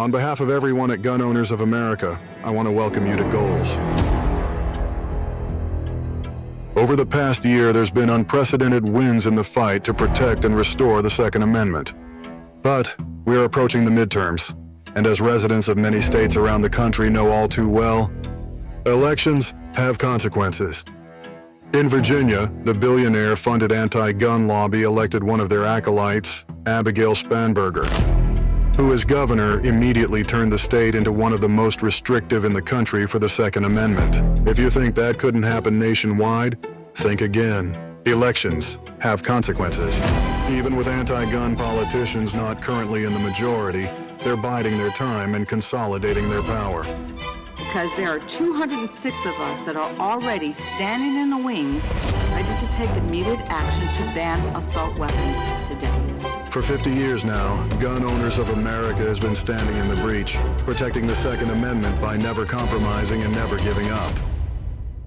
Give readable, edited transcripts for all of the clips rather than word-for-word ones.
On behalf of everyone at Gun Owners of America, I want to welcome you to Goals. Over the past year, there's been unprecedented wins in the fight to protect and restore the Second Amendment. But we are approaching the midterms, and as residents of many states around the country know all too well, elections have consequences. In Virginia, the billionaire-funded anti-gun lobby elected one of their acolytes, Abigail Spanberger, who as governor immediately turned the state into one of the most restrictive in the country for the Second Amendment. If you think that couldn't happen nationwide, think again. Elections have consequences. Even with anti-gun politicians not currently in the majority, they're biding their time and consolidating their power. Because there are 206 of us that are already standing in the wings, ready to take immediate action to ban assault weapons today. For 50 years now, Gun Owners of America has been standing in the breach, protecting the Second Amendment by never compromising and never giving up.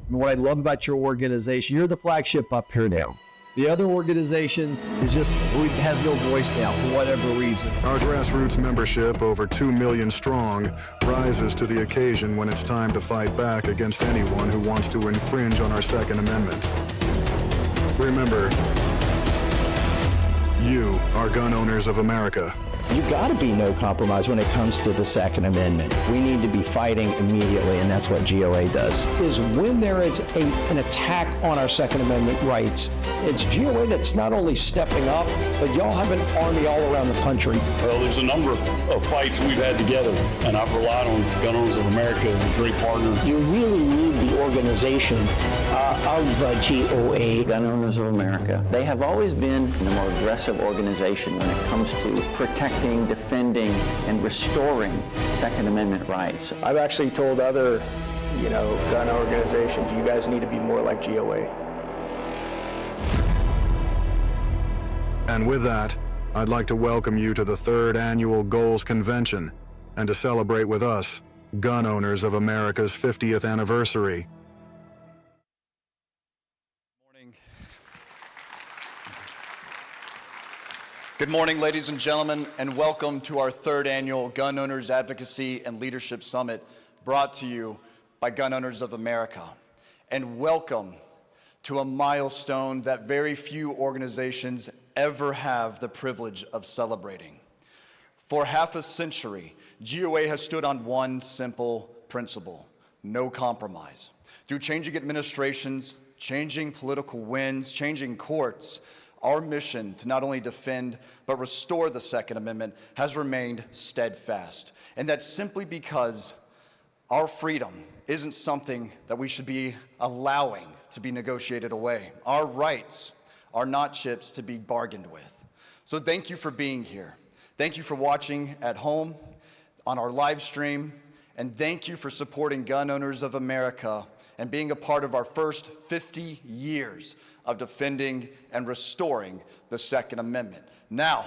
What I love about your organization, you're the flagship up here now. The other organization has no voice now for whatever reason. Our grassroots membership, over 2 million strong, rises to the occasion when it's time to fight back against anyone who wants to infringe on our Second Amendment. Remember, you are Gun Owners of America. You gotta be no compromise when it comes to the Second Amendment. We need to be fighting immediately, and that's what GOA does. Is when there is an attack on our Second Amendment rights, it's GOA that's not only stepping up, but y'all have an army all around the country. Well, there's a number of fights we've had together, and I've relied on Gun Owners of America as a great partner. You really need the organization of GOA. Gun Owners of America. They have always been the more aggressive organization when it comes to protecting, defending, and restoring Second Amendment rights. I've actually told other, gun organizations, you guys need to be more like GOA. And with that, I'd like to welcome you to the 3rd Annual Goals Convention and to celebrate with us, Gun Owners of America's 50th anniversary. Good morning, ladies and gentlemen, and welcome to our 3rd Annual Gun Owners Advocacy and Leadership Summit, brought to you by Gun Owners of America. And welcome to a milestone that very few organizations ever have the privilege of celebrating. For half a century, GOA has stood on one simple principle: no compromise. Through changing administrations, changing political winds, changing courts, our mission to not only defend but restore the Second Amendment has remained steadfast. And that's simply because our freedom isn't something that we should be allowing to be negotiated away. Our rights are not chips to be bargained with. So thank you for being here. Thank you for watching at home, on our live stream, and thank you for supporting Gun Owners of America and being a part of our first 50 years of defending and restoring the Second Amendment. Now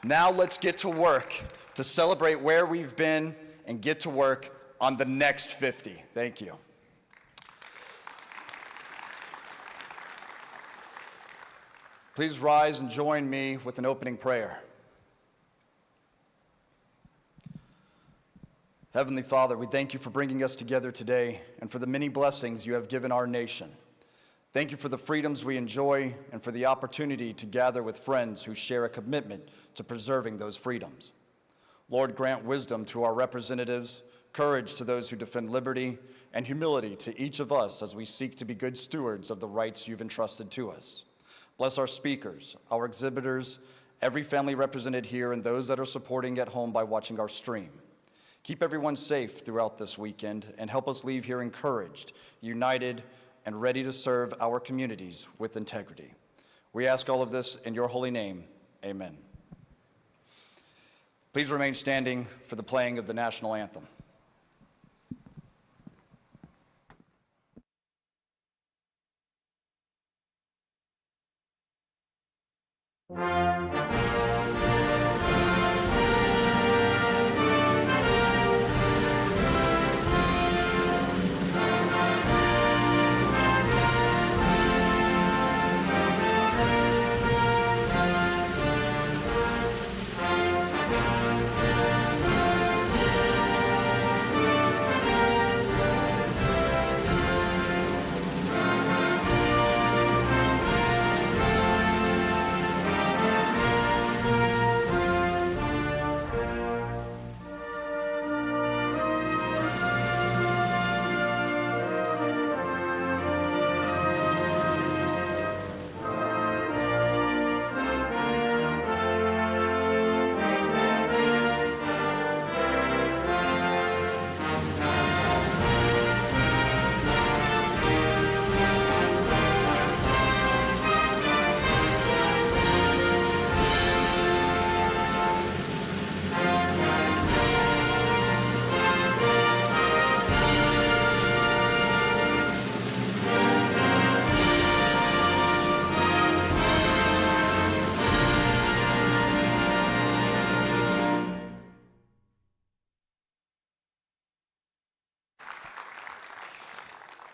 let's get to work to celebrate where we've been and get to work on the next 50. Thank you. Please rise and join me with an opening prayer. Heavenly Father, we thank you for bringing us together today and for the many blessings you have given our nation. Thank you for the freedoms we enjoy and for the opportunity to gather with friends who share a commitment to preserving those freedoms. Lord, grant wisdom to our representatives, courage to those who defend liberty, and humility to each of us as we seek to be good stewards of the rights you've entrusted to us. Bless our speakers, our exhibitors, every family represented here, and those that are supporting at home by watching our stream. Keep everyone safe throughout this weekend and help us leave here encouraged, united, and ready to serve our communities with integrity. We ask all of this in your holy name, amen. Please remain standing for the playing of the national anthem.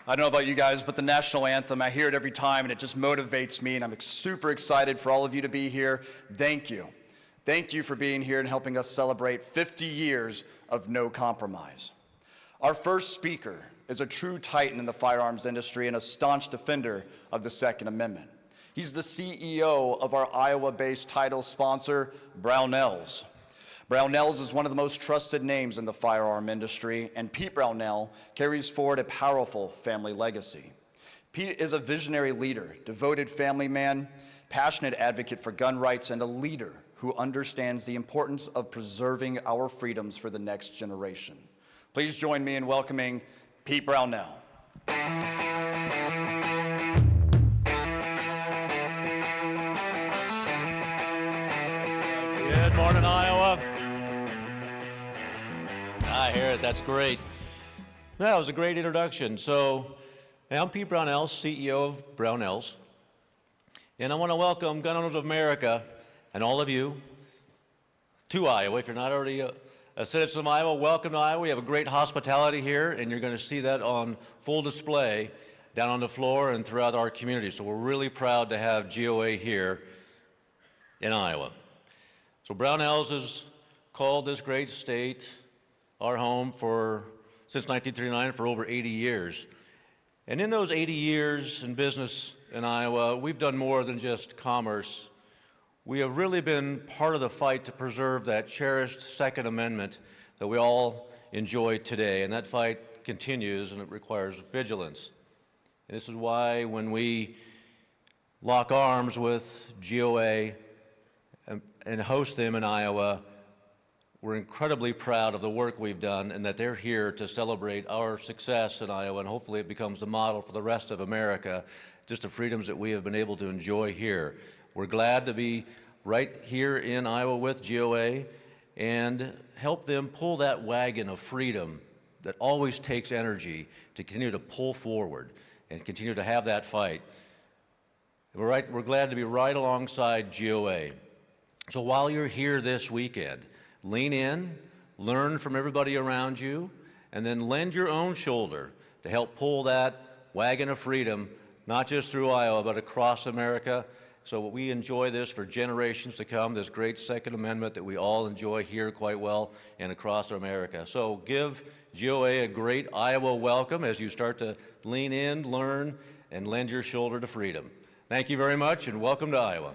I don't know about you guys, but the national anthem, I hear it every time and it just motivates me, and I'm super excited for all of you to be here. Thank you. Thank you for being here and helping us celebrate 50 years of no compromise. Our first speaker is a true titan in the firearms industry and a staunch defender of the Second Amendment. He's the CEO of our Iowa-based title sponsor, Brownells. Brownells is one of the most trusted names in the firearm industry, and Pete Brownell carries forward a powerful family legacy. Pete is a visionary leader, devoted family man, passionate advocate for gun rights, and a leader who understands the importance of preserving our freedoms for the next generation. Please join me in welcoming Pete Brownell. Good morning, Iowa. I hear it. That's great. That was a great introduction. So, I'm Pete Brownell, CEO of Brownells, and I want to welcome Gun Owners of America and all of you to Iowa. If you're not already a citizen of Iowa, welcome to Iowa. We have a great hospitality here, and you're going to see that on full display down on the floor and throughout our community. So we're really proud to have GOA here in Iowa. So Brownells has called this great state our home since 1939 for over 80 years. And in those 80 years in business in Iowa, we've done more than just commerce. We have really been part of the fight to preserve that cherished Second Amendment that we all enjoy today. And that fight continues, and it requires vigilance. And this is why when we lock arms with GOA and host them in Iowa, we're incredibly proud of the work we've done and that they're here to celebrate our success in Iowa, and hopefully it becomes the model for the rest of America, just the freedoms that we have been able to enjoy here. We're glad to be right here in Iowa with GOA and help them pull that wagon of freedom that always takes energy to continue to pull forward and continue to have that fight. We're glad to be right alongside GOA. So while you're here this weekend, lean in, learn from everybody around you, and then lend your own shoulder to help pull that wagon of freedom, not just through Iowa, but across America, so we enjoy this for generations to come, this great Second Amendment that we all enjoy here quite well and across America. So give GOA a great Iowa welcome as you start to lean in, learn, and lend your shoulder to freedom. Thank you very much, and welcome to Iowa.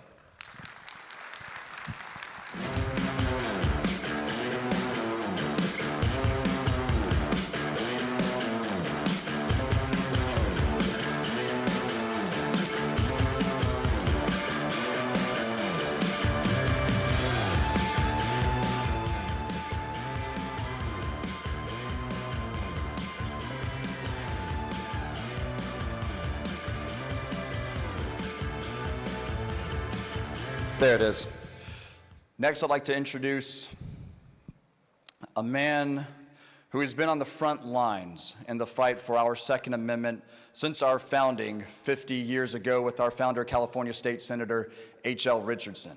There it is. Next, I'd like to introduce a man who has been on the front lines in the fight for our Second Amendment since our founding 50 years ago with our founder, California State Senator H.L. Richardson.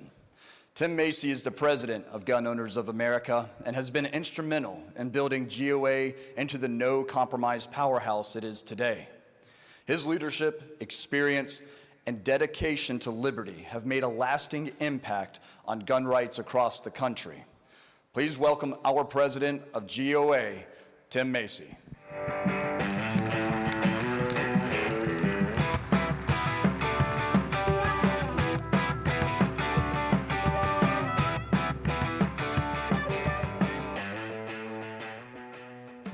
Tim Macy is the president of Gun Owners of America and has been instrumental in building GOA into the no compromise powerhouse it is today. His leadership, experience, and dedication to liberty have made a lasting impact on gun rights across the country. Please welcome our president of GOA, Tim Macy.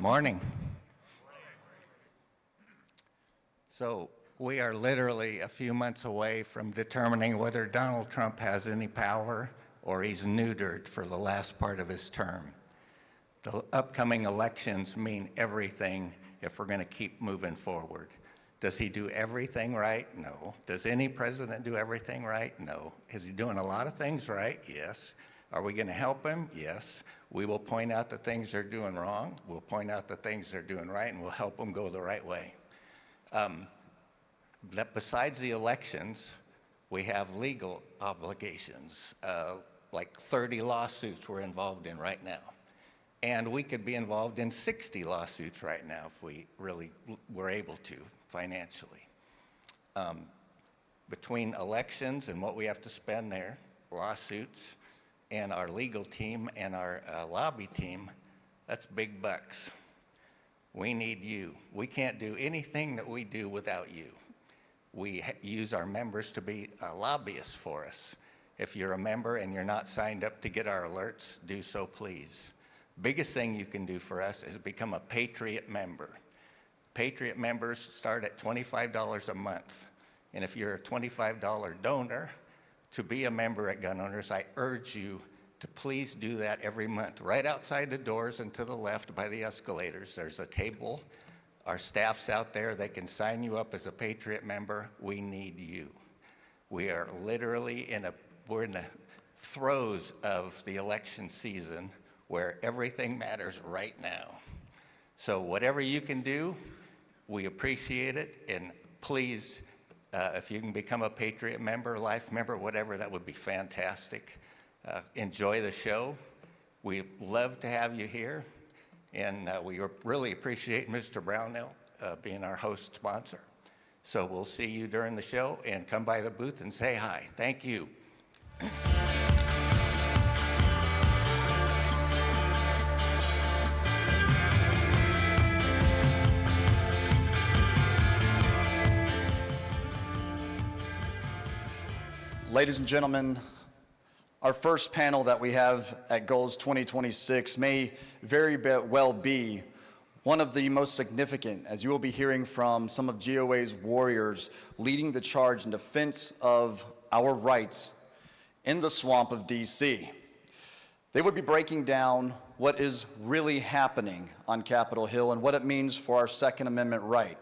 Morning. So we are literally a few months away from determining whether Donald Trump has any power or he's neutered for the last part of his term. The upcoming elections mean everything if we're going to keep moving forward. Does he do everything right? No. Does any president do everything right? No. Is he doing a lot of things right? Yes. Are we going to help him? Yes. We will point out the things they're doing wrong. We'll point out the things they're doing right, and we'll help them go the right way. Besides the elections, we have legal obligations, like 30 lawsuits we're involved in right now. And we could be involved in 60 lawsuits right now if we really were able to financially. Between elections and what we have to spend there, lawsuits, and our legal team and our lobby team, that's big bucks. We need you. We can't do anything that we do without you. We use our members to be lobbyists for us. If you're a member and you're not signed up to get our alerts, do so please. Biggest thing you can do for us is become a Patriot member. Patriot members start at $25 a month. And if you're a $25 donor to be a member at Gun Owners, I urge you to please do that every month. Right outside the doors and to the left by the escalators, there's a table. Our staff's out there. They can sign you up as a Patriot member. We need you. We are literally we're in the throes of the election season where everything matters right now. So whatever you can do, we appreciate it. And please, if you can become a Patriot member, life member, whatever, that would be fantastic. Enjoy the show. We love to have you here. And we really appreciate Mr. Brownell being our host sponsor. So we'll see you during the show, and come by the booth and say hi. Thank you. Ladies and gentlemen, our first panel that we have at Goals 2026 may very well be one of the most significant, as you will be hearing from some of GOA's warriors leading the charge in defense of our rights in the swamp of DC. They would be breaking down what is really happening on Capitol Hill and what it means for our Second Amendment right.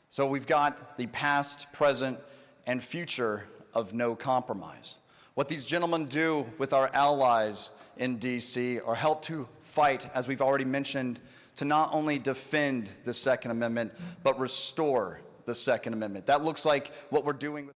So we've got the past, present, and future of no compromise. What these gentlemen do with our allies in DC are help to fight, as we've already mentioned, to not only defend the Second Amendment, but restore the Second Amendment. That looks like what we're doing with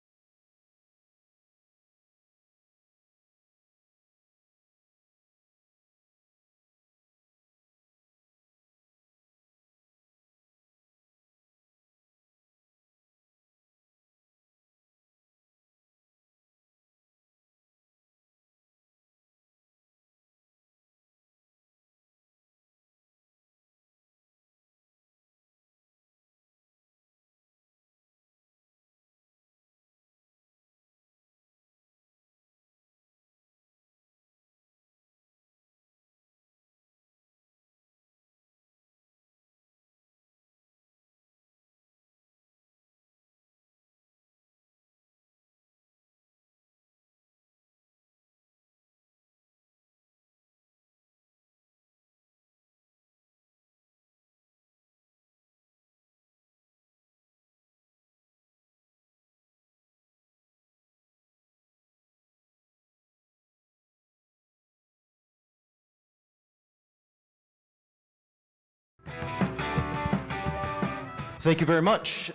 Thank you very much.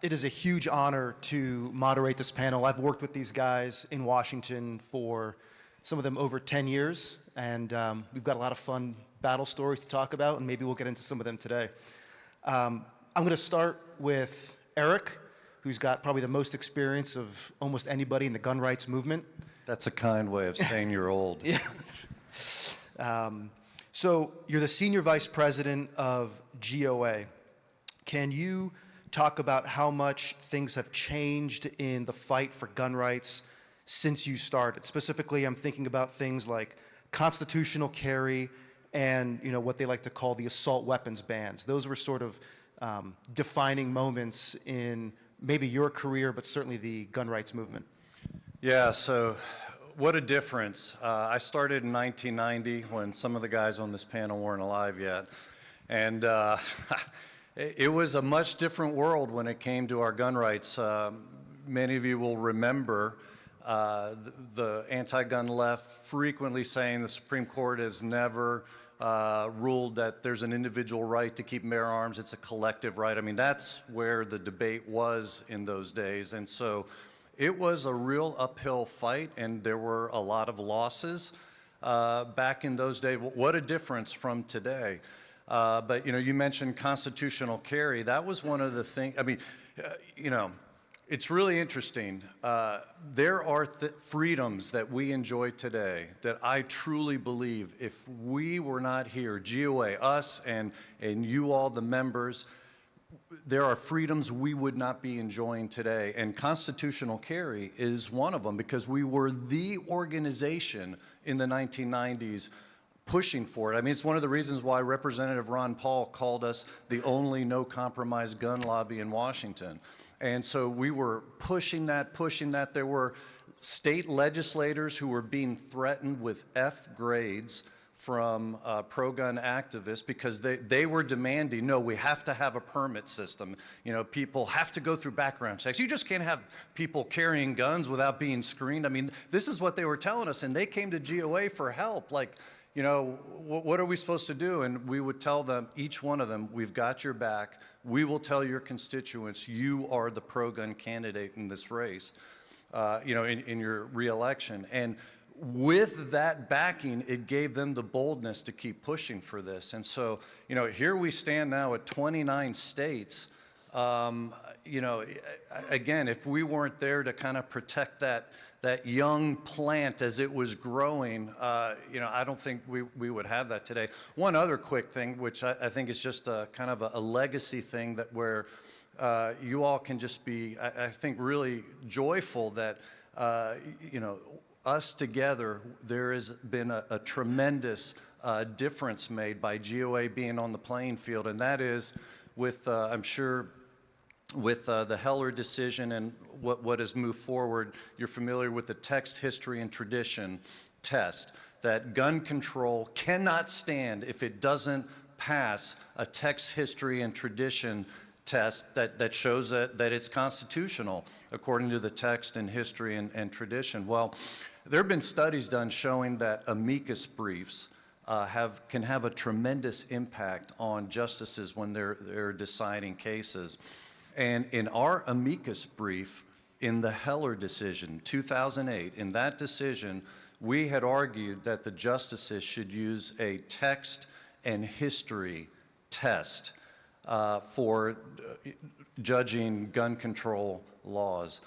It is a huge honor to moderate this panel. I've worked with these guys in Washington for some of them over 10 years, and we've got a lot of fun battle stories to talk about, and maybe we'll get into some of them today. I'm going to start with Eric, who's got probably the most experience of almost anybody in the gun rights movement. That's a kind way of saying you're old. Yeah. So you're the senior vice president of GOA. Can you talk about how much things have changed in the fight for gun rights since you started? Specifically, I'm thinking about things like constitutional carry and what they like to call the assault weapons bans. Those were sort of defining moments in maybe your career, but certainly the gun rights movement. Yeah, so what a difference. I started in 1990 when some of the guys on this panel weren't alive yet. And it was a much different world when it came to our gun rights. Many of you will remember the anti-gun left frequently saying the Supreme Court has never ruled that there's an individual right to keep and bear arms. It's a collective right. I mean, that's where the debate was in those days. And so it was a real uphill fight, and there were a lot of losses. back in those days. What a difference from today. But, you know, you mentioned constitutional carry. That was one of the things, I mean, you know, it's really interesting. There are freedoms that we enjoy today that I truly believe if we were not here, GOA, us and you all, the members, there are freedoms we would not be enjoying today. And constitutional carry is one of them because we were the organization in the 1990s pushing for it. I mean, it's one of the reasons why Representative Ron Paul called us the only no-compromise gun lobby in Washington. And so we were pushing that. There were state legislators who were being threatened with F grades from pro-gun activists because they were demanding, no, we have to have a permit system. You know, people have to go through background checks. You just can't have people carrying guns without being screened. I mean, this is what they were telling us, and they came to GOA for help. Like, you know, what are we supposed to do? And we would tell them, each one of them, we've got your back. We will tell your constituents, you are the pro-gun candidate in this race, you know, in your reelection. And with that backing, it gave them the boldness to keep pushing for this. And so, you know, here we stand now at 29 states. You know, again, if we weren't there to kind of protect that young plant as it was growing, you know, I don't think we would have that today. One other quick thing, which I think is just a kind of a legacy thing that where you all can just be, I think, really joyful that, you know, us together, there has been a tremendous difference made by GOA being on the playing field, and that is with, I'm sure, with the Heller decision and what has moved forward. You're familiar with the text, history, and tradition test, that gun control cannot stand if it doesn't pass a text, history, and tradition test that shows that it's constitutional according to the text and history and tradition. Well, there have been studies done showing that amicus briefs can have a tremendous impact on justices when they're deciding cases. And in our amicus brief in the Heller decision, 2008, in that decision, we had argued that the justices should use a text and history test for judging gun control laws.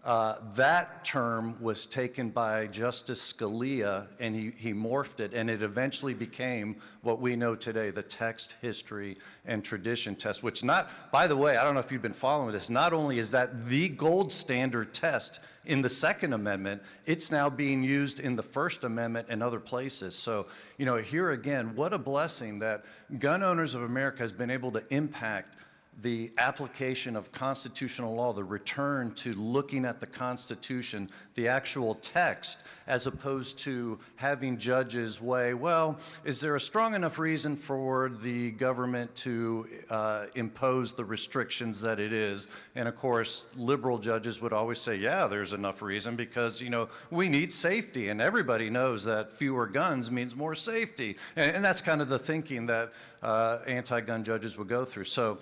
That term was taken by Justice Scalia, and he morphed it, and it eventually became what we know today, the text, history, and tradition test, which by the way, I don't know if you've been following this, not only is that the gold standard test in the Second Amendment, it's now being used in the First Amendment and other places. So, you know, here again, what a blessing that Gun Owners of America has been able to impact the application of constitutional law, the return to looking at the Constitution, the actual text, as opposed to having judges weigh, well, is there a strong enough reason for the government to impose the restrictions that it is? And of course, liberal judges would always say, yeah, there's enough reason because, you know, we need safety, and everybody knows that fewer guns means more safety. And that's kind of the thinking that anti-gun judges would go through. So,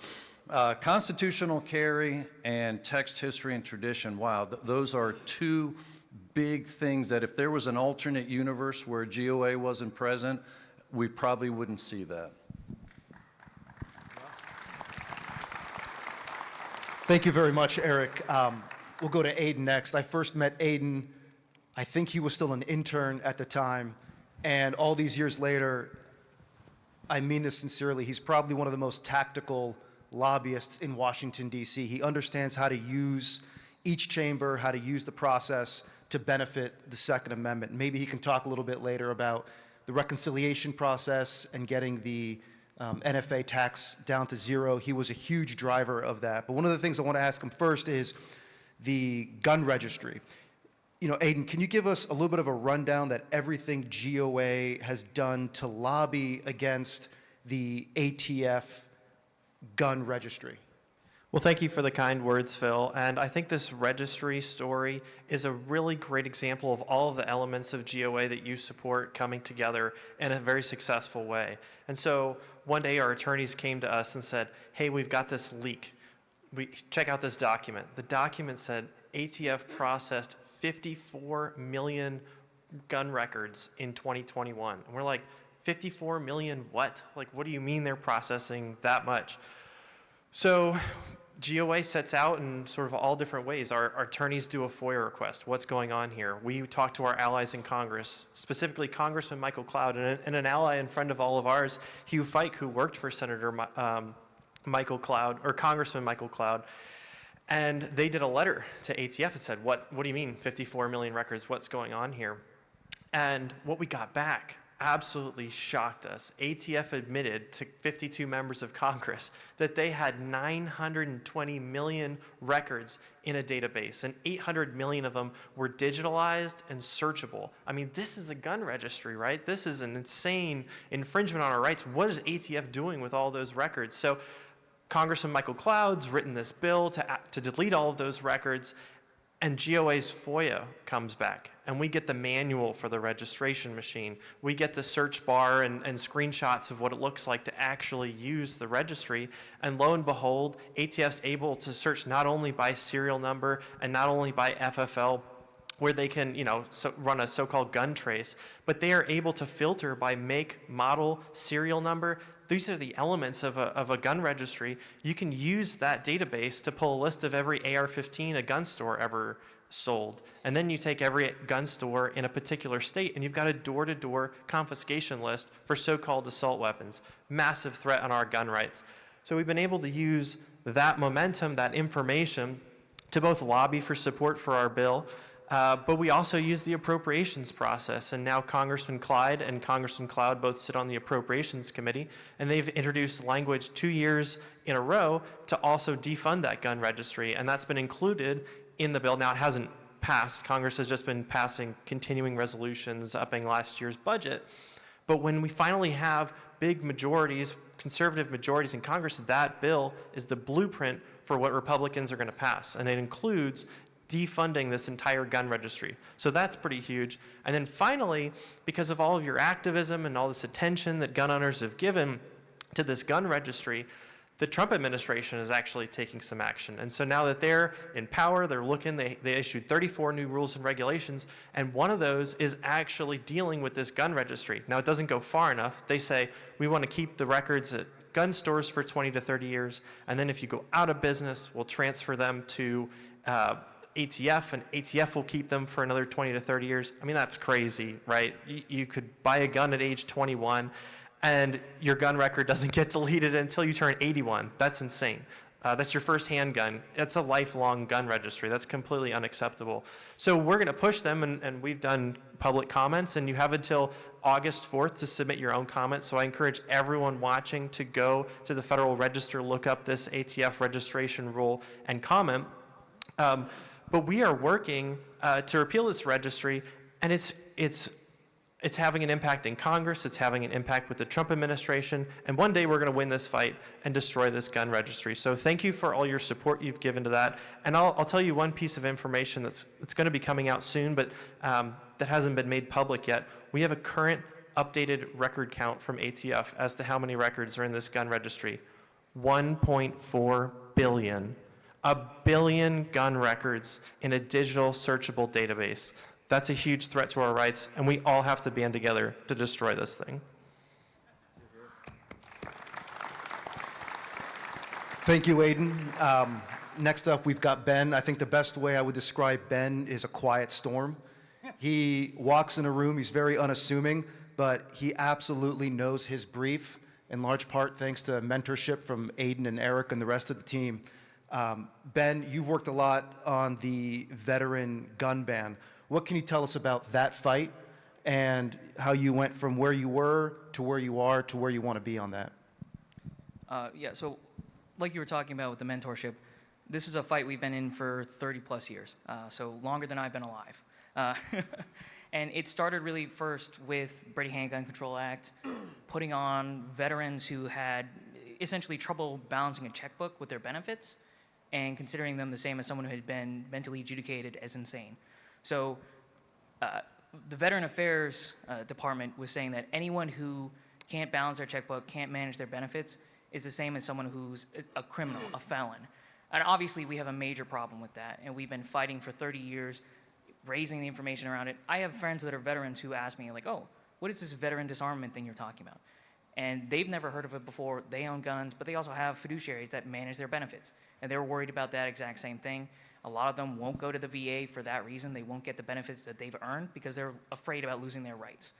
constitutional carry and text, history, and tradition, wow, those are two big things that if there was an alternate universe where GOA wasn't present, we probably wouldn't see that. Thank you very much, Eric. We'll go to Aiden next. I first met Aiden, I think he was still an intern at the time, and all these years later, I mean this sincerely, he's probably one of the most tactical lobbyists in Washington, D.C. He understands how to use each chamber, how to use the process to benefit the Second Amendment. Maybe he can talk a little bit later about the reconciliation process and getting the NFA tax down to zero. He was a huge driver of that. But one of the things I want to ask him first is the gun registry. You know, Aiden, can you give us a little bit of a rundown that everything GOA has done to lobby against the ATF gun registry? Well, thank you for the kind words, Phil. And I think this registry story is a really great example of all of the elements of GOA that you support coming together in a very successful way. And so one day our attorneys came to us and said, hey, we've got this leak. Check out this document. The document said ATF processed 54 million gun records in 2021. And we're like, 54 million what? Like, what do you mean they're processing that much? So GOA sets out in sort of all different ways. Our attorneys do a FOIA request. What's going on here? We talk to our allies in Congress, specifically Congressman Michael Cloud, and an ally and friend of all of ours, Hugh Fike, who worked for Senator Michael Cloud, or Congressman Michael Cloud. And they did a letter to ATF and said, what do you mean 54 million records? What's going on here? And what we got back absolutely shocked us. ATF admitted to 52 members of Congress that they had 920 million records in a database, and 800 million of them were digitalized and searchable. I mean, this is a gun registry, right? This is an insane infringement on our rights. What is ATF doing with all those records? So Congressman Michael Cloud's written this bill to delete all of those records, and GOA's FOIA comes back, and we get the manual for the registration machine. We get the search bar and screenshots of what it looks like to actually use the registry, and lo and behold, ATF's able to search not only by serial number and not only by FFL, where they can, run a so-called gun trace, but they are able to filter by make, model, serial number. These are the elements of a gun registry. You can use that database to pull a list of every AR-15 a gun store ever sold. And then you take every gun store in a particular state, and you've got a door-to-door confiscation list for so-called assault weapons. Massive threat on our gun rights. So we've been able to use that momentum, that information, to both lobby for support for our bill, but we also use the appropriations process, and now Congressman Clyde and Congressman Cloud both sit on the Appropriations Committee, and they've introduced language 2 years in a row to also defund that gun registry, and that's been included in the bill. Now, it hasn't passed. Congress has just been passing continuing resolutions upping last year's budget, but when we finally have big majorities, conservative majorities in Congress, that bill is the blueprint for what Republicans are going to pass, and it includes defunding this entire gun registry. So that's pretty huge. And then finally, because of all of your activism and all this attention that gun owners have given to this gun registry, the Trump administration is actually taking some action. And so now that they're in power, they're looking, they issued 34 new rules and regulations, and one of those is actually dealing with this gun registry. Now, it doesn't go far enough. They say, we want to keep the records at gun stores for 20 to 30 years, and then if you go out of business, we'll transfer them to ATF, and ATF will keep them for another 20 to 30 years. I mean, that's crazy, right? You could buy a gun at age 21, and your gun record doesn't get deleted until you turn 81. That's insane. That's your first handgun. That's a lifelong gun registry. That's completely unacceptable. So we're going to push them, and we've done public comments, and you have until August 4th to submit your own comments. So I encourage everyone watching to go to the Federal Register, look up this ATF registration rule, and comment. But we are working to repeal this registry, and it's having an impact in Congress, it's having an impact with the Trump administration, and one day we're going to win this fight and destroy this gun registry. So thank you for all your support you've given to that. And I'll tell you one piece of information that's going to be coming out soon, but that hasn't been made public yet. We have a current updated record count from ATF as to how many records are in this gun registry. 1.4 billion. 1 billion gun records in a digital searchable database. That's a huge threat to our rights, and we all have to band together to destroy this thing. Thank you, Aiden. Next up, we've got Ben. I think the best way I would describe Ben is a quiet storm. He walks in a room, he's very unassuming, but he absolutely knows his brief, in large part thanks to mentorship from Aiden and Eric and the rest of the team. Ben, you've worked a lot on the veteran gun ban. What can you tell us about that fight and how you went from where you were to where you are to where you want to be on that? Yeah, so like you were talking about with the mentorship, this is a fight we've been in for 30 plus years, so longer than I've been alive. And it started really first with Brady Handgun Control Act, putting on veterans who had essentially trouble balancing a checkbook with their benefits and considering them the same as someone who had been mentally adjudicated as insane. So the Veteran Affairs Department was saying that anyone who can't balance their checkbook, can't manage their benefits, is the same as someone who's a criminal, a felon. And obviously we have a major problem with that, and we've been fighting for 30 years, raising the information around it. I have friends that are veterans who ask me, like, oh, what is this veteran disarmament thing you're talking about? And they've never heard of it before. They own guns, but they also have fiduciaries that manage their benefits. And they're worried about that exact same thing. A lot of them won't go to the VA for that reason. They won't get the benefits that they've earned because they're afraid about losing their rights.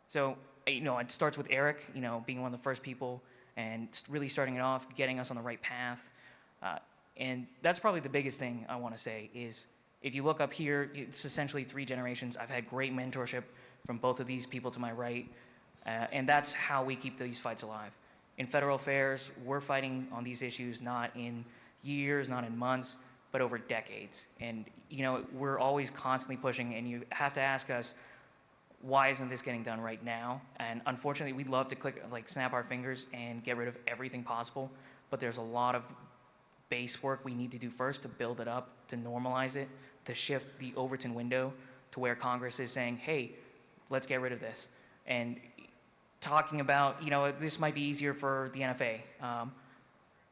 So, it starts with Eric, being one of the first people and really starting it off, getting us on the right path. And that's probably the biggest thing I want to say is, if you look up here, it's essentially 3 generations. I've had great mentorship from both of these people to my right, and that's how we keep these fights alive. In federal affairs, we're fighting on these issues not in years, not in months, but over decades. And we're always constantly pushing, and you have to ask us, why isn't this getting done right now? And unfortunately, we'd love to snap our fingers and get rid of everything possible, but there's a lot of base work we need to do first to build it up, to normalize it, to shift the Overton window to where Congress is saying, hey, let's get rid of this. And talking about, this might be easier for the NFA.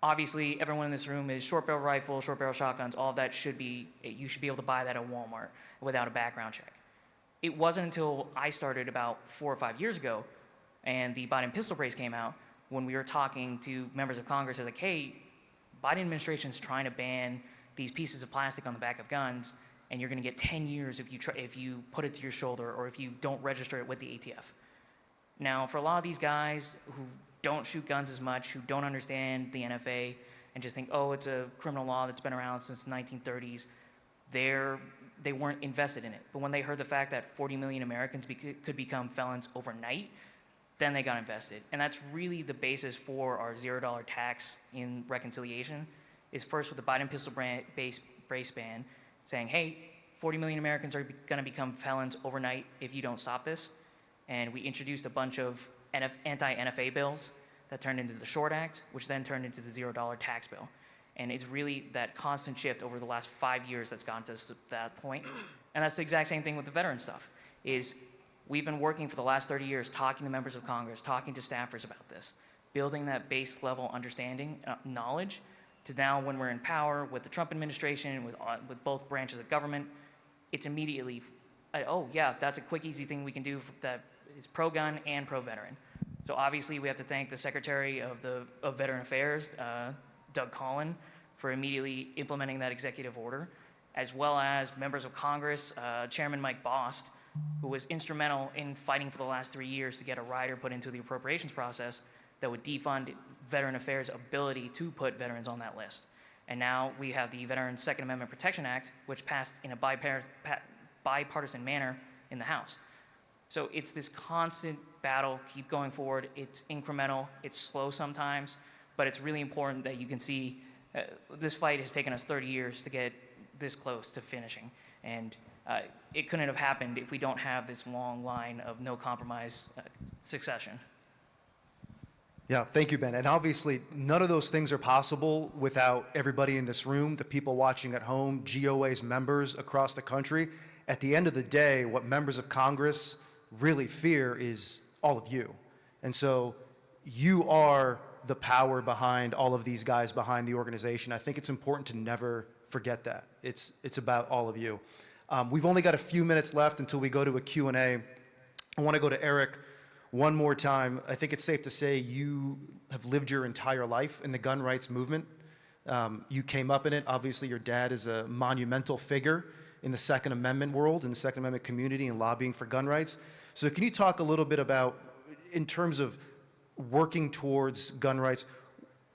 Obviously, everyone in this room is short barrel rifles, short barrel shotguns, all of that you should be able to buy that at Walmart without a background check. It wasn't until I started about 4 or 5 years ago and the Biden pistol brace came out when we were talking to members of Congress, they're like, hey, Biden administration's trying to ban these pieces of plastic on the back of guns, and you're going to get 10 years if you put it to your shoulder or if you don't register it with the ATF. Now, for a lot of these guys who don't shoot guns as much, who don't understand the NFA, and just think, oh, it's a criminal law that's been around since the 1930s, they weren't invested in it. But when they heard the fact that 40 million Americans could become felons overnight, then they got invested. And that's really the basis for our $0 tax in reconciliation, is first with the Biden pistol brace ban, saying, hey, 40 million Americans are going to become felons overnight if you don't stop this. And we introduced a bunch of anti-NFA bills that turned into the SHORT Act, which then turned into the $0 tax bill. And it's really that constant shift over the last 5 years that's gotten us to that point. And that's the exact same thing with the veteran stuff, is we've been working for the last 30 years talking to members of Congress, talking to staffers about this, building that base level understanding, knowledge, to now when we're in power with the Trump administration, with both branches of government, it's immediately, oh yeah, that's a quick, easy thing we can do that is pro-gun and pro-veteran. So obviously we have to thank the Secretary of Veteran Affairs, Doug Collin, for immediately implementing that executive order, as well as members of Congress, Chairman Mike Bost, who was instrumental in fighting for the last 3 years to get a rider put into the appropriations process that would defund Veteran Affairs' ability to put veterans on that list. And now we have the Veterans Second Amendment Protection Act, which passed in a bipartisan manner in the House. So it's this constant battle, keep going forward. It's incremental, it's slow sometimes, but it's really important that you can see this fight has taken us 30 years to get this close to finishing. And it couldn't have happened if we don't have this long line of no compromise succession. Yeah, thank you, Ben. And obviously, none of those things are possible without everybody in this room, the people watching at home, GOA's members across the country. At the end of the day, what members of Congress really fear is all of you. And so you are the power behind all of these guys behind the organization. I think it's important to never forget that. It's about all of you. We've only got a few minutes left until we go to a Q&A. I want to go to Eric one more time. I think it's safe to say you have lived your entire life in the gun rights movement. You came up in it. Obviously, your dad is a monumental figure in the Second Amendment world, in the Second Amendment community, and lobbying for gun rights. So can you talk a little bit about, in terms of working towards gun rights,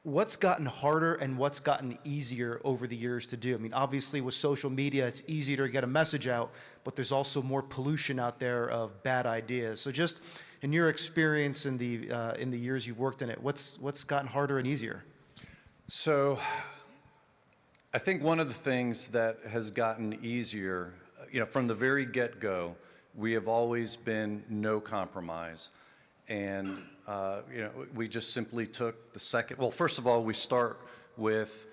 what's gotten harder and what's gotten easier over the years to do? I mean, obviously with social media, it's easier to get a message out, but there's also more pollution out there of bad ideas. So just in your experience in the years you've worked in it, what's gotten harder and easier? So I think one of the things that has gotten easier, from the very get-go, we have always been no compromise. And we just simply took the second, well, first of all, we start with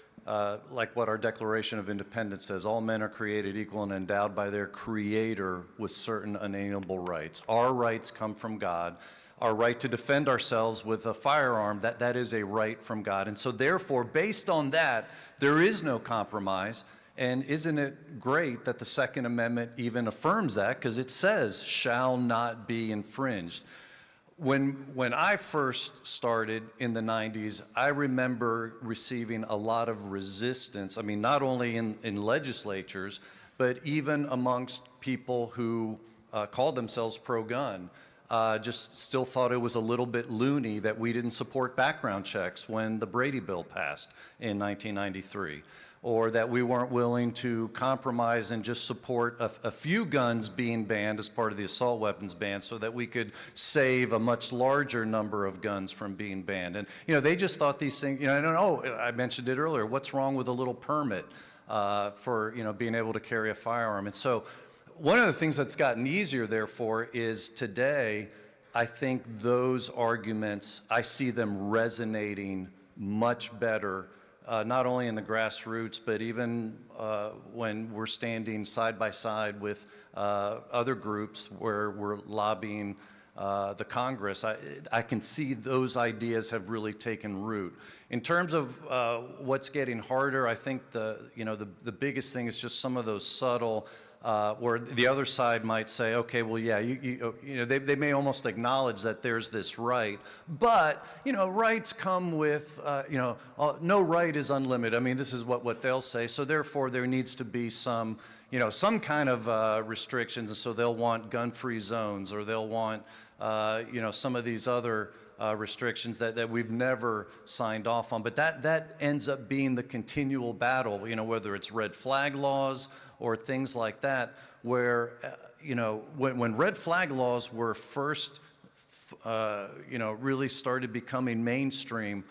like what our Declaration of Independence says, all men are created equal and endowed by their Creator with certain unalienable rights. Our rights come from God. Our right to defend ourselves with a firearm, that is a right from God. And so therefore, based on that, there is no compromise. And isn't it great that the Second Amendment even affirms that, because it says shall not be infringed. When I first started in the 90s, I remember receiving a lot of resistance. I mean, not only in legislatures, but even amongst people who called themselves pro-gun. Just still thought it was a little bit loony that we didn't support background checks when the Brady bill passed in 1993. Or that we weren't willing to compromise and just support a few guns being banned as part of the assault weapons ban so that we could save a much larger number of guns from being banned. And, they just thought these things, I don't know, I mentioned it earlier, what's wrong with a little permit for, being able to carry a firearm? And so one of the things that's gotten easier, therefore, is today, I think those arguments, I see them resonating much better not only in the grassroots, but even when we're standing side by side with other groups where we're lobbying the Congress. I can see those ideas have really taken root. In terms of what's getting harder, I think the biggest thing is just some of those subtle where the other side might say, okay, well, yeah, they may almost acknowledge that there's this right, but, rights come with, no right is unlimited. I mean, this is what they'll say. So therefore, there needs to be some kind of restrictions. And so they'll want gun-free zones, or they'll want, some of these other restrictions that we've never signed off on. But that ends up being the continual battle, whether it's red flag laws or things like that, where, when red flag laws were first, really started becoming mainstream,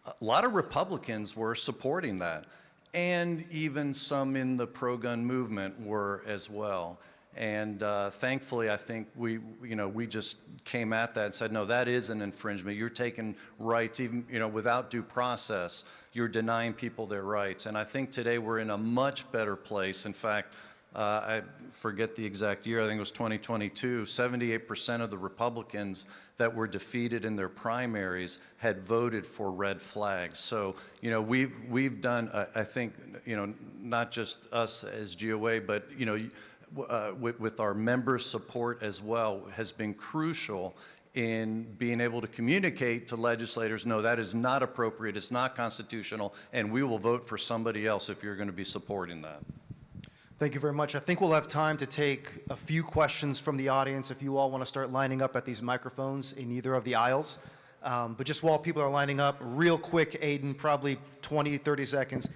a lot of Republicans were supporting that. And even some in the pro-gun movement were as well. And thankfully, I think we just came at that and said, no, that is an infringement. You're taking rights, even, without due process. You're denying people their rights. And I think today we're in a much better place. In fact, I forget the exact year, I think it was 2022, 78% of the Republicans that were defeated in their primaries had voted for red flags. So, we've done, I think, not just us as GOA, but, with our members' support as well, has been crucial in being able to communicate to legislators, no, that is not appropriate, it's not constitutional, and we will vote for somebody else if you're going to be supporting that. Thank you very much. I think we'll have time to take a few questions from the audience if you all want to start lining up at these microphones in either of the aisles. But just while people are lining up, real quick, Aiden, probably 20, 30 seconds.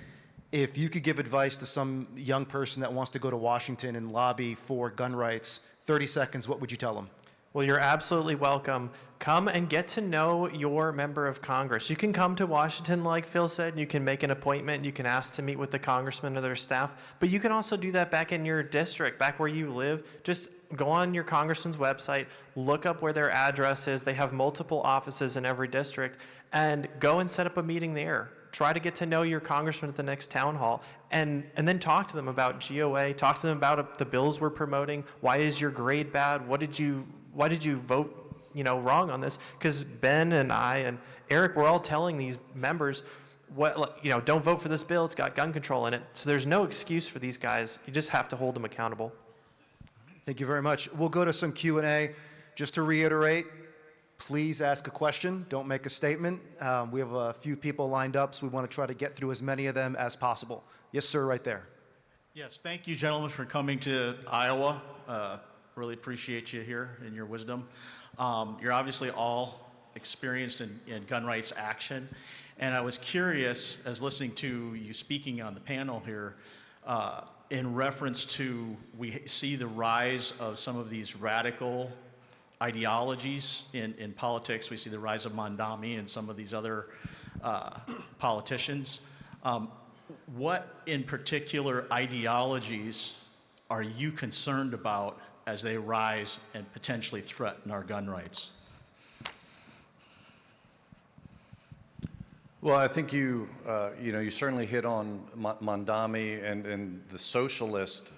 If you could give advice to some young person that wants to go to Washington and lobby for gun rights, 30 seconds, what would you tell them? Well, you're absolutely welcome. Come and get to know your member of Congress. You can come to Washington, like Phil said, and you can make an appointment. You can ask to meet with the congressman or their staff, but you can also do that back in your district, back where you live. Just go on your congressman's website, look up where their address is. They have multiple offices in every district, and go and set up a meeting there. Try to get to know your congressman at the next town hall, and then talk to them about GOA, talk to them about the bills we're promoting. Why is your grade bad? Why did you vote wrong on this? Because Ben and I and Eric were all telling these members, don't vote for this bill, it's got gun control in it. So there's no excuse for these guys. You just have to hold them accountable. Thank you very much. We'll go to some Q&A. Just to reiterate, please ask a question, don't make a statement. We have a few people lined up, so we want to try to get through as many of them as possible. Yes, sir, right there. Yes, thank you, gentlemen, for coming to Iowa. Really appreciate you here and your wisdom. You're obviously all experienced in gun rights action, and I was curious, as listening to you speaking on the panel here, in reference to, we see the rise of some of these radical ideologies in politics. We see the rise of Mondami and some of these other politicians. What in particular ideologies are you concerned about as they rise and potentially threaten our gun rights? Well, I think you certainly hit on Mondami and the socialist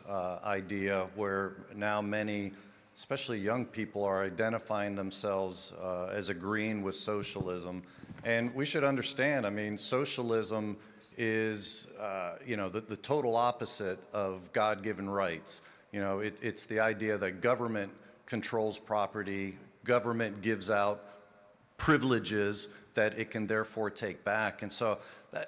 idea, where now many, especially young people, are identifying themselves as agreeing with socialism. And we should understand, I mean, socialism is, the total opposite of God-given rights. It's the idea that government controls property, government gives out privileges that it can therefore take back. And so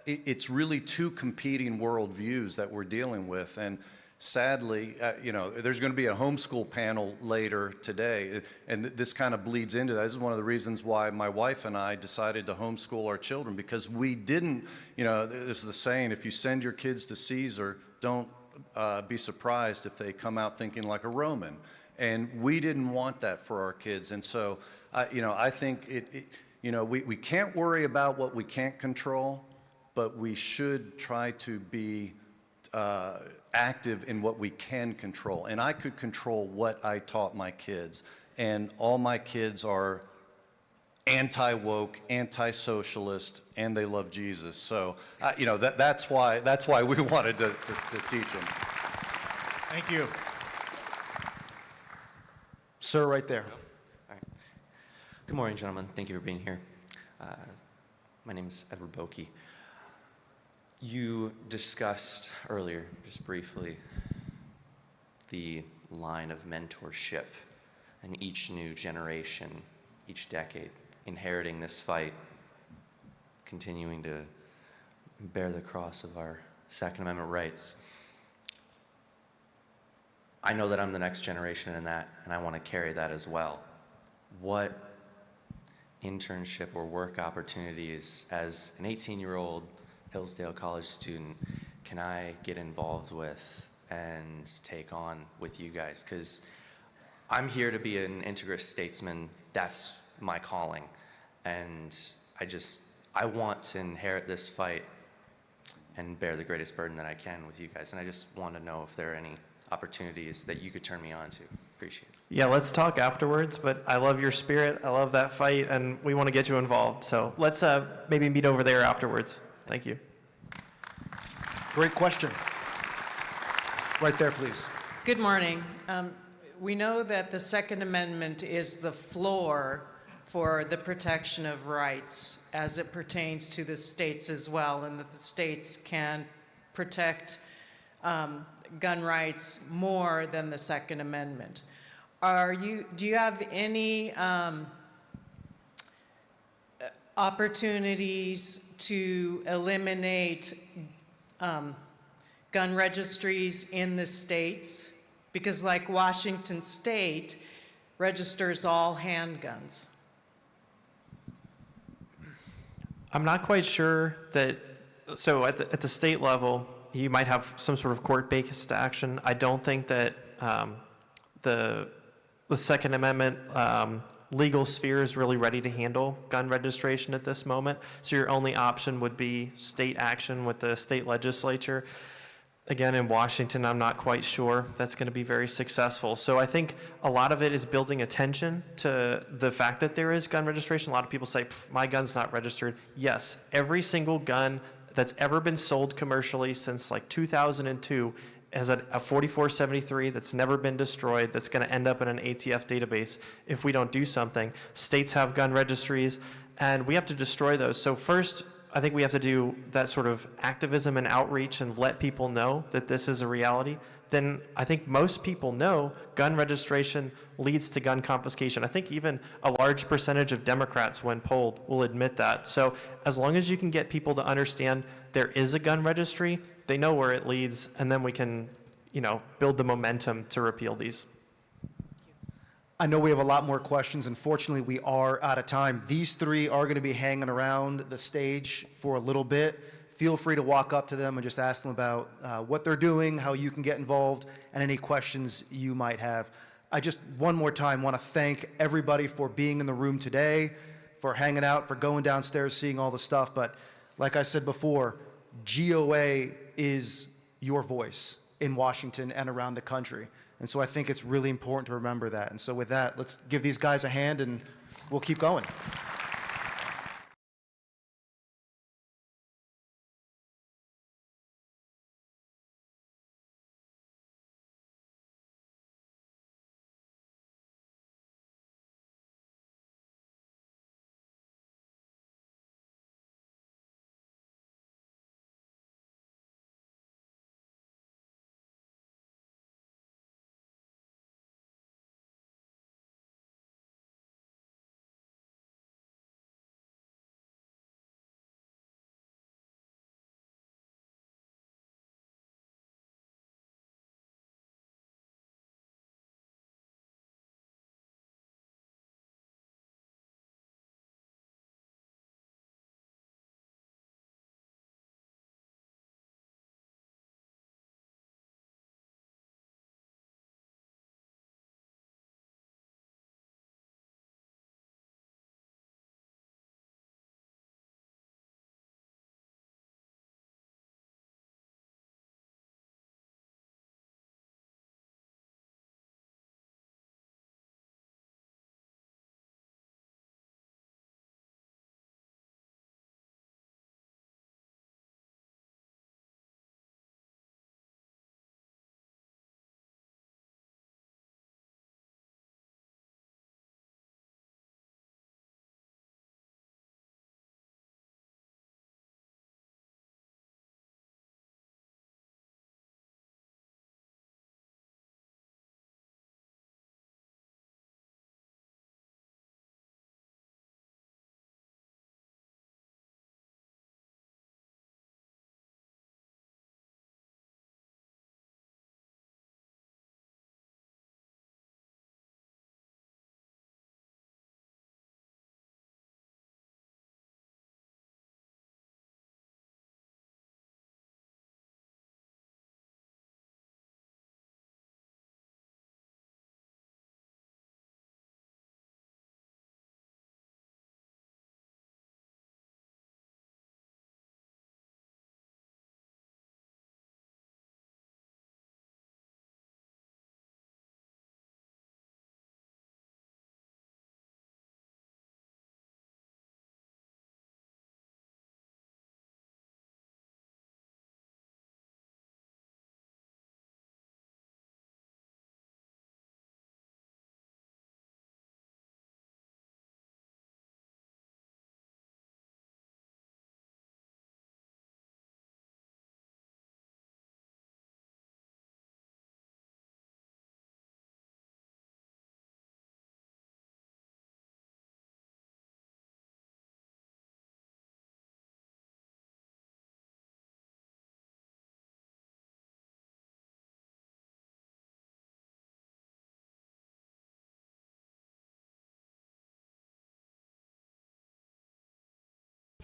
it's really two competing worldviews that we're dealing with. And sadly, there's going to be a homeschool panel later today, and this kind of bleeds into that. This is one of the reasons why my wife and I decided to homeschool our children, because we didn't, there's the saying, if you send your kids to Caesar, don't be surprised if they come out thinking like a Roman. And we didn't want that for our kids. And so, I think we can't worry about what we can't control, but we should try to be active in what we can control. And I could control what I taught my kids. And all my kids are anti-woke, anti-socialist, and they love Jesus. So, that's why we wanted to teach them. Thank you. Sir, right there. All right. Good morning, gentlemen. Thank you for being here. My name is Edward Boki. You discussed earlier, just briefly, the line of mentorship and each new generation, each decade, inheriting this fight, continuing to bear the cross of our Second Amendment rights. I know that I'm the next generation in that, and I want to carry that as well. What internship or work opportunities as an 18-year-old Hillsdale College student can I get involved with and take on with you guys? Because I'm here to be an integrous statesman. That's my calling. And I want to inherit this fight and bear the greatest burden that I can with you guys. And I just want to know if there are any opportunities that you could turn me on to. Appreciate it. Yeah, let's talk afterwards, but I love your spirit. I love that fight, and we want to get you involved. So let's maybe meet over there afterwards. Thank you. Great question. Right there, please. Good morning. We know that the Second Amendment is the floor for the protection of rights as it pertains to the states as well, and that the states can protect gun rights more than the Second Amendment. Do you have any opportunities to eliminate gun registries in the states? Because like Washington State registers all handguns. I'm not quite sure that, so at the state level, you might have some sort of court-based action. I don't think that the Second Amendment legal sphere is really ready to handle gun registration at this moment. So your only option would be state action with the state legislature. Again, in Washington, I'm not quite sure that's going to be very successful. So I think a lot of it is building attention to the fact that there is gun registration. A lot of people say, my gun's not registered. Yes, every single gun that's ever been sold commercially since like 2002 has a 4473 that's never been destroyed, that's going to end up in an ATF database if we don't do something. States have gun registries, and we have to destroy those. So first, I think we have to do that sort of activism and outreach and let people know that this is a reality. Then I think most people know gun registration leads to gun confiscation. I think even a large percentage of Democrats, when polled, will admit that. So as long as you can get people to understand there is a gun registry, they know where it leads, and then we can, build the momentum to repeal these. I know we have a lot more questions. Unfortunately, we are out of time. These three are going to be hanging around the stage for a little bit. Feel free to walk up to them and just ask them about what they're doing, how you can get involved, and any questions you might have. I just, one more time, want to thank everybody for being in the room today, for hanging out, for going downstairs, seeing all the stuff. But like I said before, GOA is your voice in Washington and around the country. And so I think it's really important to remember that. And so with that, let's give these guys a hand and we'll keep going.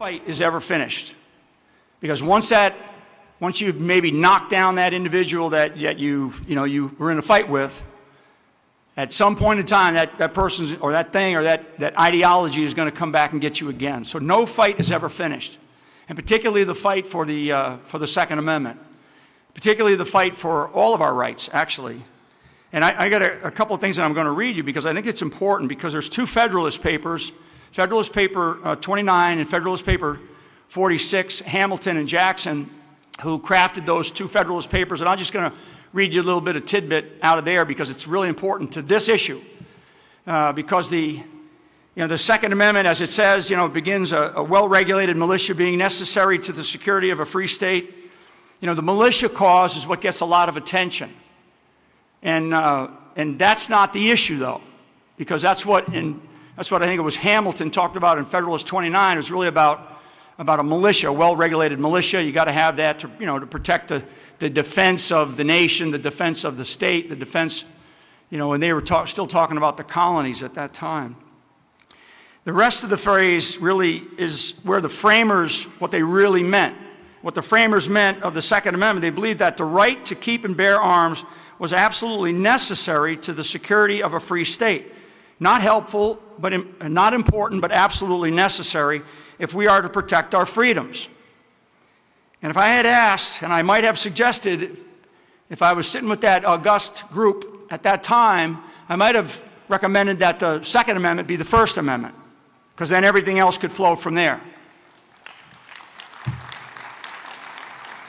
fight is ever finished. Because once you've maybe knocked down that individual that you were in a fight with, at some point in time, that person's or that thing or that ideology is going to come back and get you again. So no fight is ever finished, and particularly the fight for the Second Amendment, particularly the fight for all of our rights, actually. And I got a couple of things that I'm going to read you because I think it's important, because there's two Federalist Papers, Federalist Paper 29 and Federalist Paper 46, Hamilton and Jackson, who crafted those two Federalist Papers, and I'm just going to read you a little bit of tidbit out of there because it's really important to this issue. Because the Second Amendment, as it says, begins a well-regulated militia being necessary to the security of a free state. The militia cause is what gets a lot of attention. And that's not the issue, though, because that's what I think it was Hamilton talked about in Federalist 29. It was really about a militia, a well-regulated militia. You got to have that to protect the defense of the nation, the defense of the state, the defense, and they were still talking about the colonies at that time. The rest of the phrase really is where the framers, what they really meant. What the framers meant of the Second Amendment, they believed that the right to keep and bear arms was absolutely necessary to the security of a free state. Not helpful, but not important, but absolutely necessary if we are to protect our freedoms. And if I had asked, and I might have suggested, if I was sitting with that august group at that time, I might have recommended that the Second Amendment be the First Amendment, because then everything else could flow from there.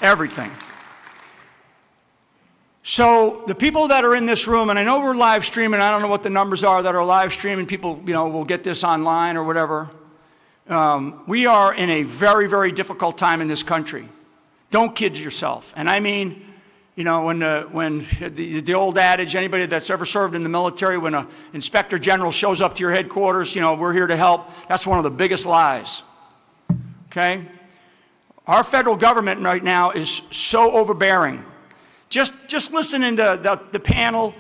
Everything. So the people that are in this room, and I know we're live streaming, I don't know what the numbers are that are live streaming, people will get this online or whatever. We are in a very, very difficult time in this country. Don't kid yourself. And I mean, when the old adage, anybody that's ever served in the military, when an inspector general shows up to your headquarters, we're here to help, that's one of the biggest lies. Okay? Our federal government right now is so overbearing. Just listening to the panel,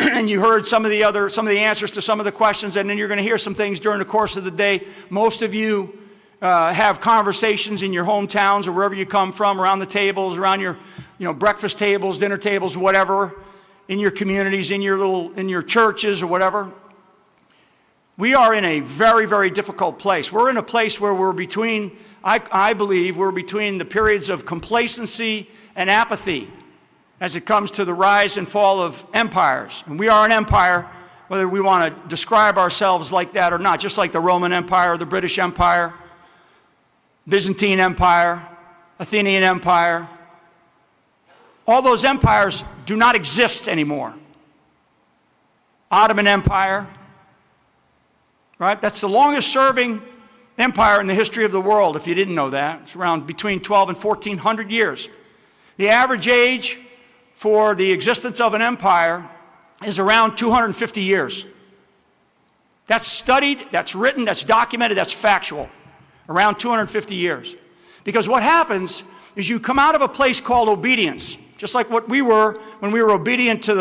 and you heard some of the answers to some of the questions, and then you're going to hear some things during the course of the day. Most of you have conversations in your hometowns or wherever you come from, around the tables, around your breakfast tables, dinner tables, whatever, in your communities, in your churches or whatever. We are in a very, very difficult place. We're in a place where we're between, I believe, we're between the periods of complacency and apathy as it comes to the rise and fall of empires. And we are an empire, whether we want to describe ourselves like that or not, just like the Roman Empire, the British Empire, Byzantine Empire, Athenian Empire. All those empires do not exist anymore. Ottoman Empire, right? That's the longest serving empire in the history of the world, if you didn't know that. It's around between 12 and 1,400 years. The average age for the existence of an empire is around 250 years. That's studied, that's written, that's documented, that's factual. Around 250 years. Because what happens is you come out of a place called obedience, just like what we were when we were obedient to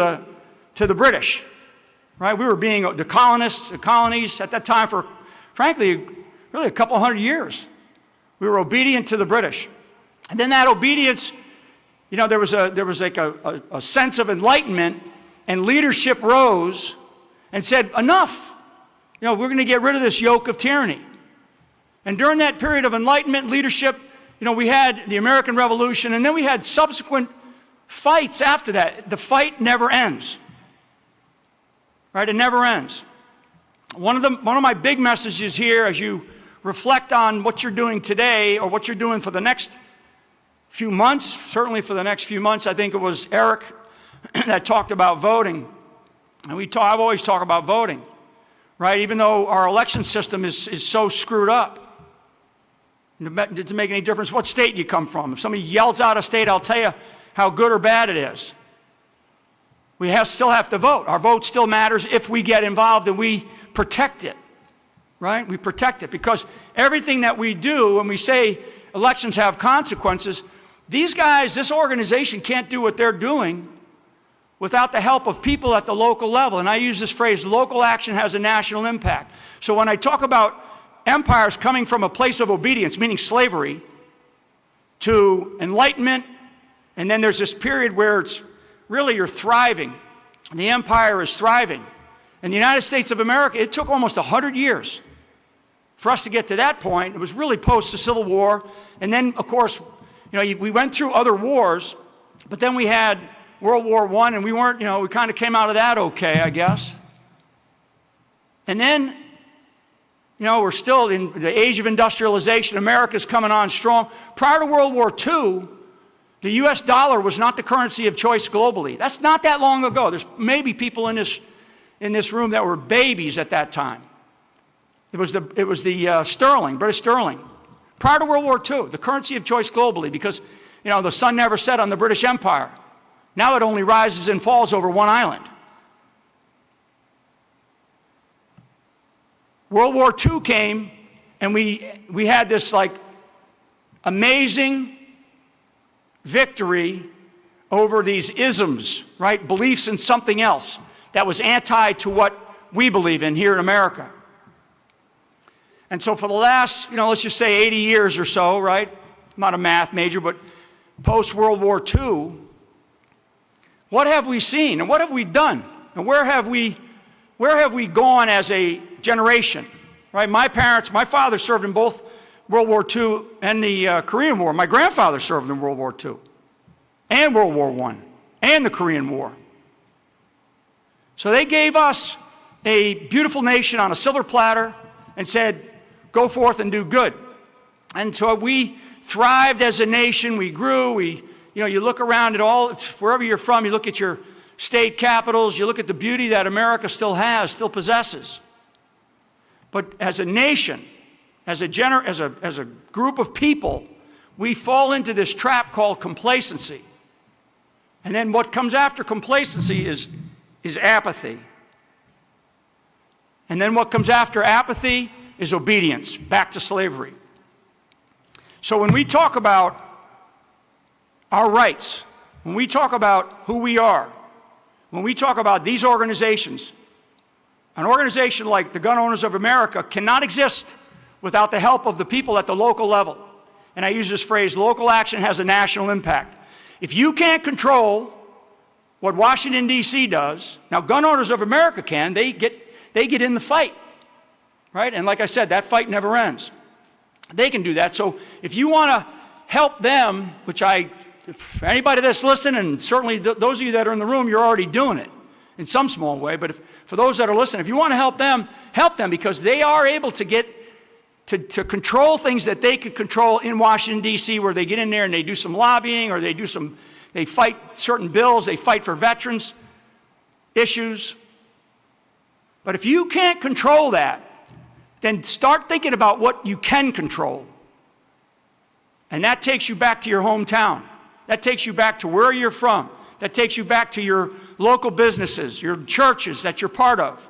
the British. Right? We were being the colonists, the colonies at that time for, frankly, really a couple hundred years. We were obedient to the British. And then that obedience, there was like a sense of enlightenment, and leadership rose and said, enough. We're going to get rid of this yoke of tyranny. And during that period of enlightenment leadership, we had the American Revolution, and then we had subsequent fights after that. The fight never ends. Right? It never ends. One of my big messages here, as you reflect on what you're doing today or what you're doing for the next few months, certainly for the next few months, I think it was Eric that talked about voting. And I've always talked about voting, right? Even though our election system is so screwed up. It doesn't make any difference what state you come from. If somebody yells out a state, I'll tell you how good or bad it is. We still have to vote. Our vote still matters if we get involved and we protect it, right? We protect it because everything that we do when we say elections have consequences, these guys, this organization can't do what they're doing without the help of people at the local level. And I use this phrase, local action has a national impact. So when I talk about empires coming from a place of obedience, meaning slavery, to enlightenment, and then there's this period where it's really you're thriving. The empire is thriving. In the United States of America, it took almost 100 years for us to get to that point. It was really post the Civil War. And then, of course, we went through other wars, but then we had World War I, and we weren't, we kind of came out of that okay, I guess. And then, we're still in the age of industrialization. America's coming on strong. Prior to World War II, the U.S. dollar was not the currency of choice globally. That's not that long ago. There's maybe people in this room that were babies at that time. It was the sterling, British sterling. Prior to World War II, the currency of choice globally, because the sun never set on the British Empire. Now it only rises and falls over one island. World War II came, and we had this amazing victory over these isms, right? Beliefs in something else that was anti to what we believe in here in America. And so for the last, let's just say 80 years or so, right? I'm not a math major, but post-World War II, what have we seen and what have we done? And where have we gone as a generation, right? My father served in both World War II and the Korean War. My grandfather served in World War II and World War I and the Korean War. So they gave us a beautiful nation on a silver platter and said, go forth and do good. And so we thrived as a nation. We grew. You look around at all, wherever you're from, you look at your state capitals, you look at the beauty that America still has, still possesses. But as a nation, as a group of people, we fall into this trap called complacency. And then what comes after complacency is apathy. And then what comes after apathy is obedience, back to slavery. So when we talk about our rights, when we talk about who we are, when we talk about these organizations, an organization like the Gun Owners of America cannot exist without the help of the people at the local level. And I use this phrase, local action has a national impact. If you can't control what Washington, D.C. does, now Gun Owners of America can, they get in the fight, right? And like I said, that fight never ends. They can do that. So if you want to help them, which for anybody that's listening, and certainly those of you that are in the room, you're already doing it in some small way, but for those that are listening, if you want to help them because they are able to get to control things that they can control in Washington, D.C., where they get in there and they do some lobbying, or they fight certain bills, they fight for veterans issues. But if you can't control that, then start thinking about what you can control. And that takes you back to your hometown. That takes you back to where you're from. That takes you back to your local businesses, your churches that you're part of.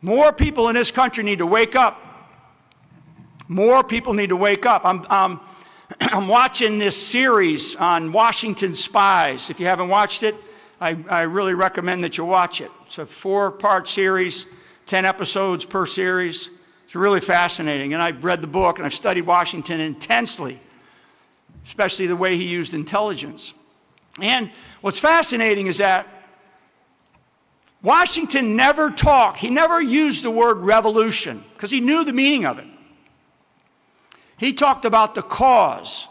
More people in this country need to wake up. More people need to wake up. I'm watching this series on Washington spies. If you haven't watched it, I really recommend that you watch it. It's a 4-part series, 10 episodes per series. It's really fascinating. And I've read the book and I've studied Washington intensely, especially the way he used intelligence. And what's fascinating is that Washington never talked, he never used the word revolution because he knew the meaning of it. He talked about the cause.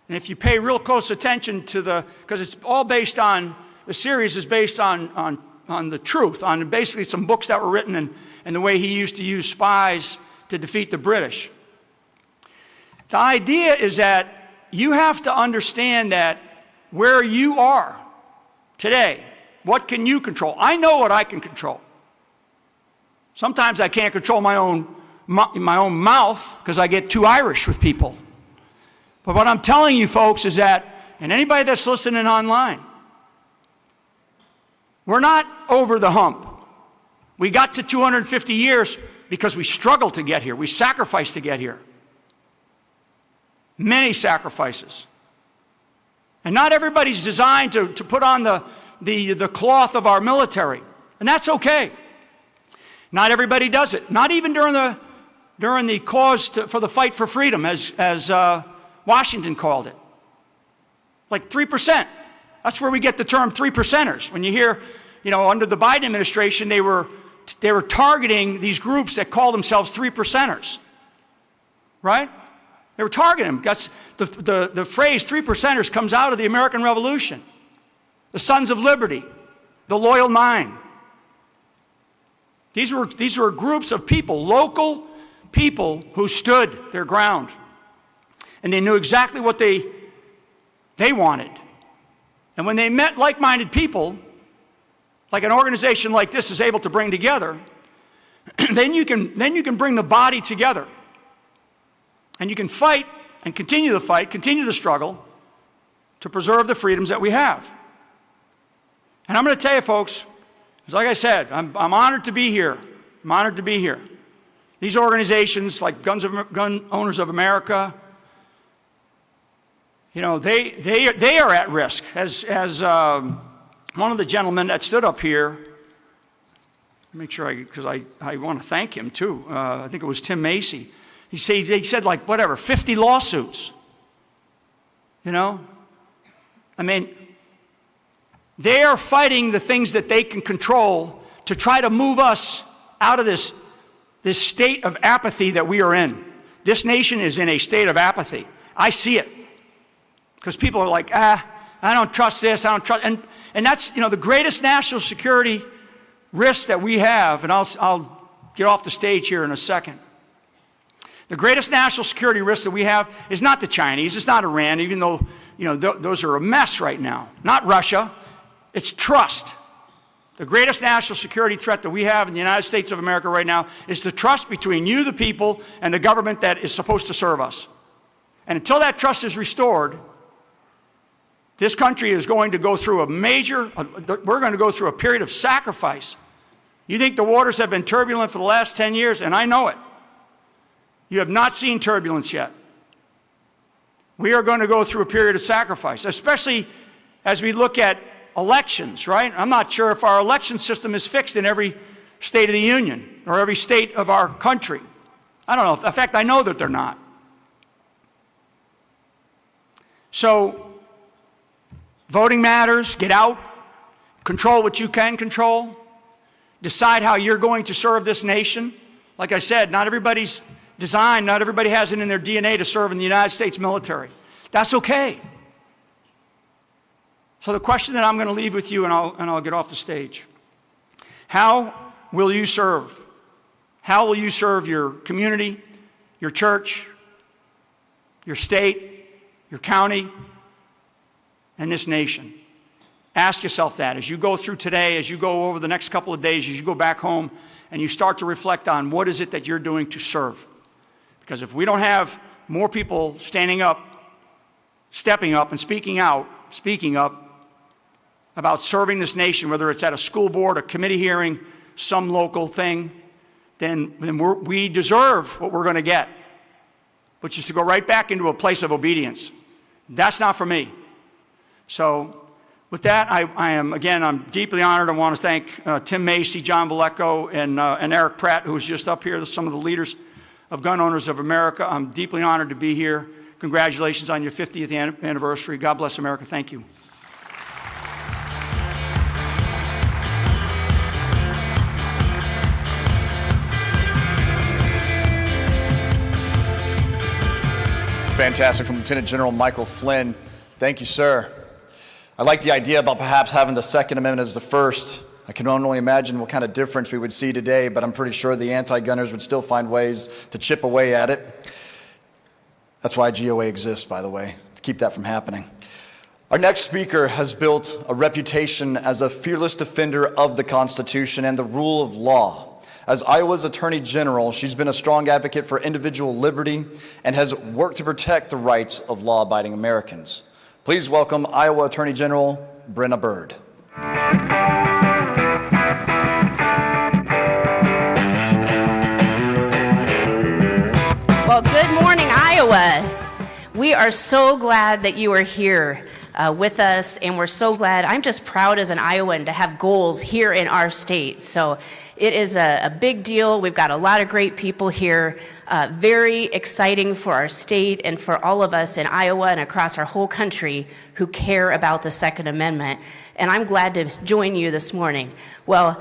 And if you pay real close attention to because it's all based on, the series is based on the truth, on basically some books that were written and the way he used to use spies to defeat the British. The idea is that you have to understand that where you are today, what can you control? I know what I can control. Sometimes I can't control my own mouth because I get too Irish with people. But what I'm telling you folks is that, and anybody that's listening online, we're not over the hump. We got to 250 years because we struggled to get here. We sacrificed to get here. Many sacrifices. And not everybody's designed to put on the cloth of our military. And that's okay. Not everybody does it. Not even during the cause for the fight for freedom, as Washington called it. Like 3%. That's where we get the term 3%ers. When you hear, under the Biden administration, they were targeting these groups that call themselves 3%ers. Right? They were targeting them. That's the phrase 3%ers comes out of the American Revolution. The Sons of Liberty, the Loyal Nine. These were groups of people, local people who stood their ground. And they knew exactly what they wanted. And when they met like-minded people, like an organization like this is able to bring together, then you can bring the body together. And you can fight and continue the fight, continue the struggle to preserve the freedoms that we have. And I'm going to tell you, folks, like I said, I'm honored to be here. I'm honored to be here. These organizations like Gun Owners of America, they are at risk. As one of the gentlemen that stood up here, make sure because I want to thank him too. I think it was Tim Macy. He said like 50 lawsuits. I mean, they are fighting the things that they can control to try to move us out of this state of apathy that we are in. This nation is in a state of apathy. I see it. Because people are like, I don't trust this, I don't trust, and that's, the greatest national security risk that we have, and I'll get off the stage here in a second. The greatest national security risk that we have is not the Chinese, it's not Iran, even though, those are a mess right now. Not Russia, it's trust. The greatest national security threat that we have in the United States of America right now is the trust between you, the people, and the government that is supposed to serve us. And until that trust is restored, this country is going to go through we're going to go through a period of sacrifice. You think the waters have been turbulent for the last 10 years, and I know it. You have not seen turbulence yet. We are going to go through a period of sacrifice, especially as we look at elections, right? I'm not sure if our election system is fixed in every state of the union or every state of our country. I don't know. In fact, I know that they're not. So, voting matters. Get out. Control what you can control. Decide how you're going to serve this nation. Like I said, not everybody's designed, not everybody has it in their DNA to serve in the United States military. That's okay. So the question that I'm going to leave with you, and I'll get off the stage. How will you serve? How will you serve your community, your church, your state, your county, and this nation? Ask yourself that as you go through today, as you go over the next couple of days, as you go back home, and you start to reflect on what is it that you're doing to serve. Because if we don't have more people standing up, stepping up, and speaking up about serving this nation, whether it's at a school board, a committee hearing, some local thing, then we deserve what we're going to get, which is to go right back into a place of obedience. That's not for me. So with that, I'm deeply honored. I want to thank Tim Macy, John Valecco, and Eric Pratt, who was just up here, some of the leaders of Gun Owners of America. I'm deeply honored to be here. Congratulations on your 50th anniversary. God bless America. Thank you. Fantastic from Lieutenant General Michael Flynn. Thank you, sir. I like the idea about perhaps having the Second Amendment as the first. I can only imagine what kind of difference we would see today, but I'm pretty sure the anti-gunners would still find ways to chip away at it. That's why GOA exists, by the way, to keep that from happening. Our next speaker has built a reputation as a fearless defender of the Constitution and the rule of law. As Iowa's Attorney General, she's been a strong advocate for individual liberty and has worked to protect the rights of law-abiding Americans. Please welcome Iowa Attorney General Brenna Bird. Well, good morning, Iowa. We are so glad that you are here. with us, and we're so glad. I'm just proud as an Iowan to have goals here in our state. So it is a big deal. We've got a lot of great people here. Very exciting for our state and for all of us in Iowa and across our whole country who care about the Second Amendment. And I'm glad to join you this morning. Well,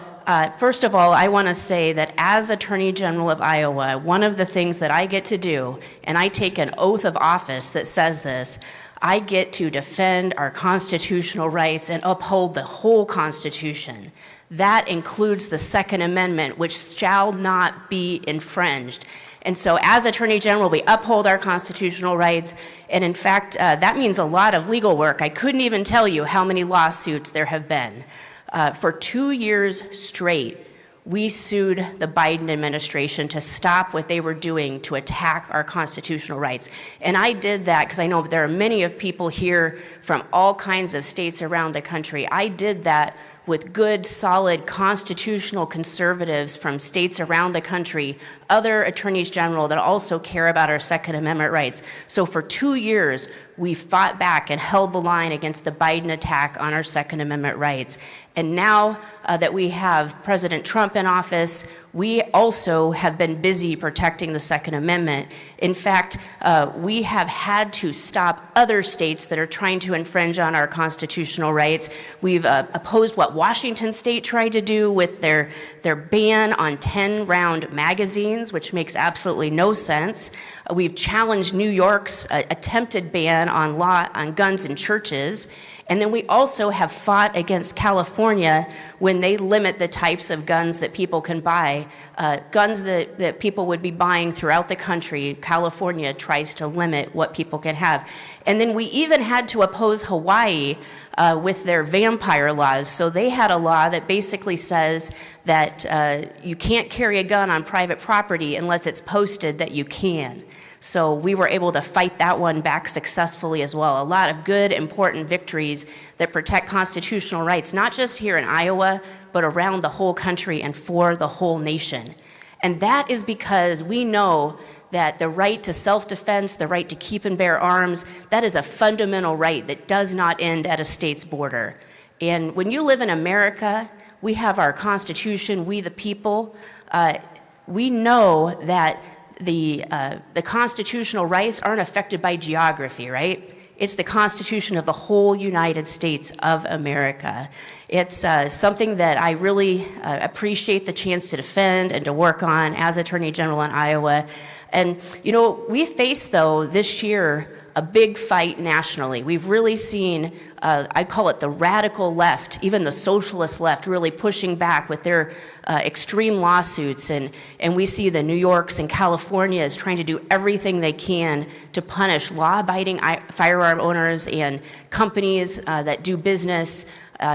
first of all, I want to say that as Attorney General of Iowa, one of the things that I get to do, and I take an oath of office that says this, I get to defend our constitutional rights and uphold the whole Constitution. That includes the Second Amendment, which shall not be infringed. And so as Attorney General, we uphold our constitutional rights. And in fact, that means a lot of legal work. I couldn't even tell you how many lawsuits there have been. For 2 years straight, we sued the Biden administration to stop what they were doing to attack our constitutional rights. And I did that because I know there are many of people here from all kinds of states around the country. I did that with good, solid, constitutional conservatives from states around the country, other attorneys general that also care about our Second Amendment rights. So for 2 years, we fought back and held the line against the Biden attack on our Second Amendment rights. And now that we have President Trump in office, we also have been busy protecting the Second Amendment. In fact, we have had to stop other states that are trying to infringe on our constitutional rights. We've opposed what Washington State tried to do with their ban on 10-round magazines, which makes absolutely no sense. We've challenged New York's attempted ban on guns in churches. And then we also have fought against California when they limit the types of guns that people can buy. Guns that people would be buying throughout the country, California tries to limit what people can have. And then we even had to oppose Hawaii with their vampire laws. So they had a law that basically says that you can't carry a gun on private property unless it's posted that you can. So we were able to fight that one back successfully as well. A lot of good, important victories that protect constitutional rights, not just here in Iowa, but around the whole country and for the whole nation. And that is because we know that the right to self-defense, the right to keep and bear arms, that is a fundamental right that does not end at a state's border. And when you live in America, we have our Constitution, we the people. We know that the constitutional rights aren't affected by geography, right? It's the Constitution of the whole United States of America. It's something that I really appreciate the chance to defend and to work on as Attorney General in Iowa. And, you know, we face, though, this year a big fight nationally. We've really seen, I call it the radical left, even the socialist left, really pushing back with their extreme lawsuits. And we see the New Yorks and Californias trying to do everything they can to punish law-abiding firearm owners and companies that do business,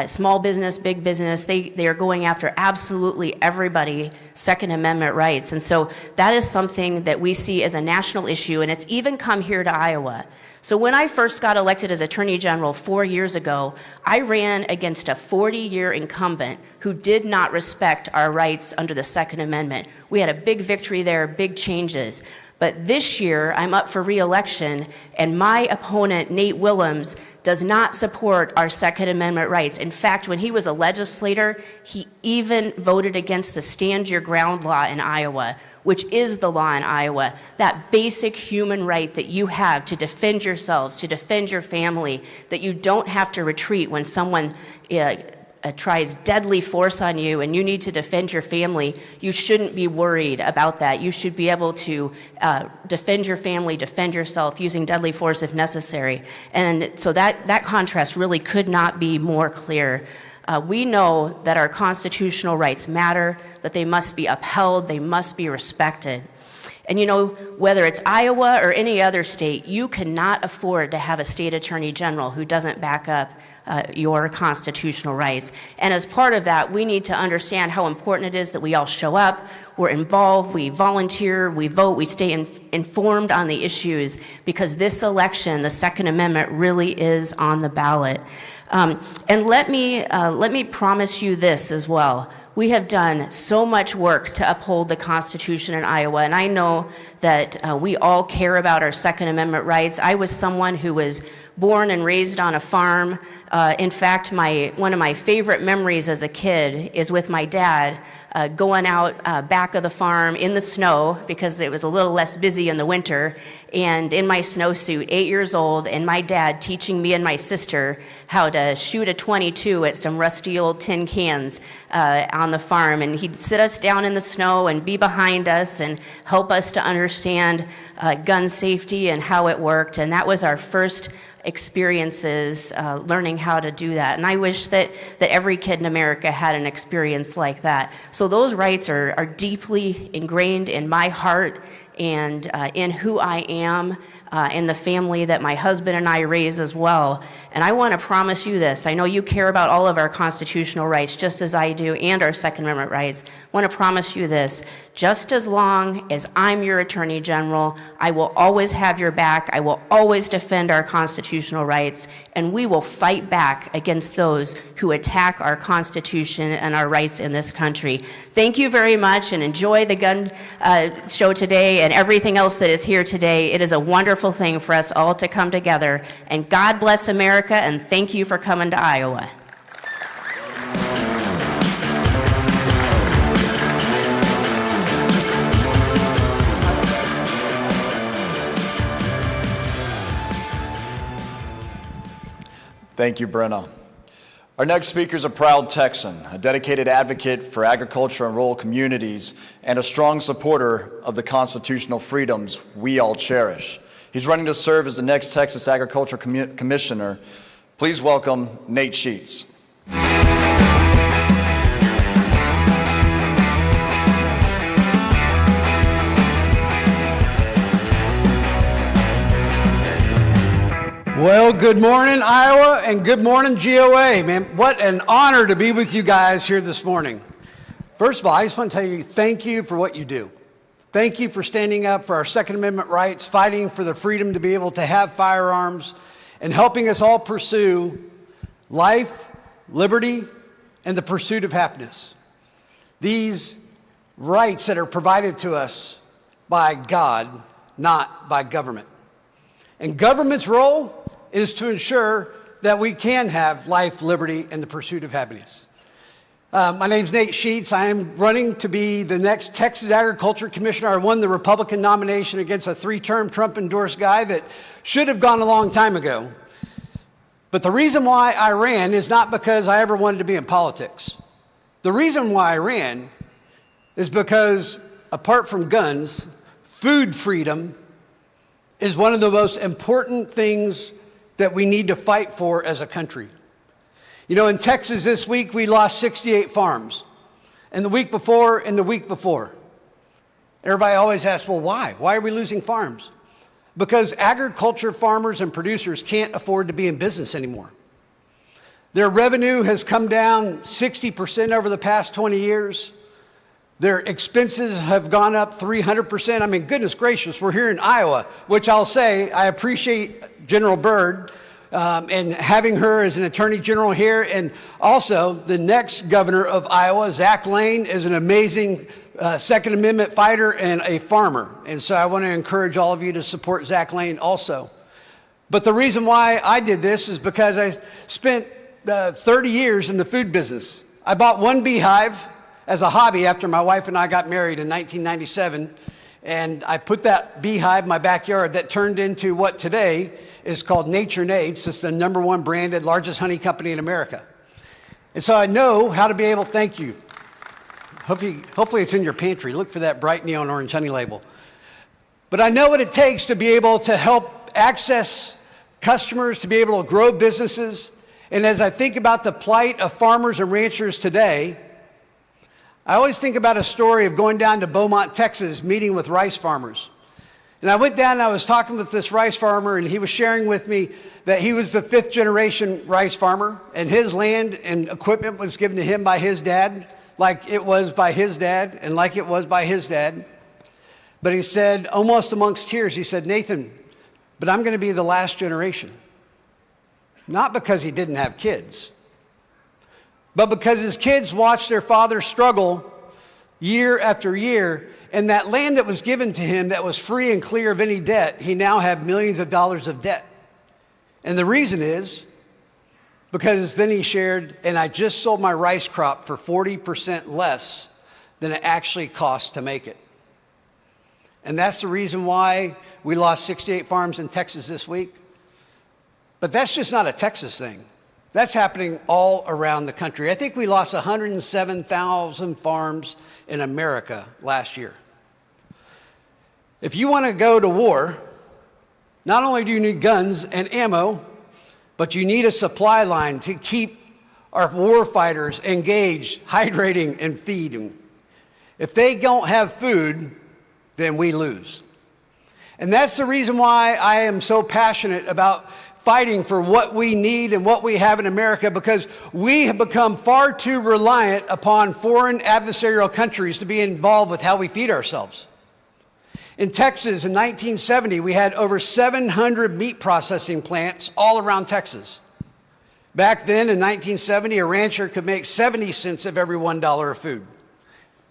small business, big business. They are going after absolutely everybody, Second Amendment rights. And so that is something that we see as a national issue, and it's even come here to Iowa. So when I first got elected as Attorney General 4 years ago, I ran against a 40-year incumbent who did not respect our rights under the Second Amendment. We had a big victory there, big changes. But this year, I'm up for re-election, and my opponent, Nate Willems, does not support our Second Amendment rights. In fact, when he was a legislator, he even voted against the Stand Your Ground law in Iowa, which is the law in Iowa, that basic human right that you have to defend yourselves, to defend your family, that you don't have to retreat when someone tries deadly force on you and you need to defend your family. You shouldn't be worried about that. You should be able to defend your family, defend yourself using deadly force if necessary. And so that contrast really could not be more clear. We know that our constitutional rights matter, that they must be upheld, they must be respected. And you know, whether it's Iowa or any other state, you cannot afford to have a state attorney general who doesn't back up your constitutional rights. And as part of that, we need to understand how important it is that we all show up, we're involved, we volunteer, we vote, we stay informed on the issues, because this election, the Second Amendment, really is on the ballot. And let me promise you this as well. We have done so much work to uphold the Constitution in Iowa, and I know that we all care about our Second Amendment rights. I was someone who was born and raised on a farm. In fact, one of my favorite memories as a kid is with my dad going out back of the farm in the snow because it was a little less busy in the winter, and in my snowsuit, 8 years old, and my dad teaching me and my sister how to shoot a .22 at some rusty old tin cans on the farm. And he'd sit us down in the snow and be behind us and help us to understand gun safety and how it worked. And that was our first experiences learning how to do that. And I wish that every kid in America had an experience like that. So those rights are deeply ingrained in my heart and in who I am, in the family that my husband and I raise as well. And I want to promise you this. I know you care about all of our constitutional rights just as I do, and our Second Amendment rights. I want to promise you this. Just as long as I'm your Attorney General, I will always have your back. I will always defend our constitutional rights, and we will fight back against those who attack our Constitution and our rights in this country. Thank you very much, and enjoy the gun show today and everything else that is here today. It is a wonderful thing for us all to come together. And God bless America, and thank you for coming to Iowa. Thank you, Brenna. Our next speaker is a proud Texan, a dedicated advocate for agriculture and rural communities, and a strong supporter of the constitutional freedoms we all cherish. He's running to serve as the next Texas Agriculture Commissioner. Please welcome Nate Sheets. Well, good morning, Iowa, and good morning, GOA. Man, what an honor to be with you guys here this morning. First of all, I just want to tell you thank you for what you do. Thank you for standing up for our Second Amendment rights, fighting for the freedom to be able to have firearms, and helping us all pursue life, liberty, and the pursuit of happiness. These rights that are provided to us by God, not by government. And government's role is to ensure that we can have life, liberty, and the pursuit of happiness. My name's Nate Sheets. I am running to be the next Texas Agriculture Commissioner. I won the Republican nomination against a 3-term Trump-endorsed guy that should have gone a long time ago. But the reason why I ran is not because I ever wanted to be in politics. The reason why I ran is because, apart from guns, food freedom is one of the most important things that we need to fight for as a country. You know, in Texas this week, we lost 68 farms. And the week before, and the week before. Everybody always asks, well, why? Why are we losing farms? Because agriculture farmers and producers can't afford to be in business anymore. Their revenue has come down 60% over the past 20 years. Their expenses have gone up 300%. I mean, goodness gracious, we're here in Iowa, which I'll say I appreciate General Byrd and having her as an attorney general here. And also the next governor of Iowa, Zach Lane, is an amazing Second Amendment fighter and a farmer. And so I want to encourage all of you to support Zach Lane also. But the reason why I did this is because I spent 30 years in the food business. I bought one beehive as a hobby after my wife and I got married in 1997. And I put that beehive in my backyard that turned into what today is called Nature Nates. It's the #1 branded, largest honey company in America. And so I know how to be able, thank you. Hopefully it's in your pantry. Look for that bright neon orange honey label. But I know what it takes to be able to help access customers, to be able to grow businesses. And as I think about the plight of farmers and ranchers today, I always think about a story of going down to Beaumont, Texas, meeting with rice farmers. And I went down and I was talking with this rice farmer, and he was sharing with me that he was the 5th generation rice farmer, and his land and equipment was given to him by his dad, like it was by his dad, and like it was by his dad. But he said, almost amongst tears, he said, Nathan, but I'm going to be the last generation. Not because he didn't have kids, but because his kids watched their father struggle year after year, and that land that was given to him that was free and clear of any debt, he now had millions of dollars of debt. And the reason is because then he shared, and I just sold my rice crop for 40% less than it actually cost to make it. And that's the reason why we lost 68 farms in Texas this week. But that's just not a Texas thing. That's happening all around the country. I think we lost 107,000 farms in America last year. If you want to go to war, not only do you need guns and ammo, but you need a supply line to keep our war fighters engaged, hydrating, and feeding. If they don't have food, then we lose. And that's the reason why I am so passionate about fighting for what we need and what we have in America, because we have become far too reliant upon foreign adversarial countries to be involved with how we feed ourselves. In Texas in 1970, we had over 700 meat processing plants all around Texas. Back then in 1970, a rancher could make 70 cents of every $1 of food.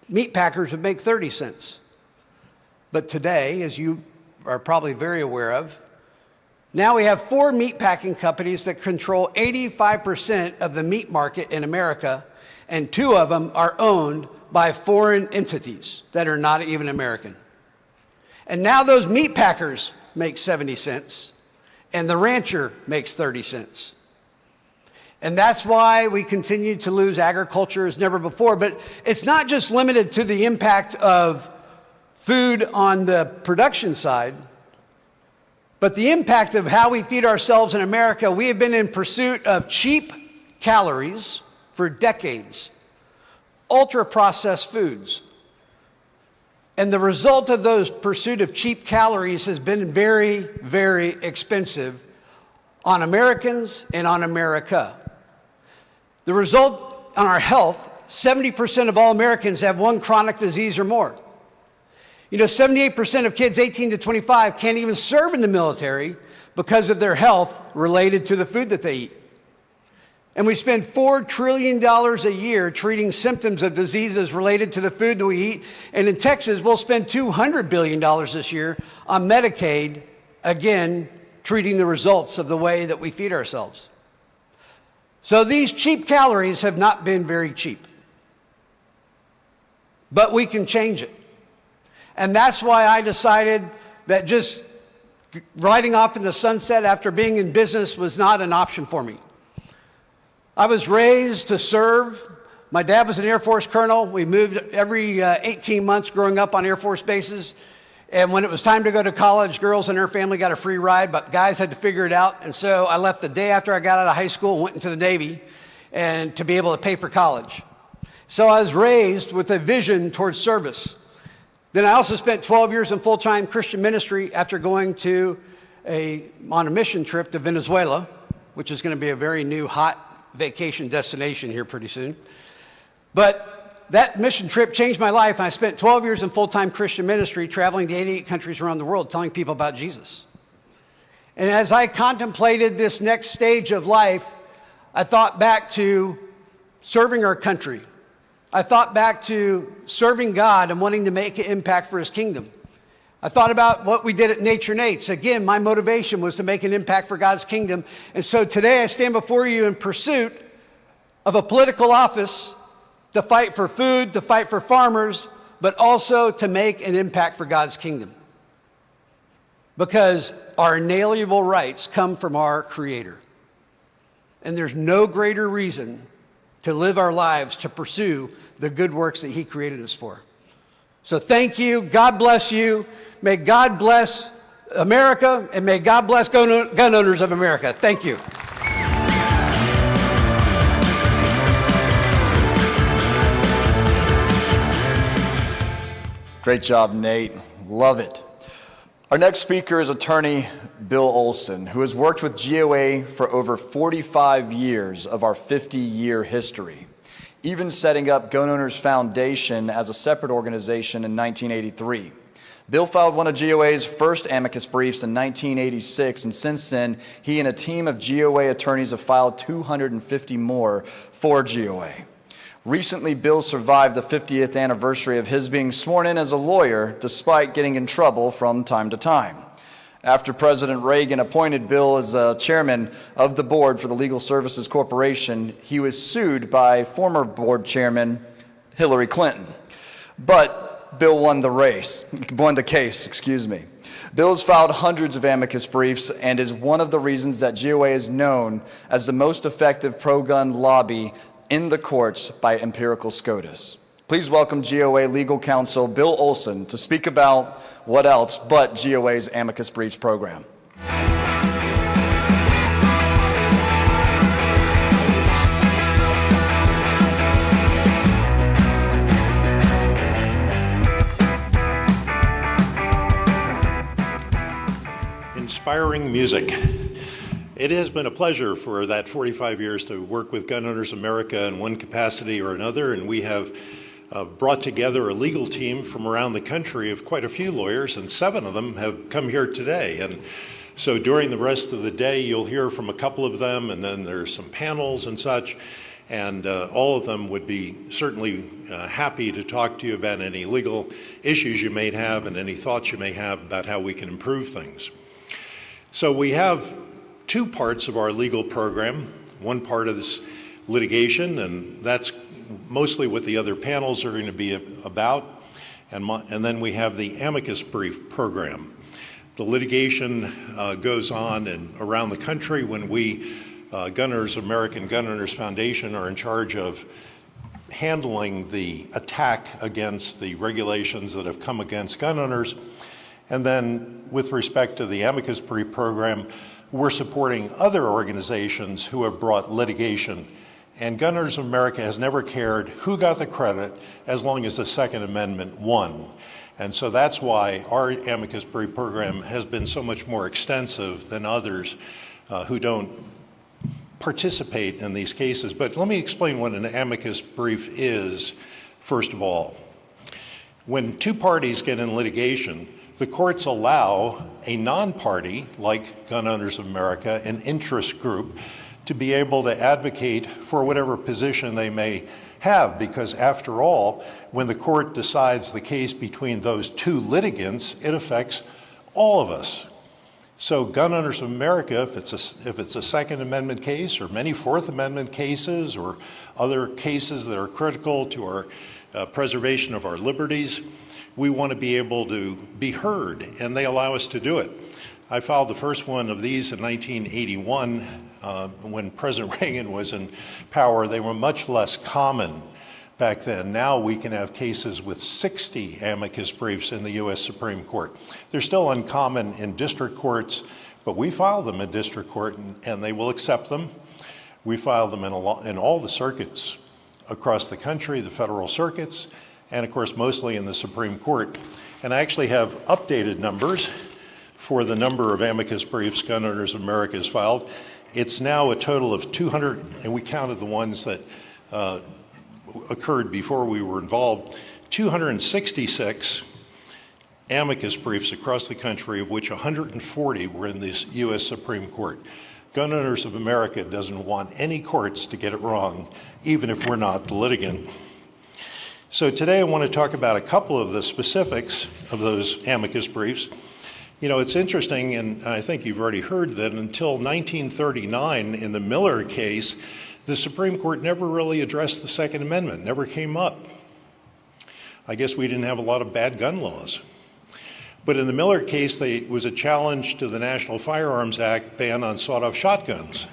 Meat packers would make 30 cents. But today, as you are probably very aware of, now we have 4 meat packing companies that control 85% of the meat market in America, and 2 of them are owned by foreign entities that are not even American. And now those meat packers make 70 cents, and the rancher makes 30 cents. And that's why we continue to lose agriculture as never before. But it's not just limited to the impact of food on the production side, but the impact of how we feed ourselves in America. We have been in pursuit of cheap calories for decades, ultra-processed foods. And the result of those pursuit of cheap calories has been very, very expensive on Americans and on America. The result on our health, 70% of all Americans have one chronic disease or more. You know, 78% of kids 18 to 25 can't even serve in the military because of their health related to the food that they eat. And we spend $4 trillion a year treating symptoms of diseases related to the food that we eat. And in Texas, we'll spend $200 billion this year on Medicaid, again, treating the results of the way that we feed ourselves. So these cheap calories have not been very cheap. But we can change it. And that's why I decided that just riding off in the sunset after being in business was not an option for me. I was raised to serve. My dad was an Air Force colonel. We moved every 18 months growing up on Air Force bases. And when it was time to go to college, girls in our family got a free ride, but guys had to figure it out. And so I left the day after I got out of high school and went into the Navy and to be able to pay for college. So I was raised with a vision towards service. Then I also spent 12 years in full-time Christian ministry after going on a mission trip to Venezuela, which is going to be a very new, hot vacation destination here pretty soon. But that mission trip changed my life. I spent 12 years in full-time Christian ministry, traveling to 88 countries around the world, telling people about Jesus. And as I contemplated this next stage of life, I thought back to serving our country. I thought back to serving God and wanting to make an impact for his kingdom. I thought about what we did at Nature Nates. Again, my motivation was to make an impact for God's kingdom. And so today I stand before you in pursuit of a political office to fight for food, to fight for farmers, but also to make an impact for God's kingdom. Because our inalienable rights come from our Creator. And there's no greater reason to live our lives to pursue the good works that he created us for. So thank you. God bless you. May God bless America, and may God bless gun owners of America. Thank you. Great job, Nate. Love it. Our next speaker is attorney Bill Olson, who has worked with GOA for over 45 years of our 50-year history, even setting up Gun Owners Foundation as a separate organization in 1983. Bill filed one of GOA's first amicus briefs in 1986, and since then, he and a team of GOA attorneys have filed 250 more for GOA. Recently, Bill survived the 50th anniversary of his being sworn in as a lawyer, despite getting in trouble from time to time. After President Reagan appointed Bill as chairman of the board for the Legal Services Corporation, he was sued by former board chairman Hillary Clinton. But Bill won the case. Bill has filed hundreds of amicus briefs and is one of the reasons that GOA is known as the most effective pro-gun lobby in the courts by empirical SCOTUS. Please welcome GOA legal counsel Bill Olson to speak about what else but GOA's amicus briefs program. Inspiring music. It has been a pleasure for that 45 years to work with Gun Owners America in one capacity or another, and we have brought together a legal team from around the country of quite a few lawyers, and 7 of them have come here today. And so during the rest of the day, you'll hear from a couple of them, and then there's some panels and such, and all of them would be certainly happy to talk to you about any legal issues you may have and any thoughts you may have about how we can improve things. So we have 2 parts of our legal program. One part of this litigation, and that's mostly what the other panels are going to be about, and then we have the amicus brief program. The litigation goes on and around the country when we, Gun Owners American Gun Owners Foundation, are in charge of handling the attack against the regulations that have come against gun owners. And then with respect to the amicus brief program, we're supporting other organizations who have brought litigation. And Gun Owners of America has never cared who got the credit as long as the Second Amendment won. And so that's why our amicus brief program has been so much more extensive than others who don't participate in these cases. But let me explain what an amicus brief is, first of all. When 2 parties get in litigation, the courts allow a non-party, like Gun Owners of America, an interest group, to be able to advocate for whatever position they may have, because after all, when the court decides the case between those 2 litigants, it affects all of us. So Gun Owners of America, if it's a Second Amendment case or many Fourth Amendment cases or other cases that are critical to our preservation of our liberties, we want to be able to be heard, and they allow us to do it. I filed the first one of these in 1981 when President Reagan was in power. They were much less common back then. Now we can have cases with 60 amicus briefs in the U.S. Supreme Court. They're still uncommon in district courts, but we file them in district court, and they will accept them. We file them in all the circuits across the country, the federal circuits, and of course mostly in the Supreme Court. And I actually have updated numbers for the number of amicus briefs Gun Owners of America has filed. It's now a total of 200, and we counted the ones that occurred before we were involved, 266 amicus briefs across the country, of which 140 were in this U.S. Supreme Court. Gun Owners of America doesn't want any courts to get it wrong, even if we're not the litigant. So today I want to talk about a couple of the specifics of those amicus briefs. You know, it's interesting, and I think you've already heard that until 1939 in the Miller case, the Supreme Court never really addressed the Second Amendment, never came up. I guess we didn't have a lot of bad gun laws. But in the Miller case, it was a challenge to the National Firearms Act ban on sawed-off shotguns.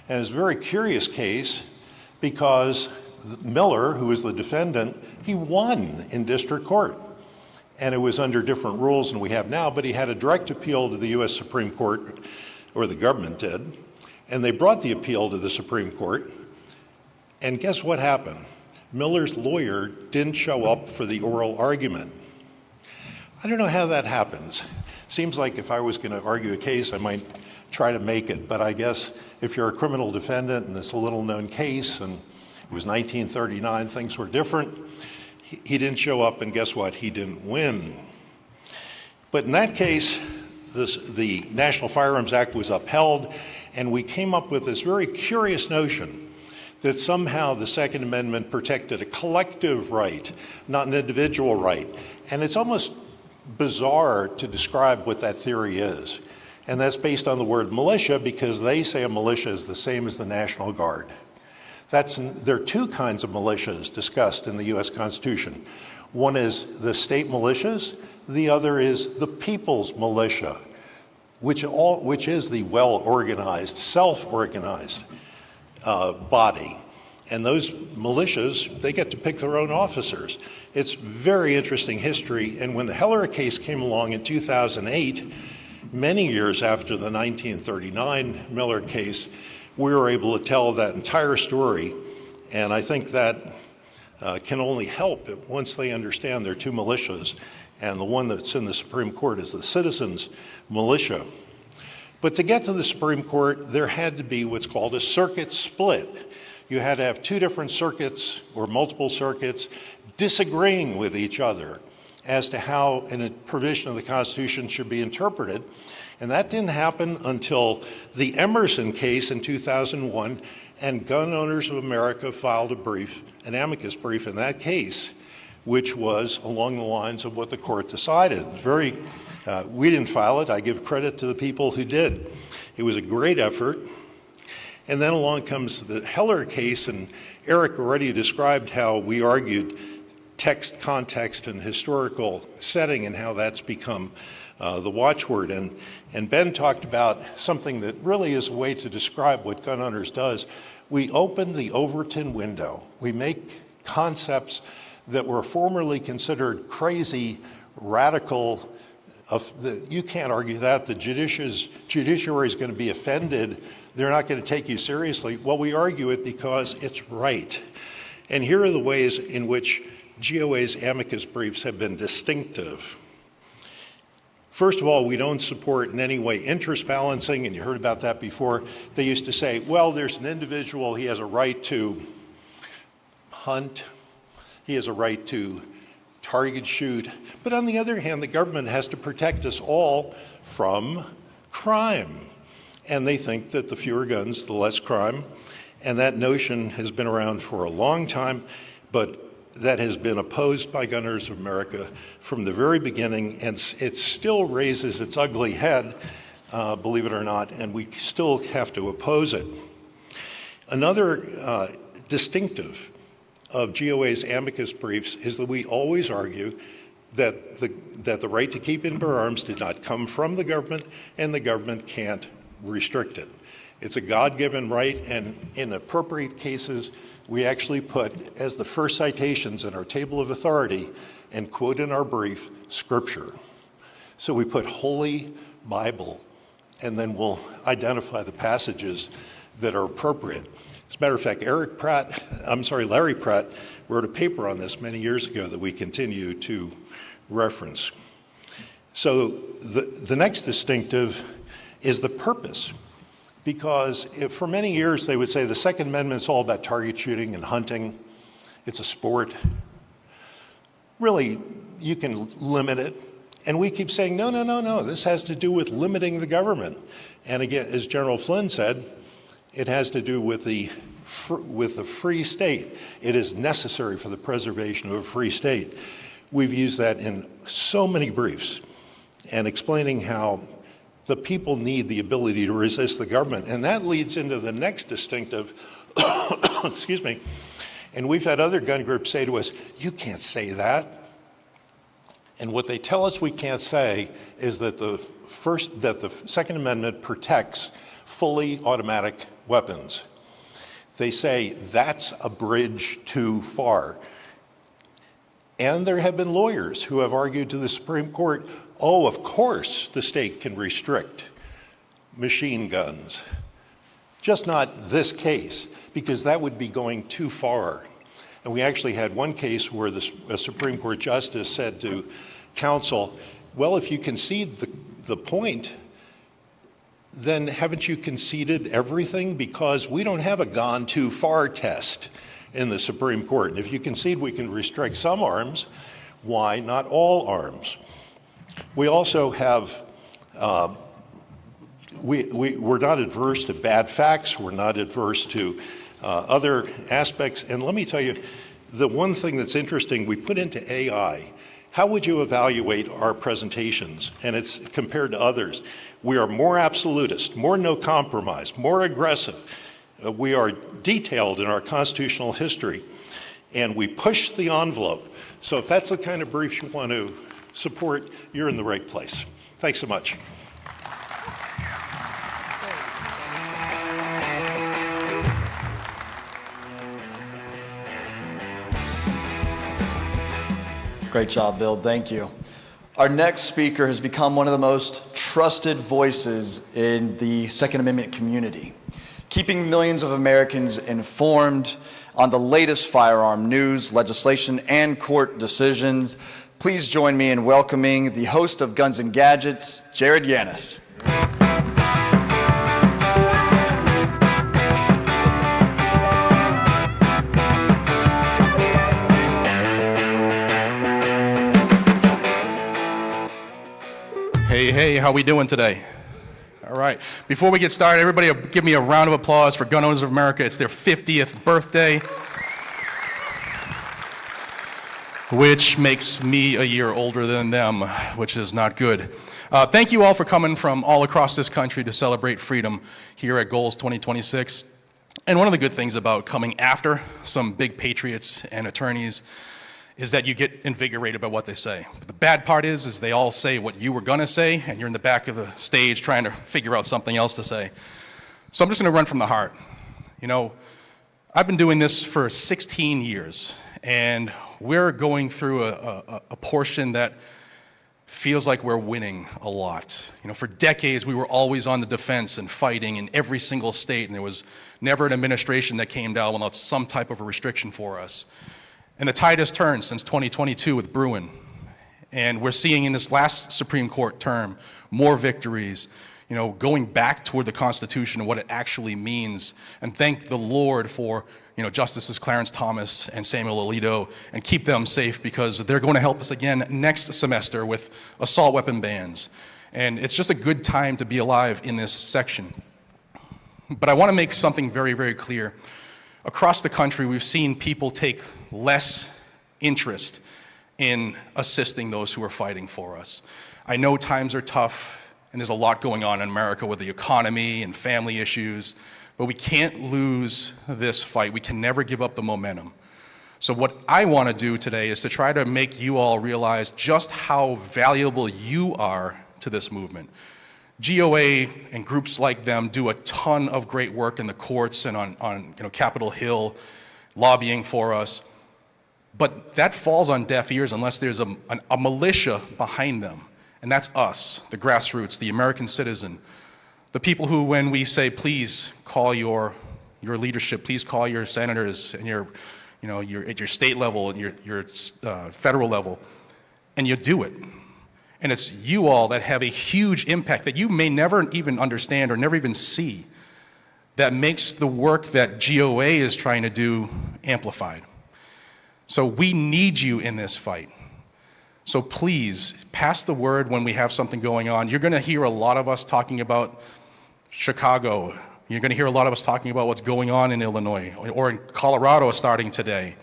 And it's a very curious case because Miller, who was the defendant, he won in district court. And it was under different rules than we have now, but he had a direct appeal to the U.S. Supreme Court, or the government did, and they brought the appeal to the Supreme Court. And guess what happened? Miller's lawyer didn't show up for the oral argument. I don't know how that happens. Seems like if I was going to argue a case, I might try to make it, but I guess if you're a criminal defendant and it's a little-known case, and it was 1939, things were different, he didn't show up, and guess what? He didn't win. But in that case, the National Firearms Act was upheld, and we came up with this very curious notion that somehow the Second Amendment protected a collective right, not an individual right. And it's almost bizarre to describe what that theory is. And that's based on the word militia, because they say a militia is the same as the National Guard. There are two kinds of militias discussed in the U.S. Constitution. One is the state militias, the other is the people's militia, which is the well-organized, self-organized body. And those militias, they get to pick their own officers. It's very interesting history. And when the Heller case came along in 2008, many years after the 1939 Miller case, we were able to tell that entire story. And I think that can only help once they understand there are two militias. And the one that's in the Supreme Court is the citizens' militia. But to get to the Supreme Court, there had to be what's called a circuit split. You had to have two different circuits or multiple circuits disagreeing with each other as to how a provision of the Constitution should be interpreted. And that didn't happen until the Emerson case in 2001, and Gun Owners of America filed an amicus brief in that case, which was along the lines of what the court decided. We didn't file it. I give credit to the people who did. It was a great effort. And then along comes the Heller case, and Eric already described how we argued text, context, and historical setting, and how that's become the watchword. And Ben talked about something that really is a way to describe what Gun Owners does. We open the Overton window. We make concepts that were formerly considered crazy, radical. You can't argue that. The judiciary is going to be offended. They're not going to take you seriously. Well, we argue it because it's right. And here are the ways in which GOA's amicus briefs have been distinctive. First of all, we don't support in any way interest balancing, and you heard about that before. They used to say, well, there's an individual, he has a right to hunt, he has a right to target shoot, but on the other hand, the government has to protect us all from crime. And they think that the fewer guns, the less crime, and that notion has been around for a long time, but that has been opposed by Gun Owners of America from the very beginning, and it still raises its ugly head, believe it or not, and we still have to oppose it. Another distinctive of GOA's amicus briefs is that we always argue that the right to keep and bear arms did not come from the government, and the government can't restrict it. It's a God-given right, and in appropriate cases, we actually put as the first citations in our table of authority and quote in our brief, Scripture. So we put Holy Bible, and then we'll identify the passages that are appropriate. As a matter of fact, Larry Pratt wrote a paper on this many years ago that we continue to reference. So the next distinctive is the purpose. Because for many years they would say the Second Amendment is all about target shooting and hunting. It's a sport. Really, you can limit it. And we keep saying, no, this has to do with limiting the government. And again, as General Flynn said, it has to do with the free state. It is necessary for the preservation of a free state. We've used that in so many briefs and explaining how the people need the ability to resist the government. And that leads into the next distinctive, excuse me, and we've had other gun groups say to us, you can't say that. And what they tell us we can't say is that the Second Amendment protects fully automatic weapons. They say that's a bridge too far. And there have been lawyers who have argued to the Supreme Court, oh, of course the state can restrict machine guns. Just not this case, because that would be going too far. And we actually had one case where a Supreme Court justice said to counsel, well, if you concede the point, then haven't you conceded everything? Because we don't have a gone too far test in the Supreme Court. And if you concede we can restrict some arms, why not all arms? We also have, we're not adverse to bad facts, we're not adverse to other aspects. And let me tell you, the one thing that's interesting, we put into AI how would you evaluate our presentations and it's compared to others? We are more absolutist, more no compromise, more aggressive. We are detailed in our constitutional history, and we push the envelope. So if that's the kind of briefs you want to support, you're in the right place. Thanks so much. Great job, Bill. Thank you. Our next speaker has become one of the most trusted voices in the Second Amendment community, keeping millions of Americans informed on the latest firearm news, legislation, and court decisions. Please join me in welcoming the host of Guns and Gadgets, Jared Yanis. Hey, how we doing today? All right. Before we get started, everybody give me a round of applause for Gun Owners of America. It's their 50th birthday, which makes me a year older than them, which is not good. Thank you all for coming from all across this country to celebrate freedom here at Goals 2026. And one of the good things about coming after some big patriots and attorneys is that you get invigorated by what they say. But the bad part is they all say what you were gonna say, and you're in the back of the stage trying to figure out something else to say. So I'm just gonna run from the heart. You know, I've been doing this for 16 years, and we're going through a portion that feels like we're winning a lot. You know, for decades, we were always on the defense and fighting in every single state, and there was never an administration that came down without some type of a restriction for us. And the tide has turned since 2022 with Bruin. And we're seeing in this last Supreme Court term more victories, you know, going back toward the Constitution and what it actually means. And thank the Lord for, you know, Justices Clarence Thomas and Samuel Alito, and keep them safe because they're going to help us again next semester with assault weapon bans. And it's just a good time to be alive in this section. But I want to make something very, very clear. Across the country, we've seen people take less interest in assisting those who are fighting for us. I know times are tough, and there's a lot going on in America with the economy and family issues, but we can't lose this fight. We can never give up the momentum. So what I want to do today is to try to make you all realize just how valuable you are to this movement. GOA and groups like them do a ton of great work in the courts and on Capitol Hill, lobbying for us. But that falls on deaf ears unless there's a militia behind them. And that's us, the grassroots, the American citizen. The people who, when we say, please call your leadership, please call your senators and you're at your state level and your federal level, and you do it. And it's you all that have a huge impact that you may never even understand or never even see that makes the work that GOA is trying to do amplified. So we need you in this fight. So please, pass the word when we have something going on. You're going to hear a lot of us talking about Chicago. You're going to hear a lot of us talking about what's going on in Illinois or in Colorado starting today.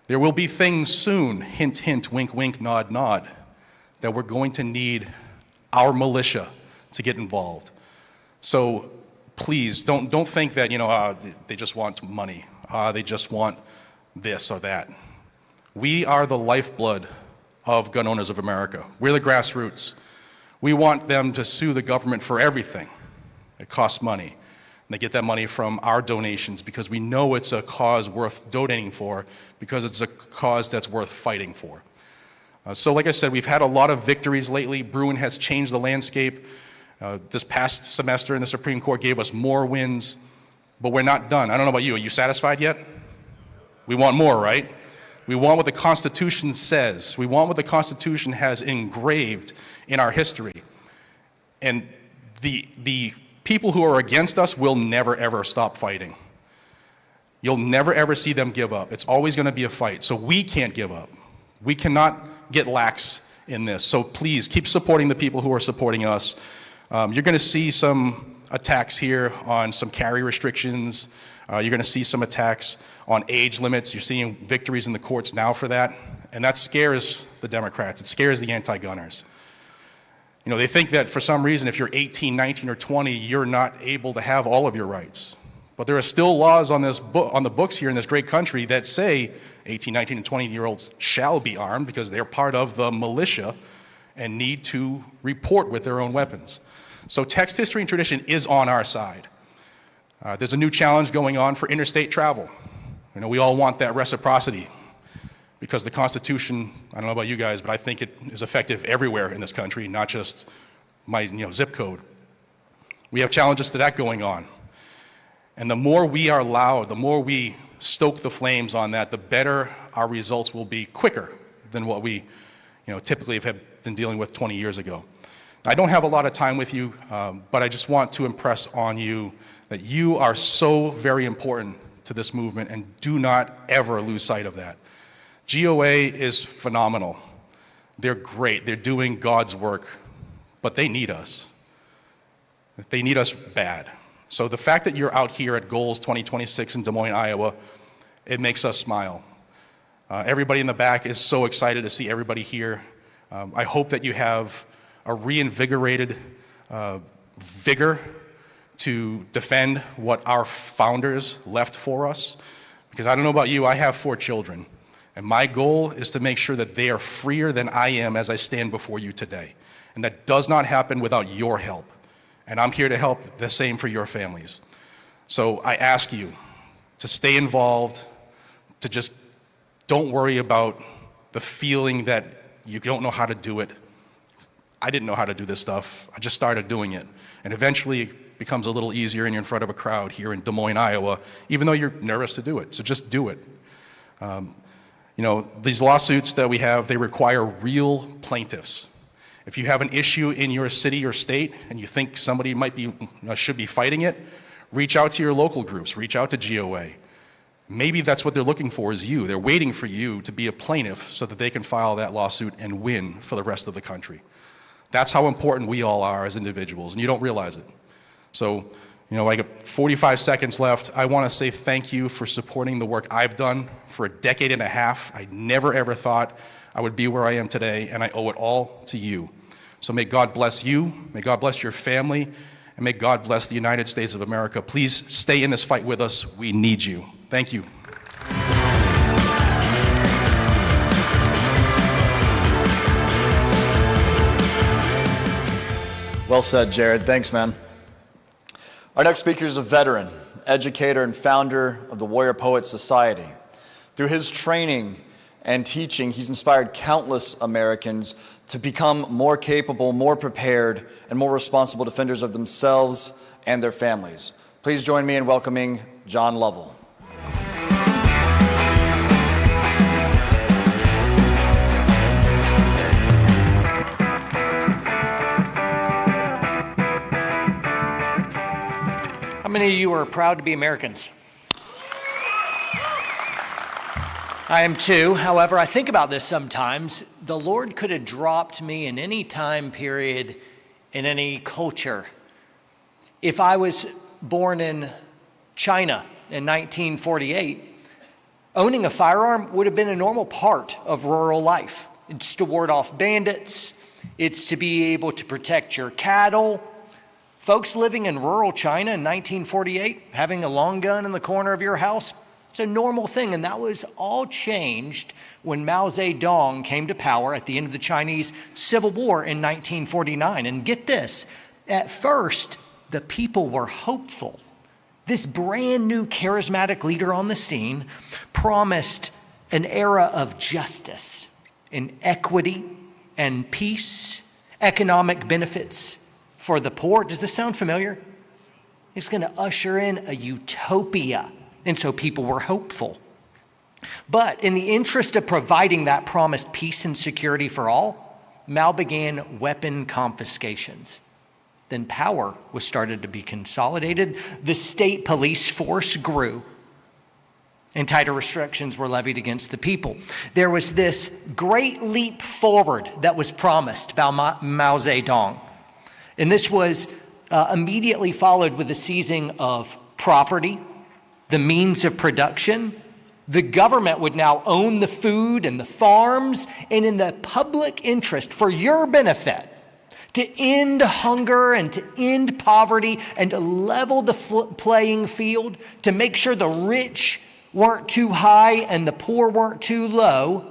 There will be things soon, hint, hint, wink, wink, nod, nod, that we're going to need our militia to get involved. So please, don't think that, they just want money. They just want this or that. We are the lifeblood of Gun Owners of America. We're the grassroots. We want them to sue the government for everything. It costs money. And they get that money from our donations because we know it's a cause worth donating for, because it's a cause that's worth fighting for. So like I said, we've had a lot of victories lately. Bruin has changed the landscape. This past semester in the Supreme Court gave us more wins, but we're not done. I don't know about you. Are you satisfied yet? We want more, right? We want what the Constitution says. We want what the Constitution has engraved in our history. And the people who are against us will never, ever stop fighting. You'll never, ever see them give up. It's always going to be a fight. So we can't give up. We cannot get lax in this. So please keep supporting the people who are supporting us. You're going to see some attacks here on some carry restrictions. You're going to see some attacks on age limits. You're seeing victories in the courts now for that. And that scares the Democrats. It scares the anti-gunners. You know, they think that for some reason, if you're 18, 19, or 20, you're not able to have all of your rights. But there are still laws on the books here in this great country that say 18, 19, and 20-year-olds shall be armed because they're part of the militia and need to report with their own weapons. So text history and tradition is on our side. There's a new challenge going on for interstate travel. You know, we all want that reciprocity because the Constitution, I don't know about you guys, but I think it is effective everywhere in this country, not just my zip code. We have challenges to that going on. And the more we are loud, the more we stoke the flames on that, the better our results will be quicker than what we typically have been dealing with 20 years ago. I don't have a lot of time with you, but I just want to impress on you that you are so very important to this movement, and do not ever lose sight of that. GOA is phenomenal. They're great. They're doing God's work, but they need us. They need us bad. So the fact that you're out here at Goals 2026 in Des Moines, Iowa, it makes us smile. Everybody in the back is so excited to see everybody here. I hope that you have a reinvigorated vigor to defend what our founders left for us. Because I don't know about you, I have 4 children. And my goal is to make sure that they are freer than I am as I stand before you today. And that does not happen without your help. And I'm here to help the same for your families. So I ask you to stay involved, to just don't worry about the feeling that you don't know how to do it. I didn't know how to do this stuff. I just started doing it. And eventually it becomes a little easier and you're in front of a crowd here in Des Moines, Iowa, even though you're nervous to do it. So just do it. These lawsuits that we have, they require real plaintiffs. If you have an issue in your city or state and you think somebody should be fighting it, reach out to your local groups, reach out to GOA. Maybe that's what they're looking for is you. They're waiting for you to be a plaintiff so that they can file that lawsuit and win for the rest of the country. That's how important we all are as individuals, and you don't realize it. So, I got 45 seconds left. I want to say thank you for supporting the work I've done for a decade and a half. I never, ever thought I would be where I am today, and I owe it all to you. So may God bless you, may God bless your family, and may God bless the United States of America. Please stay in this fight with us. We need you. Thank you. Well said, Jared. Thanks, man. Our next speaker is a veteran, educator, and founder of the Warrior Poets Society. Through his training and teaching, he's inspired countless Americans to become more capable, more prepared, and more responsible defenders of themselves and their families. Please join me in welcoming John Lovell. How many of you are proud to be Americans? I am too. However, I think about this sometimes. The Lord could have dropped me in any time period, in any culture. If I was born in China in 1948, owning a firearm would have been a normal part of rural life. It's to ward off bandits. It's to be able to protect your cattle. Folks living in rural China in 1948, having a long gun in the corner of your house, it's a normal thing, and that was all changed when Mao Zedong came to power at the end of the Chinese Civil War in 1949. And get this, at first, the people were hopeful. This brand new charismatic leader on the scene promised an era of justice and equity and peace, economic benefits for the poor. Does this sound familiar? He's going to usher in a utopia. And so people were hopeful. But in the interest of providing that promised peace and security for all, Mao began weapon confiscations. Then power was started to be consolidated. The state police force grew. And tighter restrictions were levied against the people. There was this great leap forward that was promised by Mao Zedong. And this was immediately followed with the seizing of property, the means of production, The government would now own the food and the farms, and in the public interest, for your benefit, to end hunger and to end poverty and to level the playing field, to make sure the rich weren't too high and the poor weren't too low.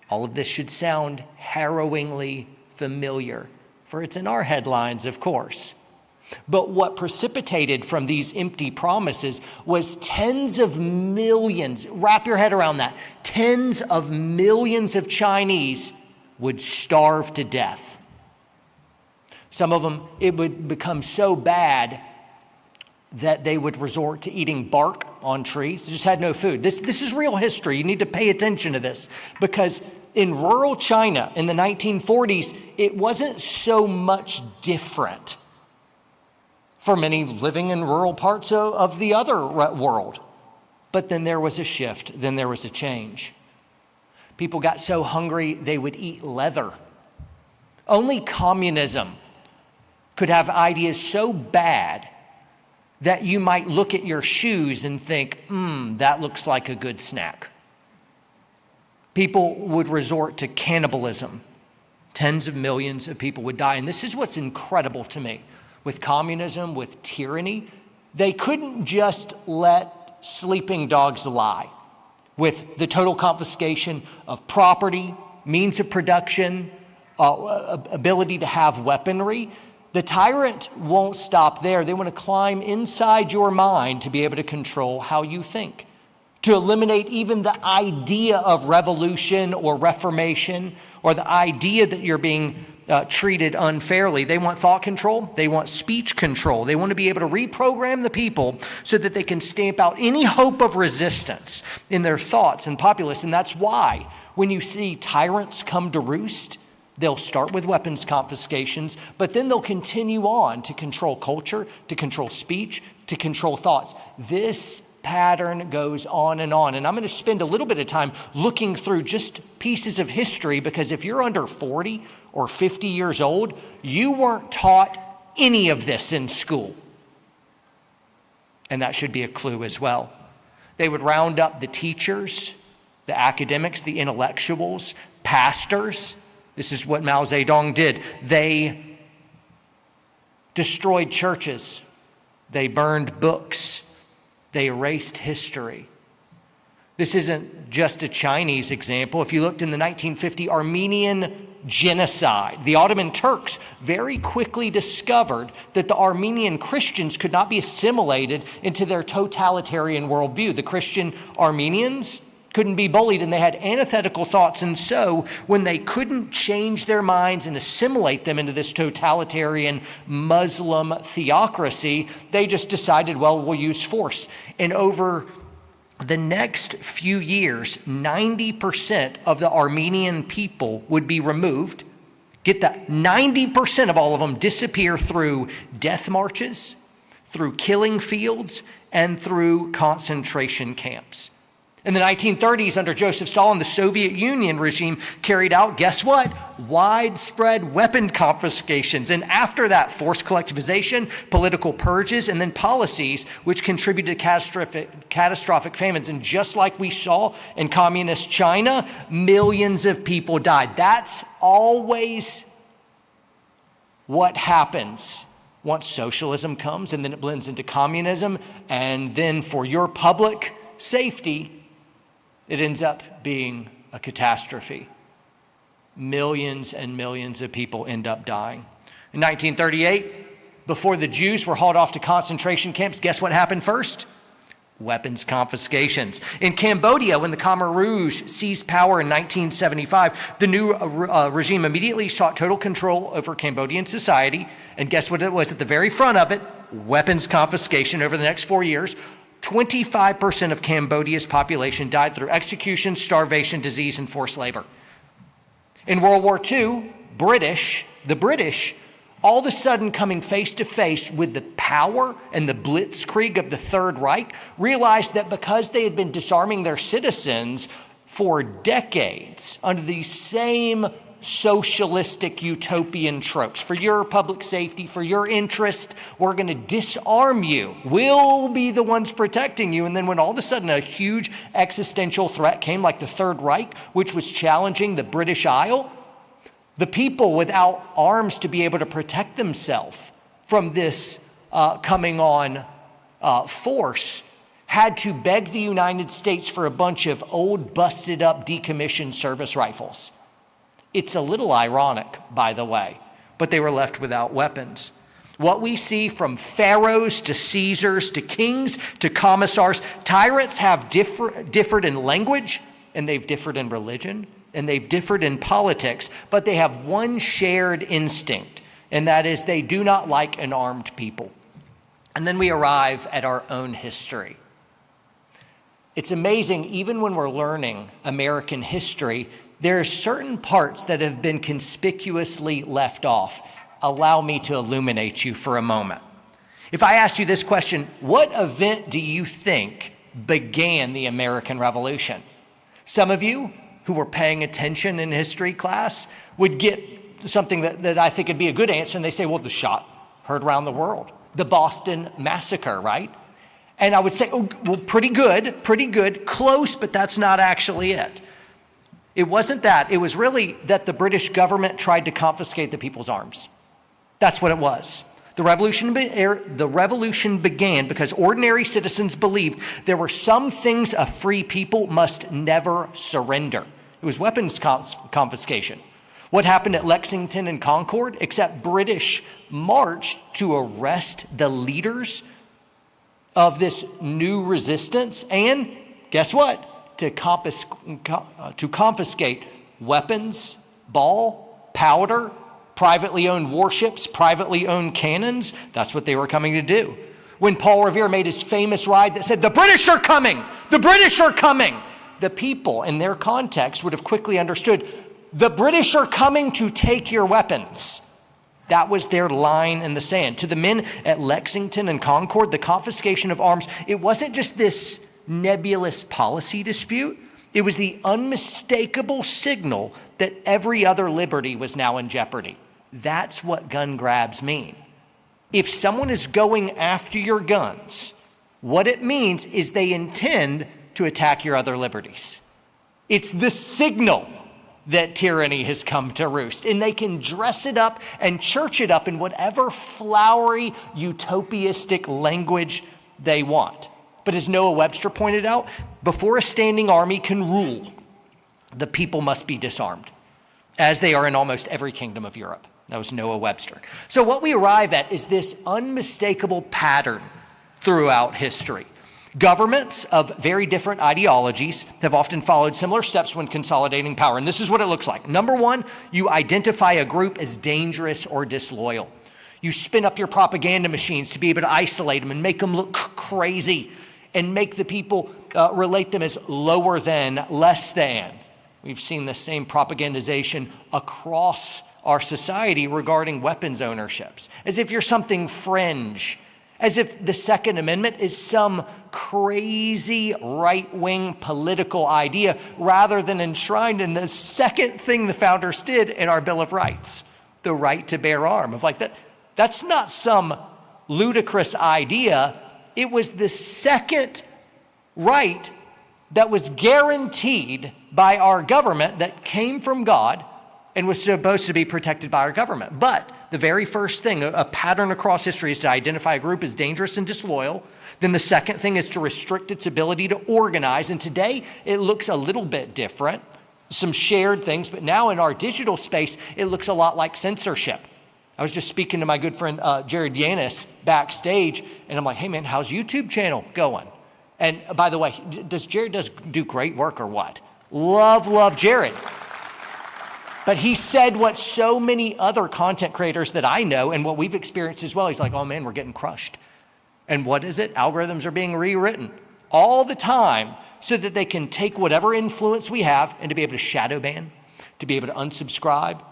All of this should sound harrowingly familiar, for it's in our headlines, of course. But what precipitated from these empty promises was tens of millions, wrap your head around that, tens of millions of Chinese would starve to death. Some of them, it would become so bad that they would resort to eating bark on trees. They just had no food. This is real history. You need to pay attention to this, because in rural China in the 1940s, it wasn't so much different for many living in rural parts of the other world. But then there was a shift, then there was a change. People got so hungry they would eat leather. Only communism could have ideas so bad that you might look at your shoes and think, that looks like a good snack. People would resort to cannibalism. Tens of millions of people would die. And this is what's incredible to me. With communism, with tyranny, they couldn't just let sleeping dogs lie. With the total confiscation of property, means of production, ability to have weaponry, the tyrant won't stop there. They want to climb inside your mind to be able to control how you think, to eliminate even the idea of revolution or reformation or the idea that you're being treated unfairly. They want thought control. They want speech control. They want to be able to reprogram the people so that they can stamp out any hope of resistance in their thoughts and populace. And that's why when you see tyrants come to roost, they'll start with weapons confiscations, but then they'll continue on to control culture, to control speech, to control thoughts. This pattern goes on. And I'm going to spend a little bit of time looking through just pieces of history, because if you're under 40 or 50 years old, you weren't taught any of this in school. And that should be a clue as well. They would round up the teachers, the academics, the intellectuals, pastors. This is what Mao Zedong did. They destroyed churches. They burned books. They erased history. This isn't just a Chinese example. If you looked in the 1950 Armenian genocide, the Ottoman Turks very quickly discovered that the Armenian Christians could not be assimilated into their totalitarian worldview. The Christian Armenians couldn't be bullied, and they had antithetical thoughts. And so when they couldn't change their minds and assimilate them into this totalitarian Muslim theocracy, they just decided, well, we'll use force. And over the next few years, 90% of the Armenian people would be removed. Get that, 90% of all of them disappear through death marches, through killing fields, and through concentration camps. In the 1930s, under Joseph Stalin, the Soviet Union regime carried out, guess what? Widespread weapon confiscations. And after that, forced collectivization, political purges, and then policies which contributed to catastrophic famines. And just like we saw in communist China, millions of people died. That's always what happens once socialism comes, and then it blends into communism. And then for your public safety, it ends up being a catastrophe. Millions and millions of people end up dying. In 1938, before the Jews were hauled off to concentration camps, guess what happened first? Weapons confiscations. In Cambodia, when the Khmer Rouge seized power in 1975, the new regime immediately sought total control over Cambodian society. And guess what it was at the very front of it? Weapons confiscation over the next 4 years. 25% of Cambodia's population died through execution, starvation, disease, and forced labor. In World War II, the British, all of a sudden coming face to face with the power and the blitzkrieg of the Third Reich, realized that because they had been disarming their citizens for decades under these same socialistic utopian tropes. For your public safety, for your interest, we're going to disarm you. We'll be the ones protecting you. And then when all of a sudden a huge existential threat came, like the Third Reich, which was challenging the British Isle, the people without arms to be able to protect themselves from this coming on force had to beg the United States for a bunch of old, busted up, decommissioned service rifles. It's a little ironic, by the way, but they were left without weapons. What we see from pharaohs to Caesars to kings to commissars, tyrants have differed in language, and they've differed in religion, and they've differed in politics, but they have one shared instinct, and that is they do not like an armed people. And then we arrive at our own history. It's amazing, even when we're learning American history, there are certain parts that have been conspicuously left off. Allow me to illuminate you for a moment. If I asked you this question, what event do you think began the American Revolution? Some of you who were paying attention in history class would get something that I think would be a good answer, and they say, well, the shot heard around the world. The Boston Massacre, right? And I would say, oh, well, pretty good, close, but that's not actually it. It wasn't that. It was really that the British government tried to confiscate the people's arms. That's what it was. The revolution began because ordinary citizens believed there were some things a free people must never surrender. It was weapons confiscation. What happened at Lexington and Concord? Except British marched to arrest the leaders of this new resistance and, guess what? To confiscate weapons, ball, powder, privately owned warships, privately owned cannons. That's what they were coming to do. When Paul Revere made his famous ride that said, the British are coming, the British are coming, the people in their context would have quickly understood, the British are coming to take your weapons. That was their line in the sand. To the men at Lexington and Concord, the confiscation of arms, it wasn't just this nebulous policy dispute. It was the unmistakable signal that every other liberty was now in jeopardy. That's what gun grabs mean. If someone is going after your guns, what it means is they intend to attack your other liberties. It's the signal that tyranny has come to roost, and they can dress it up and church it up in whatever flowery, utopiistic language they want. But as Noah Webster pointed out, before a standing army can rule, the people must be disarmed, as they are in almost every kingdom of Europe. That was Noah Webster. So what we arrive at is this unmistakable pattern throughout history. Governments of very different ideologies have often followed similar steps when consolidating power, and this is what it looks like. Number one, you identify a group as dangerous or disloyal. You spin up your propaganda machines to be able to isolate them and make them look crazy and make the people relate them as lower than, less than. We've seen the same propagandization across our society regarding weapons ownerships, as if you're something fringe, as if the Second Amendment is some crazy right-wing political idea rather than enshrined in the second thing the founders did in our Bill of Rights, the right to bear arms. Of like that's not some ludicrous idea. It was the second right that was guaranteed by our government that came from God and was supposed to be protected by our government. But the very first thing, a pattern across history, is to identify a group as dangerous and disloyal. Then the second thing is to restrict its ability to organize. And today it looks a little bit different, some shared things, but now in our digital space, it looks a lot like censorship. I was just speaking to my good friend Jared Yanis backstage, and I'm like, hey man, how's YouTube channel going? And by the way, does Jared do great work or what? Love Jared. But he said what so many other content creators that I know and what we've experienced as well. He's like, oh man, we're getting crushed. And what is it? Algorithms are being rewritten all the time so that they can take whatever influence we have and to be able to shadow ban, to be able to unsubscribe.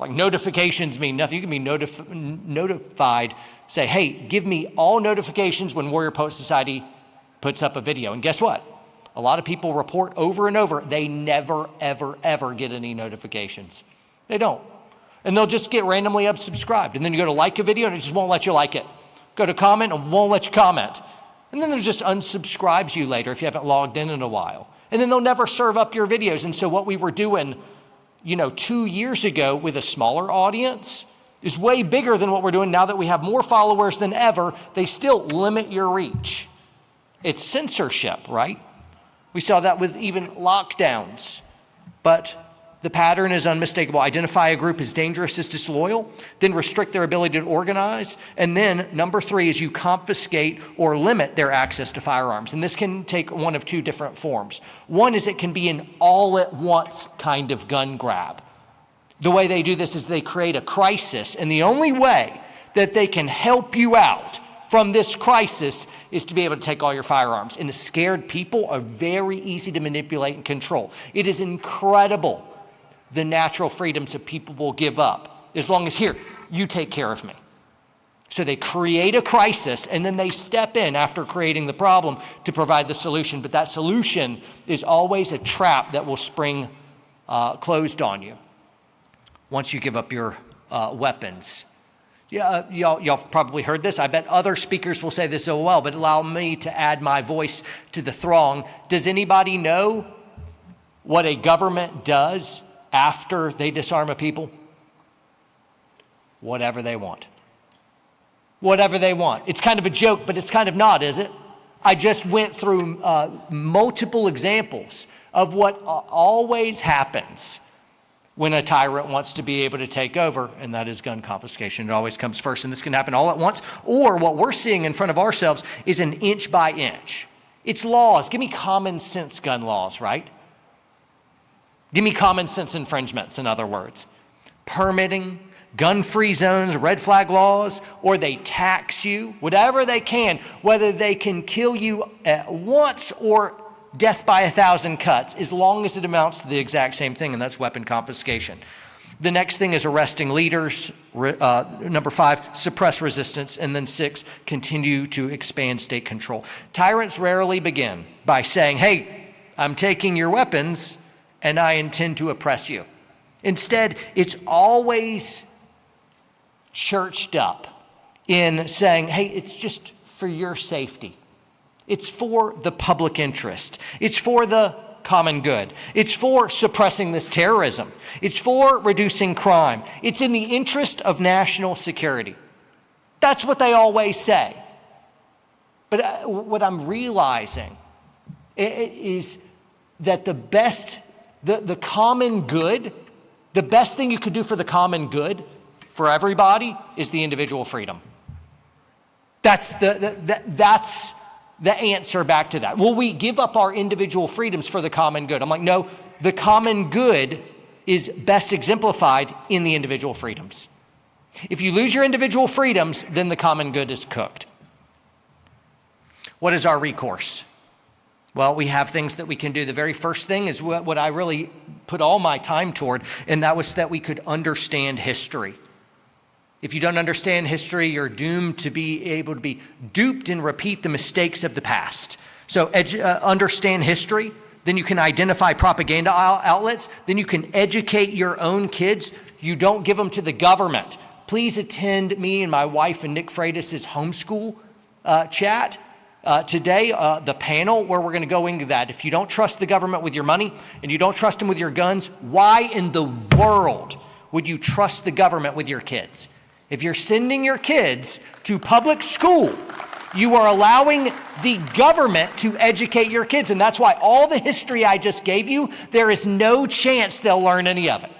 Like notifications mean nothing. You can be notified, say, hey, give me all notifications when Warrior Poet Society puts up a video. And guess what? A lot of people report over and over, they never, ever, ever get any notifications. They don't. And they'll just get randomly unsubscribed. And then you go to like a video and it just won't let you like it. Go to comment and won't let you comment. And then it just unsubscribes you later if you haven't logged in a while. And then they'll never serve up your videos. And so what we were doing, 2 years ago with a smaller audience is way bigger than what we're doing now that we have more followers than ever. They still limit your reach. It's censorship, right? We saw that with even lockdowns. But the pattern is unmistakable. Identify a group as dangerous as disloyal, then restrict their ability to organize. And then number 3 is you confiscate or limit their access to firearms. And this can take one of 2 different forms. One is it can be an all-at-once kind of gun grab. The way they do this is they create a crisis, and the only way that they can help you out from this crisis is to be able to take all your firearms. And the scared people are very easy to manipulate and control. It is incredible the natural freedoms that people will give up as long as, here, you take care of me. So they create a crisis and then they step in after creating the problem to provide the solution. But that solution is always a trap that will spring closed on you once you give up your weapons. Yeah, y'all probably heard this. I bet other speakers will say this so well, but allow me to add my voice to the throng. Does anybody know what a government does after they disarm a people? Whatever they want. Whatever they want. It's kind of a joke, but it's kind of not, is it? I just went through multiple examples of what always happens when a tyrant wants to be able to take over, and that is gun confiscation. It always comes first, and this can happen all at once. Or what we're seeing in front of ourselves is an inch by inch. It's laws. Give me common sense gun laws, right? Give me common sense infringements, in other words. Permitting, gun-free zones, red flag laws, or they tax you, whatever they can, whether they can kill you at once or death by 1,000 cuts, as long as it amounts to the exact same thing, and that's weapon confiscation. The next thing is arresting leaders. Number 5, suppress resistance. And then 6, continue to expand state control. Tyrants rarely begin by saying, hey, I'm taking your weapons and I intend to oppress you. Instead, it's always churched up in saying, hey, it's just for your safety. It's for the public interest. It's for the common good. It's for suppressing this terrorism. It's for reducing crime. It's in the interest of national security. That's what they always say. But what I'm realizing is that the common good, the best thing you could do for the common good for everybody is the individual freedom. That's the answer back to that. Will we give up our individual freedoms for the common good? I'm like, no, the common good is best exemplified in the individual freedoms. If you lose your individual freedoms, then the common good is cooked. What is our recourse? Well, we have things that we can do. The very first thing is what I really put all my time toward, and that was that we could understand history. If you don't understand history, you're doomed to be able to be duped and repeat the mistakes of the past. So understand history, then you can identify propaganda outlets, then you can educate your own kids. You don't give them to the government. Please attend me and my wife and Nick Freitas' homeschool chat today, the panel where we're going to go into that. If you don't trust the government with your money and you don't trust them with your guns, why in the world would you trust the government with your kids? If you're sending your kids to public school, you are allowing the government to educate your kids. And that's why all the history I just gave you, there is no chance they'll learn any of it.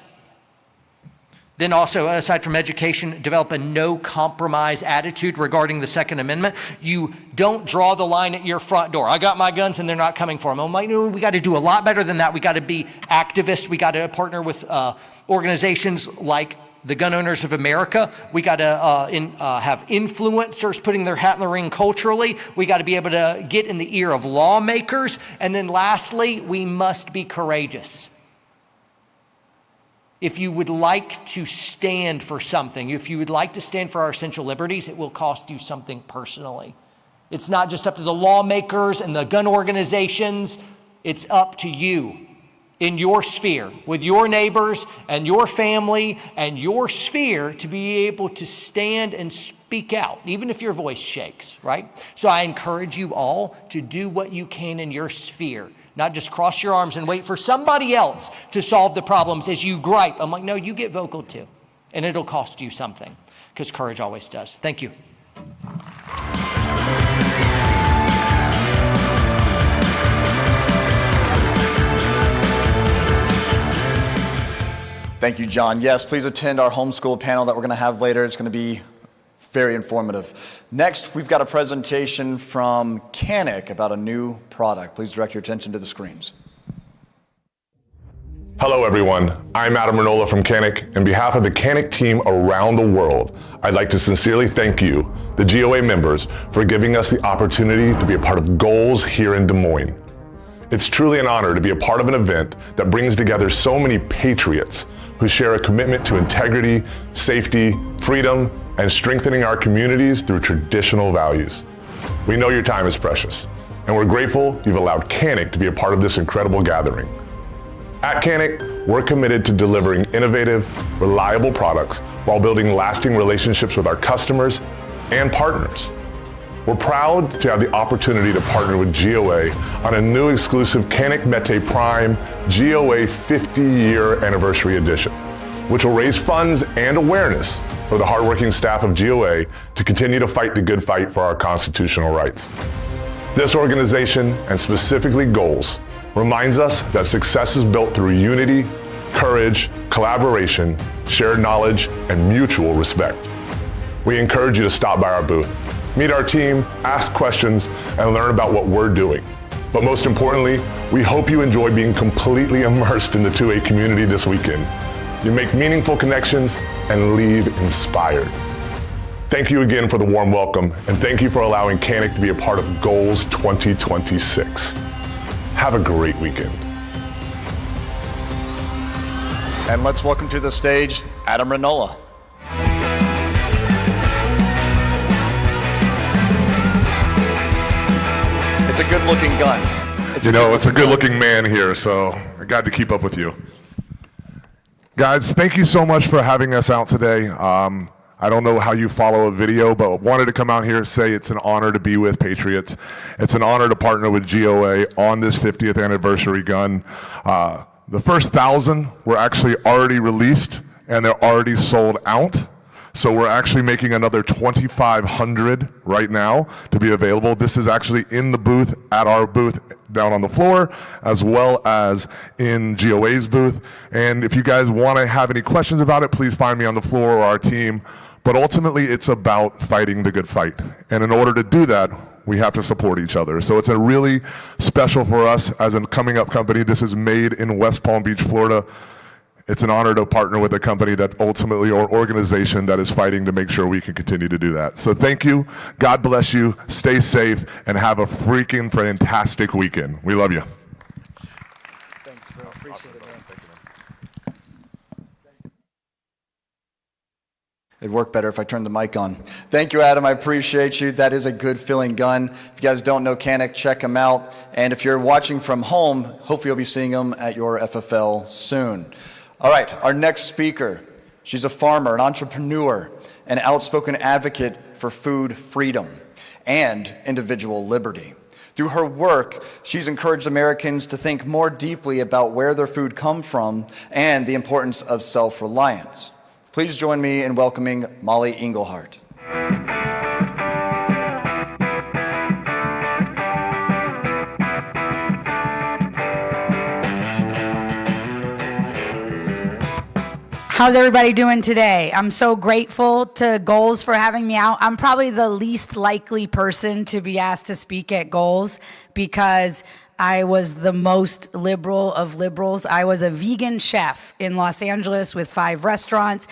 Then also, aside from education, develop a no compromise attitude regarding the Second Amendment. You don't draw the line at your front door. I got my guns and they're not coming for them. I'm like, no, we got to do a lot better than that. We got to be activists. We got to partner with organizations like the Gun Owners of America. We got to have influencers putting their hat in the ring culturally. We got to be able to get in the ear of lawmakers. And then lastly, we must be courageous. If you would like to stand for something, if you would like to stand for our essential liberties, it will cost you something personally. It's not just up to the lawmakers and the gun organizations. It's up to you. in your sphere, with your neighbors and your family and your sphere, to be able to stand and speak out, even if your voice shakes, right? So I encourage you all to do what you can in your sphere, not just cross your arms and wait for somebody else to solve the problems as you gripe. I'm like, no, you get vocal too, and it'll cost you something, because courage always does. Thank you. Thank you, John. Yes, please attend our homeschool panel that we're going to have later. It's going to be very informative. Next, we've got a presentation from Canik about a new product. Please direct your attention to the screens. Hello, everyone. I'm Adam Renola from Canik. On behalf of the Canik team around the world, I'd like to sincerely thank you, the GOA members, for giving us the opportunity to be a part of Goals here in Des Moines. It's truly an honor to be a part of an event that brings together so many patriots who share a commitment to integrity, safety, freedom, and strengthening our communities through traditional values. We know your time is precious, and we're grateful you've allowed Canik to be a part of this incredible gathering. At Canik, we're committed to delivering innovative, reliable products while building lasting relationships with our customers and partners. We're proud to have the opportunity to partner with GOA on a new exclusive Canik Mete Prime GOA 50-year anniversary edition, which will raise funds and awareness for the hardworking staff of GOA to continue to fight the good fight for our constitutional rights. This organization, and specifically Goals, reminds us that success is built through unity, courage, collaboration, shared knowledge, and mutual respect. We encourage you to stop by our booth, meet our team, ask questions, and learn about what we're doing. But most importantly, we hope you enjoy being completely immersed in the 2A community this weekend. You make meaningful connections and leave inspired. Thank you again for the warm welcome, and thank you for allowing Canik to be a part of Goals 2026. Have a great weekend. And let's welcome to the stage Adam Renola. It's a good-looking gun. It's a good-looking man here, so I got to keep up with you. Guys, thank you so much for having us out today. I don't know how you follow a video, but wanted to come out here and say it's an honor to be with Patriots. It's an honor to partner with GOA on this 50th anniversary gun. The first 1,000 were actually already released, and they're already sold out. So we're actually making another 2,500 right now to be available. This is actually in the booth, at our booth down on the floor, as well as in GOA's booth. And if you guys want to have any questions about it, please find me on the floor or our team. But ultimately, it's about fighting the good fight. And in order to do that, we have to support each other. So it's a really special for us as a coming up company. This is made in West Palm Beach, Florida. It's an honor to partner with a company that ultimately, or organization that is fighting to make sure we can continue to do that. So thank you, God bless you, stay safe, and have a freaking fantastic weekend. We love you. Thanks, bro. Appreciate it, man. It'd work better if I turned the mic on. Thank you, Adam. I appreciate you. That is a good feeling gun. If you guys don't know Canik, check them out. And if you're watching from home, hopefully you'll be seeing them at your FFL soon. All right, our next speaker. She's a farmer, an entrepreneur, an outspoken advocate for food freedom and individual liberty. Through her work, she's encouraged Americans to think more deeply about where their food comes from and the importance of self-reliance. Please join me in welcoming Molly Engelhardt. How's everybody doing today? I'm so grateful to Goals for having me out. I'm probably the least likely person to be asked to speak at Goals because I was the most liberal of liberals. I was a vegan chef in Los Angeles with 5 restaurants.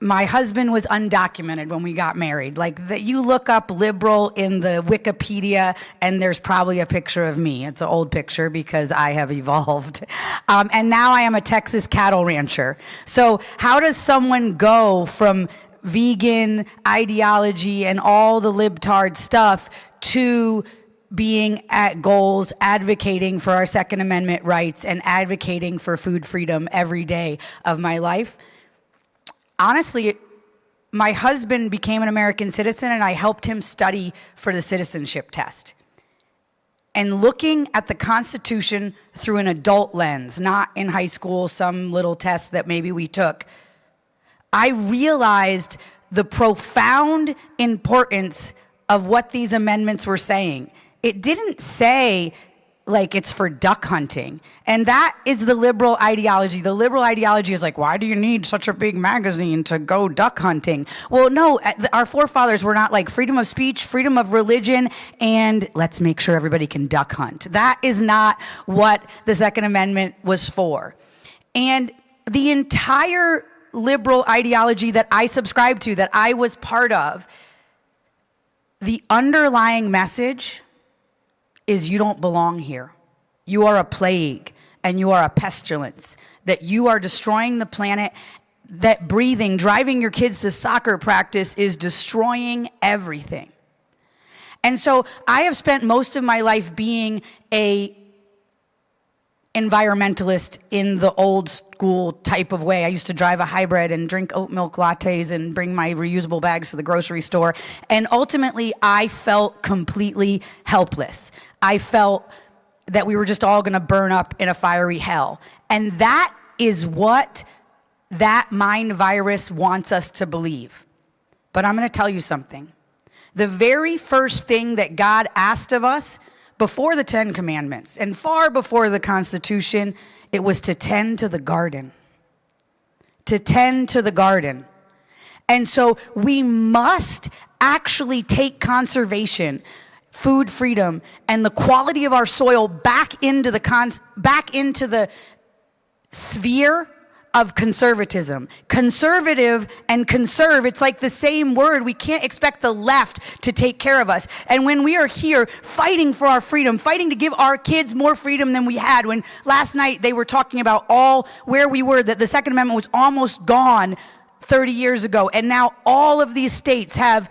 My husband was undocumented when we got married. You look up liberal in the Wikipedia and there's probably a picture of me. It's an old picture because I have evolved. And now I am a Texas cattle rancher. So how does someone go from vegan ideology and all the libtard stuff to being at Goals, advocating for our Second Amendment rights and advocating for food freedom every day of my life. Honestly, my husband became an American citizen and I helped him study for the citizenship test. And looking at the Constitution through an adult lens, not in high school, some little test that maybe we took, I realized the profound importance of what these amendments were saying. It didn't say like it's for duck hunting. And that is the liberal ideology. The liberal ideology is like, why do you need such a big magazine to go duck hunting? Well, no, our forefathers were not like freedom of speech, freedom of religion, and let's make sure everybody can duck hunt. That is not what the Second Amendment was for. And the entire liberal ideology that I subscribed to, that I was part of, the underlying message is you don't belong here. You are a plague and you are a pestilence, that you are destroying the planet, that breathing, driving your kids to soccer practice is destroying everything. And so I have spent most of my life being a environmentalist in the old school type of way. I used to drive a hybrid and drink oat milk lattes and bring my reusable bags to the grocery store. And ultimately, I felt completely helpless. I felt that we were just all going to burn up in a fiery hell. And that is what that mind virus wants us to believe. But I'm going to tell you something. The very first thing that God asked of us before the 10 Commandments and far before the Constitution, it was to tend to the garden. To tend to the garden. And so we must actually take conservation, food freedom, and the quality of our soil back into the sphere of conservatism. Conservative and conserve, it's like the same word. We can't expect the left to take care of us. And when we are here fighting for our freedom, fighting to give our kids more freedom than we had, when last night they were talking about all where we were, that the Second Amendment was almost gone 30 years ago, and now all of these states have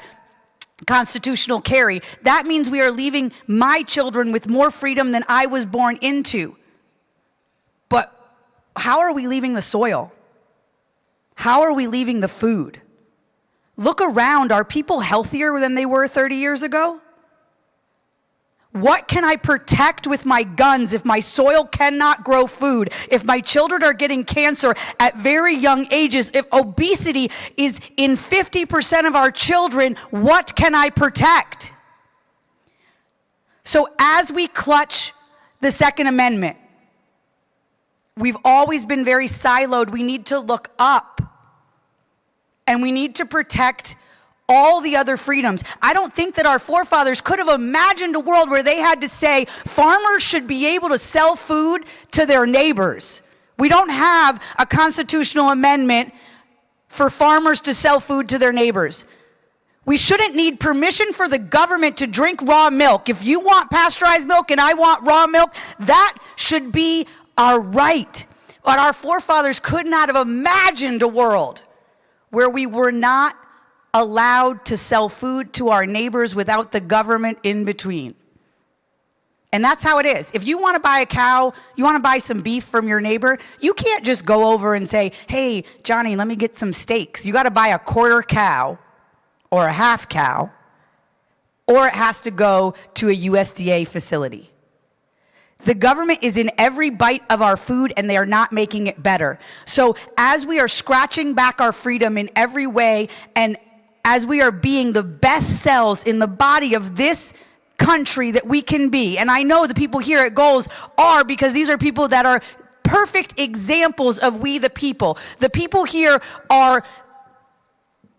constitutional carry. That means we are leaving my children with more freedom than I was born into. But how are we leaving the soil? How are we leaving the food? Look around. Are people healthier than they were 30 years ago? What can I protect with my guns if my soil cannot grow food? If my children are getting cancer at very young ages? If obesity is in 50% of our children, what can I protect? So as we clutch the Second Amendment, we've always been very siloed. We need to look up. And we need to protect all the other freedoms. I don't think that our forefathers could have imagined a world where they had to say farmers should be able to sell food to their neighbors. We don't have a constitutional amendment for farmers to sell food to their neighbors. We shouldn't need permission for the government to drink raw milk. If you want pasteurized milk and I want raw milk, that should be our right. But our forefathers could not have imagined a world where we were not allowed to sell food to our neighbors without the government in between. And that's how it is. If you want to buy a cow, you want to buy some beef from your neighbor, you can't just go over and say, hey, Johnny, let me get some steaks. You got to buy a quarter cow or a half cow, or it has to go to a USDA facility. The government is in every bite of our food and they are not making it better. So as we are scratching back our freedom in every way, and as we are being the best selves in the body of this country that we can be, and I know the people here at Goals are, because these are people that are perfect examples of we the people. The people here are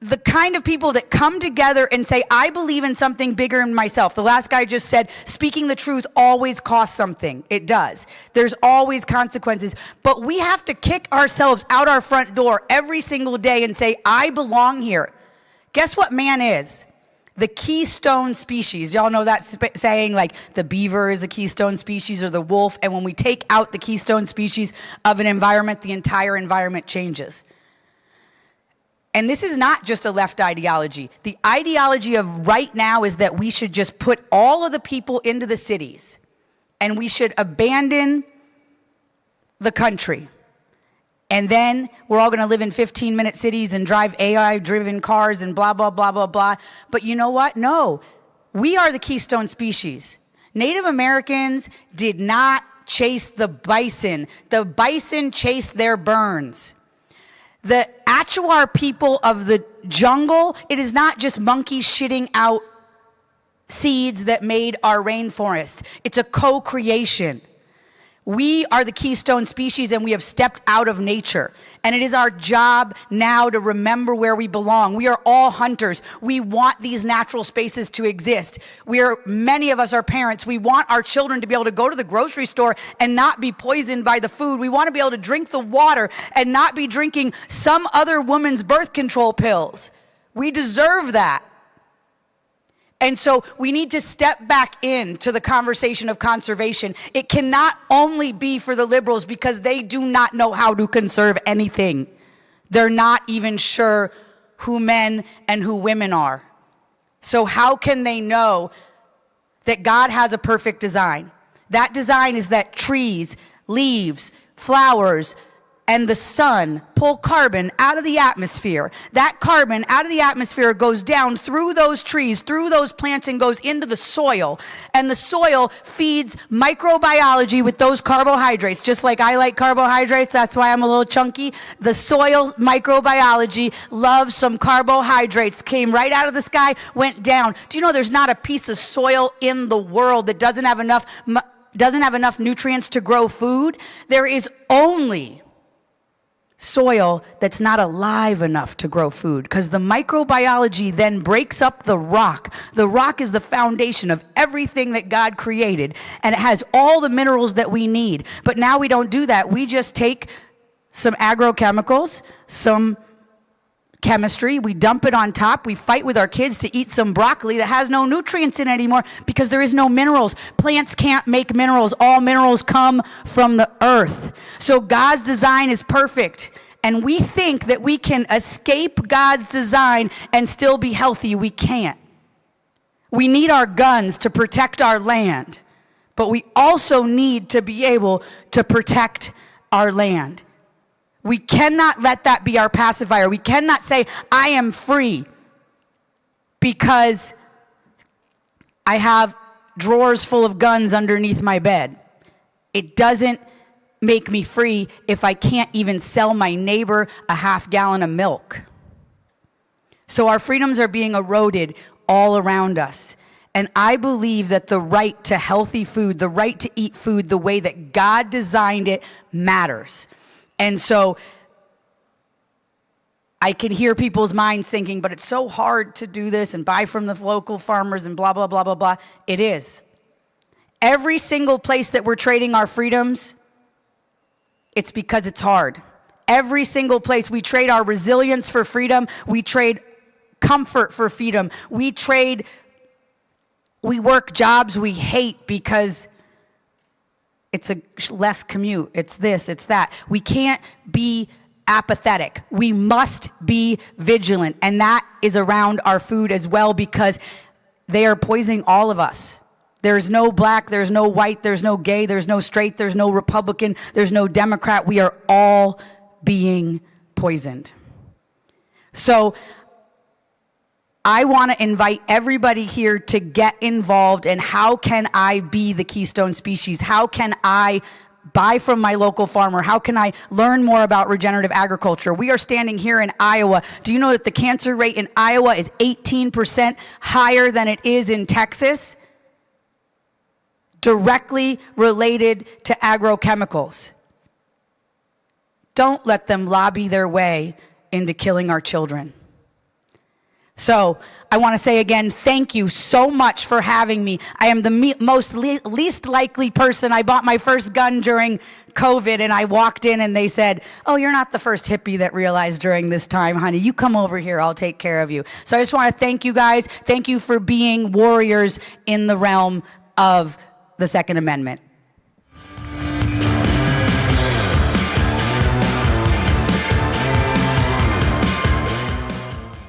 the kind of people that come together and say, I believe in something bigger than myself. The last guy just said, speaking the truth always costs something. It does. There's always consequences. But we have to kick ourselves out our front door every single day and say, I belong here. Guess what man is? The keystone species. Y'all know that saying, like the beaver is a keystone species or the wolf. And when we take out the keystone species of an environment, the entire environment changes. And this is not just a left ideology. The ideology of right now is that we should just put all of the people into the cities and we should abandon the country. And then we're all going to live in 15-minute cities and drive AI-driven cars and blah, blah, blah, blah, blah. But you know what? No, we are the keystone species. Native Americans did not chase the bison. The bison chased their burns. The Achuar people of the jungle, it is not just monkeys shitting out seeds that made our rainforest. It's a co-creation. We are the keystone species and we have stepped out of nature. And it is our job now to remember where we belong. We are all hunters. We want these natural spaces to exist. Many of us are parents. We want our children to be able to go to the grocery store and not be poisoned by the food. We want to be able to drink the water and not be drinking some other woman's birth control pills. We deserve that. And so we need to step back into the conversation of conservation. It cannot only be for the liberals because they do not know how to conserve anything. They're not even sure who men and who women are. So how can they know that God has a perfect design? That design is that trees, leaves, flowers, and the sun pull carbon out of the atmosphere. That carbon out of the atmosphere goes down through those trees, through those plants, and goes into the soil. And the soil feeds microbiology with those carbohydrates. Just like I like carbohydrates, that's why I'm a little chunky. The soil microbiology loves some carbohydrates. Came right out of the sky, went down. Do you know there's not a piece of soil in the world that doesn't have enough nutrients to grow food? There is only soil that's not alive enough to grow food, because the microbiology then breaks up the rock. The rock is the foundation of everything that God created, and it has all the minerals that we need. But now we don't do that. We just take some agrochemicals, some chemistry, we dump it on top, we fight with our kids to eat some broccoli that has no nutrients in it anymore because there is no minerals. Plants can't make minerals. All minerals come from the earth. So God's design is perfect. And we think that we can escape God's design and still be healthy. We can't. We need our guns to protect our land, but we also need to be able to protect our land. We cannot let that be our pacifier. We cannot say, I am free because I have drawers full of guns underneath my bed. It doesn't make me free if I can't even sell my neighbor a half gallon of milk. So our freedoms are being eroded all around us. And I believe that the right to healthy food, the right to eat food the way that God designed it, matters. And so I can hear people's minds thinking, but it's so hard to do this and buy from the local farmers and blah, blah, blah, blah, blah. It is. Every single place that we're trading our freedoms, it's because it's hard. Every single place we trade our resilience for freedom, we trade comfort for freedom. We work jobs we hate because it's a less commute. It's this, it's that. We can't be apathetic. We must be vigilant. And that is around our food as well, because they are poisoning all of us. There's no black, there's no white, there's no gay, there's no straight, there's no Republican, there's no Democrat. We are all being poisoned. So I want to invite everybody here to get involved in how can I be the keystone species? How can I buy from my local farmer? How can I learn more about regenerative agriculture? We are standing here in Iowa. Do you know that the cancer rate in Iowa is 18% higher than it is in Texas? Directly related to agrochemicals. Don't let them lobby their way into killing our children. So I want to say again, thank you so much for having me. I am the least likely person. I bought my first gun during COVID, and I walked in and they said, oh, you're not the first hippie that realized during this time, honey. You come over here, I'll take care of you. So I just want to thank you guys. Thank you for being warriors in the realm of the Second Amendment.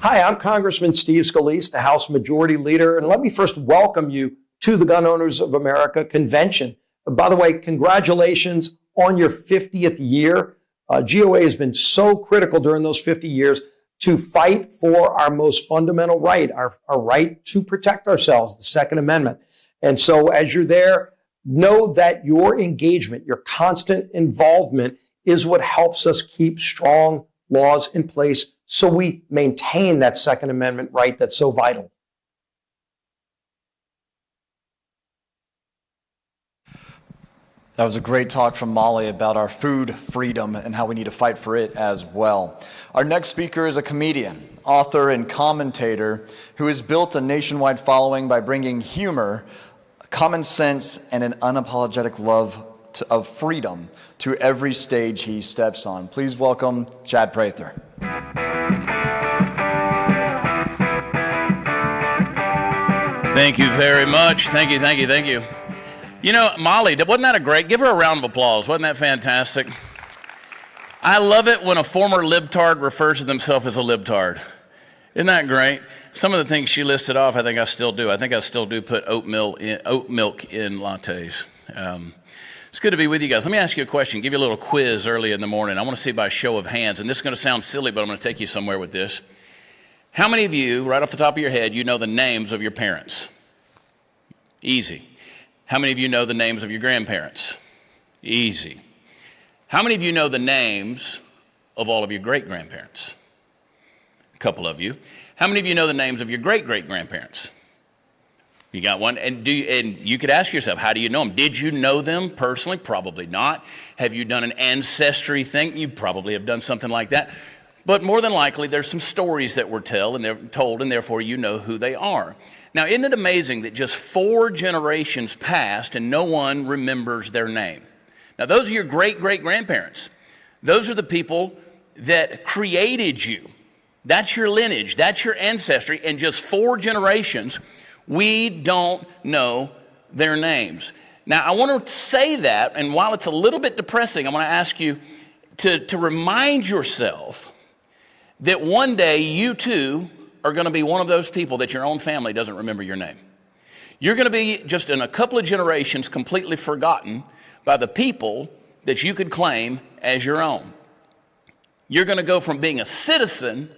Hi, I'm Congressman Steve Scalise, the House Majority Leader, and let me first welcome you to the Gun Owners of America Convention. By the way, congratulations on your 50th year. GOA has been so critical during those 50 years to fight for our most fundamental right, our right to protect ourselves, the Second Amendment. And so as you're there, know that your engagement, your constant involvement is what helps us keep strong laws in place so we maintain that Second Amendment right that's so vital. That was a great talk from Molly about our food freedom and how we need to fight for it as well. Our next speaker is a comedian, author, and commentator who has built a nationwide following by bringing humor, common sense, and an unapologetic love of freedom to every stage he steps on. Please welcome Chad Prather. Thank you very much. Thank you. You know, Molly, wasn't that a great? Give her a round of applause. Wasn't that fantastic? I love it when a former libtard refers to themselves as a libtard. Isn't that great? Some of the things she listed off, I think I still do. I think I still do put oat milk in lattes. It's good to be with you guys. Let me ask you a question. Give you a little quiz early in the morning. I want to see by a show of hands, and this is going to sound silly, but I'm going to take you somewhere with this. How many of you, right off the top of your head, you know the names of your parents? Easy. How many of you know the names of your grandparents? Easy. How many of you know the names of all of your great-grandparents? A couple of you. How many of you know the names of your great-great-grandparents? You got one? And you could ask yourself, how do you know them? Did you know them personally? Probably not. Have you done an ancestry thing? You probably have done something like that. But more than likely, there's some stories that were told, and therefore you know who they are. Now, isn't it amazing that just 4 generations passed and no one remembers their name? Now, those are your great-great-grandparents. Those are the people that created you. That's your lineage. That's your ancestry. And just 4 generations, we don't know their names. Now, I want to say that, and while it's a little bit depressing, I want to ask you to remind yourself that one day you too are going to be one of those people that your own family doesn't remember your name. You're going to be, just in a couple of generations, completely forgotten by the people that you could claim as your own. You're going to go from being a citizen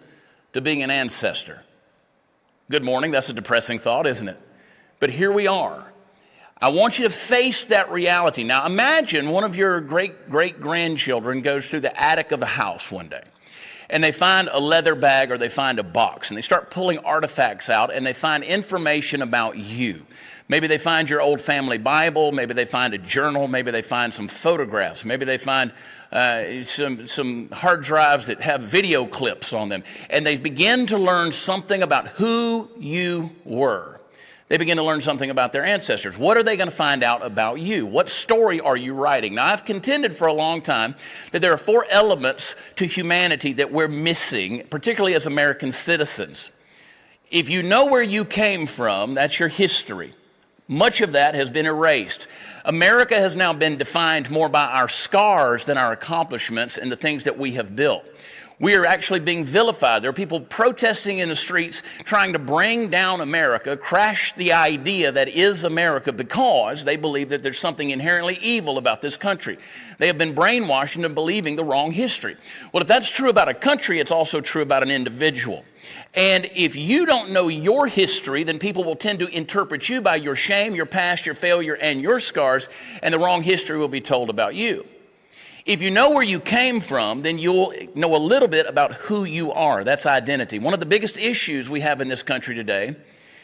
to being an ancestor. Good morning. That's a depressing thought, isn't it? But here we are. I want you to face that reality. Now, imagine one of your great-great-grandchildren goes through the attic of a house one day, and they find a leather bag or they find a box, and they start pulling artifacts out, and they find information about you. Maybe they find your old family Bible, maybe they find a journal, maybe they find some photographs, maybe they find some hard drives that have video clips on them, and they begin to learn something about who you were. They begin to learn something about their ancestors. What are they going to find out about you? What story are you writing? Now, I've contended for a long time that there are 4 elements to humanity that we're missing, particularly as American citizens. If you know where you came from, that's your history. Much of that has been erased. America has now been defined more by our scars than our accomplishments and the things that we have built. We are actually being vilified. There are people protesting in the streets trying to bring down America, crash the idea that is America, because they believe that there's something inherently evil about this country. They have been brainwashed into believing the wrong history. Well, if that's true about a country, it's also true about an individual. And if you don't know your history, then people will tend to interpret you by your shame, your past, your failure, and your scars, and the wrong history will be told about you. If you know where you came from, then you'll know a little bit about who you are. That's identity. One of the biggest issues we have in this country today,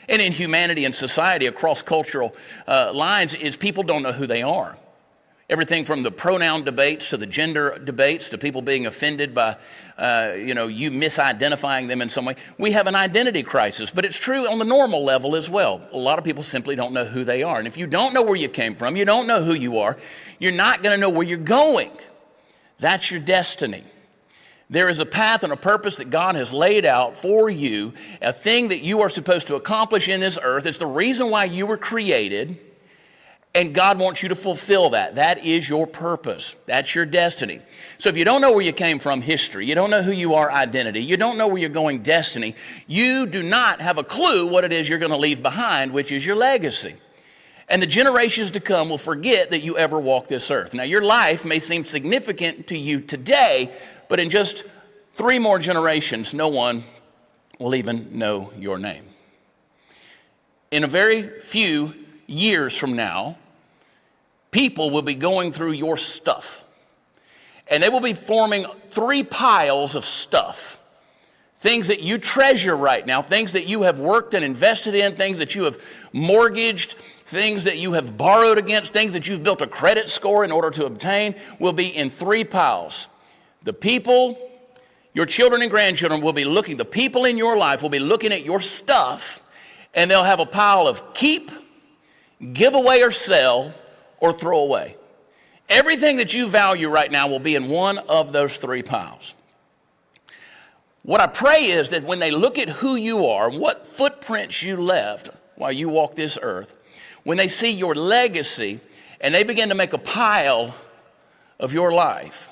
and in humanity and society across cultural lines, is people don't know who they are. Everything from the pronoun debates to the gender debates to people being offended by, you misidentifying them in some way. We have an identity crisis, but it's true on the normal level as well. A lot of people simply don't know who they are. And if you don't know where you came from, you don't know who you are, you're not going to know where you're going. That's your destiny. There is a path and a purpose that God has laid out for you, a thing that you are supposed to accomplish in this earth. It's the reason why you were created. And God wants you to fulfill that. That is your purpose. That's your destiny. So if you don't know where you came from, history, you don't know who you are, identity, you don't know where you're going, destiny, you do not have a clue what it is you're going to leave behind, which is your legacy. And the generations to come will forget that you ever walked this earth. Now, your life may seem significant to you today, but in just 3 more generations, no one will even know your name. In a very few years from now, people will be going through your stuff. And they will be forming 3 piles of stuff. Things that you treasure right now, things that you have worked and invested in, things that you have mortgaged, things that you have borrowed against, things that you've built a credit score in order to obtain, will be in 3 piles. The people, your children and grandchildren will be looking, the people in your life will be looking at your stuff, and they'll have a pile of keep, give away or sell, or throw away. Everything that you value right now will be in one of those 3 piles. What I pray is that when they look at who you are, what footprints you left while you walk this earth, when they see your legacy and they begin to make a pile of your life,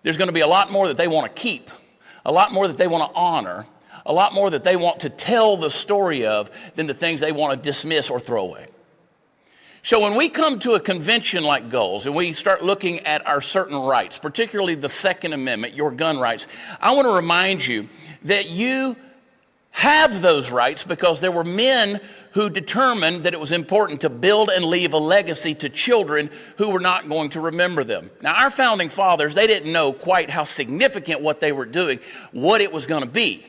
there's going to be a lot more that they want to keep, a lot more that they want to honor, a lot more that they want to tell the story of than the things they want to dismiss or throw away. So when we come to a convention like Goals and we start looking at our certain rights, particularly the Second Amendment, your gun rights, I want to remind you that you have those rights because there were men who determined that it was important to build and leave a legacy to children who were not going to remember them. Now, our founding fathers, they didn't know quite how significant what they were doing, what it was going to be.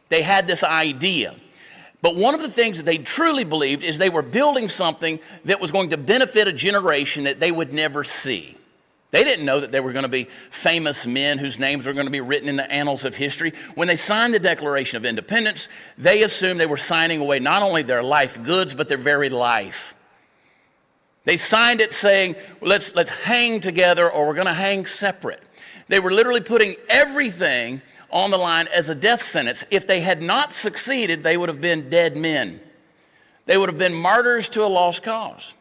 They had this idea. But one of the things that they truly believed is they were building something that was going to benefit a generation that they would never see. They didn't know that they were going to be famous men whose names were going to be written in the annals of history. When they signed the Declaration of Independence, they assumed they were signing away not only their life goods, but their very life. They signed it saying, let's hang together or we're going to hang separate. They were literally putting everything on the line as a death sentence. If they had not succeeded, they would have been dead men. They would have been martyrs to a lost cause.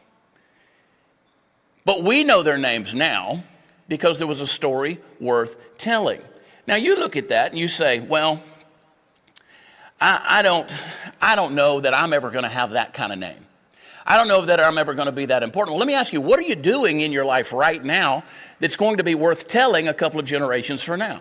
But we know their names now because there was a story worth telling. Now you look at that and you say, well, I don't know that I'm ever going to have that kind of name. I don't know that I'm ever going to be that important. Well, let me ask you, what are you doing in your life right now that's going to be worth telling a couple of generations from now?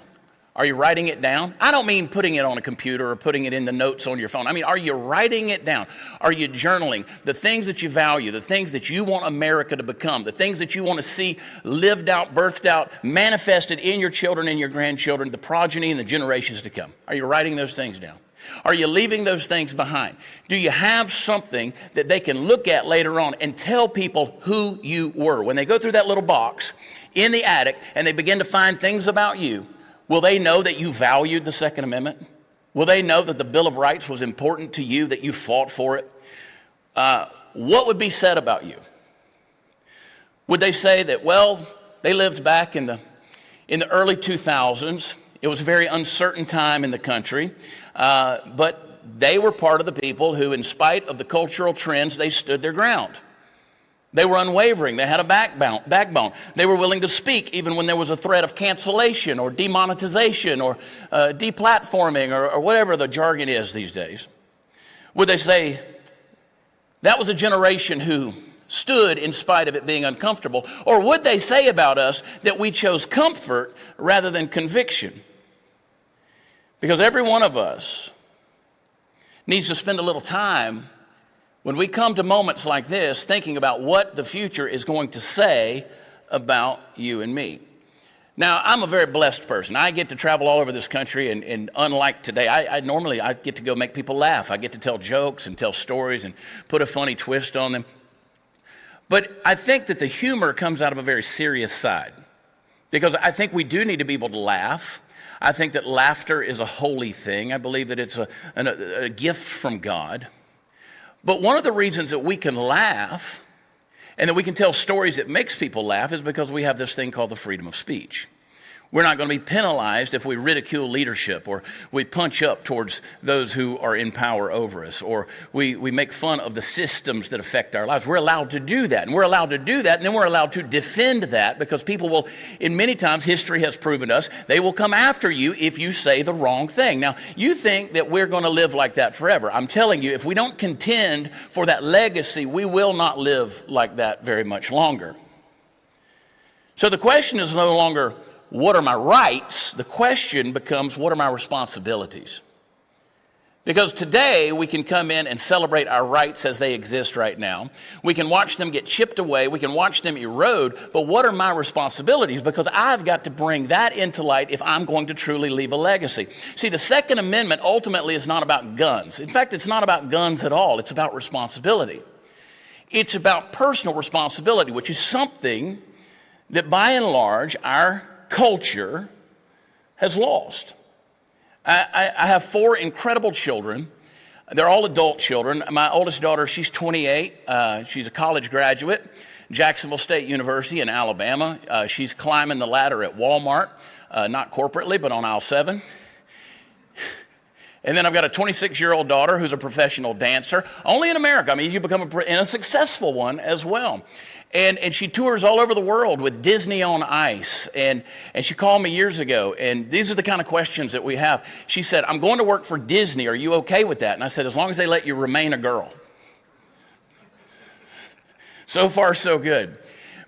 Are you writing it down? I don't mean putting it on a computer or putting it in the notes on your phone. I mean, are you writing it down? Are you journaling the things that you value, the things that you want America to become, the things that you want to see lived out, birthed out, manifested in your children and your grandchildren, the progeny and the generations to come? Are you writing those things down? Are you leaving those things behind? Do you have something that they can look at later on and tell people who you were? When they go through that little box in the attic and they begin to find things about you, will they know that you valued the Second Amendment? Will they know that the Bill of Rights was important to you, that you fought for it? What would be said about you? Would they say that, well, they lived back in the early 2000s. It was a very uncertain time in the country, but they were part of the people who, in spite of the cultural trends, they stood their ground. They were unwavering. They had a backbone. They were willing to speak even when there was a threat of cancellation or demonetization or deplatforming or whatever the jargon is these days. Would they say, that was a generation who stood in spite of it being uncomfortable? Or would they say about us that we chose comfort rather than conviction? Because every one of us needs to spend a little time when we come to moments like this, thinking about what the future is going to say about you and me. Now, I'm a very blessed person. I get to travel all over this country, and unlike today, I normally get to go make people laugh. I get to tell jokes and tell stories and put a funny twist on them. But I think that the humor comes out of a very serious side, because I think we do need to be able to laugh. I think that laughter is a holy thing. I believe that it's a gift from God. But one of the reasons that we can laugh and that we can tell stories that makes people laugh is because we have this thing called the freedom of speech. We're not going to be penalized if we ridicule leadership, or we punch up towards those who are in power over us, or we make fun of the systems that affect our lives. We're allowed to do that, and we're allowed to do that, and then we're allowed to defend that, because people will, in many times, history has proven us, they will come after you if you say the wrong thing. Now, you think that we're going to live like that forever. I'm telling you, if we don't contend for that legacy, we will not live like that very much longer. So the question is no longer, what are my rights? The question becomes, what are my responsibilities? Because today we can come in and celebrate our rights as they exist right now. We can watch them get chipped away. We can watch them erode. But what are my responsibilities? Because I've got to bring that into light if I'm going to truly leave a legacy. See, the Second Amendment ultimately is not about guns. In fact, it's not about guns at all. It's about responsibility. It's about personal responsibility, which is something that by and large our culture has lost. I have 4 incredible children. They're all adult children. My oldest daughter, she's 28. She's a college graduate, Jacksonville State University in Alabama. She's climbing the ladder at Walmart, not corporately, but on aisle 7. And then I've got a 26-year-old daughter who's a professional dancer, only in America. I mean, you become a successful one as well. And she tours all over the world with Disney on Ice. And she called me years ago, and these are the kind of questions that we have. She said, I'm going to work for Disney. Are you okay with that? And I said, as long as they let you remain a girl. So far, so good.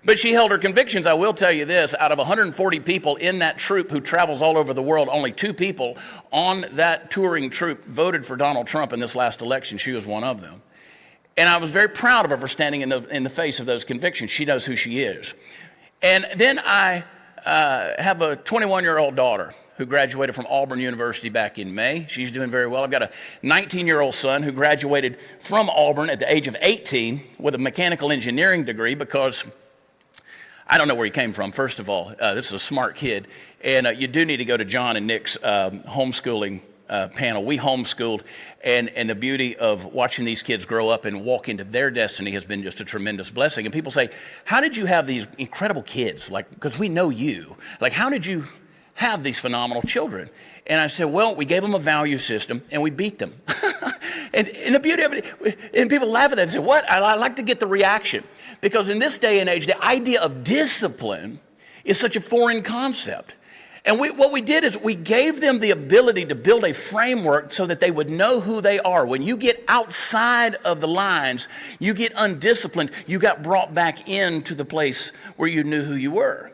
But she held her convictions. I will tell you this, out of 140 people in that troupe who travels all over the world, only 2 people on that touring troupe voted for Donald Trump in this last election. She was one of them. And I was very proud of her for standing in the face of those convictions. She knows who she is. And then I have a 21-year-old daughter who graduated from Auburn University back in May. She's doing very well. I've got a 19-year-old son who graduated from Auburn at the age of 18 with a mechanical engineering degree, because I don't know where he came from, first of all. This is a smart kid. And you do need to go to John and Nick's homeschooling panel. We homeschooled, and the beauty of watching these kids grow up and walk into their destiny has been just a tremendous blessing. And people say, how did you have these incredible kids? Like, because we know you. Like, how did you have these phenomenal children? And I said, well, we gave them a value system and we beat them. and the beauty of it, and people laugh at that and say, what? I like to get the reaction. Because in this day and age, the idea of discipline is such a foreign concept. And what we did is we gave them the ability to build a framework so that they would know who they are. When you get outside of the lines, you get undisciplined, you got brought back into the place where you knew who you were.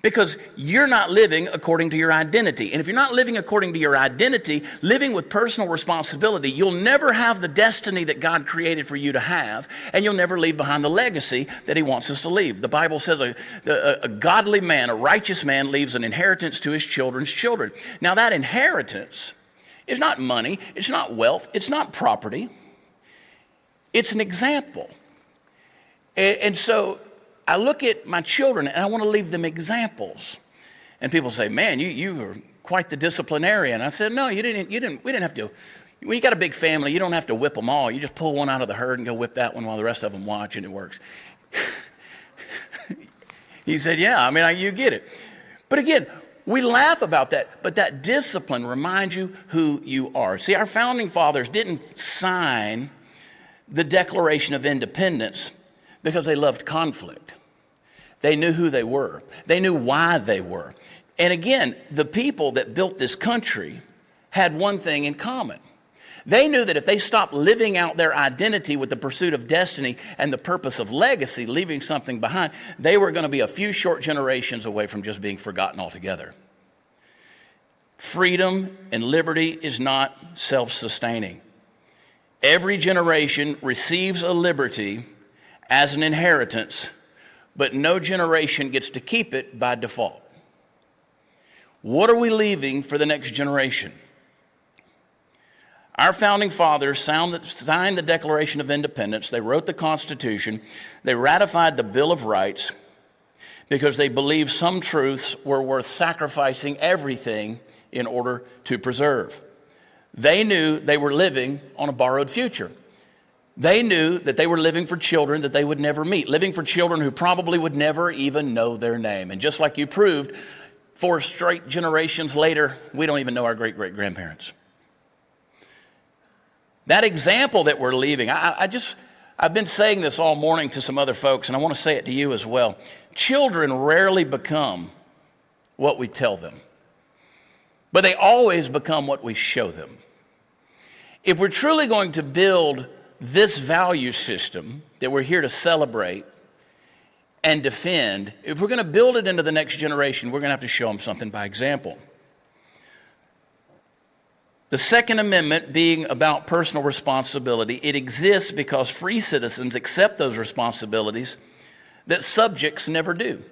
Because you're not living according to your identity. And if you're not living according to your identity, living with personal responsibility, you'll never have the destiny that God created for you to have, and you'll never leave behind the legacy that He wants us to leave. The Bible says a godly man, a righteous man, leaves an inheritance to his children's children. Now that inheritance is not money, it's not wealth, it's not property. It's an example. And so I look at my children and I want to leave them examples. And people say, man, you are quite the disciplinarian. I said, no, we didn't have to. When you got a big family, you don't have to whip them all. You just pull one out of the herd and go whip that one while the rest of them watch, and it works. He said, yeah, I mean, you get it. But again, we laugh about that, but that discipline reminds you who you are. See, our founding fathers didn't sign the Declaration of Independence because they loved conflict. They knew who they were. They knew why they were. And again, the people that built this country had one thing in common. They knew that if they stopped living out their identity with the pursuit of destiny and the purpose of legacy, leaving something behind, they were going to be a few short generations away from just being forgotten altogether. Freedom and liberty is not self-sustaining. Every generation receives a liberty as an inheritance, but no generation gets to keep it by default. What are we leaving for the next generation? Our founding fathers signed the Declaration of Independence. They wrote the Constitution. They ratified the Bill of Rights because they believed some truths were worth sacrificing everything in order to preserve. They knew they were living on a borrowed future. They knew that they were living for children that they would never meet, living for children who probably would never even know their name. And just like you proved, 4 straight generations later, we don't even know our great-great-grandparents. That example that we're leaving, I've been saying this all morning to some other folks, and I want to say it to you as well. Children rarely become what we tell them, but they always become what we show them. If we're truly going to build this value system that we're here to celebrate and defend, if we're going to build it into the next generation, we're going to have to show them something by example. The Second Amendment being about personal responsibility, it exists because free citizens accept those responsibilities that subjects never do.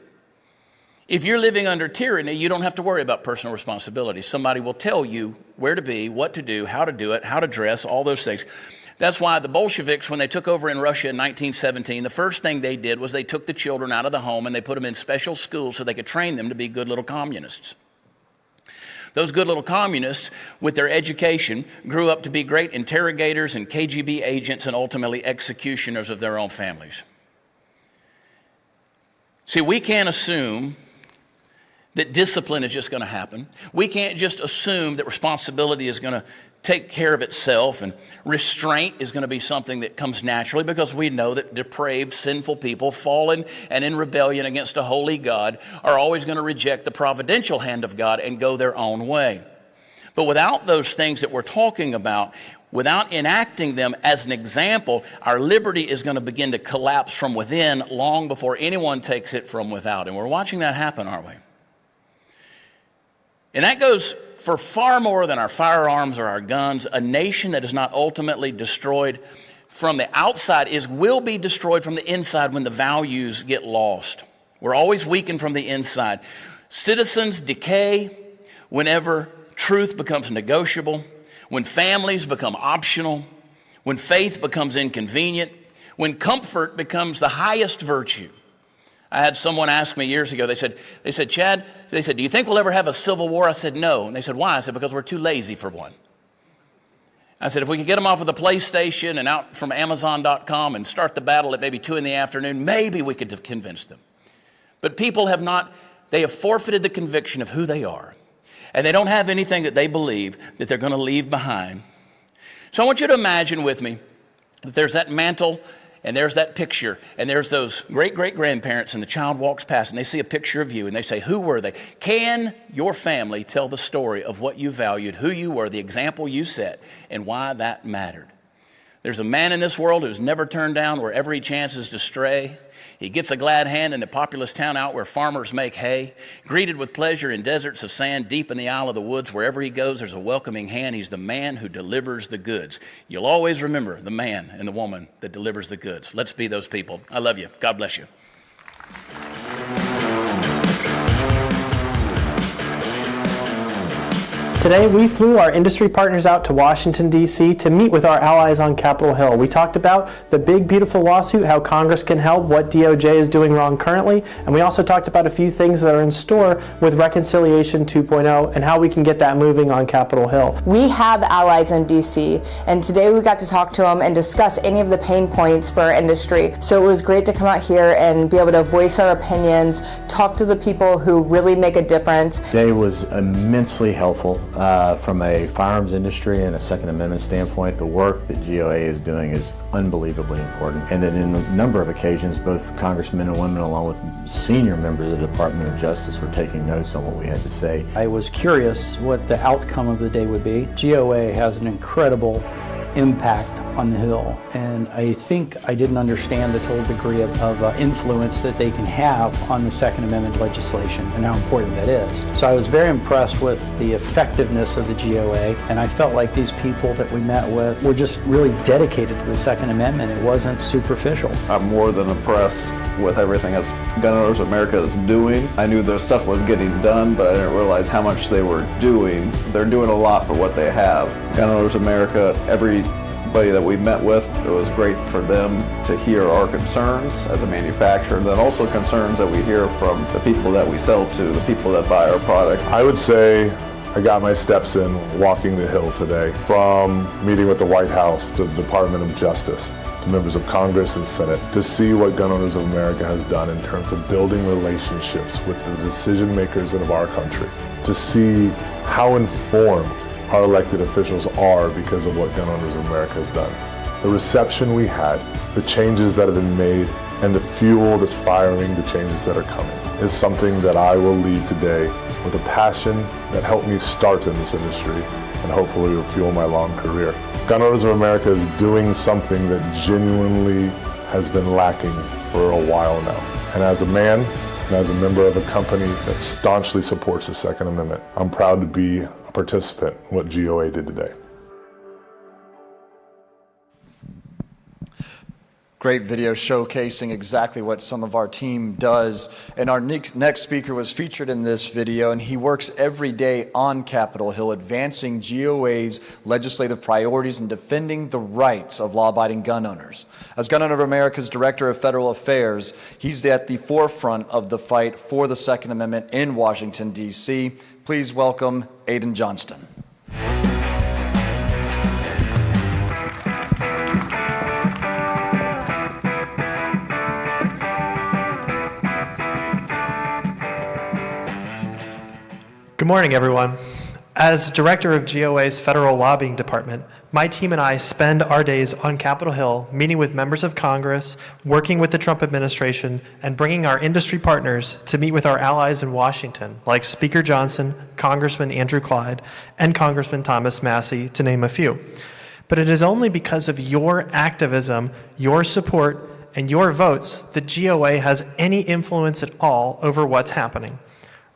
If you're living under tyranny, you don't have to worry about personal responsibility. Somebody will tell you where to be, what to do, how to dress, all those things. That's why the Bolsheviks, when they took over in Russia in 1917, the first thing they did was they took the children out of the home and they put them in special schools so they could train them to be good little communists. Those good little communists, with their education, grew up to be great interrogators and KGB agents and ultimately executioners of their own families. See, we can't assume that discipline is just going to happen. We can't just assume that responsibility is going to take care of itself and restraint is going to be something that comes naturally, because we know that depraved, sinful people, fallen and in rebellion against a holy God, are always going to reject the providential hand of God and go their own way. But without those things that we're talking about, without enacting them as an example, our liberty is going to begin to collapse from within long before anyone takes it from without. And we're watching that happen, aren't we? And that goes for far more than our firearms or our guns. A nation that is not ultimately destroyed from the outside will be destroyed from the inside when the values get lost. We're always weakened from the inside. Citizens decay whenever truth becomes negotiable, when families become optional, when faith becomes inconvenient, when comfort becomes the highest virtue. I had someone ask me years ago, they said, Chad, do you think we'll ever have a civil war? I said, no. And they said, why? I said, because we're too lazy for one. I said, if we could get them off of the PlayStation and out from Amazon.com and start the battle at maybe 2 p.m, maybe we could have convinced them. But people have not, they have forfeited the conviction of who they are. And they don't have anything that they believe that they're going to leave behind. So I want you to imagine with me that there's that mantle and there's that picture, and there's those great-great-grandparents, and the child walks past, and they see a picture of you, and they say, who were they? Can your family tell the story of what you valued, who you were, the example you set, and why that mattered? There's a man in this world who's never turned down wherever he chances to stray. He gets a glad hand in the populous town out where farmers make hay. Greeted with pleasure in deserts of sand deep in the aisle of the woods, wherever he goes, there's a welcoming hand. He's the man who delivers the goods. You'll always remember the man and the woman that delivers the goods. Let's be those people. I love you. God bless you. Today, we flew our industry partners out to Washington, D.C. to meet with our allies on Capitol Hill. We talked about the big, beautiful lawsuit, how Congress can help, what DOJ is doing wrong currently, and we also talked about a few things that are in store with Reconciliation 2.0 and how we can get that moving on Capitol Hill. We have allies in D.C., and today we got to talk to them and discuss any of the pain points for our industry. So it was great to come out here and be able to voice our opinions, talk to the people who really make a difference. Today was immensely helpful. From a firearms industry and a Second Amendment standpoint, the work that GOA is doing is unbelievably important. And that in a number of occasions, both congressmen and women, along with senior members of the Department of Justice, were taking notes on what we had to say. I was curious what the outcome of the day would be. GOA has an incredible impact on the Hill, and I think I didn't understand the total degree of influence that they can have on the Second Amendment legislation and how important that is. So I was very impressed with the effectiveness of the GOA, and I felt like these people that we met with were just really dedicated to the Second Amendment. It wasn't superficial. I'm more than impressed with everything that Gun Owners America is doing. I knew their stuff was getting done, but I didn't realize how much they were doing. They're doing a lot for what they have. Gun Owners America, everybody that we met with, it was great for them to hear our concerns as a manufacturer, and then also concerns that we hear from the people that we sell to, the people that buy our products. I would say I got my steps in walking the Hill today, from meeting with the White House to the Department of Justice, to members of Congress and Senate, to see what Gun Owners of America has done in terms of building relationships with the decision makers of our country, to see how informed our elected officials are because of what Gun Owners of America has done. The reception we had, the changes that have been made, and the fuel that's firing the changes that are coming is something that I will leave today with a passion that helped me start in this industry and hopefully will fuel my long career. Gun Owners of America is doing something that genuinely has been lacking for a while now. And as a man, and as a member of a company that staunchly supports the Second Amendment, I'm proud to be a participant in what GOA did today. Great video showcasing exactly what some of our team does. And our next speaker was featured in this video, and he works every day on Capitol Hill advancing GOA's legislative priorities and defending the rights of law-abiding gun owners. As Gun Owners of America's Director of Federal Affairs, he's at the forefront of the fight for the Second Amendment in Washington, D.C. Please welcome Aiden Johnston. Good morning, everyone. As director of GOA's Federal Lobbying Department, my team and I spend our days on Capitol Hill meeting with members of Congress, working with the Trump administration, and bringing our industry partners to meet with our allies in Washington, like Speaker Johnson, Congressman Andrew Clyde, and Congressman Thomas Massie, to name a few. But it is only because of your activism, your support, and your votes that GOA has any influence at all over what's happening.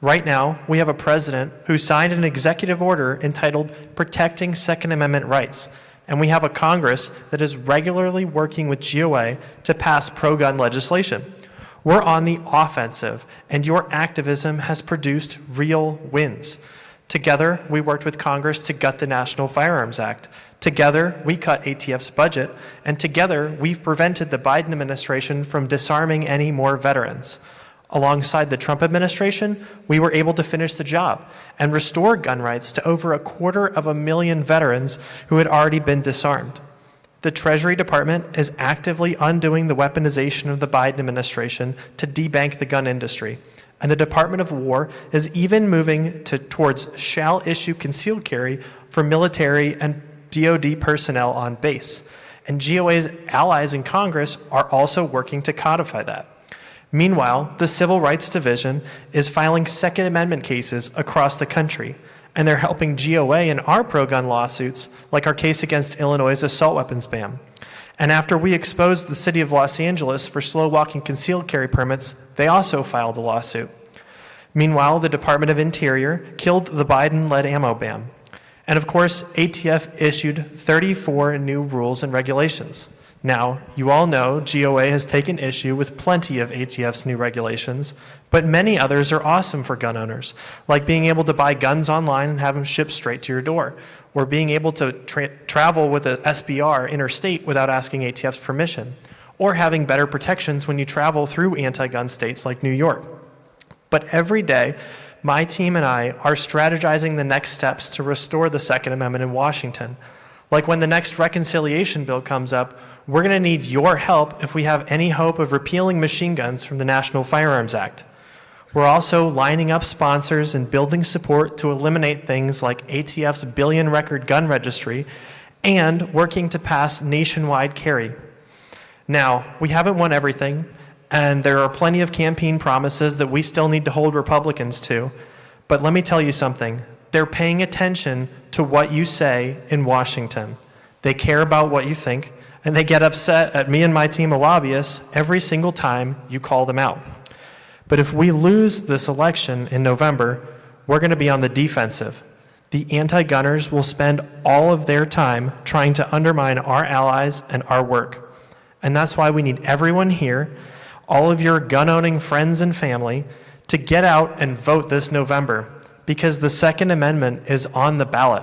Right now, we have a president who signed an executive order entitled Protecting Second Amendment Rights, and we have a Congress that is regularly working with GOA to pass pro-gun legislation. We're on the offensive, and your activism has produced real wins. Together, we worked with Congress to gut the National Firearms Act. Together, we cut ATF's budget, and together, we've prevented the Biden administration from disarming any more veterans. Alongside the Trump administration, we were able to finish the job and restore gun rights to over 250,000 veterans who had already been disarmed. The Treasury Department is actively undoing the weaponization of the Biden administration to debank the gun industry. And the Department of War is even moving towards shall issue concealed carry for military and DoD personnel on base. And GOA's allies in Congress are also working to codify that. Meanwhile, the Civil Rights Division is filing Second Amendment cases across the country, and they're helping GOA in our pro-gun lawsuits, like our case against Illinois' assault weapons ban. And after we exposed the city of Los Angeles for slow-walking concealed carry permits, they also filed a lawsuit. Meanwhile, the Department of Interior killed the Biden-led ammo ban. And of course, ATF issued 34 new rules and regulations. Now, you all know GOA has taken issue with plenty of ATF's new regulations, but many others are awesome for gun owners, like being able to buy guns online and have them shipped straight to your door, or being able to travel with a SBR interstate without asking ATF's permission, or having better protections when you travel through anti-gun states like New York. But every day, my team and I are strategizing the next steps to restore the Second Amendment in Washington. Like when the next reconciliation bill comes up, we're going to need your help if we have any hope of repealing machine guns from the National Firearms Act. We're also lining up sponsors and building support to eliminate things like ATF's billion record gun registry and working to pass nationwide carry. Now, we haven't won everything, and there are plenty of campaign promises that we still need to hold Republicans to, but let me tell you something. They're paying attention to what you say in Washington. They care about what you think, and they get upset at me and my team of lobbyists every single time you call them out. But if we lose this election in November, we're going to be on the defensive. The anti-gunners will spend all of their time trying to undermine our allies and our work. And that's why we need everyone here, all of your gun-owning friends and family, to get out and vote this November, because the Second Amendment is on the ballot.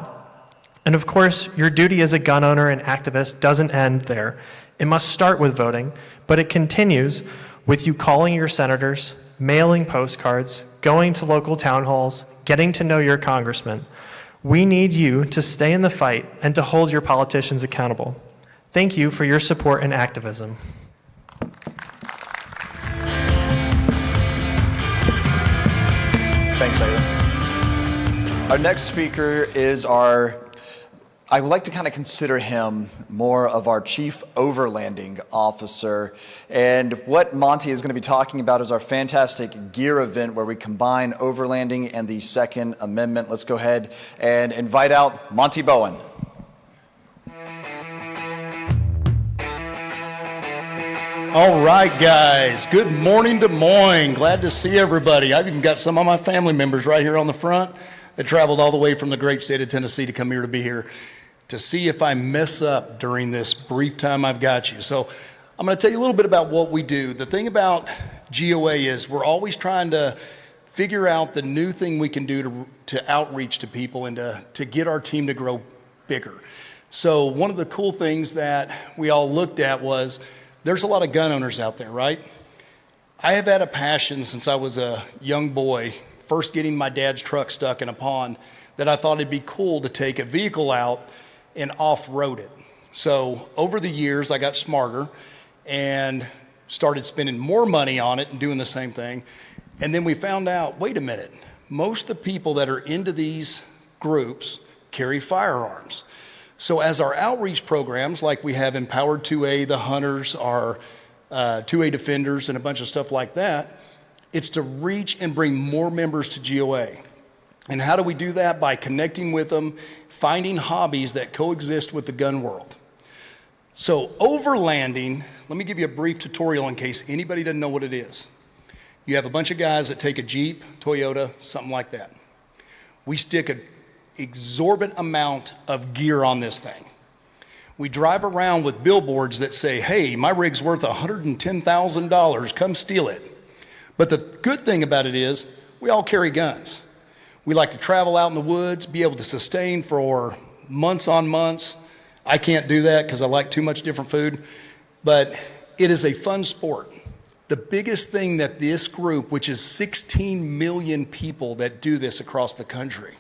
And of course, your duty as a gun owner and activist doesn't end there. It must start with voting, but it continues with you calling your senators, mailing postcards, going to local town halls, getting to know your congressman. We need you to stay in the fight and to hold your politicians accountable. Thank you for your support and activism. Thanks, Aiden. Our next speaker is I would like to kind of consider him more of our chief overlanding officer. And what Monty is going to be talking about is our fantastic gear event where we combine overlanding and the Second Amendment. Let's go ahead and invite out Monty Bowen. All right, guys. Good morning, Des Moines. Glad to see everybody. I've even got some of my family members right here on the front that traveled all the way from the great state of Tennessee to come here to be here to see if I mess up during this brief time I've got you. So I'm going to tell you a little bit about what we do. The thing about GOA is we're always trying to figure out the new thing we can do to outreach to people and to get our team to grow bigger. So one of the cool things that we all looked at was there's a lot of gun owners out there, right? I have had a passion since I was a young boy, first getting my dad's truck stuck in a pond, that I thought it'd be cool to take a vehicle out and off-road it. So over the years, I got smarter and started spending more money on it and doing the same thing. And then we found out, wait a minute, most of the people that are into these groups carry firearms. So as our outreach programs, like we have Empowered 2A, the Hunters, our 2A Defenders, and a bunch of stuff like that, it's to reach and bring more members to GOA. And how do we do that? By connecting with them, finding hobbies that coexist with the gun world. So overlanding, let me give you a brief tutorial in case anybody doesn't know what it is. You have a bunch of guys that take a Jeep, Toyota, something like that. We stick an exorbitant amount of gear on this thing. We drive around with billboards that say, hey, my rig's worth $110,000, come steal it. But the good thing about it is we all carry guns. We like to travel out in the woods, be able to sustain for months on months. I can't do that because I like too much different food, but it is a fun sport. The biggest thing that this group, which is 16 million people that do this across the country,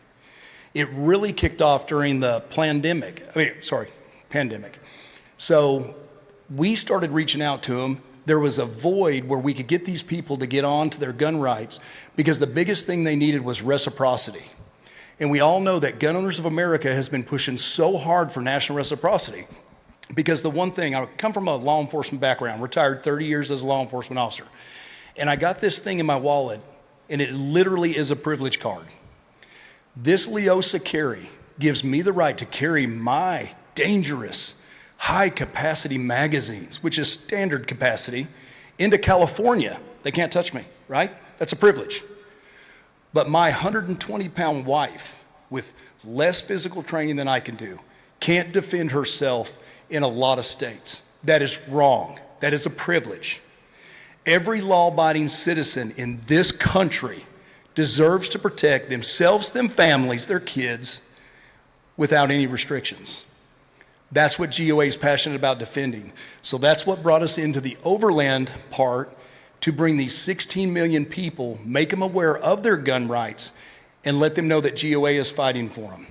it really kicked off during the pandemic. So we started reaching out to them. There was a void where we could get these people to get on to their gun rights because the biggest thing they needed was reciprocity. And we all know that Gun Owners of America has been pushing so hard for national reciprocity because the one thing, I come from a law enforcement background, retired 30 years as a law enforcement officer. And I got this thing in my wallet and it literally is a privilege card. This Leosa carry gives me the right to carry my dangerous high capacity magazines, which is standard capacity, into California. They can't touch me, right? That's a privilege. But my 120-pound wife with less physical training than I can do can't defend herself in a lot of states. That is wrong. That is a privilege. Every law-abiding citizen in this country deserves to protect themselves, their families, their kids, without any restrictions. That's what GOA is passionate about defending. So that's what brought us into the overland part, to bring these 16 million people, make them aware of their gun rights, and let them know that GOA is fighting for them.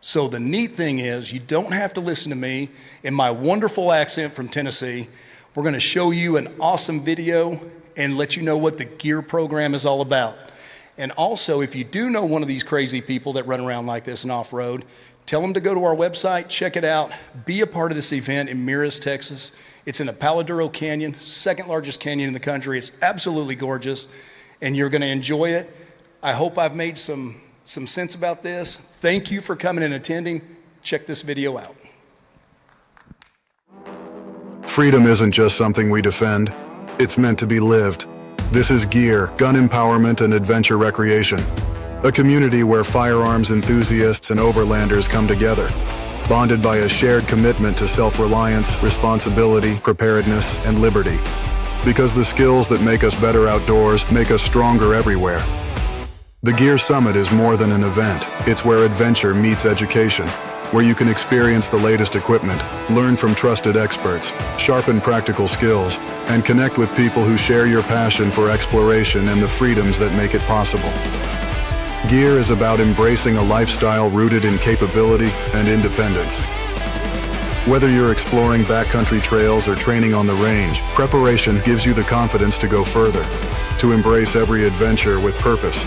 So the neat thing is, you don't have to listen to me in my wonderful accent from Tennessee. We're going to show you an awesome video and let you know what the gear program is all about. And also, if you do know one of these crazy people that run around like this and off-road, tell them to go to our website, check it out, be a part of this event in Miras, Texas. It's in the Palo Duro Canyon, second largest canyon in the country. It's absolutely gorgeous, and you're going to enjoy it. I hope I've made some sense about this. Thank you for coming and attending. Check this video out. Freedom isn't just something we defend. It's meant to be lived. This is GEAR, Gun Empowerment and Adventure Recreation, a community where firearms enthusiasts and overlanders come together, bonded by a shared commitment to self-reliance, responsibility, preparedness, and liberty. Because the skills that make us better outdoors make us stronger everywhere. The GEAR Summit is more than an event. It's where adventure meets education, where you can experience the latest equipment, learn from trusted experts, sharpen practical skills, and connect with people who share your passion for exploration and the freedoms that make it possible. GEAR is about embracing a lifestyle rooted in capability and independence. Whether you're exploring backcountry trails or training on the range, preparation gives you the confidence to go further, to embrace every adventure with purpose.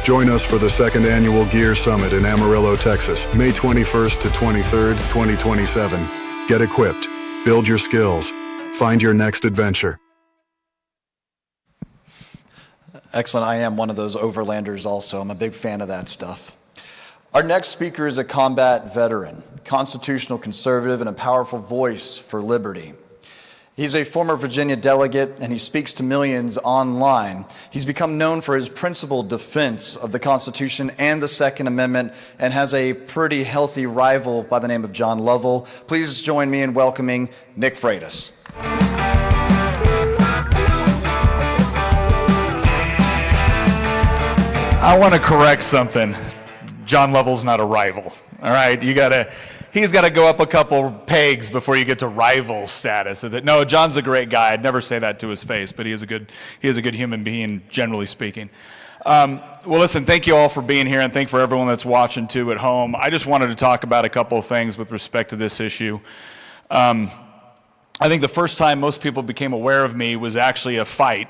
Join us for the second annual GEAR Summit in Amarillo, Texas, May 21st to 23rd, 2027. Get equipped, build your skills, find your next adventure. Excellent. I am one of those overlanders also. I'm a big fan of that stuff. Our next speaker is a combat veteran, constitutional conservative, and a powerful voice for liberty. He's a former Virginia delegate, and he speaks to millions online. He's become known for his principled defense of the Constitution and the Second Amendment, and has a pretty healthy rival by the name of John Lovell. Please join me in welcoming Nick Freitas. I want to correct something. John Lovell's not a rival. All right, he's got to go up a couple pegs before you get to rival status. No, John's a great guy. I'd never say that to his face, but he is a good human being, generally speaking. Well, listen, thank you all for being here, and thank for everyone that's watching too at home. I just wanted to talk about a couple of things with respect to this issue. I think the first time most people became aware of me was actually a fight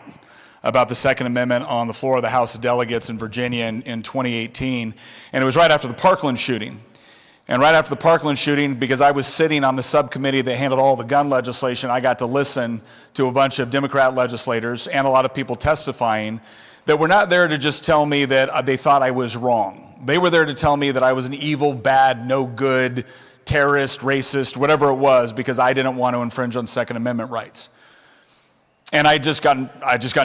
about the Second Amendment on the floor of the House of Delegates in Virginia in 2018. And it was right after the Parkland shooting. And right after the Parkland shooting, because I was sitting on the subcommittee that handled all the gun legislation, I got to listen to a bunch of Democrat legislators and a lot of people testifying that were not there to just tell me that they thought I was wrong. They were there to tell me that I was an evil, bad, no good, terrorist, racist, whatever it was, because I didn't want to infringe on Second Amendment rights. And I just gotten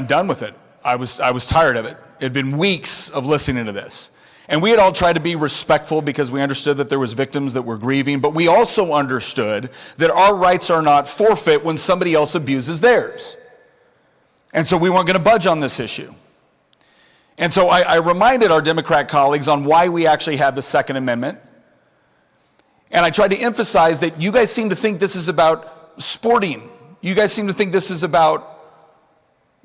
done with it. I was tired of it. It had been weeks of listening to this. And we had all tried to be respectful because we understood that there was victims that were grieving, but we also understood that our rights are not forfeit when somebody else abuses theirs. And so we weren't going to budge on this issue. And so I reminded our Democrat colleagues on why we actually had the Second Amendment. And I tried to emphasize that you guys seem to think this is about sporting. You guys seem to think this is about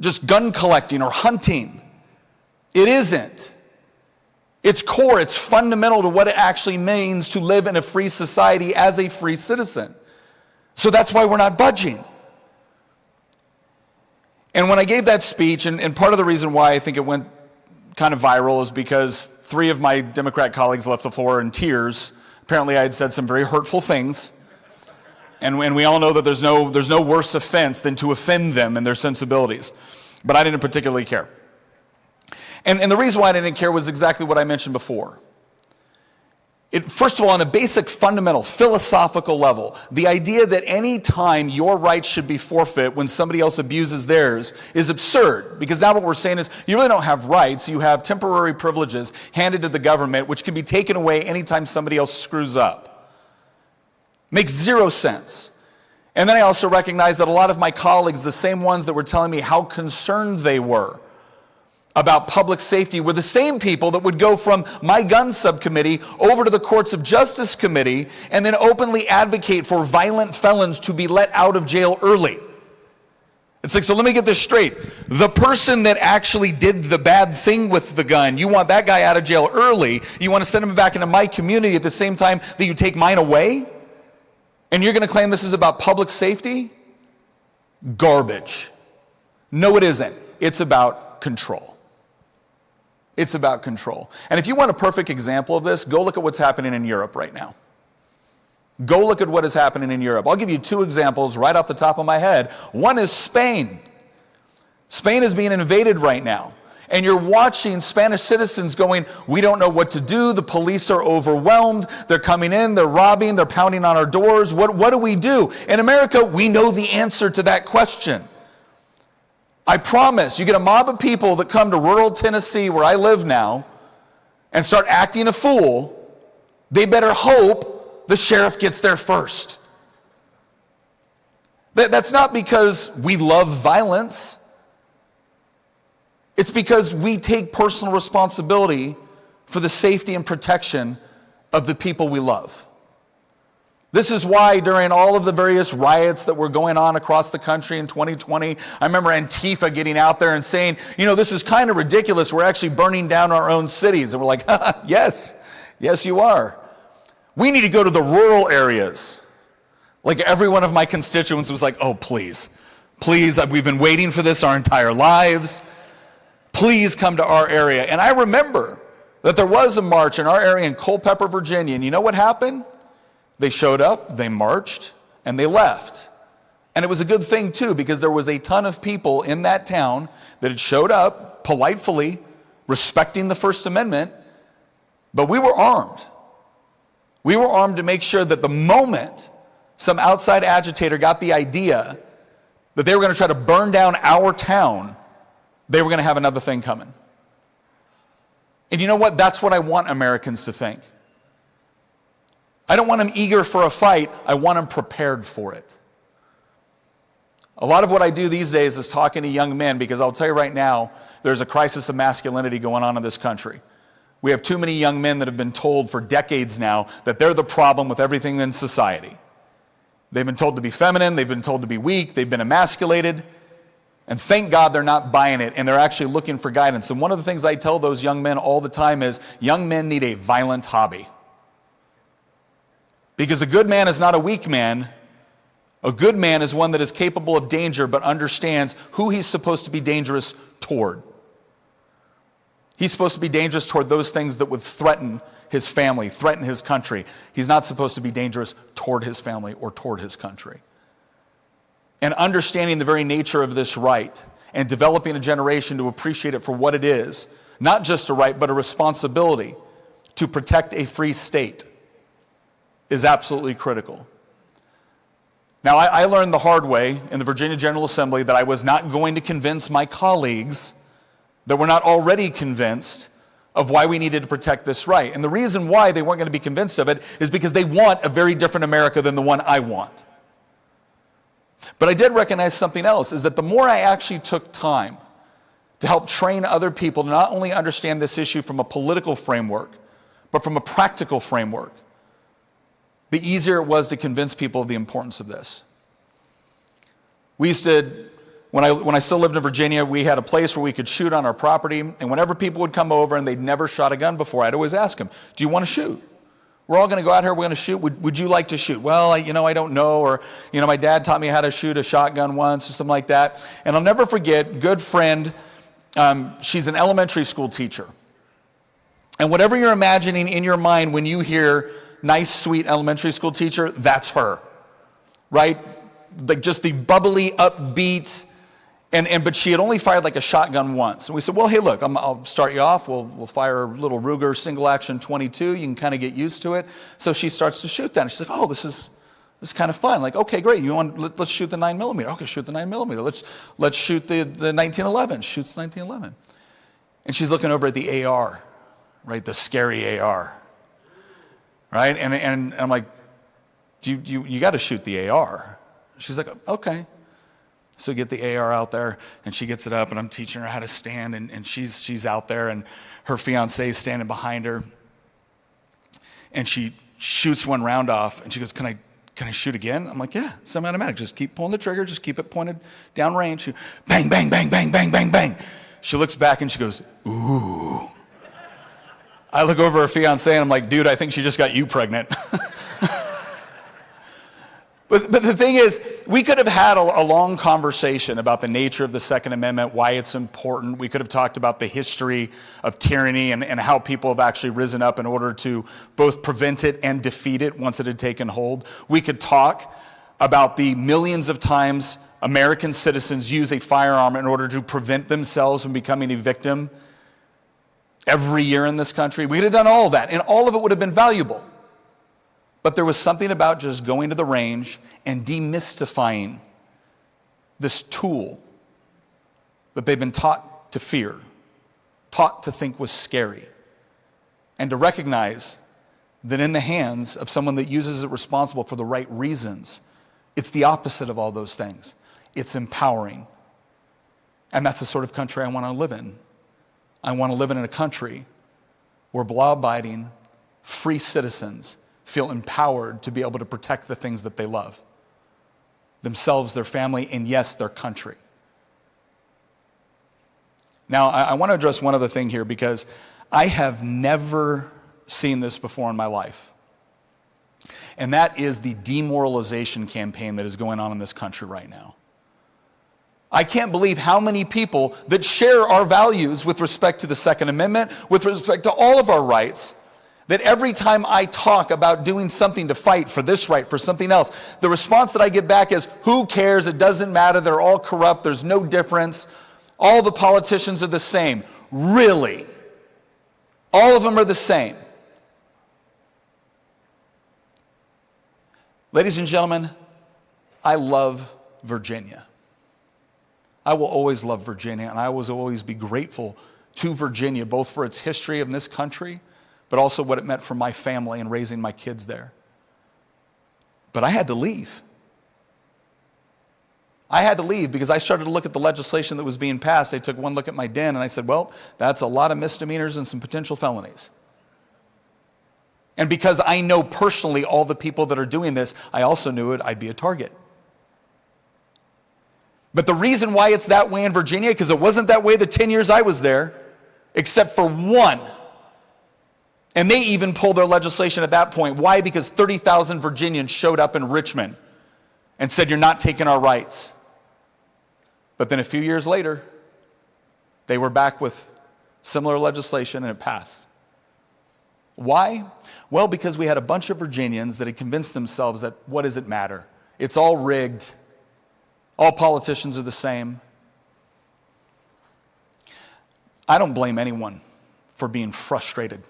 just gun collecting or hunting. It isn't. It's core, it's fundamental to what it actually means to live in a free society as a free citizen. So that's why we're not budging. And when I gave that speech, and part of the reason why I think it went kind of viral is because 3 of my Democrat colleagues left the floor in tears. Apparently I had said some very hurtful things. And we all know that there's no worse offense than to offend them and their sensibilities. But I didn't particularly care. And the reason why I didn't care was exactly what I mentioned before. First of all, on a basic, fundamental, philosophical level, the idea that any time your rights should be forfeit when somebody else abuses theirs is absurd. Because now what we're saying is you really don't have rights. You have temporary privileges handed to the government, which can be taken away anytime somebody else screws up. Makes zero sense. And then I also recognize that a lot of my colleagues, the same ones that were telling me how concerned they were about public safety, were the same people that would go from my gun subcommittee over to the Courts of Justice Committee and then openly advocate for violent felons to be let out of jail early. It's like, so let me get this straight. The person that actually did the bad thing with the gun, you want that guy out of jail early. You want to send him back into my community at the same time that you take mine away? And you're going to claim this is about public safety? Garbage. No, it isn't. It's about control. It's about control. And if you want a perfect example of this, go look at what's happening in Europe right now. Go look at what is happening in Europe. I'll give you 2 examples right off the top of my head. One is Spain. Spain is being invaded right now. And you're watching Spanish citizens going, we don't know what to do. The police are overwhelmed. They're coming in, they're robbing, they're pounding on our doors. What do we do? In America, we know the answer to that question. I promise, you get a mob of people that come to rural Tennessee, where I live now, and start acting a fool, they better hope the sheriff gets there first. That's not because we love violence. It's because we take personal responsibility for the safety and protection of the people we love. This is why during all of the various riots that were going on across the country in 2020, I remember Antifa getting out there and saying, this is kind of ridiculous. We're actually burning down our own cities. And we're like, yes, you are. We need to go to the rural areas. Like every one of my constituents was like, oh, please, we've been waiting for this our entire lives. Please come to our area. And I remember that there was a march in our area in Culpeper, Virginia. And you know what happened? They showed up, they marched, and they left. And it was a good thing too, because there was a ton of people in that town that had showed up politely, respecting the First Amendment, but we were armed. We were armed to make sure that the moment some outside agitator got the idea that they were going to try to burn down our town, they were going to have another thing coming. And you know what? That's what I want Americans to think. I don't want them eager for a fight. I want them prepared for it. A lot of what I do these days is talking to young men, because I'll tell you right now, there's a crisis of masculinity going on in this country. We have too many young men that have been told for decades now that they're the problem with everything in society. They've been told to be feminine, they've been told to be weak, they've been emasculated, and thank God they're not buying it, and they're actually looking for guidance. And one of the things I tell those young men all the time is, young men need a violent hobby. Because a good man is not a weak man. A good man is one that is capable of danger but understands who he's supposed to be dangerous toward. He's supposed to be dangerous toward those things that would threaten his family, threaten his country. He's not supposed to be dangerous toward his family or toward his country. And understanding the very nature of this right and developing a generation to appreciate it for what it is, not just a right but a responsibility to protect a free state, is absolutely critical. Now, I learned the hard way in the Virginia General Assembly that I was not going to convince my colleagues that were not already convinced of why we needed to protect this right. And the reason why they weren't going to be convinced of it is because they want a very different America than the one I want. But I did recognize something else, is that the more I actually took time to help train other people to not only understand this issue from a political framework, but from a practical framework, the easier it was to convince people of the importance of this. We used to, when I still lived in Virginia, we had a place where we could shoot on our property, and whenever people would come over and they'd never shot a gun before, I'd always ask them, do you want to shoot? We're all going to go out here, we're going to shoot. Would you like to shoot? Well, I don't know, or, my dad taught me how to shoot a shotgun once, or something like that. And I'll never forget, good friend, she's an elementary school teacher. And whatever you're imagining in your mind when you hear nice, sweet elementary school teacher, that's her, right? Like just the bubbly, upbeat, but she had only fired like a shotgun once. And we said, well, hey, look, I'll start you off. We'll fire a little Ruger single action 22. You can kind of get used to it. So she starts to shoot that. And she's like, oh, this is kind of fun. Like, okay, great. Let's shoot the 9mm. Okay, shoot the 9mm. Let's shoot the 1911. Shoots the 1911. And she's looking over at the AR, right? The scary AR. Right? And I'm like, you got to shoot the AR. She's like, okay. So get the AR out there, and she gets it up, and I'm teaching her how to stand, and she's out there, and her fiance is standing behind her, and she shoots one round off, and she goes, can I shoot again? I'm like, yeah, semi-automatic. Just keep pulling the trigger, just keep it pointed down range. Bang, bang, bang, bang, bang, bang, bang. She looks back, and she goes, ooh. I look over her fiance and I'm like, dude, I think she just got you pregnant. But the thing is, we could have had a long conversation about the nature of the Second Amendment, why it's important. We could have talked about the history of tyranny and how people have actually risen up in order to both prevent it and defeat it once it had taken hold. We could talk about the millions of times American citizens use a firearm in order to prevent themselves from becoming a victim every year in this country. We could have done all of that, and all of it would have been valuable. But there was something about just going to the range and demystifying this tool that they've been taught to fear, taught to think was scary, and to recognize that in the hands of someone that uses it responsible for the right reasons, it's the opposite of all those things. It's empowering. And that's the sort of country I want to live in. I want to live in a country where law-abiding, free citizens feel empowered to be able to protect the things that they love, themselves, their family, and yes, their country. Now, I want to address one other thing here because I have never seen this before in my life. And that is the demoralization campaign that is going on in this country right now. I can't believe how many people that share our values with respect to the Second Amendment, with respect to all of our rights, that every time I talk about doing something to fight for this right, for something else, the response that I get back is, who cares? It doesn't matter. They're all corrupt. There's no difference. All the politicians are the same. Really? All of them are the same. Ladies and gentlemen, I love Virginia. I will always love Virginia, and I will always be grateful to Virginia, both for its history in this country, but also what it meant for my family and raising my kids there. But I had to leave. I had to leave because I started to look at the legislation that was being passed. I took one look at my den and I said, well, that's a lot of misdemeanors and some potential felonies. And because I know personally all the people that are doing this, I also knew I'd be a target. But the reason why it's that way in Virginia, because it wasn't that way the 10 years I was there, except for one. And they even pulled their legislation at that point. Why? Because 30,000 Virginians showed up in Richmond and said, you're not taking our rights. But then a few years later, they were back with similar legislation and it passed. Why? Well, because we had a bunch of Virginians that had convinced themselves that what does it matter? It's all rigged. All politicians are the same. I don't blame anyone for being frustrated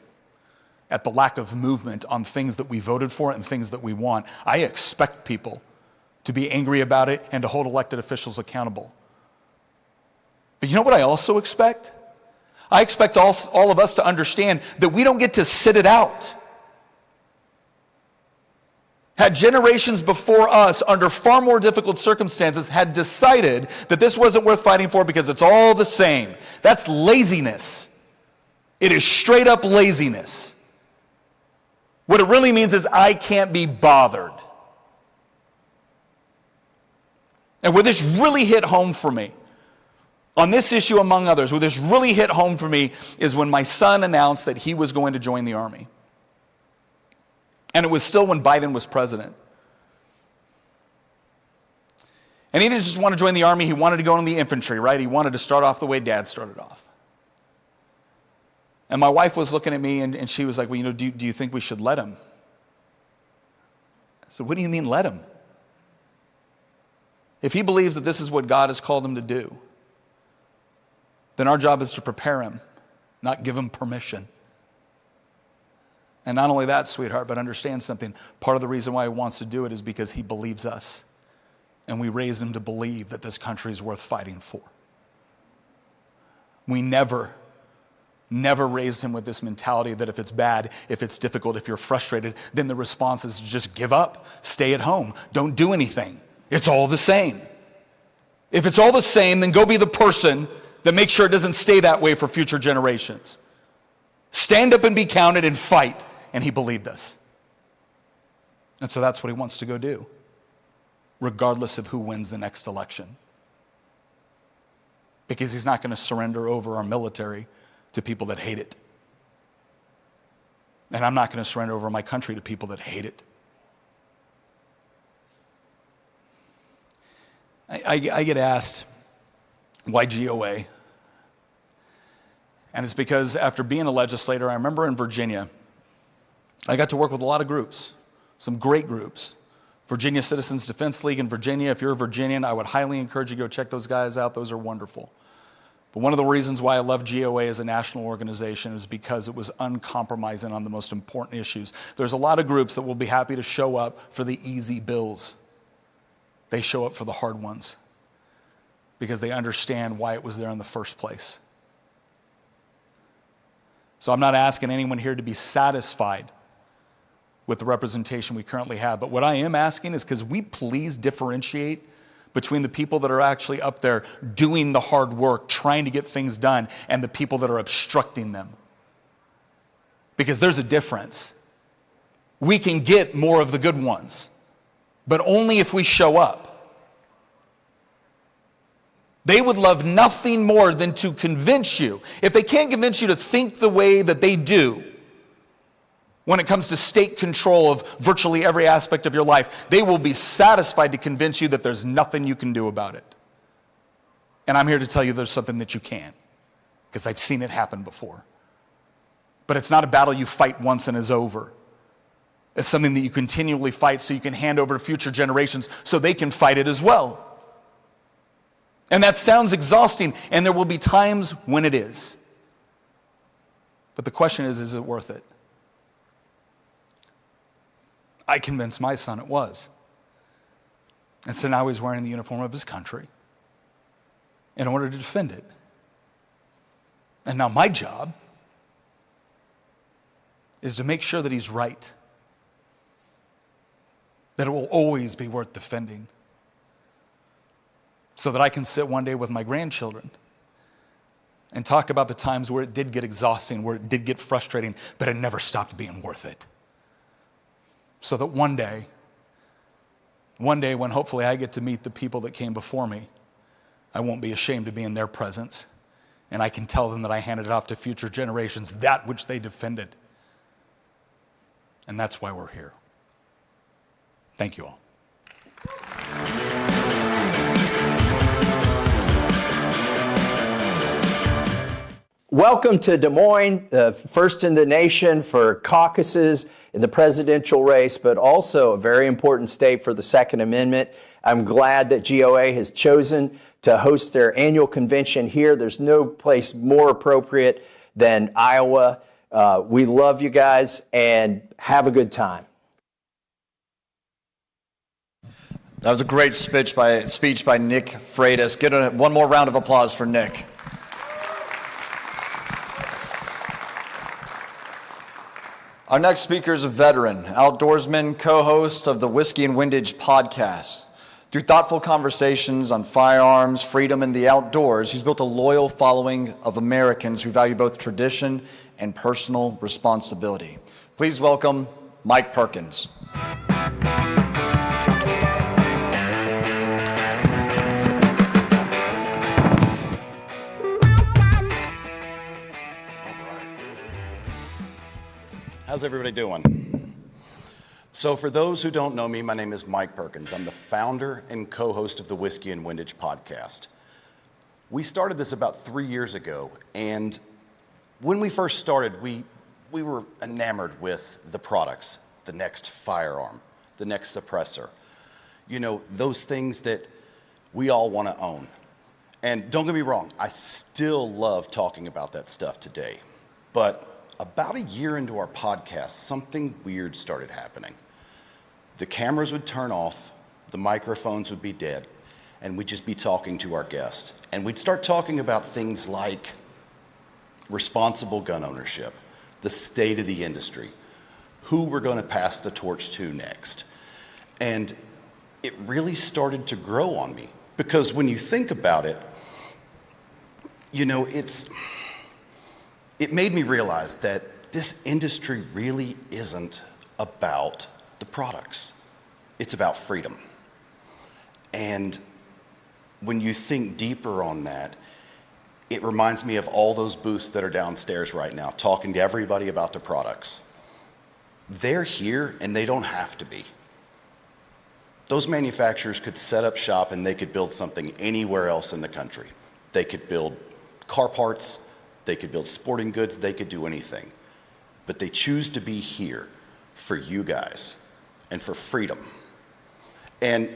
at the lack of movement on things that we voted for and things that we want. I expect people to be angry about it and to hold elected officials accountable. But you know what I also expect? I expect all of us to understand that we don't get to sit it out. Had generations before us, under far more difficult circumstances, had decided that this wasn't worth fighting for because it's all the same. That's laziness. It is straight up laziness. What it really means is I can't be bothered. And where this really hit home for me, on this issue among others, where this really hit home for me is when my son announced that he was going to join the Army. And it was still when Biden was president. And he didn't just want to join the Army, he wanted to go in the infantry, right? He wanted to start off the way Dad started off. And my wife was looking at me and she was like, well, do you think we should let him? I said, what do you mean let him? If he believes that this is what God has called him to do, then our job is to prepare him, not give him permission. And not only that, sweetheart, but understand something. Part of the reason why he wants to do it is because he believes us. And we raised him to believe that this country is worth fighting for. We never raised him with this mentality that if it's bad, if it's difficult, if you're frustrated, then the response is just give up, stay at home, don't do anything. It's all the same. If it's all the same, then go be the person that makes sure it doesn't stay that way for future generations. Stand up and be counted and fight. And he believed us. And so that's what he wants to go do, regardless of who wins the next election. Because he's not going to surrender over our military to people that hate it. And I'm not going to surrender over my country to people that hate it. I get asked, why GOA? And it's because after being a legislator, I remember in Virginia, I got to work with a lot of groups, some great groups. Virginia Citizens Defense League in Virginia. If you're a Virginian, I would highly encourage you to go check those guys out. Those are wonderful. But one of the reasons why I love GOA as a national organization is because it was uncompromising on the most important issues. There's a lot of groups that will be happy to show up for the easy bills. They show up for the hard ones because they understand why it was there in the first place. So I'm not asking anyone here to be satisfied with the representation we currently have. But what I am asking is, could we please differentiate between the people that are actually up there doing the hard work, trying to get things done, and the people that are obstructing them? Because there's a difference. we can get more of the good ones, but only if we show up. They would love nothing more than to convince you. If they can't convince you to think the way that they do when it comes to state control of virtually every aspect of your life, they will be satisfied to convince you that there's nothing you can do about it. And I'm here to tell you there's something that you can, because I've seen it happen before. But it's not a battle you fight once and is over. It's something that you continually fight so you can hand over to future generations so they can fight it as well. And that sounds exhausting, and there will be times when it is. But the question is it worth it? I convinced my son it was. And so now he's wearing the uniform of his country in order to defend it. And now my job is to make sure that he's right, that it will always be worth defending, so that I can sit one day with my grandchildren and talk about the times where it did get exhausting, where it did get frustrating, but it never stopped being worth it. So that one day when hopefully I get to meet the people that came before me, I won't be ashamed to be in their presence, and I can tell them that I handed off to future generations that which they defended. And that's why we're here. Thank you all. Welcome to Des Moines, first in the nation for caucuses in the presidential race, but also a very important state for the Second Amendment. I'm glad that GOA has chosen to host their annual convention here. There's no place more appropriate than Iowa. We love you guys, and have a good time. That was a great speech by Nick Freitas. Get one more round of applause for Nick. Our next speaker is a veteran, outdoorsman, co-host of the Whiskey and Windage podcast. Through thoughtful conversations on firearms, freedom, and the outdoors, he's built a loyal following of Americans who value both tradition and personal responsibility. Please welcome Mike Perkins. How's everybody doing? So for those who don't know me, my name is Mike Perkins. I'm the founder and co-host of the Whiskey and Windage podcast. We started this about 3 years ago, and when we first started, we were enamored with the products, the next firearm, the next suppressor. You know, those things that we all want to own. And don't get me wrong, I still love talking about that stuff today. But about a year into our podcast, something weird started happening. The cameras would turn off, the microphones would be dead, and we'd just be talking to our guests. And we'd start talking about things like responsible gun ownership, the state of the industry, who we're going to pass the torch to next. And it really started to grow on me, because when you think about it, you know, it made me realize that this industry really isn't about the products. It's about freedom. And when you think deeper on that, it reminds me of all those booths that are downstairs right now, talking to everybody about the products. They're here and they don't have to be. Those manufacturers could set up shop and they could build something anywhere else in the country. They could build car parts, they could build sporting goods, they could do anything. But they choose to be here for you guys and for freedom. And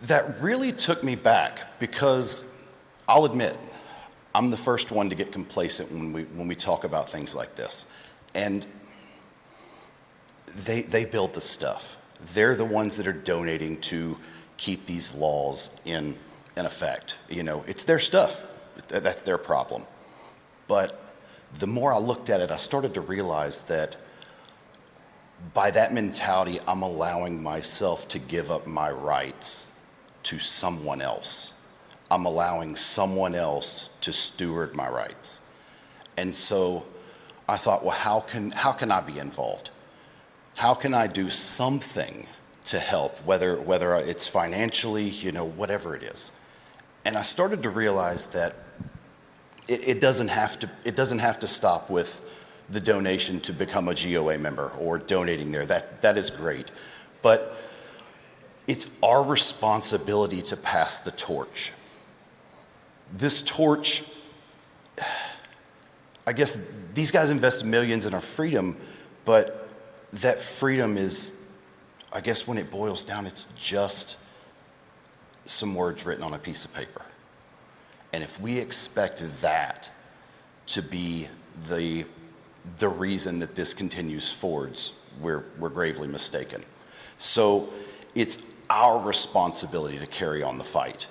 that really took me back, because I'll admit, I'm the first one to get complacent when we talk about things like this. And they build the stuff. They're the ones that are donating to keep these laws in effect. You know, it's their stuff. That's their problem. But the more I looked at it, I started to realize that by that mentality, I'm allowing myself to give up my rights to someone else. I'm allowing someone else to steward my rights. And so I thought, well, how can I be involved? How can I do something to help, whether it's financially, whatever it is? And I started to realize that it doesn't have to stop with the donation to become a GOA member or donating there. That is great. But it's our responsibility to pass the torch. This torch, I guess these guys invest millions in our freedom, but that freedom is, I guess when it boils down, it's just some words written on a piece of paper. And if we expect that to be the reason that this continues forwards, we're gravely mistaken. So it's our responsibility to carry on the fight.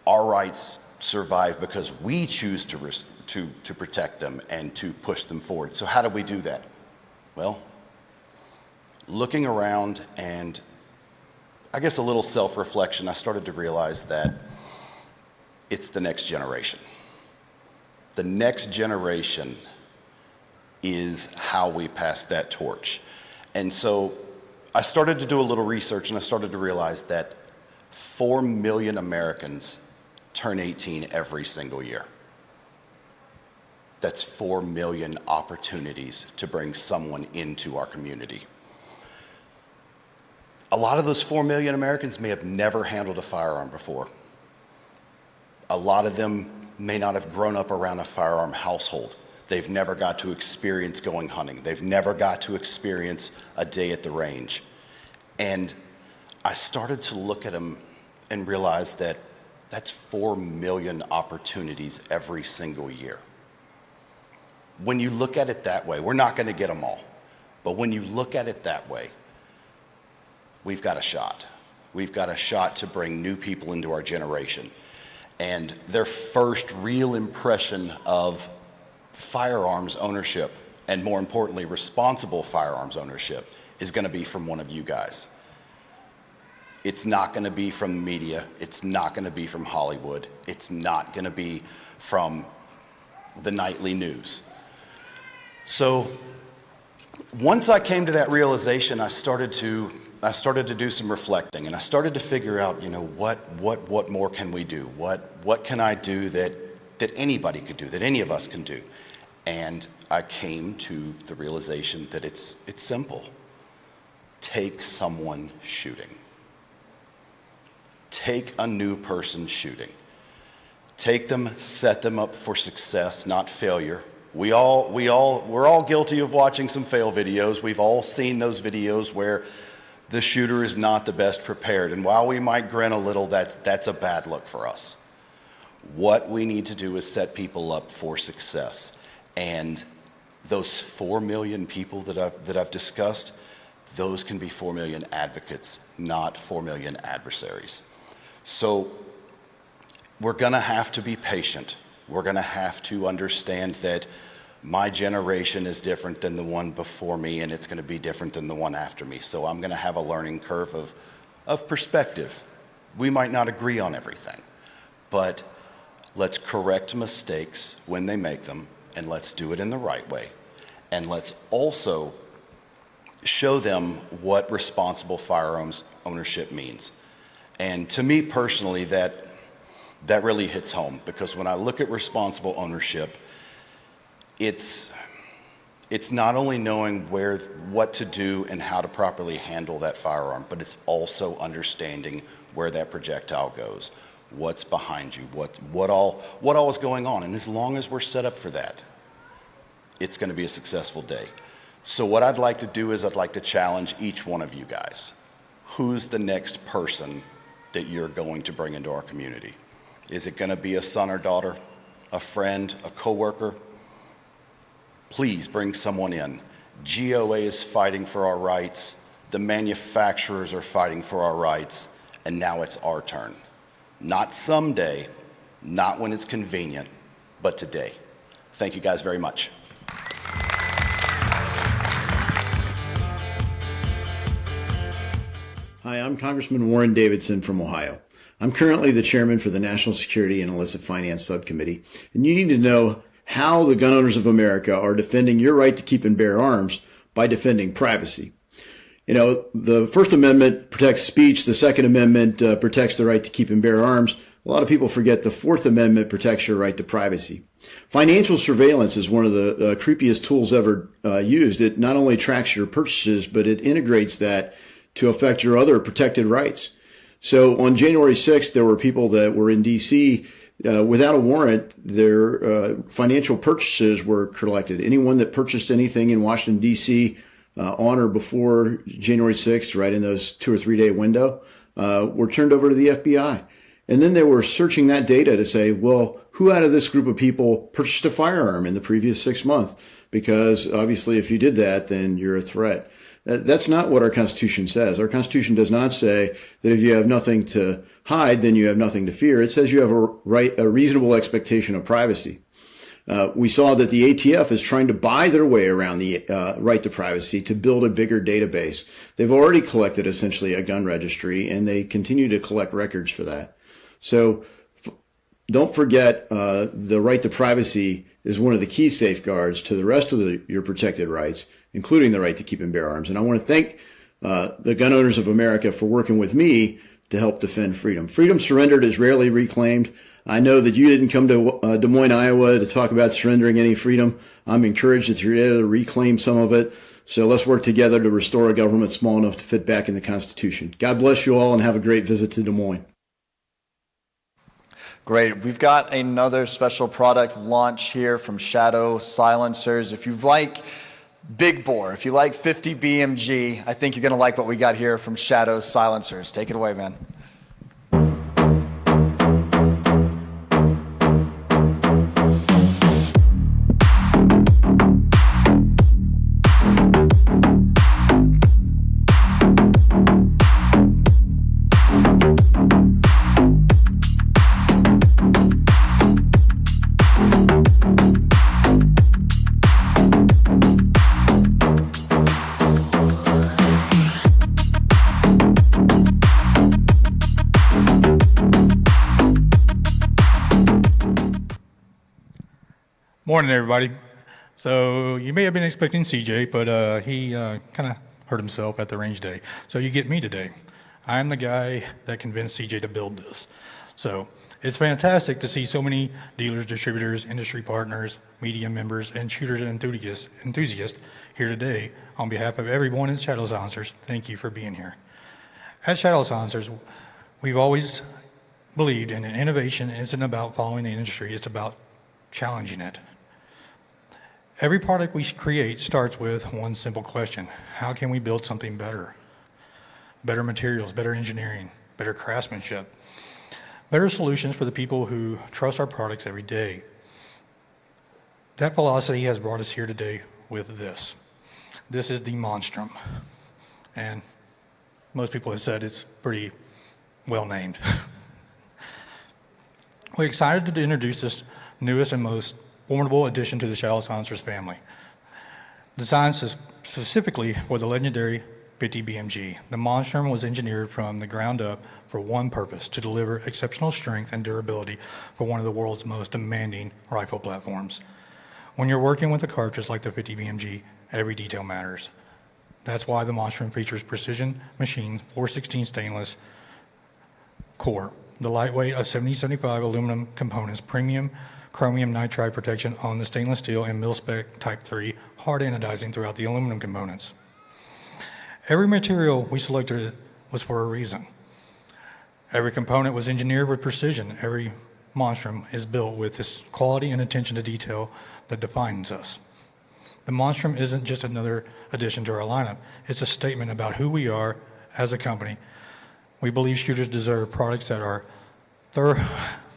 Our rights survive because we choose to protect them and to push them forward. So how do we do that? Well, looking around and I guess a little self-reflection, I started to realize that it's the next generation. The next generation is how we pass that torch. And so I started to do a little research and I started to realize that 4 million Americans turn 18 every single year. That's 4 million opportunities to bring someone into our community. A lot of those 4 million Americans may have never handled a firearm before. A lot of them may not have grown up around a firearm household. They've never got to experience going hunting. They've never got to experience a day at the range. And I started to look at them and realize that that's 4 million opportunities every single year. When you look at it that way, we're not going to get them all. But when you look at it that way, we've got a shot. We've got a shot to bring new people into our generation. And their first real impression of firearms ownership, and more importantly, responsible firearms ownership, is going to be from one of you guys. It's not going to be from the media. It's not going to be from Hollywood. It's not going to be from the nightly news. So once I came to that realization, I started to do some reflecting, and I started to figure out, what more can we do? What can I do that anybody could do, that any of us can do? And I came to the realization that it's simple. Take someone shooting. Take a new person shooting. Take them, set them up for success, not failure. We're all guilty of watching some fail videos. We've all seen those videos where the shooter is not the best prepared. And while we might grin a little, that's a bad look for us. What we need to do is set people up for success. And those 4 million people that I've discussed, those can be 4 million advocates, not 4 million adversaries. So we're going to have to be patient. We're going to have to understand that my generation is different than the one before me, and it's going to be different than the one after me. So I'm going to have a learning curve of perspective. We might not agree on everything, but let's correct mistakes when they make them, and let's do it in the right way. And let's also show them what responsible firearms ownership means. And to me personally, that really hits home, because when I look at responsible ownership, it's not only knowing what to do and how to properly handle that firearm, but it's also understanding where that projectile goes, what's behind you, what all is going on. And as long as we're set up for that, it's going to be a successful day. So what I'd like to do is I'd like to challenge each one of you guys. Who's the next person that you're going to bring into our community? Is it going to be a son or daughter, a friend, a coworker? Please bring someone in. GOA is fighting for our rights. The manufacturers are fighting for our rights. And now it's our turn. Not someday, not when it's convenient, but today. Thank you guys very much. Hi, I'm Congressman Warren Davidson from Ohio. I'm currently the chairman for the National Security and Illicit Finance Subcommittee, and you need to know how the gun owners of America are defending your right to keep and bear arms by defending privacy. You know, the First Amendment protects speech. The Second Amendment protects the right to keep and bear arms. A lot of people forget the Fourth Amendment protects your right to privacy. Financial surveillance is one of the creepiest tools ever used. It not only tracks your purchases, but it integrates that to affect your other protected rights. So on January 6th, there were people that were in D.C. Without a warrant. Their financial purchases were collected. Anyone that purchased anything in Washington, D.C. On or before January 6th, right in those 2 or 3 day window, were turned over to the FBI. And then they were searching that data to say, well, who out of this group of people purchased a firearm in the previous 6 months? Because obviously if you did that, then you're a threat. That's not what our Constitution says. Our Constitution does not say that if you have nothing to hide, then you have nothing to fear. It says you have a reasonable expectation of privacy. We saw that the ATF is trying to buy their way around the right to privacy to build a bigger database. They've already collected essentially a gun registry, and they continue to collect records for that. So don't forget the right to privacy is one of the key safeguards to the rest of your protected rights, including the right to keep and bear arms. And I want to thank the Gun Owners of America for working with me to help defend freedom. Freedom surrendered is rarely reclaimed. I know that you didn't come to Des Moines, Iowa to talk about surrendering any freedom. I'm encouraged that you're able to reclaim some of it. So let's work together to restore a government small enough to fit back in the Constitution. God bless you all and have a great visit to Des Moines. Great. We've got another special product launch here from Shadow Silencers. If you like Big Bore, if you like 50 BMG, I think you're going to like what we got here from Shadow Silencers. Take it away, man. Morning, everybody. So you may have been expecting CJ, but he kind of hurt himself at the range day. So you get me today. I'm the guy that convinced CJ to build this. So it's fantastic to see so many dealers, distributors, industry partners, media members, and shooters and enthusiasts here today. On behalf of everyone at Shadow Silencers, thank you for being here. At Shadow Silencers, we've always believed in innovation isn't about following the industry, it's about challenging it. Every product we create starts with one simple question: how can we build something better? Better materials, better engineering, better craftsmanship, better solutions for the people who trust our products every day. That philosophy has brought us here today with this. This is the Monstrum, and most people have said it's pretty well named. We're excited to introduce this newest and most formidable addition to the Shadow Silencers family. Designed specifically for the legendary 50 BMG, the Monstrum was engineered from the ground up for one purpose: to deliver exceptional strength and durability for one of the world's most demanding rifle platforms. When you're working with a cartridge like the 50 BMG, every detail matters. That's why the Monstrum features precision machined 416 stainless core, the lightweight of 7075 aluminum components, premium chromium nitride protection on the stainless steel, and mil-spec Type 3 hard anodizing throughout the aluminum components. Every material we selected was for a reason. Every component was engineered with precision. Every Monstrum is built with this quality and attention to detail that defines us. The Monstrum isn't just another addition to our lineup. It's a statement about who we are as a company. We believe shooters deserve products that are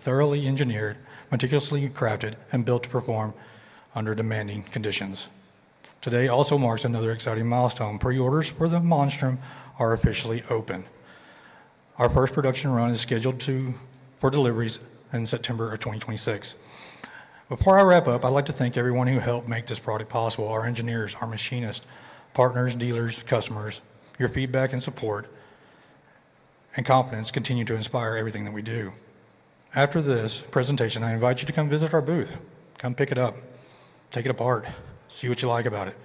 thoroughly engineered, meticulously crafted, and built to perform under demanding conditions. Today also marks another exciting milestone. Pre-orders for the Monstrum are officially open. Our first production run is scheduled for deliveries in September of 2026. Before I wrap up, I'd like to thank everyone who helped make this product possible: our engineers, our machinists, partners, dealers, customers. Your feedback and support and confidence continue to inspire everything that we do. After this presentation, I invite you to come visit our booth. Come pick it up, take it apart, see what you like about it.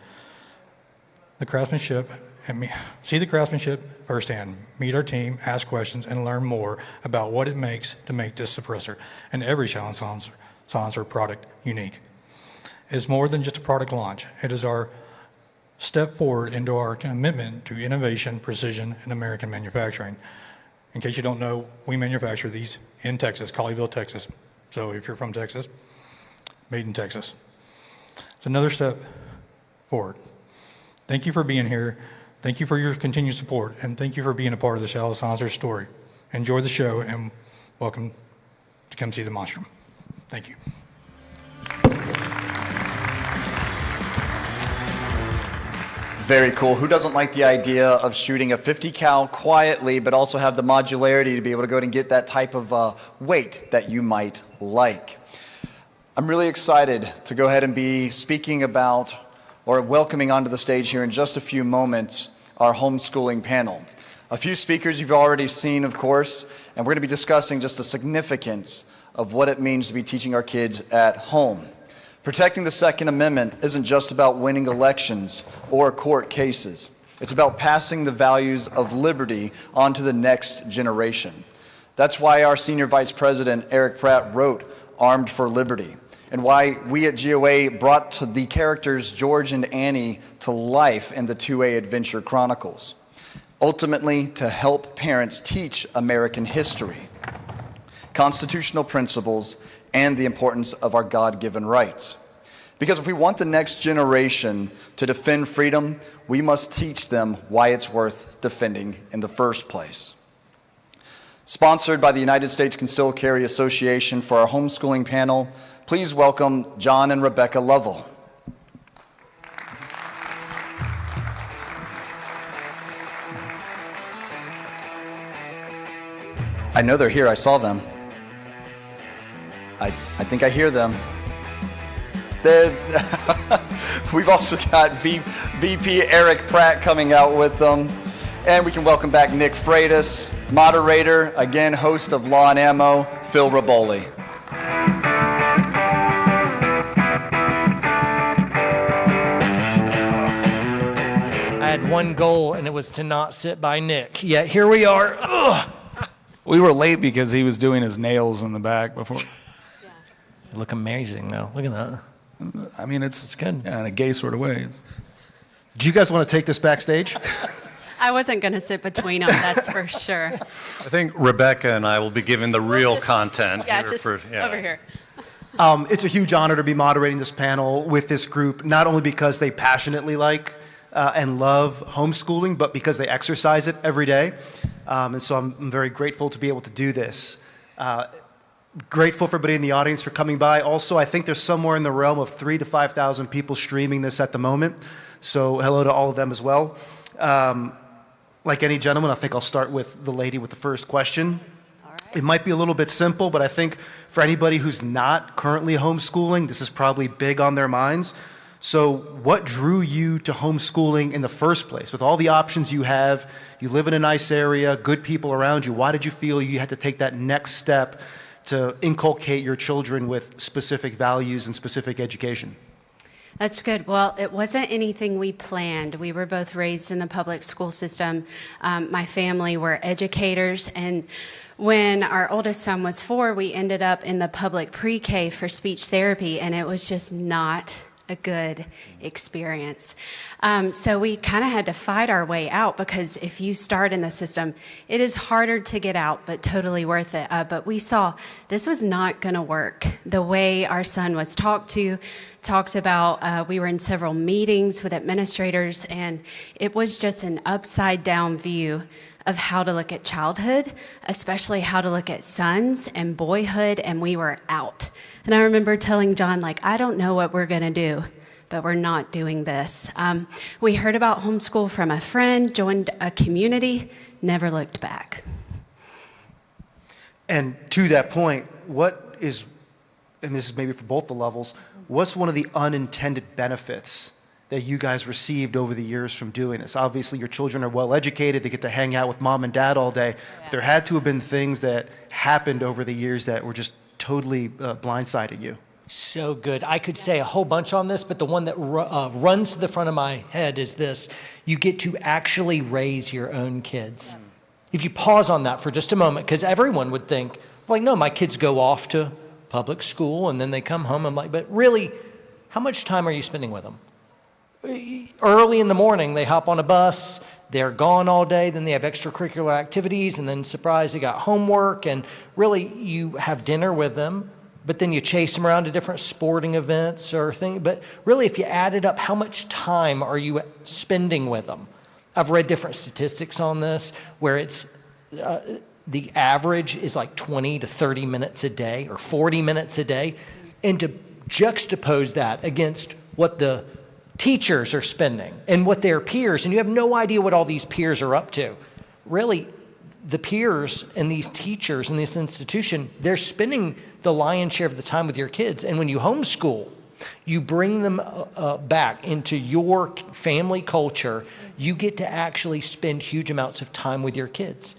The craftsmanship and see the craftsmanship firsthand, meet our team, ask questions, and learn more about what it makes to make this suppressor and every silencer product unique. It's more than just a product launch. It is our step forward into our commitment to innovation, precision, and American manufacturing. In case you don't know, we manufacture these in Texas, Colleyville, Texas. So if you're from Texas, made in Texas. It's another step forward. Thank you for being here. Thank you for your continued support, and thank you for being a part of the Shallow Silencer story. Enjoy the show, and welcome to come see the Monstrum. Thank you. Very cool. Who doesn't like the idea of shooting a 50 cal quietly, but also have the modularity to be able to go ahead and get that type of weight that you might like? I'm really excited to go ahead and be speaking about or welcoming onto the stage here in just a few moments our homeschooling panel. A few speakers you've already seen, of course, and we're going to be discussing just the significance of what it means to be teaching our kids at home. Protecting the Second Amendment isn't just about winning elections or court cases. It's about passing the values of liberty on to the next generation. That's why our Senior Vice President, Eric Pratt, wrote Armed for Liberty, and why we at GOA brought the characters George and Annie to life in the 2A Adventure Chronicles. Ultimately, to help parents teach American history, constitutional principles, and the importance of our God-given rights. Because if we want the next generation to defend freedom, we must teach them why it's worth defending in the first place. Sponsored by the United States Concealed Carry Association for our homeschooling panel, please welcome John and Rebecca Lovell. I know they're here. I saw them. I think I hear them. We've also got VP Eric Pratt coming out with them. And we can welcome back Nick Freitas, moderator, again, host of Law and Ammo, Phil Raboli. I had one goal, and it was to not sit by Nick. Yet here we are. Ugh. We were late because he was doing his nails in the back before. They look amazing, though. Look at that. I mean, it's good. Yeah, in a gay sort of way. Do you guys want to take this backstage? I wasn't going to sit between them, that's for sure. I think Rebecca and I will be giving the real content. Yeah, here just for, over here. It's a huge honor to be moderating this panel with this group, not only because they passionately like and love homeschooling, but because they exercise it every day. And so I'm very grateful to be able to do this. Grateful for everybody in the audience for coming by. Also, I think there's somewhere in the realm of 3,000 to 5,000 people streaming this at the moment. So hello to all of them as well. Like any gentleman, I think I'll start with the lady with the first question. It might be a little bit simple, but I think for anybody who's not currently homeschooling, this is probably big on their minds. So what drew you to homeschooling in the first place? With all the options you have, you live in a nice area, good people around you, why did you feel you had to take that next step to inculcate your children with specific values and specific education? That's good. Well, it wasn't anything we planned. We were both raised in the public school system. My family were educators, and when our oldest son was 4, we ended up in the public pre-K for speech therapy, and it was just not a good experience. So we kind of had to fight our way out, because if you start in the system, it is harder to get out, but totally worth it. But we saw this was not going to work. The way our son was talked about, we were in several meetings with administrators, and it was just an upside down view of how to look at childhood, especially how to look at sons and boyhood, and we were out. And I remember telling John, I don't know what we're going to do, but we're not doing this. We heard about homeschool from a friend, joined a community, never looked back. And to that point, what is, and this is maybe for both the levels, what's one of the unintended benefits that you guys received over the years from doing this? Obviously, your children are well educated, they get to hang out with mom and dad all day. But there had to have been things that happened over the years that were just totally blindsided you. So good. I could say a whole bunch on this, but the one that runs to the front of my head is this. You get to actually raise your own kids. If you pause on that for just a moment, because everyone would think, like, no, my kids go off to public school and then they come home. I'm like, but really, how much time are you spending with them? Early in the morning, they hop on a bus, they're gone all day, then they have extracurricular activities, and then surprise, they got homework, and really, you have dinner with them, but then you chase them around to different sporting events or things. But really, if you add it up, how much time are you spending with them? I've read different statistics on this, where it's the average is like 20 to 30 minutes a day or 40 minutes a day. And to juxtapose that against what the teachers are spending and what their peers, and you have no idea what all these peers are up to. Really, the peers and these teachers in this institution, they're spending the lion's share of the time with your kids. And when you homeschool, you bring them back into your family culture, you get to actually spend huge amounts of time with your kids.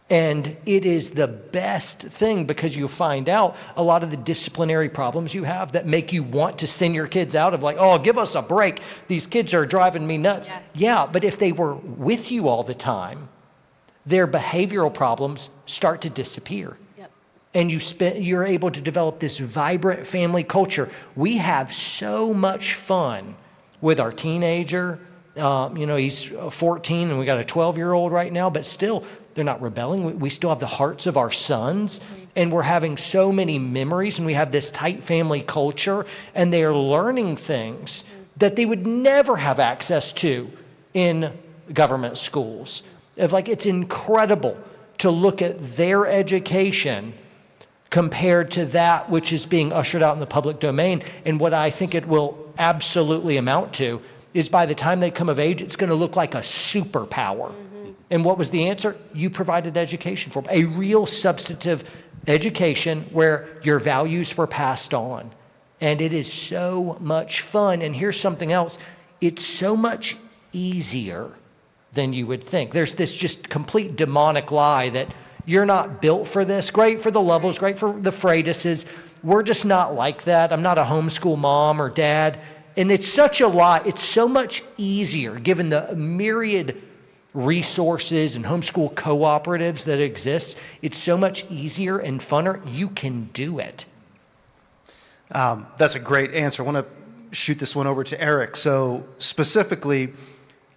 And it is the best thing, because you find out a lot of the disciplinary problems you have that make you want to send your kids out of like, oh, give us a break. These kids are driving me nuts. Yeah, but if they were with you all the time, their behavioral problems start to disappear. And you're able to develop this vibrant family culture. We have so much fun with our teenager. He's 14 and we got a 12-year-old right now, but still, they're not rebelling. We still have the hearts of our sons, and we're having so many memories, and we have this tight family culture, and they are learning things that they would never have access to in government schools. It's incredible to look at their education compared to that which is being ushered out in the public domain. And what I think it will absolutely amount to is by the time they come of age, it's going to look like a superpower. And what was the answer? You provided education for them, a real substantive education where your values were passed on. And it is so much fun. And here's something else. It's so much easier than you would think. There's this just complete demonic lie that you're not built for this. Great for the Lovels, great for the Freitas's. We're just not like that. I'm not a homeschool mom or dad. And it's such a lie. It's so much easier given the myriad resources and homeschool cooperatives that exist. It's so much easier and funner. You can do it. That's a great answer. I want to shoot this one over to Eric. So specifically,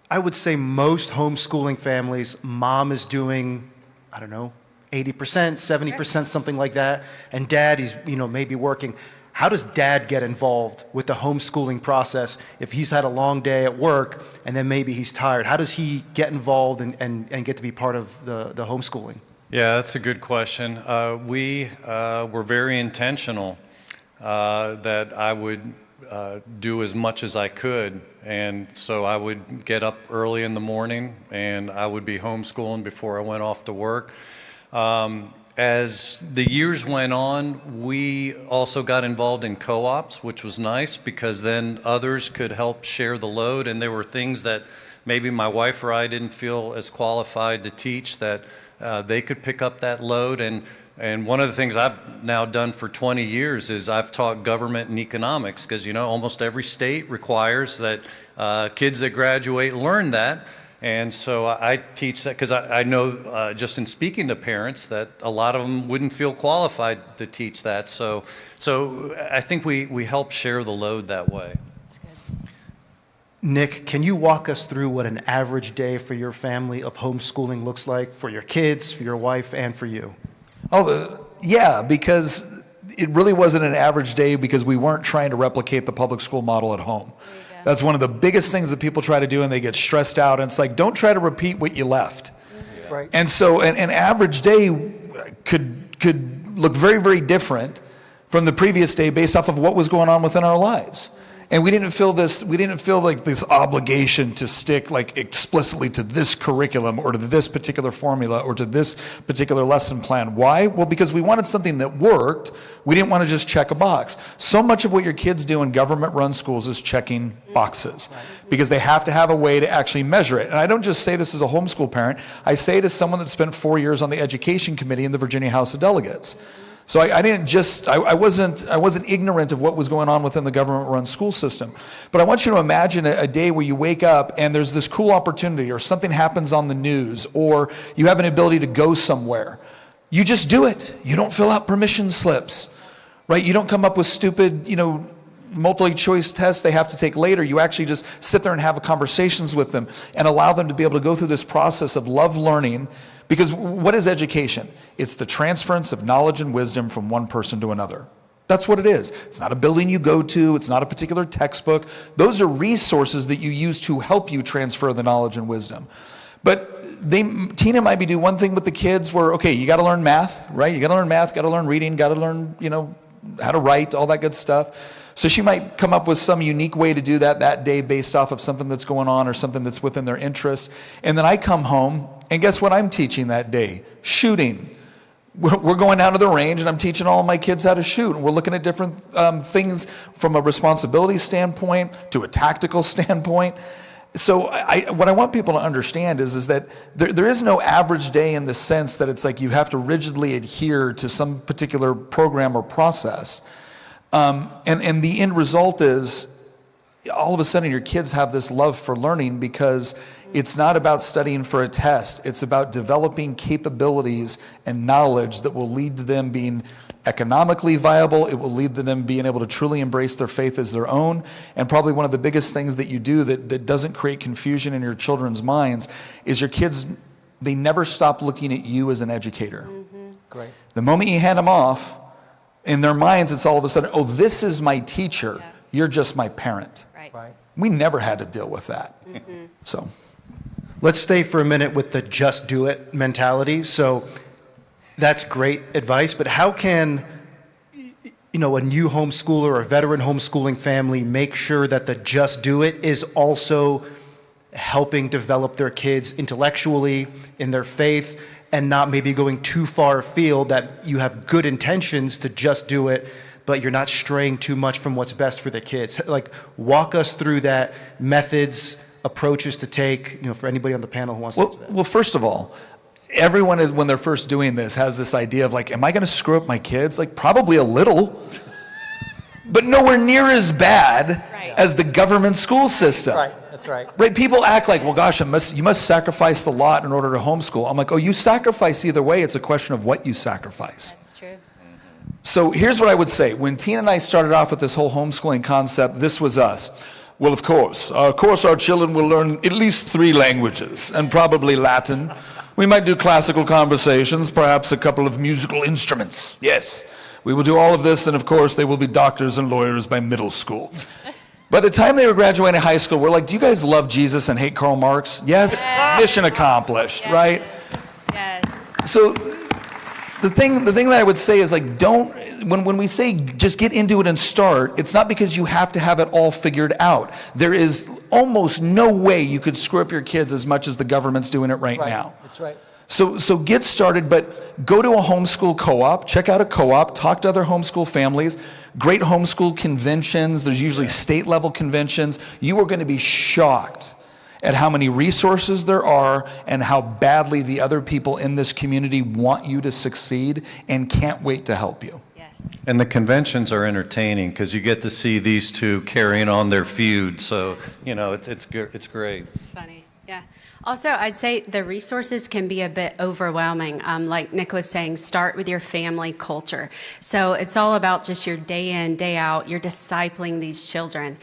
I would say most homeschooling families, mom is doing, 80%, 70%, something like that. And dad is, maybe working. How does dad get involved with the homeschooling process if he's had a long day at work and then maybe he's tired? How does he get involved and get to be part of the homeschooling? Yeah, that's a good question. We were very intentional that I would do as much as I could. And so I would get up early in the morning and I would be homeschooling before I went off to work. As the years went on, we also got involved in co-ops, which was nice because then others could help share the load. And there were things that maybe my wife or I didn't feel as qualified to teach that they could pick up that load. And one of the things I've now done for 20 years is I've taught government and economics because, almost every state requires that kids that graduate learn that. And so I teach that because I know just in speaking to parents that a lot of them wouldn't feel qualified to teach that. So I think we help share the load that way. That's good. Nick, can you walk us through what an average day for your family of homeschooling looks like for your kids, for your wife, and for you? Yeah, because it really wasn't an average day because we weren't trying to replicate the public school model at home. That's one of the biggest things that people try to do, and they get stressed out. And it's like, don't try to repeat what you left. Right. And so an average day could look very, very different from the previous day based off of what was going on within our lives. And we didn't feel like this obligation to stick like explicitly to this curriculum or to this particular formula or to this particular lesson plan. Why? Well, because we wanted something that worked. We didn't want to just check a box. So much of what your kids do in government-run schools is checking boxes because they have to have a way to actually measure it. And I don't just say this as a homeschool parent. I say it as someone that spent 4 years on the education committee in the Virginia House of Delegates. So I wasn't ignorant of what was going on within the government-run school system. But I want you to imagine a day where you wake up and there's this cool opportunity, or something happens on the news, or you have an ability to go somewhere. You just do it. You don't fill out permission slips, right? You don't come up with stupid, multi-choice tests they have to take later. You actually just sit there and have conversations with them and allow them to be able to go through this process of love learning. Because what is education? It's the transference of knowledge and wisdom from one person to another. That's what it is. It's not a building you go to. It's not a particular textbook. Those are resources that you use to help you transfer the knowledge and wisdom. But Tina might be doing one thing with the kids where, okay, you got to learn math, right? You got to learn math, got to learn reading, got to learn, how to write, all that good stuff. So she might come up with some unique way to do that day based off of something that's going on or something that's within their interest. And then I come home, and guess what I'm teaching that day? Shooting. We're going down to the range, and I'm teaching all of my kids how to shoot. And we're looking at different things from a responsibility standpoint to a tactical standpoint. So what I want people to understand is that there is no average day in the sense that it's like you have to rigidly adhere to some particular program or process. And the end result is all of a sudden your kids have this love for learning because it's not about studying for a test. It's about developing capabilities and knowledge that will lead to them being economically viable. It will lead to them being able to truly embrace their faith as their own. And probably one of the biggest things that you do that doesn't create confusion in your children's minds is your kids, they never stop looking at you as an educator. Great. The moment you hand them off, in their minds, it's all of a sudden, oh, this is my teacher. Yeah. You're just my parent. Right. We never had to deal with that. So let's stay for a minute with the just do it mentality. So that's great advice, but how can a new homeschooler or a veteran homeschooling family make sure that the just do it is also helping develop their kids intellectually, in their faith, and not maybe going too far afield, that you have good intentions to just do it, but you're not straying too much from what's best for the kids? Like, walk us through that, methods, approaches to take, for anybody on the panel who wants to answer that. Well, first of all, everyone is, when they're first doing this, has this idea of like, am I going to screw up my kids? Like, probably a little, but nowhere near as bad as the government school system. Right. That's right. Right, people act like, well, gosh, you must sacrifice a lot in order to homeschool. I'm like, oh, you sacrifice either way. It's a question of what you sacrifice. That's true. So here's what I would say. When Tina and I started off with this whole homeschooling concept, this was us. Well, of course our children will learn at least 3 languages and probably Latin. We might do classical conversations, perhaps a couple of musical instruments. Yes, we will do all of this, and of course they will be doctors and lawyers by middle school. By the time they were graduating high school, we're like, do you guys love Jesus and hate Karl Marx? Yes? Mission accomplished, right? Yes. So the thing that I would say is like, when we say just get into it and start, it's not because you have to have it all figured out. There is almost no way you could screw up your kids as much as the government's doing it right now. That's right. So get started, but go to a homeschool co-op, check out a co-op, talk to other homeschool families, great homeschool conventions. There's usually state level conventions. You are going to be shocked at how many resources there are and how badly the other people in this community want you to succeed and can't wait to help you. And the conventions are entertaining because you get to see these two carrying on their feud. So, it's great. It's funny, yeah. Also, I'd say the resources can be a bit overwhelming. Like Nick was saying, start with your family culture. So it's all about just your day in, day out. You're discipling these children.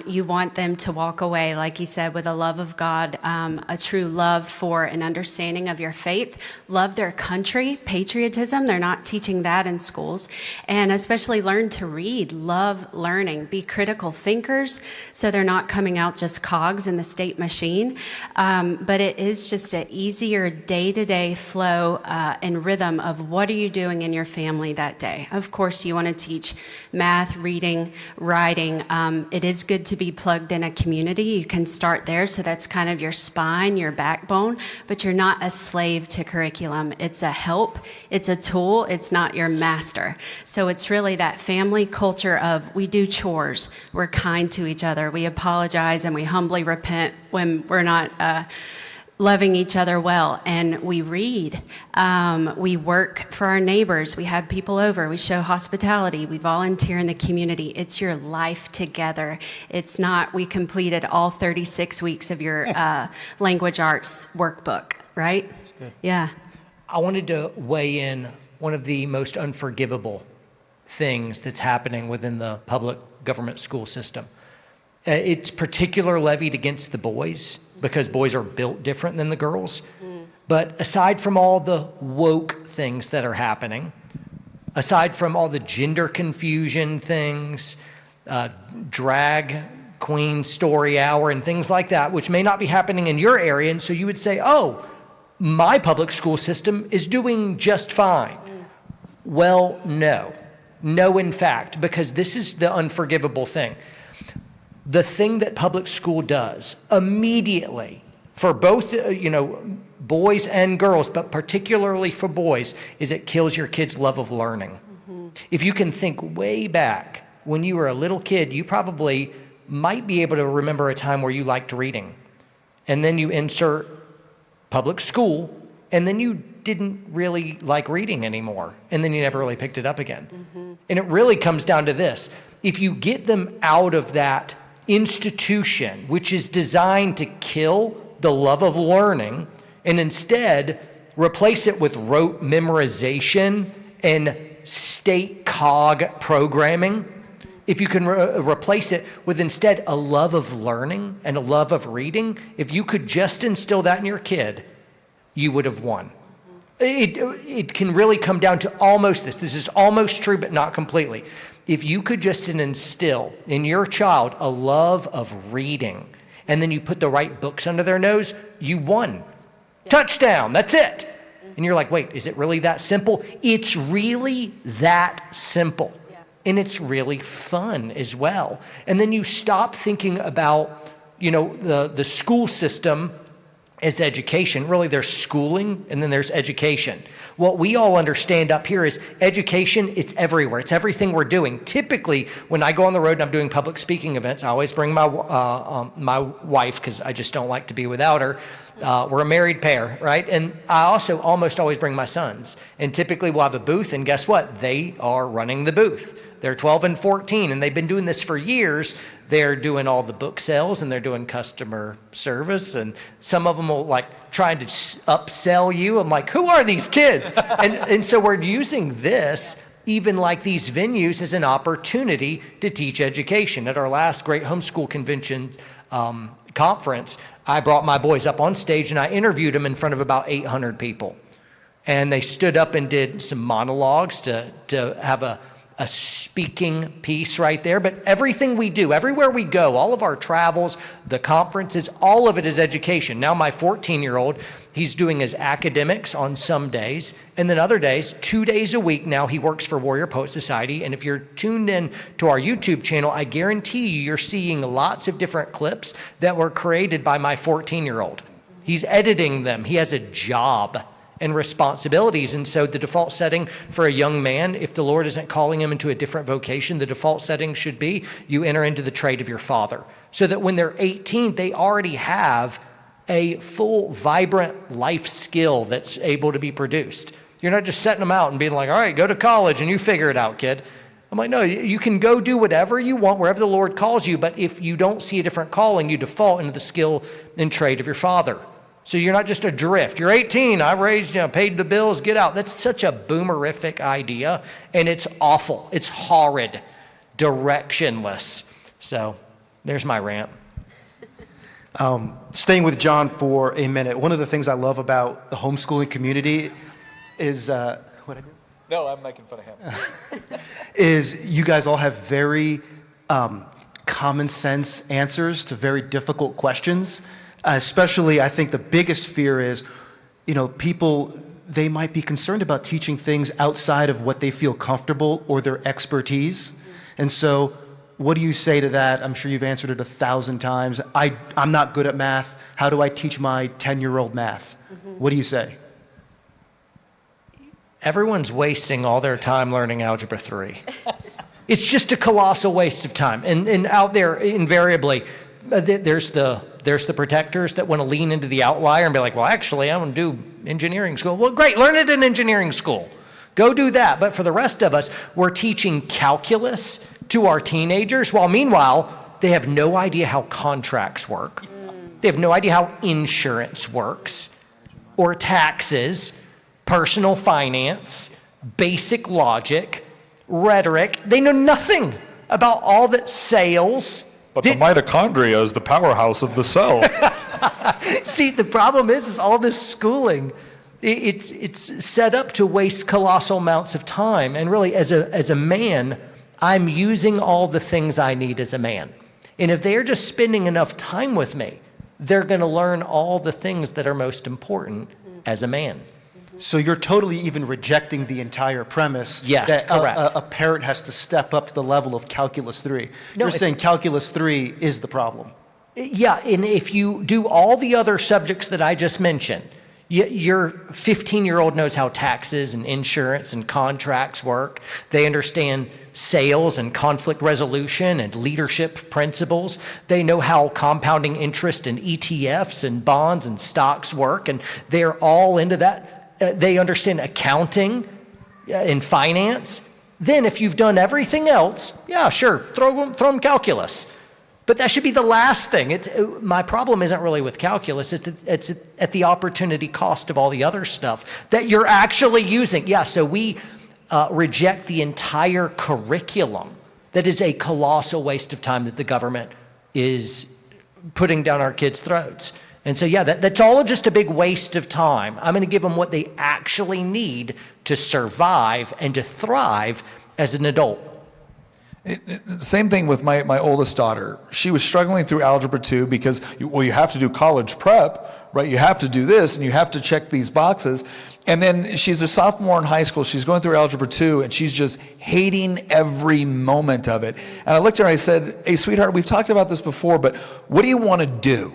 You want them to walk away, like he said, with a love of God, a true love for an understanding of your faith, love their country, patriotism. They're not teaching that in schools. And especially learn to read, love learning, be critical thinkers so they're not coming out just cogs in the state machine. But it is just an easier day-to-day flow and rhythm of what are you doing in your family that day. Of course, you want to teach math, reading, writing. It is good to be plugged in a community. You can start there, so that's kind of your spine, your backbone, but you're not a slave to curriculum. It's a help, it's a tool, it's not your master. So it's really that family culture of we do chores, we're kind to each other, we apologize, and we humbly repent when we're not loving each other well, and we read, we work for our neighbors, we have people over, we show hospitality, we volunteer in the community. It's your life together. It's not we completed all 36 weeks of your language arts workbook, right? That's good. Yeah. I wanted to weigh in one of the most unforgivable things that's happening within the public government school system. It's particular levied against the boys because boys are built different than the girls. But aside from all the woke things that are happening, aside from all the gender confusion things, drag queen story hour and things like that, which may not be happening in your area, and so you would say, oh, my public school system is doing just fine. Well, no. No, in fact, because this is the unforgivable thing. The thing that public school does immediately for both, boys and girls, but particularly for boys, is it kills your kid's love of learning. If you can think way back when you were a little kid, you probably might be able to remember a time where you liked reading. And then you insert public school, and then you didn't really like reading anymore. And then you never really picked it up again. And it really comes down to this. If you get them out of that institution, which is designed to kill the love of learning, and instead replace it with rote memorization and state cog programming, if you can replace it with instead a love of learning and a love of reading, if you could just instill that in your kid, you would have won. It can really come down to almost this. This is almost true, but not completely. If you could just instill in your child a love of reading, and then you put the right books under their nose, you won. Yeah. Touchdown, that's it. And you're like, wait, is it really that simple? It's really that simple. Yeah. And it's really fun as well. And then you stop thinking about, the school system as education. Really, there's schooling and then there's education. What we all understand up here is education, it's everywhere. It's everything we're doing. Typically, when I go on the road and I'm doing public speaking events, I always bring my wife because I just don't like to be without her. We're a married pair, right? And I also almost always bring my sons. And typically we'll have a booth, and guess what? They are running the booth. They're 12 and 14, and they've been doing this for years. They're doing all the book sales, and they're doing customer service, and some of them will trying to upsell you. I'm like, who are these kids? and so we're using this, even like these venues, as an opportunity to teach education. At our last Great Homeschool Convention conference, I brought my boys up on stage, and I interviewed them in front of about 800 people. And they stood up and did some monologues to have a speaking piece right there. But everything we do, everywhere we go, all of our travels, the conferences, all of it is education. Now my 14-year-old, he's doing his academics on some days, and then other days, 2 days a week now, he works for Warrior Poet Society. And if you're tuned in to our YouTube channel, I guarantee you're seeing lots of different clips that were created by my 14-year-old. He's editing them. He has a job and responsibilities. And so the default setting for a young man, if the Lord isn't calling him into a different vocation, the default setting should be you enter into the trade of your father. So that when they're 18, they already have a full, vibrant life skill that's able to be produced. You're not just setting them out and being like, all right, go to college and you figure it out, kid. I'm like, no, you can go do whatever you want, wherever the Lord calls you, but if you don't see a different calling, you default into the skill and trade of your father. So you're not just adrift. You're 18, I raised, paid the bills, get out. That's such a boomerific idea, and it's awful. It's horrid, directionless. So there's my rant. Staying with John for a minute, one of the things I love about the homeschooling community is, what I do? No, I'm making fun of him. Is you guys all have very common sense answers to very difficult questions. Especially, I think the biggest fear is, people, they might be concerned about teaching things outside of what they feel comfortable or their expertise. And so what do you say to that? I'm sure you've answered it 1,000 times. I'm not good at math. How do I teach my 10-year-old math? What do you say? Everyone's wasting all their time learning Algebra 3. It's just a colossal waste of time. And out there, invariably, there's the there's the protectors that want to lean into the outlier and be like, well, actually, I want to do engineering school. Well, great, learn it in engineering school. Go do that. But for the rest of us, we're teaching calculus to our teenagers, while meanwhile, they have no idea how contracts work. They have no idea how insurance works, or taxes, personal finance, basic logic, rhetoric. They know nothing about all that sales. But the mitochondria is the powerhouse of the cell. See, the problem is all this schooling, it's set up to waste colossal amounts of time. And really, as a man, I'm using all the things I need as a man. And if they're just spending enough time with me, they're going to learn all the things that are most important as a man. So you're totally even rejecting the entire premise that correct. A parent has to step up to the level of Calculus 3. No, you're saying Calculus 3 is the problem. Yeah, and if you do all the other subjects that I just mentioned, your 15-year-old knows how taxes and insurance and contracts work. They understand sales and conflict resolution and leadership principles. They know how compounding interest and ETFs and bonds and stocks work, and they're all into that. They understand accounting and finance. Then if you've done everything else, yeah, sure, throw them calculus. But that should be the last thing. My problem isn't really with calculus. It's at the opportunity cost of all the other stuff that you're actually using. Yeah, so we reject the entire curriculum. That is a colossal waste of time that the government is putting down our kids' throats. And so, yeah, that's all just a big waste of time. I'm going to give them what they actually need to survive and to thrive as an adult. Same thing with my oldest daughter. She was struggling through Algebra 2 because, you have to do college prep, right? You have to do this and you have to check these boxes. And then she's a sophomore in high school. She's going through Algebra 2 and she's just hating every moment of it. And I looked at her and I said, hey, sweetheart, we've talked about this before, but what do you want to do?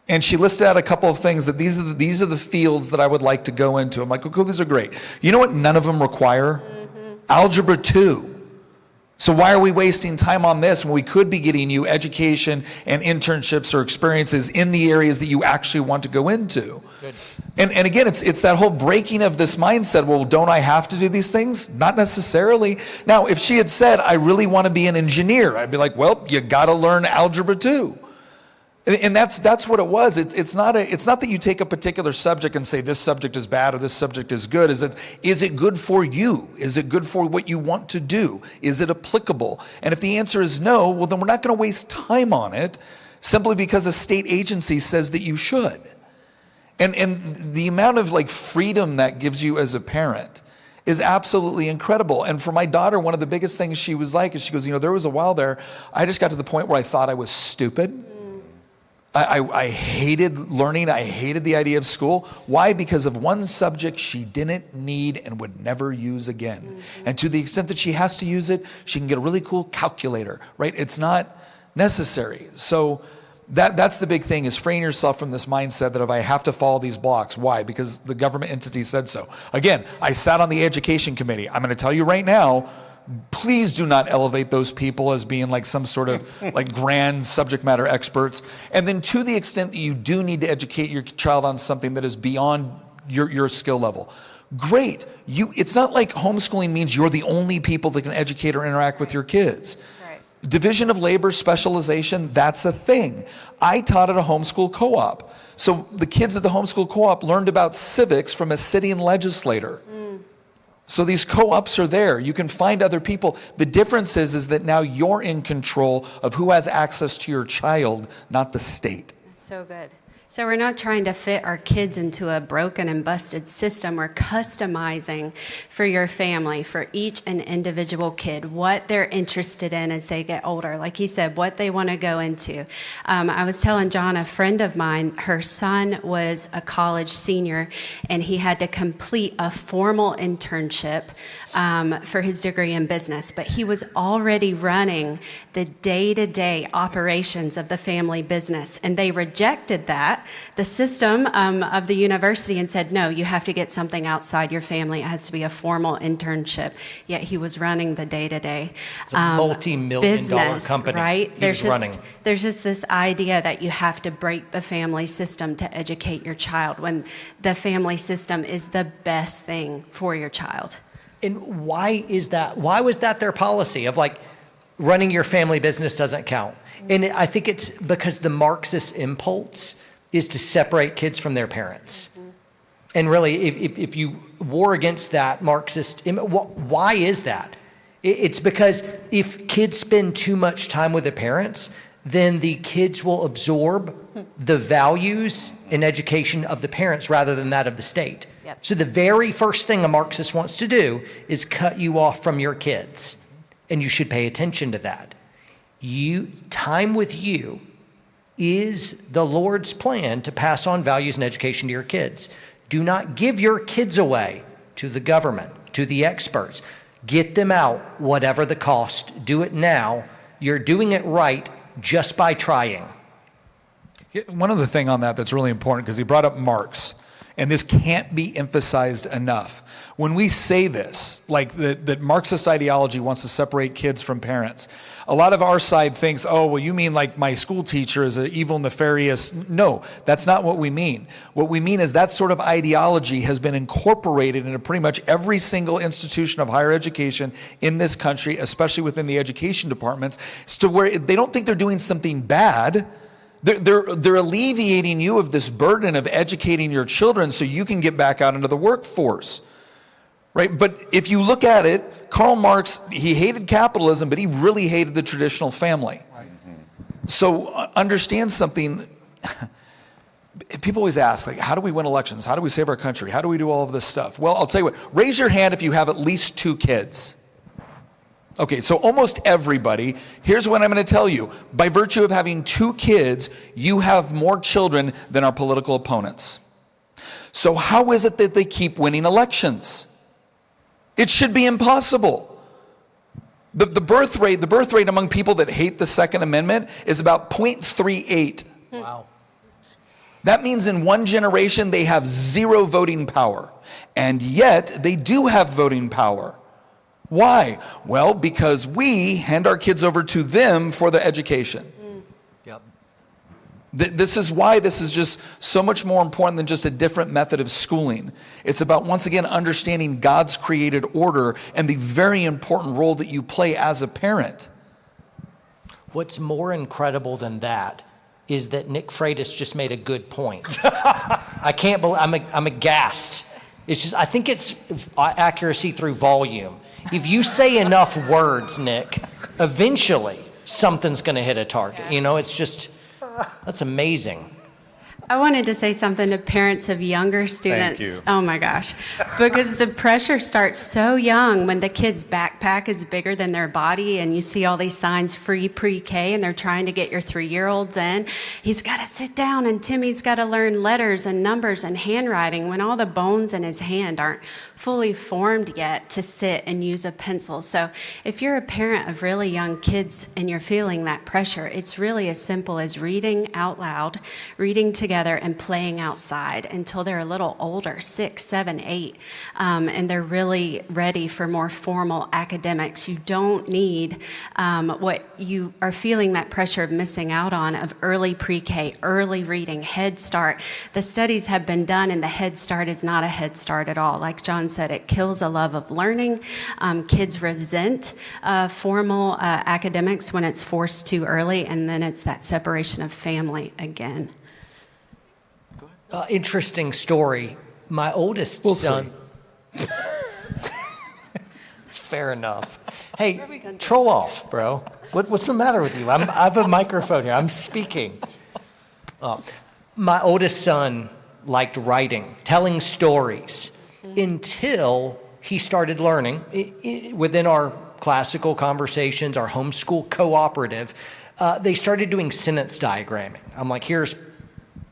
And she listed out a couple of things that these are the fields that I would like to go into. I'm like, oh, cool, these are great. You know what none of them require? Algebra 2. So why are we wasting time on this when we could be getting you education and internships or experiences in the areas that you actually want to go into? Good. And again, it's that whole breaking of this mindset, well, don't I have to do these things? Not necessarily. Now, if she had said, I really want to be an engineer, I'd be like, well, you got to learn Algebra 2. And that's what it was. It's not that you take a particular subject and say this subject is bad or this subject is good. Is it good for you? Is it good for what you want to do? Is it applicable? And if the answer is no, well, then we're not going to waste time on it simply because a state agency says that you should. And the amount of freedom that gives you as a parent is absolutely incredible. And for my daughter, one of the biggest things she was like is she goes, there was a while there, I just got to the point where I thought I was stupid. I hated learning. I hated the idea of school. Why? Because of one subject she didn't need and would never use again. Mm-hmm. And to the extent that she has to use it, she can get a really cool calculator, right? It's not necessary. So that's the big thing, is freeing yourself from this mindset that if I have to follow these blocks. Why? Because the government entity said so. Again, I sat on the education committee. I'm going to tell you right now, please do not elevate those people as being some sort of grand subject matter experts. And then to the extent that you do need to educate your child on something that is beyond your skill level, great. It's not like homeschooling means you're the only people that can educate or interact with your kids. Division of labor specialization, that's a thing. I taught at a homeschool co-op. So the kids at the homeschool co-op learned about civics from a sitting legislator. So these co-ops are there. You can find other people. The difference is that now you're in control of who has access to your child, not the state. So good. So we're not trying to fit our kids into a broken and busted system. We're customizing for your family, for each and individual kid, what they're interested in as they get older. Like he said, what they want to go into. I was telling John, a friend of mine, her son was a college senior, and he had to complete a formal internship for his degree in business. But he was already running the day-to-day operations of the family business, and they rejected that at the system of the university and said, no, you have to get something outside your family. It has to be a formal internship. Yet he was running the day-to-day It's a multi-million-dollar business, company right? he was running. There's just this idea that you have to break the family system to educate your child when the family system is the best thing for your child. And why is that? Why was that their policy of like running your family business doesn't count? And I think it's because the Marxist impulse is to separate kids from their parents. And really, if you war against that Marxist, why is that? It's because if kids spend too much time with their parents, then the kids will absorb the values and education of the parents rather than that of the state. Yep. So the very first thing a Marxist wants to do is cut you off from your kids. And you should pay attention to that. Time with you is the Lord's plan to pass on values and education to your kids. Do not give your kids away to the government, to the experts. Get them out, whatever the cost. Do it now. You're doing it right just by trying. One other thing on that that's really important, because he brought up Marx, and this can't be emphasized enough. When we say this, like that Marxist ideology wants to separate kids from parents, a lot of our side thinks, oh, well, you mean like my school teacher is an evil, nefarious. No, that's not what we mean. What we mean is that sort of ideology has been incorporated into pretty much every single institution of higher education in this country, especially within the education departments, to where they don't think they're doing something bad. They're alleviating you of this burden of educating your children so you can get back out into the workforce, right? But if you look at it, Karl Marx, he hated capitalism, but he really hated the traditional family. So understand something. People always ask, like, how do we win elections? How do we save our country? How do we do all of this stuff? Well, I'll tell you what, raise your hand if you have at least 2 kids. Okay, so almost everybody, here's what I'm going to tell you. By virtue of having 2 kids, you have more children than our political opponents. So how is it that they keep winning elections? It should be impossible. The birth rate among people that hate the Second Amendment is about 0.38. Wow. That means in one generation they have 0 voting power. And yet they do have voting power. Why? Well, because we hand our kids over to them for the education. Yep. This is why this is just so much more important than just a different method of schooling. It's about, once again, understanding God's created order and the very important role that you play as a parent. What's more incredible than that is that Nick Freitas just made a good point. I can't believe, I'm aghast. It's just, I think it's accuracy through volume. If you say enough words, Nick, eventually something's going to hit a target. You know, it's just, that's amazing. I wanted to say something to parents of younger students. Thank you. Oh my gosh. Because the pressure starts so young when the kid's backpack is bigger than their body and you see all these signs free pre-K and they're trying to get your 3-year-olds in. He's got to sit down and Timmy's got to learn letters and numbers and handwriting when all the bones in his hand aren't fully formed yet to sit and use a pencil. So if you're a parent of really young kids and you're feeling that pressure, it's really as simple as reading out loud, reading together, and playing outside until they're a little older, 6, 7, 8, and they're really ready for more formal academics. You don't need what you are feeling that pressure of missing out on of early pre-K, early reading, Head Start. The studies have been done, and the Head Start is not a Head Start at all. Like John said, it kills a love of learning. Kids resent formal academics when it's forced too early, and then it's that separation of family again. Interesting story. My oldest son. It's fair enough. Hey, troll off, bro. What's the matter with you? I have a microphone here. I'm speaking. My oldest son liked writing, telling stories, until he started learning within our classical conversations, our homeschool cooperative. They started doing sentence diagramming. I'm like, here's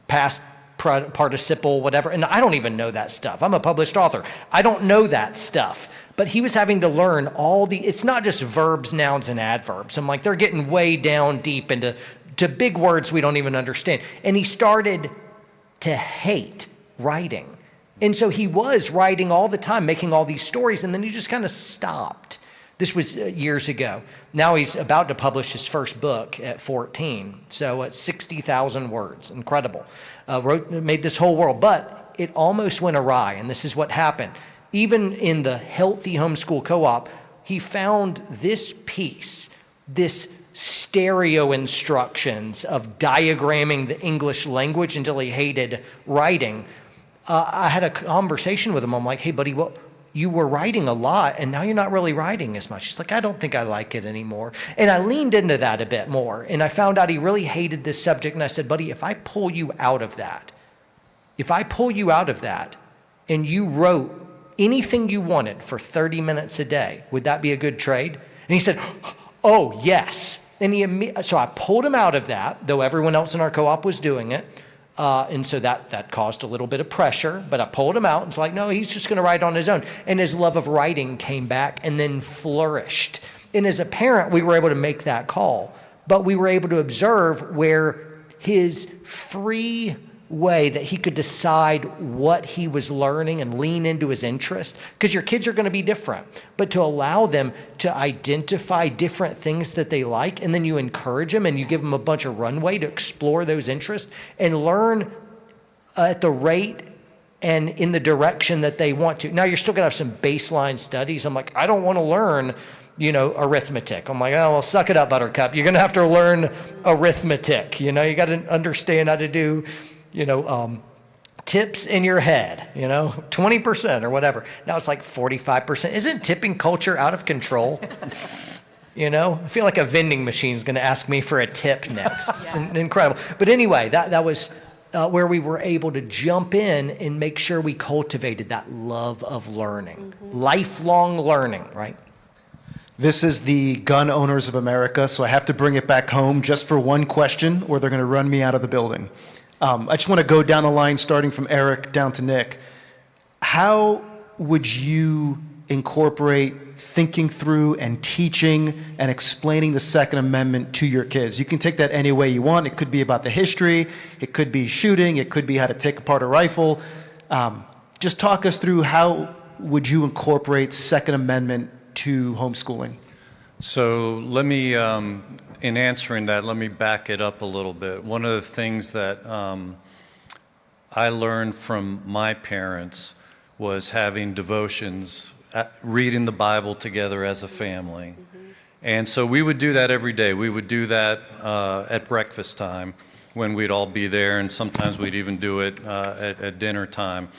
past participle, whatever. And I don't even know that stuff. I'm a published author. I don't know that stuff. But he was having to learn it's not just verbs, nouns, and adverbs. I'm like, they're getting way down deep into big words we don't even understand. And he started to hate writing. And so he was writing all the time, making all these stories, and then he just kind of stopped. This was years ago. Now he's about to publish his first book at 14. So at 60,000 words, incredible. Made this whole world, but it almost went awry, and this is what happened. Even in the Healthy Homeschool Co-op, he found this piece, this stereo instructions of diagramming the English language until he hated writing. I had a conversation with him. I'm like, hey, buddy, you were writing a lot, and now you're not really writing as much. He's like, I don't think I like it anymore. And I leaned into that a bit more, and I found out he really hated this subject. And I said, buddy, if I pull you out of that, and you wrote anything you wanted for 30 minutes a day, would that be a good trade? And he said, oh, yes. And so I pulled him out of that, though everyone else in our co-op was doing it. And so that caused a little bit of pressure, but I pulled him out and it's like, no, he's just going to write on his own. And his love of writing came back and then flourished. And as a parent, we were able to make that call, but we were able to observe where his free way that he could decide what he was learning and lean into his interest, because your kids are going to be different, but to allow them to identify different things that they like, and then you encourage them and you give them a bunch of runway to explore those interests and learn at the rate and in the direction that they want to. Now you're still going to have some baseline studies. I'm like, I don't want to learn arithmetic. I'm like, oh, well, suck it up, Buttercup. You're going to have to learn arithmetic. You got to understand how to do tips in your head, 20% or whatever. Now it's like 45%. Isn't tipping culture out of control? I feel like a vending machine is going to ask me for a tip next. It's incredible. But anyway, that was where we were able to jump in and make sure we cultivated that love of learning, lifelong learning, right? This is the Gun Owners of America, so I have to bring it back home just for one question, or they're going to run me out of the building. I just want to go down the line, starting from Eric down to Nick. How would you incorporate thinking through and teaching and explaining the Second Amendment to your kids? You can take that any way you want. It could be about the history. It could be shooting. It could be how to take apart a rifle. Just talk us through how would you incorporate Second Amendment to homeschooling? So let me, in answering that, let me back it up a little bit. One of the things that I learned from my parents was having devotions, reading the Bible together as a family. And so we would do that every day. We would do that at breakfast time when we'd all be there, and sometimes we'd even do it at dinner time.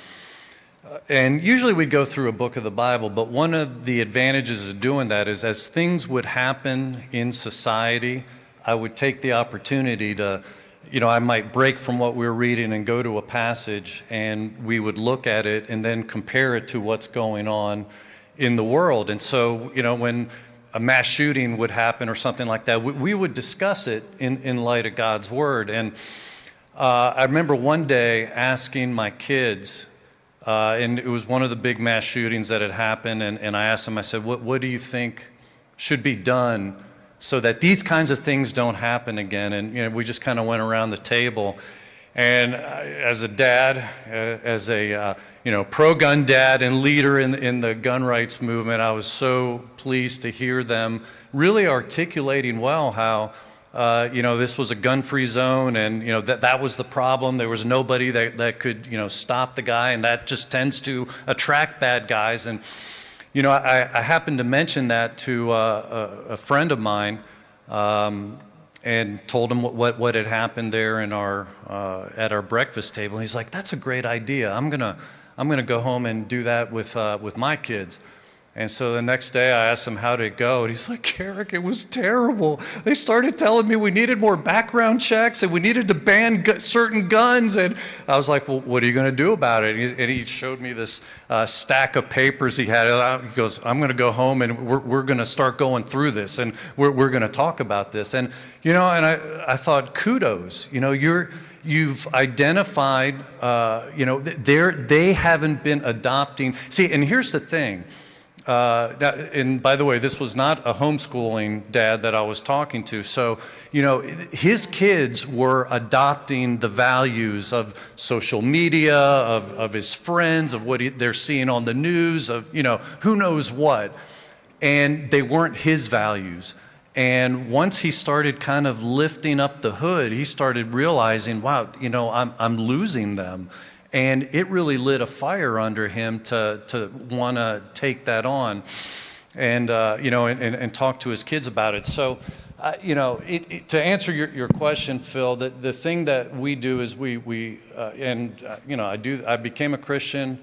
And usually we'd go through a book of the Bible, but one of the advantages of doing that is as things would happen in society, I would take the opportunity to, I might break from what we were reading and go to a passage, and we would look at it and then compare it to what's going on in the world. And so, when a mass shooting would happen or something like that, we would discuss it in light of God's Word. And I remember one day asking my kids, and it was one of the big mass shootings that had happened, and I asked them, I said, what do you think should be done so that these kinds of things don't happen again? And we just kind of went around the table. And as a dad, as a pro-gun dad and leader in the gun rights movement, I was so pleased to hear them really articulating well how this was a gun-free zone, and that was the problem. There was nobody that could stop the guy, and that just tends to attract bad guys. And I happened to mention that to a friend of mine, and told him what had happened there in our at our breakfast table. And he's like, "That's a great idea. I'm gonna go home and do that with my kids." And so the next day I asked him how did it go, and he's like, "Eric, it was terrible. They started telling me we needed more background checks and we needed to ban certain guns." And I was like, "Well, what are you going to do about it?" And he showed me this stack of papers he had. He goes, "I'm going to go home and we're going to start going through this, and we're going to talk about this." And and I thought, kudos. You've identified. They haven't been adopting. See, and here's the thing. And by the way, this was not a homeschooling dad that I was talking to. So, his kids were adopting the values of social media, of his friends, of what they're seeing on the news, of, who knows what. And they weren't his values. And once he started kind of lifting up the hood, he started realizing, wow, I'm losing them. And it really lit a fire under him to want to take that on, and and talk to his kids about it. So, to answer your question, Phil, the thing that we do is I became a Christian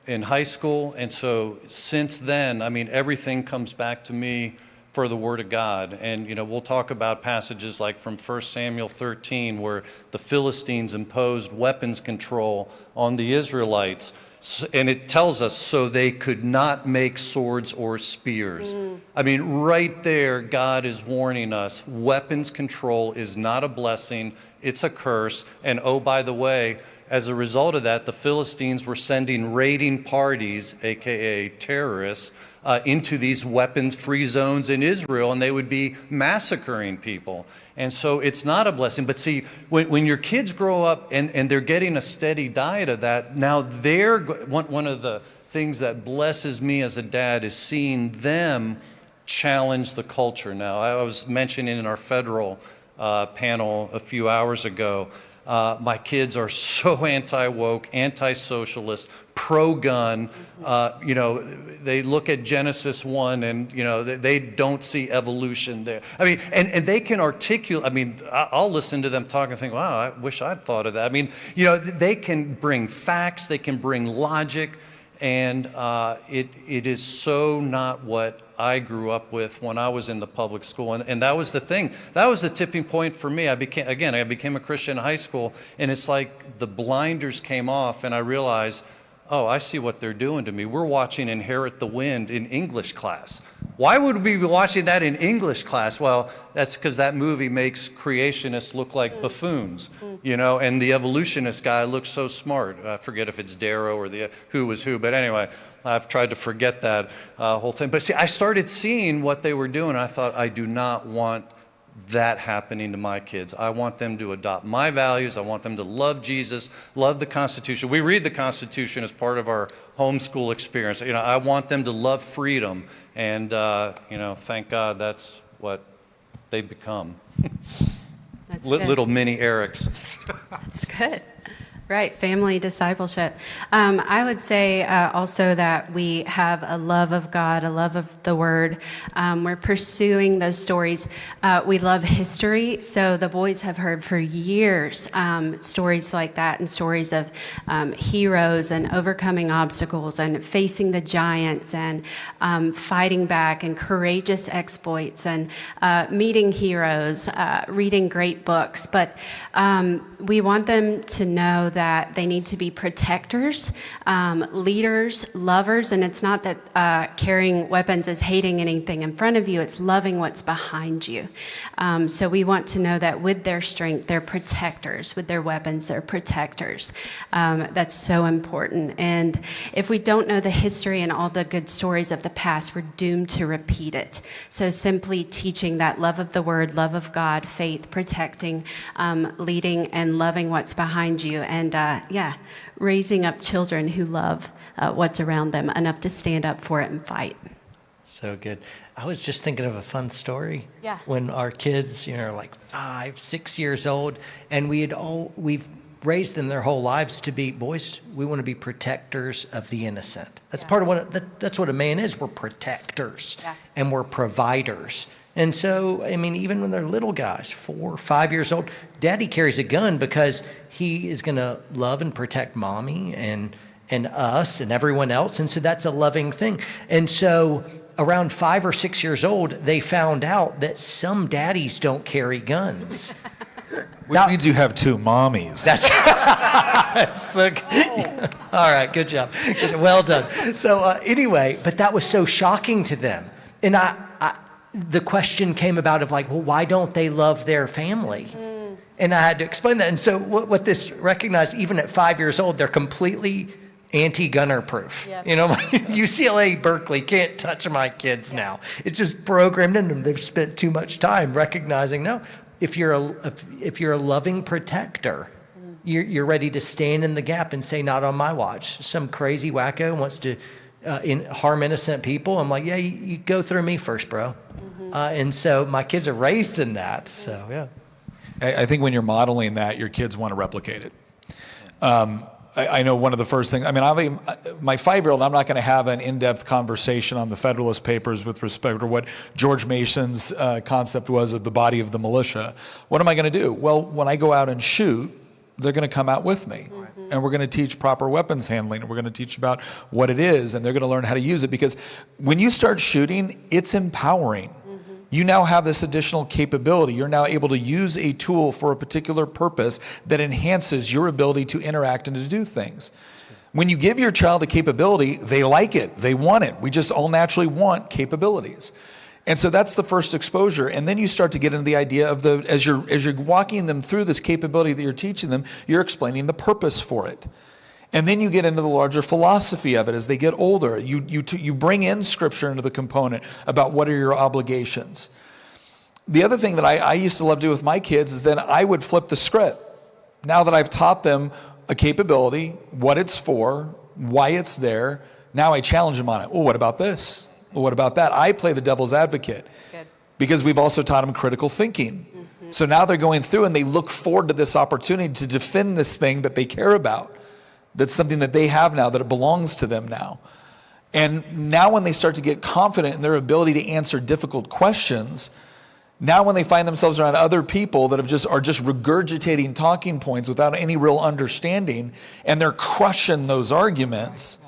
in high school, and so since then, everything comes back to me for the Word of God. And, we'll talk about passages like from 1 Samuel 13, where the Philistines imposed weapons control on the Israelites. And it tells us, so they could not make swords or spears. Right there, God is warning us, weapons control is not a blessing, it's a curse. And oh, by the way, as a result of that, the Philistines were sending raiding parties, aka terrorists, into these weapons-free zones in Israel, and they would be massacring people. And so it's not a blessing. But see, when your kids grow up and they're getting a steady diet of that, now one of the things that blesses me as a dad is seeing them challenge the culture. Now, I was mentioning in our federal panel a few hours ago, my kids are so anti-woke, anti-socialist, pro-gun. They look at Genesis 1 and, they don't see evolution there. And they can articulate, I'll listen to them talk and think, wow, I wish I'd thought of that. They can bring facts, they can bring logic, and it is so not what I grew up with when I was in the public school. And that was the thing. That was the tipping point for me. I became a Christian in high school, and it's like the blinders came off, and I realized, oh, I see what they're doing to me. We're watching Inherit the Wind in English class. Why would we be watching that in English class? Well, that's because that movie makes creationists look like buffoons, and the evolutionist guy looks so smart. I forget if it's Darrow or who was who, but anyway, I've tried to forget that whole thing. But see, I started seeing what they were doing. I thought, I do not want that happening to my kids. I want them to adopt my values. I want them to love Jesus, love the Constitution. We read the Constitution as part of our homeschool experience. I want them to love freedom. And, thank God that's what they've become. That's Little mini Erics. That's good. Right, family discipleship. I would say also that we have a love of God, a love of the Word. We're pursuing those stories. We love history, so the boys have heard for years stories like that, and stories of heroes and overcoming obstacles and facing the giants and fighting back and courageous exploits and meeting heroes, reading great books. But we want them to know that they need to be protectors, leaders, lovers, and it's not that carrying weapons is hating anything in front of you, it's loving what's behind you. So we want to know that with their strength, they're protectors. With their weapons, they're protectors. That's so important. And if we don't know the history and all the good stories of the past, we're doomed to repeat it. So simply teaching that love of the Word, love of God, faith, protecting, leading, and loving what's behind you. And raising up children who love what's around them enough to stand up for it and fight. So good. I was just thinking of a fun story. Yeah. When our kids, are like 5, 6 years old, and we've raised them their whole lives to be boys. We want to be protectors of the innocent. That's part of that's what a man is. We're protectors, and we're providers. And so, even when they're little guys, 4 or 5 years old, Daddy carries a gun because he is going to love and protect Mommy and us and everyone else. And so that's a loving thing. And so around 5 or 6 years old, they found out that some daddies don't carry guns. Which means you have 2 mommies. That's all right, good job. Well done. So anyway, but that was so shocking to them. And the question came about of well, why don't they love their family? And I had to explain that. And so what this recognized, even at 5 years old, they're completely anti-gunner proof. You know, UCLA, Berkeley can't touch my kids now. It's just programmed in them. They've spent too much time recognizing, no, if you're a loving protector, you're ready to stand in the gap and say, not on my watch. Some crazy wacko wants to harm innocent people. I'm like, yeah, you go through me first, bro. And so my kids are raised in that. So, yeah. I think when you're modeling that, your kids want to replicate it. I know one of the first things, my 5-year-old, I'm not going to have an in-depth conversation on the Federalist Papers with respect to what George Mason's concept was of the body of the militia. What am I going to do? Well, when I go out and shoot, they're going to come out with me. And we're going to teach proper weapons handling. And we're going to teach about what it is. And they're going to learn how to use it. Because when you start shooting, it's empowering. You now have this additional capability. You're now able to use a tool for a particular purpose that enhances your ability to interact and to do things. When you give your child a capability, they like it. They want it. We just all naturally want capabilities. And so that's the first exposure. And then you start to get into the idea of as you're walking them through this capability that you're teaching them, you're explaining the purpose for it. And then you get into the larger philosophy of it as they get older. You bring in scripture into the component about what are your obligations. The other thing that I used to love to do with my kids is then I would flip the script. Now that I've taught them a capability, what it's for, why it's there, now I challenge them on it. Well, what about this? Well, what about that? I play the devil's advocate because we've also taught them critical thinking. So now they're going through and they look forward to this opportunity to defend this thing that they care about. That's something that they have now, that it belongs to them now. And now when they start to get confident in their ability to answer difficult questions, now when they find themselves around other people that are just regurgitating talking points without any real understanding, and they're crushing those arguments,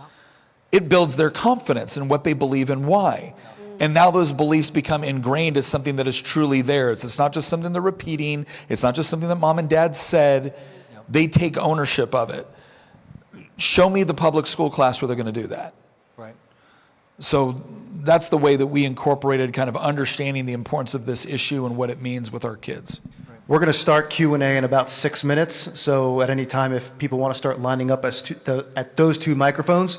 it builds their confidence in what they believe and why. And now those beliefs become ingrained as something that is truly theirs. It's not just something they're repeating. It's not just something that mom and dad said. They take ownership of it. Show me the public school class where they're going to do that. Right. So that's the way that we incorporated kind of understanding the importance of this issue and what it means with our kids. We're going to start Q&A in about 6 minutes. So at any time, if people want to start lining up at those two microphones,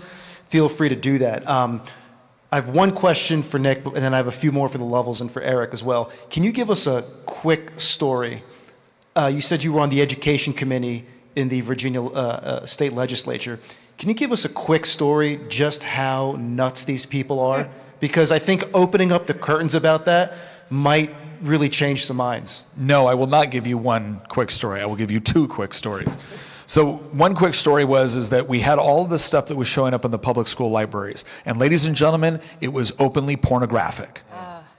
feel free to do that. I have one question for Nick, and then I have a few more for the levels and for Eric as well. Can you give us a quick story? You said you were on the education committee in the Virginia state legislature. Can you give us a quick story just how nuts these people are? Because I think opening up the curtains about that might really change some minds. No, I will not give you one quick story. I will give you two quick stories. So one quick story is that we had all of this stuff that was showing up in the public school libraries. And ladies and gentlemen, it was openly pornographic.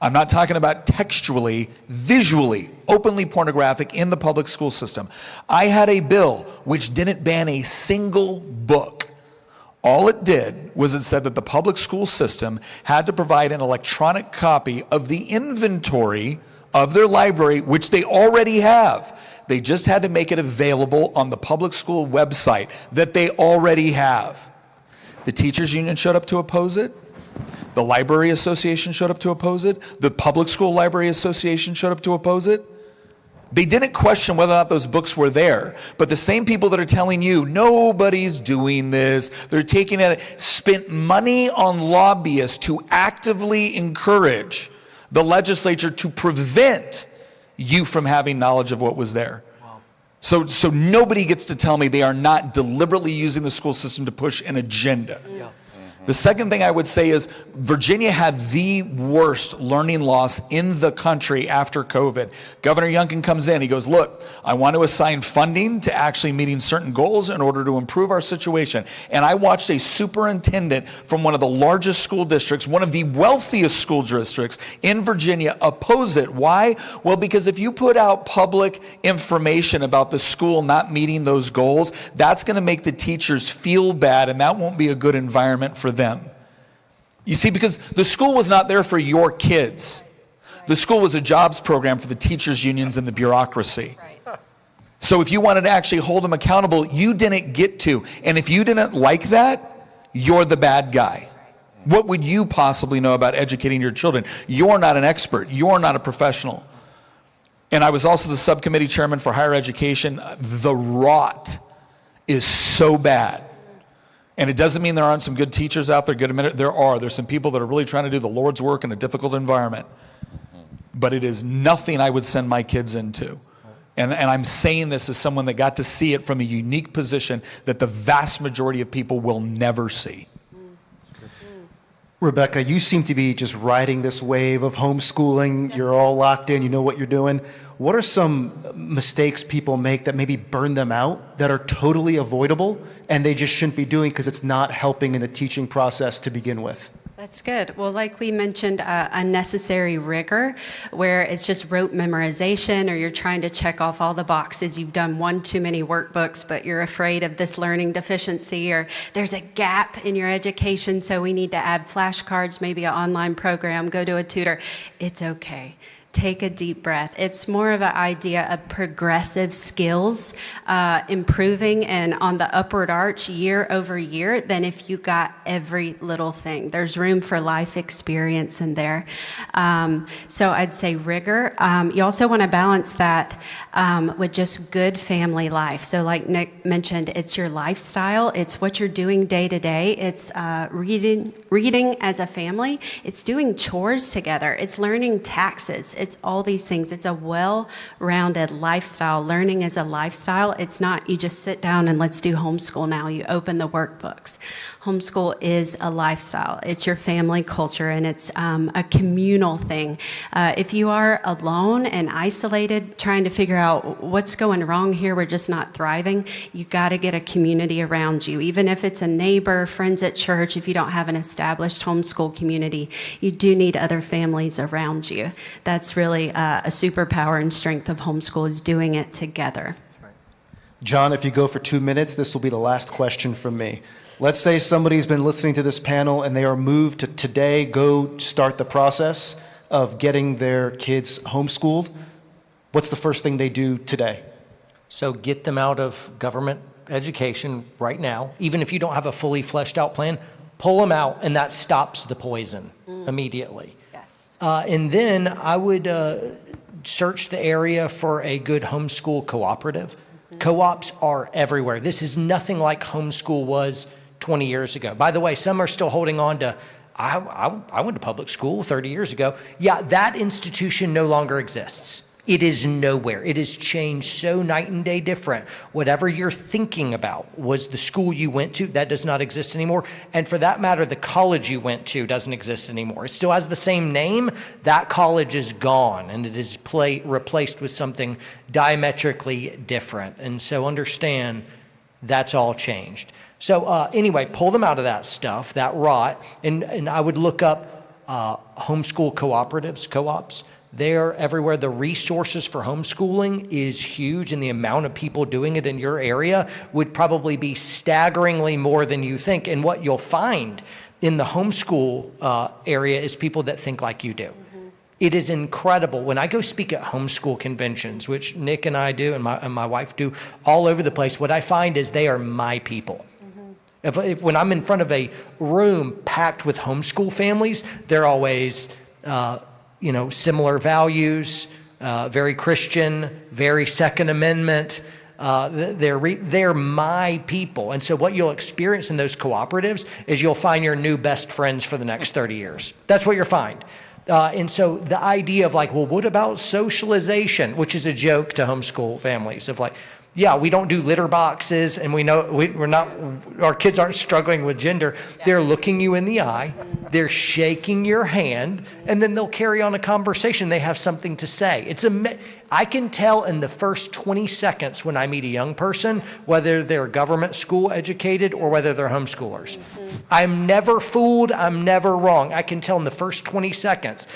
I'm not talking about textually, visually, openly pornographic in the public school system. I had a bill which didn't ban a single book. All it did was it said that the public school system had to provide an electronic copy of the inventory of their library, which they already have. They just had to make it available on the public school website that they already have. The teachers union showed up to oppose it. The Library Association showed up to oppose it. The Public School Library Association showed up to oppose it. They didn't question whether or not those books were there. But the same people that are telling you, nobody's doing this, they're taking it, spent money on lobbyists to actively encourage the legislature to prevent you from having knowledge of what was there. So nobody gets to tell me they are not deliberately using the school system to push an agenda. The second thing I would say is Virginia had the worst learning loss in the country after COVID. Governor Youngkin comes in, he goes, look, I want to assign funding to actually meeting certain goals in order to improve our situation. And I watched a superintendent from one of the largest school districts, one of the wealthiest school districts in Virginia, oppose it. Why? Well, because if you put out public information about the school not meeting those goals, that's going to make the teachers feel bad, and that won't be a good environment for them. You see, because the school was not there for your kids. The school was a jobs program for the teachers' unions and the bureaucracy. So if you wanted to actually hold them accountable, you didn't get to. And if you didn't like that, you're the bad guy. What would you possibly know about educating your children? You're not an expert. You're not a professional. And I was also the subcommittee chairman for higher education. The rot is so bad. And it doesn't mean there aren't some good teachers out there, There's some people that are really trying to do the Lord's work in a difficult environment. But it is nothing I would send my kids into. And I'm saying this as someone that got to see it from a unique position that the vast majority of people will never see. Rebecca, you seem to be just riding this wave of homeschooling. You're all locked in. You know what you're doing. What are some mistakes people make that maybe burn them out that are totally avoidable and they just shouldn't be doing because it's not helping in the teaching process to begin with? That's good. Well, like we mentioned, unnecessary rigor, where it's just rote memorization, or you're trying to check off all the boxes. You've done one too many workbooks, but you're afraid of this learning deficiency, or there's a gap in your education, so we need to add flashcards, maybe an online program, go to a tutor. It's okay. Take a deep breath. It's more of an idea of progressive skills, improving and on the upward arch year over year than if you got every little thing. There's room for life experience in there. So I'd say rigor. You also want to balance that with just good family life. So like Nick mentioned, it's your lifestyle. It's what you're doing day to day. It's reading as a family. It's doing chores together. It's learning taxes. It's all these things. It's a well-rounded lifestyle. Learning is a lifestyle. It's not you just sit down and let's do homeschool now. You open the workbooks. Homeschool is a lifestyle. It's your family culture, and it's a communal thing. If you are alone and isolated, trying to figure out what's going wrong here, we're just not thriving, you got to get a community around you. Even if it's a neighbor, friends at church, if you don't have an established homeschool community, you do need other families around you. That's really a superpower and strength of homeschool, is doing it together. John, if you go for 2 minutes, this will be the last question from me. Let's say somebody's been listening to this panel and they are moved to today go start the process of getting their kids homeschooled. What's the first thing they do today? So get them out of government education right now. Even if you don't have a fully fleshed out plan, pull them out, and that stops the poison immediately. Yes. And then I would search the area for a good homeschool cooperative. Co-ops are everywhere. This is nothing like homeschool was 20 years ago. By the way, some are still holding on to, I went to public school 30 years ago. Yeah, that institution no longer exists. It is nowhere. It has changed so night and day different. Whatever you're thinking about was the school you went to, that does not exist anymore. And for that matter, the college you went to doesn't exist anymore. It still has the same name. That college is gone, and it is replaced with something diametrically different. And so understand that's all changed. So anyway, pull them out of that stuff, that rot, and I would look up homeschool cooperatives, co-ops. They're everywhere. The resources for homeschooling is huge, and the amount of people doing it in your area would probably be staggeringly more than you think. And what you'll find in the homeschool area is people that think like you do. It is incredible. When I go speak at homeschool conventions, which Nick and I do and my wife do all over the place, what I find is they are my people. If when I'm in front of a room packed with homeschool families, they're always, similar values, very Christian, very Second Amendment. They're my people. And so what you'll experience in those cooperatives is you'll find your new best friends for the next 30 years. That's what you'll find. And so the idea of like, well, what about socialization, which is a joke to homeschool families of like, yeah, we don't do litter boxes, and we know we're not, our kids aren't struggling with gender. They're looking you in the eye, they're shaking your hand, and then they'll carry on a conversation. They have something to say. I can tell in the first 20 seconds when I meet a young person whether they're government school educated or whether they're homeschoolers. I'm never fooled. I'm never wrong. I can tell in the first 20 seconds.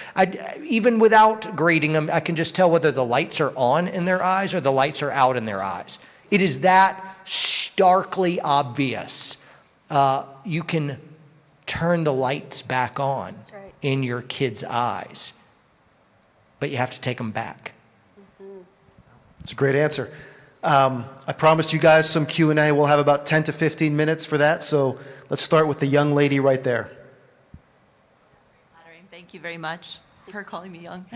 Even without grading them, I can just tell whether the lights are on in their eyes or the lights are out in their eyes. It is that starkly obvious. You can turn the lights back on in your kids' eyes, but you have to take them back. It's a great answer. I promised you guys some Q&A. We'll have about 10 to 15 minutes for that. So let's start with the young lady right there. Thank you very much for calling me young.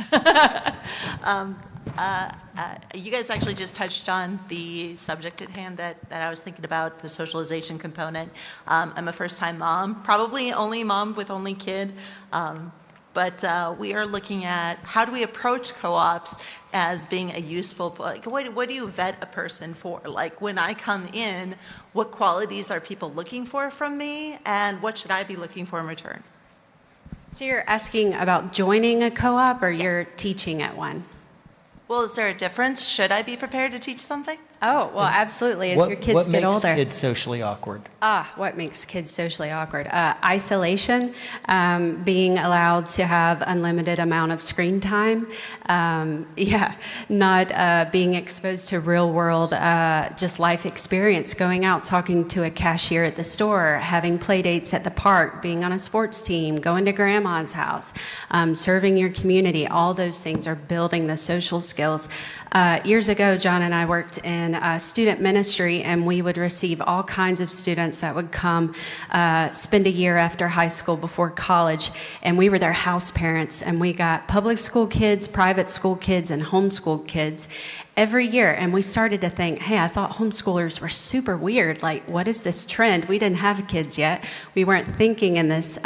You guys actually just touched on the subject at hand that I was thinking about, the socialization component. I'm a first-time mom, probably only mom with only kid, but we are looking at how do we approach co-ops as being a useful, like what do you vet a person for? Like when I come in, what qualities are people looking for from me, and what should I be looking for in return? So you're asking about joining a co-op, or you're teaching at one? Well, is there a difference? Should I be prepared to teach something? Oh, well, absolutely. As your kids get older. What makes kids socially awkward? What makes kids socially awkward? Isolation, being allowed to have unlimited amount of screen time. Not being exposed to real world, just life experience, going out, talking to a cashier at the store, having play dates at the park, being on a sports team, going to grandma's house, serving your community. All those things are building the social skills. Years ago, John and I worked in student ministry, and we would receive all kinds of students that would come spend a year after high school before college, and we were their house parents, and we got public school kids, private school kids, and homeschool kids every year. And we started to think, hey, I thought homeschoolers were super weird. Like, what is this trend? We didn't have kids yet. We weren't thinking in this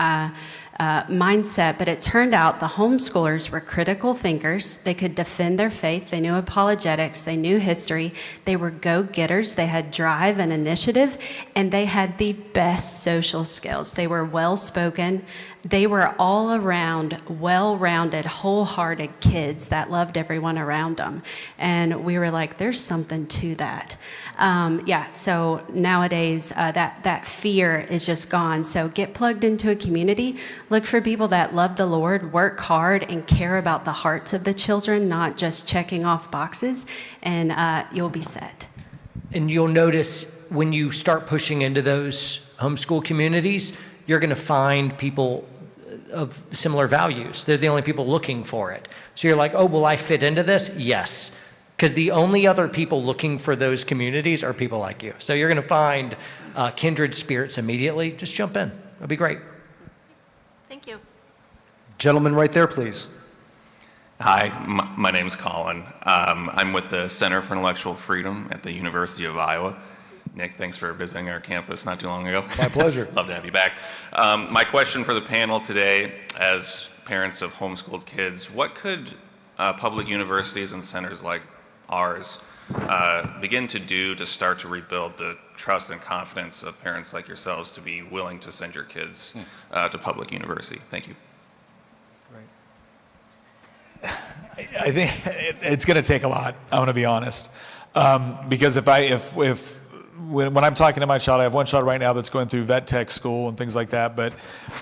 mindset, but it turned out the homeschoolers were critical thinkers. They could defend their faith. They knew apologetics. They knew history. They were go-getters. They had drive and initiative, and they had the best social skills. They were well-spoken. They were all around well-rounded, wholehearted kids that loved everyone around them. And we were like, there's something to that. So nowadays that fear is just gone. So get plugged into a community, look for people that love the Lord, work hard, and care about the hearts of the children, not just checking off boxes, and you'll be set. And you'll notice when you start pushing into those homeschool communities, you're going to find people of similar values. They're the only people looking for it. So you're like, oh, will I fit into this? Yes. Because the only other people looking for those communities are people like you. So you're going to find kindred spirits immediately. Just jump in. It'll be great. Thank you. Gentleman right there, please. Hi, my name is Colin. I'm with the Center for Intellectual Freedom at the University of Iowa. Nick, thanks for visiting our campus not too long ago. My pleasure. Love to have you back. My question for the panel today, as parents of homeschooled kids, what could public universities and centers like ours begin to do to start to rebuild the trust and confidence of parents like yourselves to be willing to send your kids to public university? Thank you. I think it's going to take a lot. I'm going to be honest, because when I'm talking to my child, I have one child right now that's going through vet tech school and things like that, but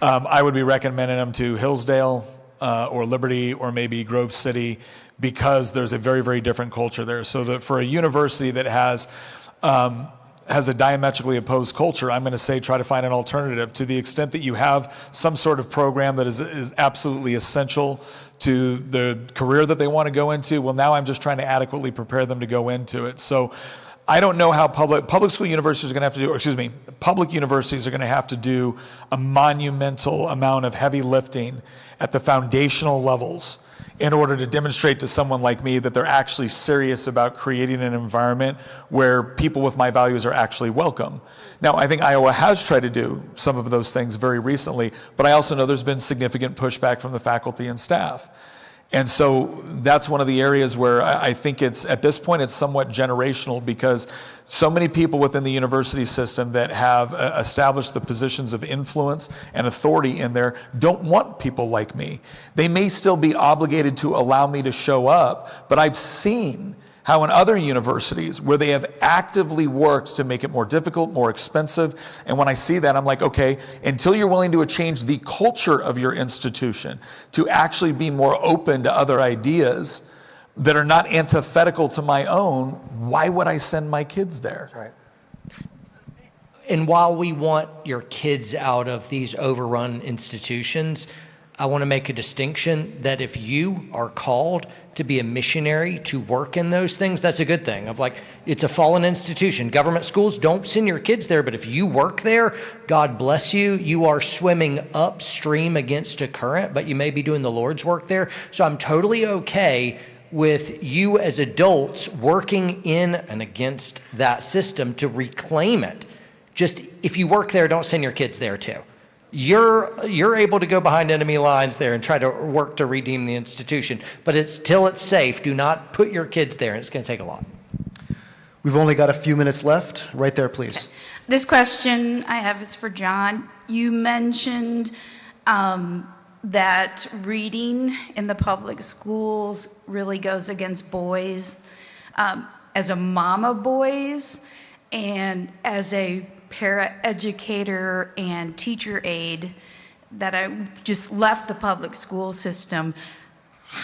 I would be recommending them to Hillsdale or Liberty or maybe Grove City, because there's a very, very different culture there. So that for a university that has a diametrically opposed culture, I'm going to say try to find an alternative. To the extent that you have some sort of program that is absolutely essential to the career that they want to go into, well, now I'm just trying to adequately prepare them to go into it. So I don't know how public school universities are going to have to do, or excuse me, public universities are going to have to do a monumental amount of heavy lifting at the foundational levels in order to demonstrate to someone like me that they're actually serious about creating an environment where people with my values are actually welcome. Now, I think Iowa has tried to do some of those things very recently, but I also know there's been significant pushback from the faculty and staff. And so that's one of the areas where I think at this point, it's somewhat generational, because so many people within the university system that have established the positions of influence and authority in there don't want people like me. They may still be obligated to allow me to show up, but I've seen how in other universities where they have actively worked to make it more difficult, more expensive, and when I see that, I'm like, okay, until you're willing to change the culture of your institution to actually be more open to other ideas that are not antithetical to my own, why would I send my kids there? That's right. And while we want your kids out of these overrun institutions, I want to make a distinction that if you are called to be a missionary, to work in those things, that's a good thing. Of like, it's a fallen institution. Government schools, don't send your kids there, but if you work there, God bless you. You are swimming upstream against a current, but you may be doing the Lord's work there. So I'm totally okay with you as adults working in and against that system to reclaim it. Just if you work there, don't send your kids there too. You're able to go behind enemy lines there and try to work to redeem the institution, but till it's safe, do not put your kids there, and it's going to take a lot. We've only got a few minutes left. Right there, please. This question I have is for John. You mentioned that reading in the public schools really goes against boys. As a mom of boys and as a paraeducator and teacher aide that I just left the public school system,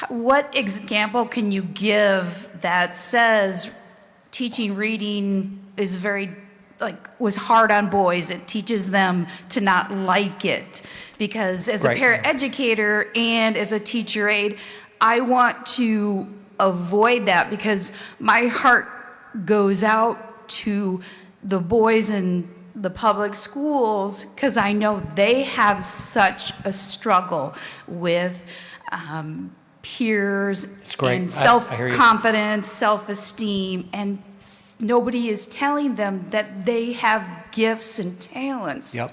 what example can you give that says teaching reading is was hard on boys? It teaches them to not like it. Because as a paraeducator and as a teacher aide, I want to avoid that, because my heart goes out to the boys in the public schools, because I know they have such a struggle with peers and self-confidence, self-esteem, and nobody is telling them that they have gifts and talents. Yep.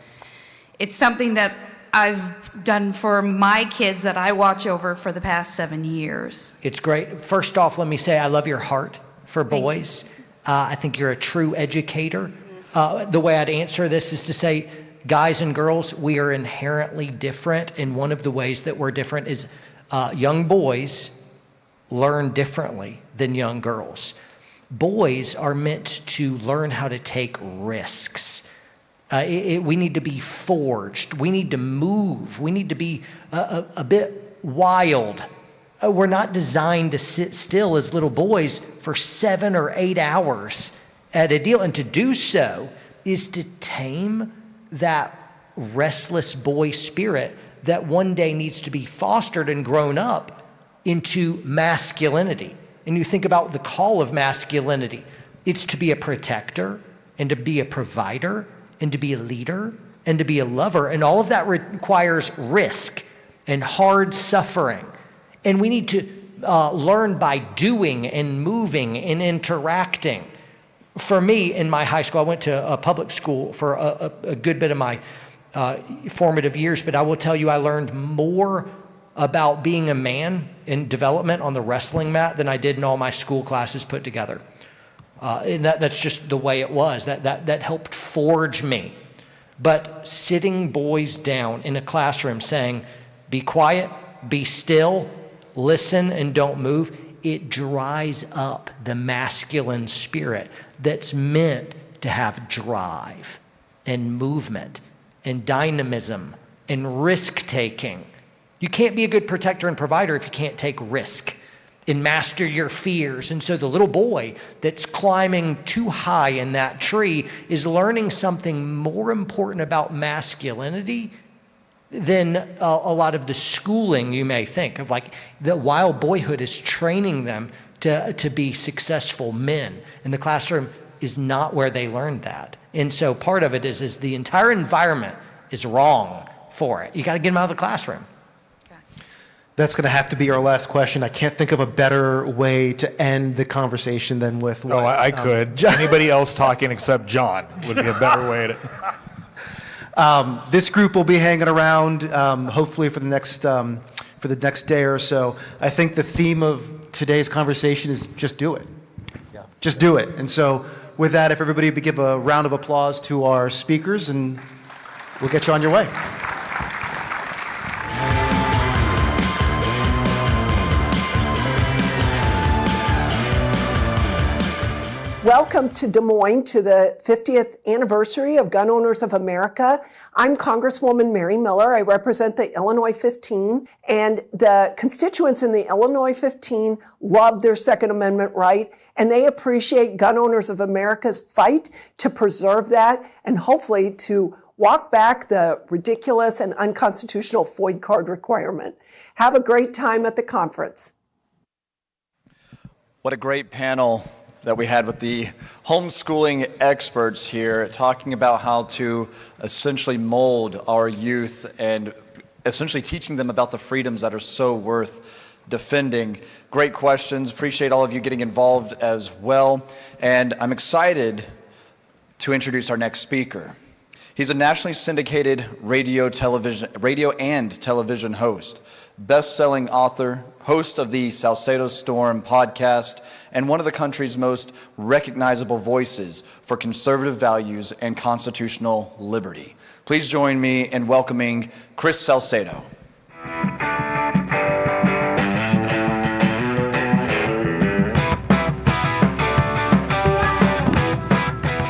It's something that I've done for my kids that I watch over for the past 7 years. It's great. First off, let me say I love your heart for boys. I think you're a true educator. The way I'd answer this is to say, guys and girls, we are inherently different. And one of the ways that we're different is young boys learn differently than young girls. Boys are meant to learn how to take risks. We need to be forged. We need to move. We need to be a bit wild. We're not designed to sit still as little boys for 7 or 8 hours at a deal. And to do so is to tame that restless boy spirit that one day needs to be fostered and grown up into masculinity. And you think about the call of masculinity. It's to be a protector and to be a provider and to be a leader and to be a lover. And all of that requires risk and hard suffering. And we need to learn by doing and moving and interacting. For me, in my high school, I went to a public school for a good bit of my formative years, but I will tell you I learned more about being a man in development on the wrestling mat than I did in all my school classes put together. And that's just the way it was. That helped forge me. But sitting boys down in a classroom saying, be quiet, be still, listen, and don't move, it dries up the masculine spirit that's meant to have drive and movement and dynamism and risk-taking. You can't be a good protector and provider if you can't take risk and master your fears. And so the little boy that's climbing too high in that tree is learning something more important about masculinity than a lot of the schooling you may think of. Like the wild boyhood is training them to be successful men. And the classroom is not where they learned that. And so part of it is the entire environment is wrong for it. You got to get them out of the classroom. That's going to have to be our last question. I can't think of a better way to end the conversation than with what... Oh, I could. Anybody else talking except John would be a better way to... This group will be hanging around, hopefully for the next day or so. I think the theme of today's conversation is just do it. Yeah. Just do it. And so with that, if everybody would give a round of applause to our speakers, and we'll get you on your way. Welcome to Des Moines to the 50th anniversary of Gun Owners of America. I'm Congresswoman Mary Miller. I represent the Illinois 15, and the constituents in the Illinois 15 love their Second Amendment right, and they appreciate Gun Owners of America's fight to preserve that and hopefully to walk back the ridiculous and unconstitutional FOID card requirement. Have a great time at the conference. What a great panel that we had with the homeschooling experts here, talking about how to essentially mold our youth and essentially teaching them about the freedoms that are so worth defending. Great questions. Appreciate all of you getting involved as well. And I'm excited to introduce our next speaker. He's a nationally syndicated radio and television host, best-selling author, host of the Salcedo Storm podcast, and one of the country's most recognizable voices for conservative values and constitutional liberty. Please join me in welcoming Chris Salcedo.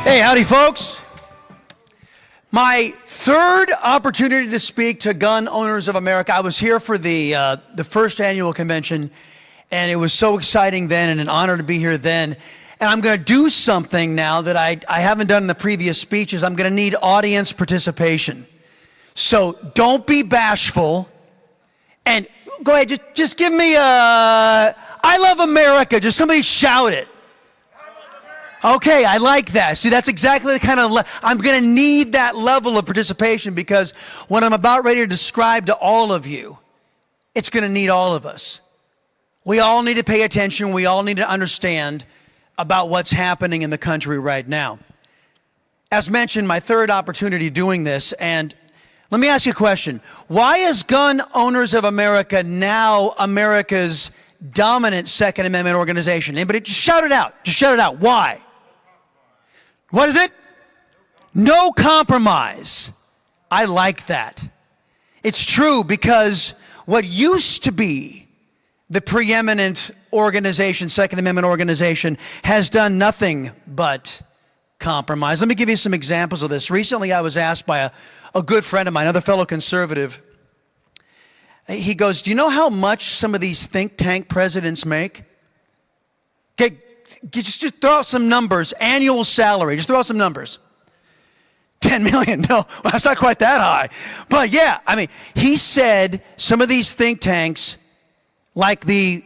Hey, howdy, folks. My third opportunity to speak to Gun Owners of America. I was here for the first annual convention, and it was so exciting then and an honor to be here then. And I'm going to do something now that I haven't done in the previous speeches. I'm going to need audience participation. So don't be bashful. And go ahead, just give me I love America. Just somebody shout it. Okay, I like that. See, that's exactly the kind of, I'm going to need that level of participation, because what I'm about ready to describe to all of you, it's going to need all of us. We all need to pay attention. We all need to understand about what's happening in the country right now. As mentioned, my third opportunity doing this, and let me ask you a question. Why is Gun Owners of America now America's dominant Second Amendment organization? Anybody? Just shout it out. Just shout it out. Why? What is it? No compromise. I like that. It's true, because what used to be the preeminent organization, Second Amendment organization, has done nothing but compromise. Let me give you some examples of this. Recently, I was asked by a good friend of mine, another fellow conservative. He goes, do you know how much some of these think tank presidents make? Okay, just throw out some numbers. Annual salary, just throw out some numbers. 10 million, no, well, that's not quite that high. But yeah, I mean, he said some of these think tanks, like the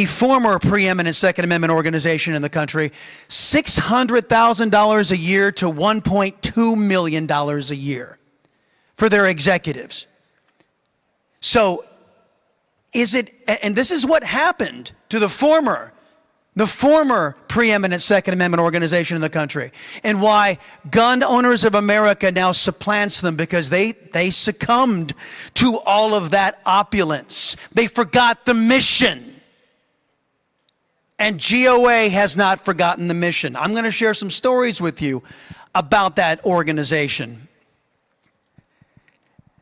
former preeminent Second Amendment organization in the country, $600,000 a year to $1.2 million a year for their executives. So is it, and this is what happened to the former preeminent Second Amendment organization in the country, and why Gun Owners of America now supplants them, because they succumbed to all of that opulence. They forgot the mission. And GOA has not forgotten the mission. I'm going to share some stories with you about that organization.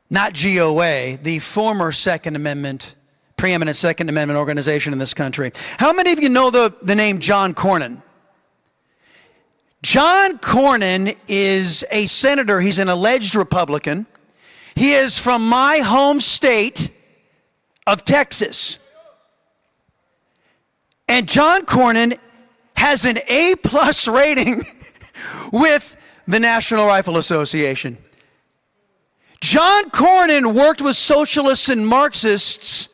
Not GOA, the former Second Amendment, preeminent Second Amendment organization in this country. How many of you know the name John Cornyn? John Cornyn is a senator. He's an alleged Republican. He is from my home state of Texas. And John Cornyn has an A+ rating with the National Rifle Association. John Cornyn worked with socialists and Marxists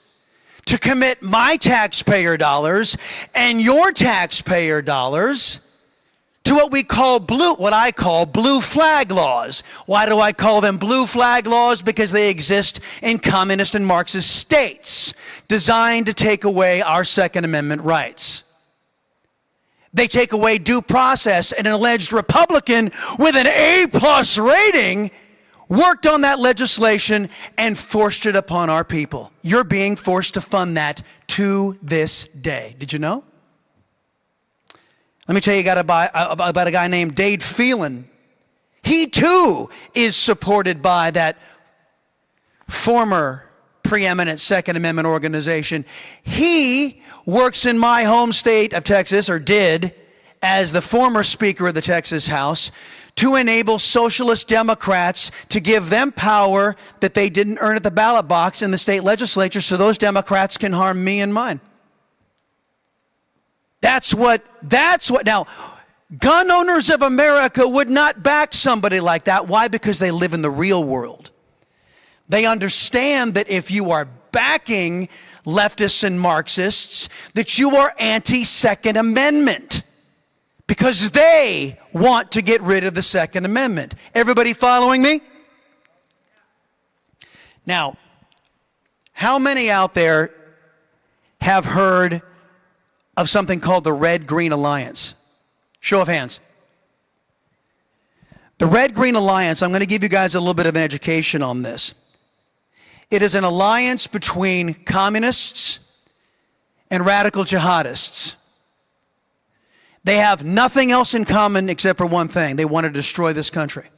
to commit my taxpayer dollars and your taxpayer dollars to what I call blue flag laws. Why do I call them blue flag laws? Because they exist in communist and Marxist states, designed to take away our Second Amendment rights. They take away due process, and an alleged Republican with an A+ rating worked on that legislation and forced it upon our people. You're being forced to fund that to this day. Did you know? Let me tell you about a guy named Dade Phelan. He too is supported by that former preeminent Second Amendment organization. He works in my home state of Texas, or did, as the former Speaker of the Texas House, to enable socialist Democrats to give them power that they didn't earn at the ballot box in the state legislature, so those Democrats can harm me and mine. That's what, now, Gun Owners of America would not back somebody like that. Why? Because they live in the real world. They understand that if you are backing leftists and Marxists, that you are anti-Second Amendment, because they want to get rid of the Second Amendment. Everybody following me? Now, how many out there have heard of something called the Red-Green Alliance? Show of hands. The Red-Green Alliance, I'm going to give you guys a little bit of an education on this. It is an alliance between communists and radical jihadists. They have nothing else in common except for one thing. They want to destroy this country.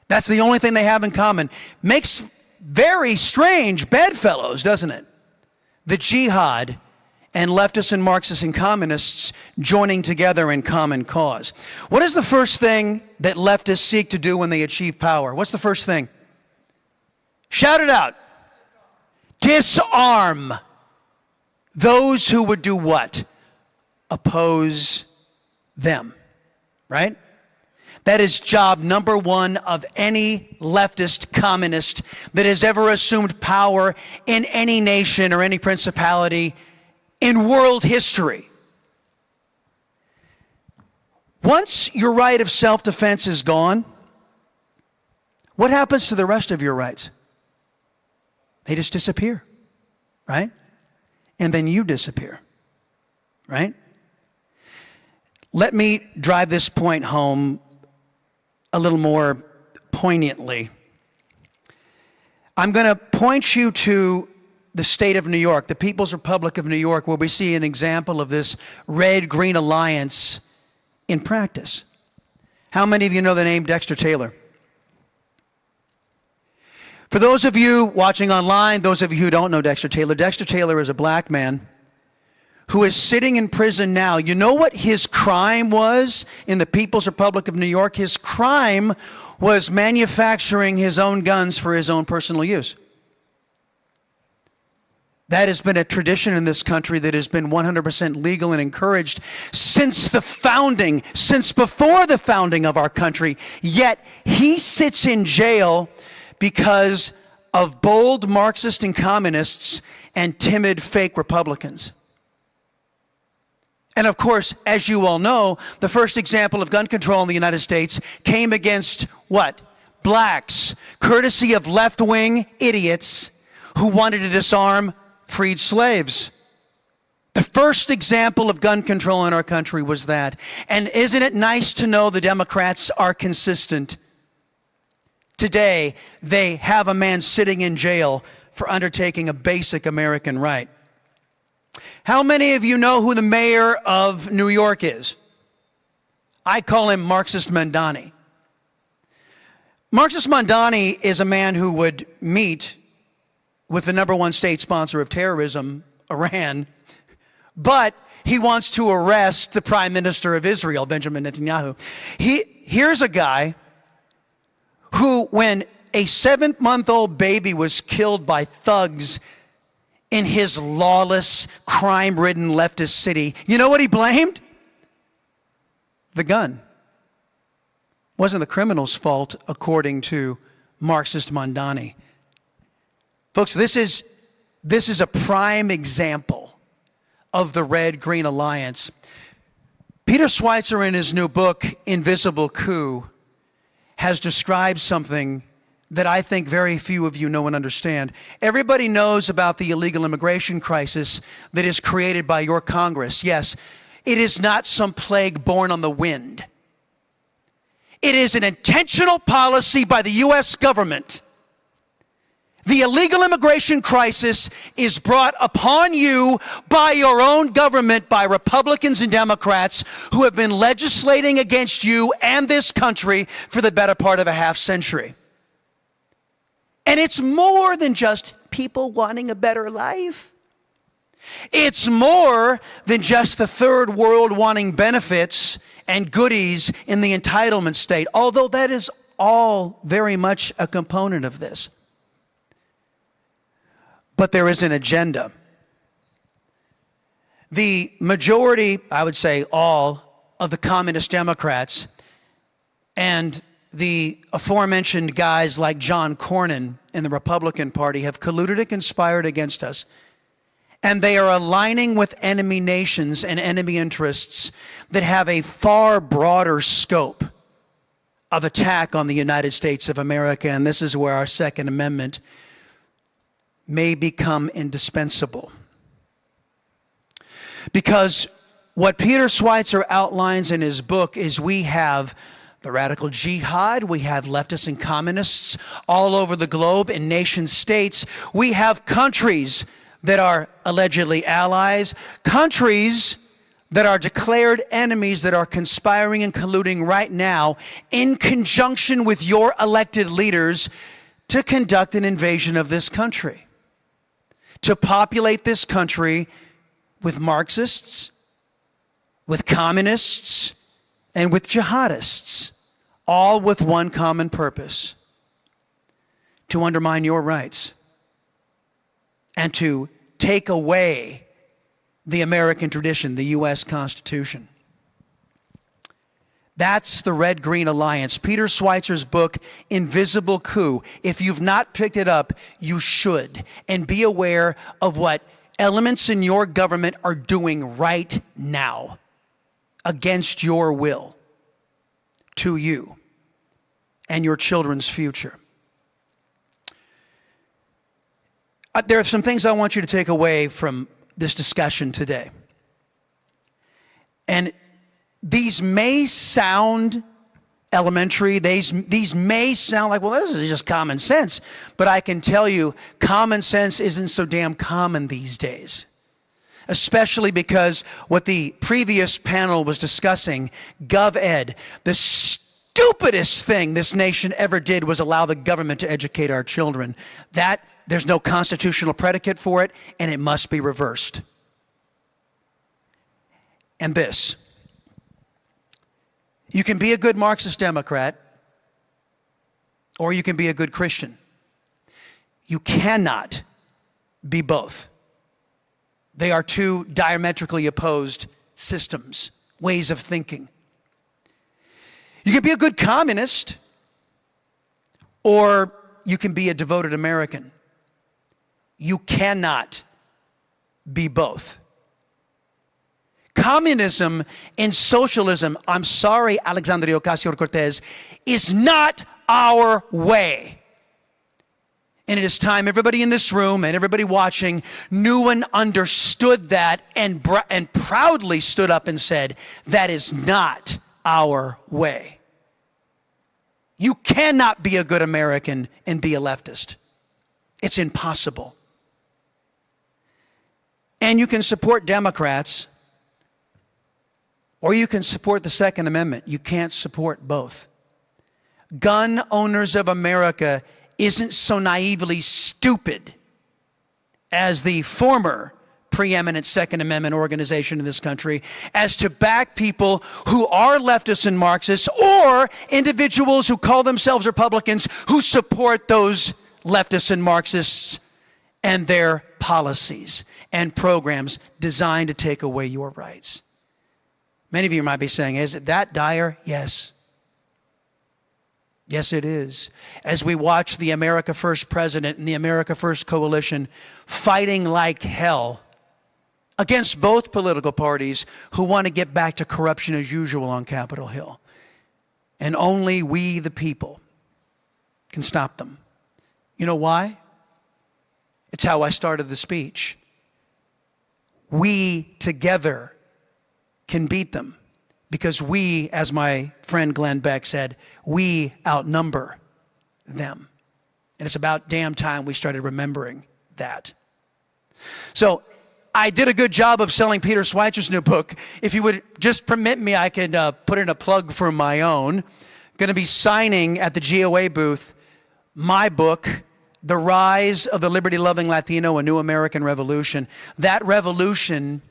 That's the only thing they have in common. Makes very strange bedfellows, doesn't it? The jihad and leftists and Marxists and communists joining together in common cause. What is the first thing that leftists seek to do when they achieve power? What's the first thing? Shout it out. Disarm those who would do what? Oppose them, right? That is job number one of any leftist communist that has ever assumed power in any nation or any principality in world history. Once your right of self-defense is gone, what happens to the rest of your rights? They just disappear, right? And then you disappear, right? Let me drive this point home a little more poignantly. I'm going to point you to the state of New York, the People's Republic of New York, where we see an example of this Red-Green Alliance in practice. How many of you know the name Dexter Taylor? For those of you watching online, those of you who don't know Dexter Taylor is a black man who is sitting in prison now. You know what his crime was in the People's Republic of New York? His crime was manufacturing his own guns for his own personal use. That has been a tradition in this country that has been 100% legal and encouraged since the founding, since before the founding of our country. Yet he sits in jail because of bold Marxists and communists and timid fake Republicans. And of course, as you all know, the first example of gun control in the United States came against what? Blacks, courtesy of left-wing idiots who wanted to disarm freed slaves. The first example of gun control in our country was that. And isn't it nice to know the Democrats are consistent? Today, they have a man sitting in jail for undertaking a basic American right. How many of you know who the mayor of New York is? I call him Marxist Mandani. Marxist Mandani is a man who would meet with the number one state sponsor of terrorism, Iran, but he wants to arrest the Prime Minister of Israel, Benjamin Netanyahu. Here's a guy who, when a 7-month-old baby was killed by thugs in his lawless, crime-ridden leftist city, you know what he blamed? The gun. Wasn't the criminal's fault, according to Marxist Mandani. Folks, this is a prime example of the Red-Green Alliance. Peter Schweitzer, in his new book, Invisible Coup, has described something that I think very few of you know and understand. Everybody knows about the illegal immigration crisis that is created by your Congress. Yes, it is not some plague born on the wind. It is an intentional policy by the U.S. government. The illegal immigration crisis is brought upon you by your own government, by Republicans and Democrats who have been legislating against you and this country for the better part of a half century. And it's more than just people wanting a better life. It's more than just the third world wanting benefits and goodies in the entitlement state, although that is all very much a component of this. But there is an agenda. The majority, I would say all, of the communist Democrats and the aforementioned guys like John Cornyn in the Republican Party have colluded and conspired against us. And they are aligning with enemy nations and enemy interests that have a far broader scope of attack on the United States of America. And this is where our Second Amendment may become indispensable. Because what Peter Schweitzer outlines in his book is we have the radical jihad, we have leftists and communists all over the globe in nation states. We have countries that are allegedly allies, countries that are declared enemies that are conspiring and colluding right now in conjunction with your elected leaders to conduct an invasion of this country, to populate this country with Marxists, with communists, and with jihadists, all with one common purpose: to undermine your rights and to take away the American tradition, the U.S. Constitution. That's the Red-Green Alliance. Peter Schweitzer's book, Invisible Coup. If you've not picked it up, you should. And be aware of what elements in your government are doing right now against your will to you and your children's future. There are some things I want you to take away from this discussion today. And these may sound elementary, these may sound like, well, this is just common sense. But I can tell you, common sense isn't so damn common these days. Especially because what the previous panel was discussing, GovEd, the stupidest thing this nation ever did was allow the government to educate our children. There's no constitutional predicate for it, and it must be reversed. And this: you can be a good Marxist Democrat, or you can be a good Christian. You cannot be both. They are two diametrically opposed systems, ways of thinking. You can be a good communist, or you can be a devoted American. You cannot be both. Communism and socialism, I'm sorry, Alexandria Ocasio-Cortez, is not our way. And it is time everybody in this room and everybody watching knew and understood that and proudly stood up and said, that is not our way. You cannot be a good American and be a leftist. It's impossible. And you can support Democrats, or you can support the Second Amendment. You can't support both. Gun Owners of America isn't so naively stupid as the former preeminent Second Amendment organization in this country as to back people who are leftists and Marxists, or individuals who call themselves Republicans who support those leftists and Marxists and their policies and programs designed to take away your rights. Many of you might be saying, is it that dire? Yes. Yes, it is. As we watch the America First president and the America First coalition fighting like hell against both political parties who want to get back to corruption as usual on Capitol Hill. And only we, the people, can stop them. You know why? It's how I started the speech. We together can beat them because we, as my friend Glenn Beck said, we outnumber them. And it's about damn time we started remembering that. So I did a good job of selling Peter Schweitzer's new book. If you would just permit me, I could put in a plug for my own. Going to be signing at the GOA booth my book, The Rise of the Liberty-Loving Latino, A New American Revolution. That revolution,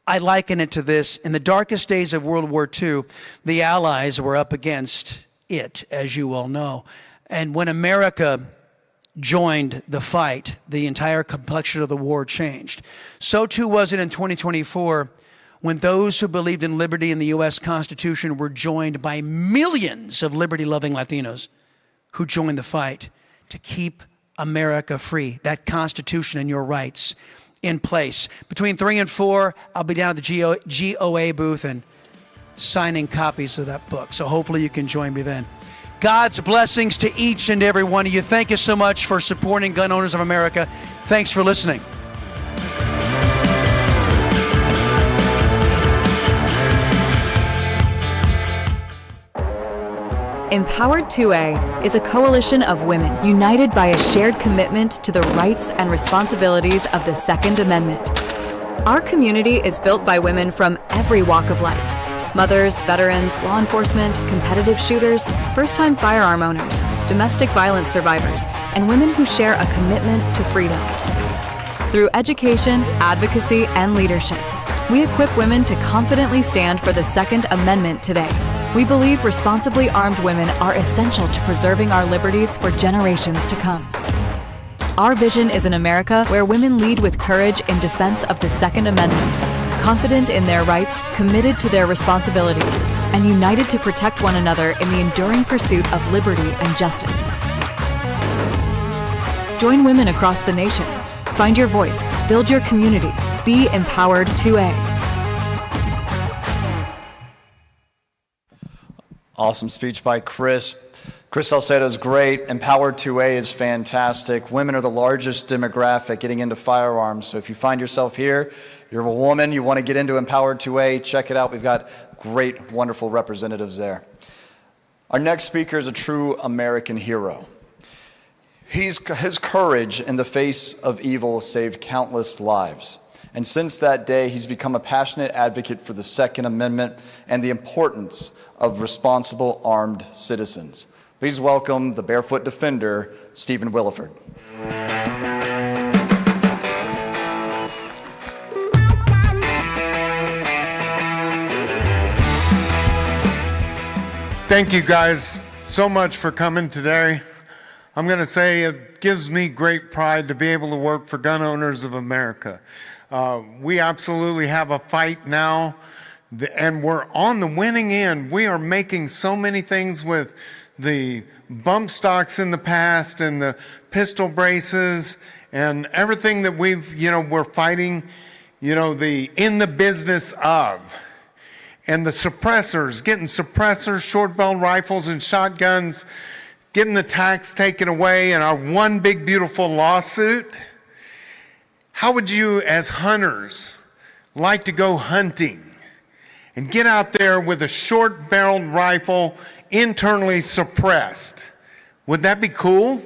I liken it to this. In the darkest days of World War II, the Allies were up against it, as you all know. And when America joined the fight, the entire complexion of the war changed. So too was it in 2024 when those who believed in liberty in the U.S. Constitution were joined by millions of liberty-loving Latinos who joined the fight to keep America free, that Constitution and your rights in place. Between 3 and 4, I'll be down at the GOA booth and signing copies of that book. So hopefully you can join me then. God's blessings to each and every one of you. Thank you so much for supporting Gun Owners of America. Thanks for listening. Empowered 2A is a coalition of women united by a shared commitment to the rights and responsibilities of the Second Amendment. Our community is built by women from every walk of life: mothers, veterans, law enforcement, competitive shooters, first-time firearm owners, domestic violence survivors, and women who share a commitment to freedom. Through education, advocacy, and leadership, we equip women to confidently stand for the Second Amendment today. We believe responsibly armed women are essential to preserving our liberties for generations to come. Our vision is an America where women lead with courage in defense of the Second Amendment, confident in their rights, committed to their responsibilities, and united to protect one another in the enduring pursuit of liberty and justice. Join women across the nation. Find your voice, build your community, be empowered 2A. Awesome speech by Chris. Chris Salcedo is great. Empowered 2A is fantastic. Women are the largest demographic getting into firearms. So if you find yourself here, you're a woman, you want to get into Empowered 2A, check it out. We've got great, wonderful representatives there. Our next speaker is a true American hero. His courage in the face of evil saved countless lives. And since that day, he's become a passionate advocate for the Second Amendment and the importance of responsible armed citizens. Please welcome the barefoot defender, Stephen Williford. Thank you guys so much for coming today. I'm going to say it gives me great pride to be able to work for Gun Owners of America. We absolutely have a fight now, and we're on the winning end. We are making so many things with the bump stocks in the past and the pistol braces and everything that we're fighting, in the business of. And the suppressors, getting suppressors, short-barreled rifles and shotguns, getting the tax taken away, and our one big beautiful lawsuit. How would you, as hunters, like to go hunting and get out there with a short-barreled rifle internally suppressed? Would that be cool?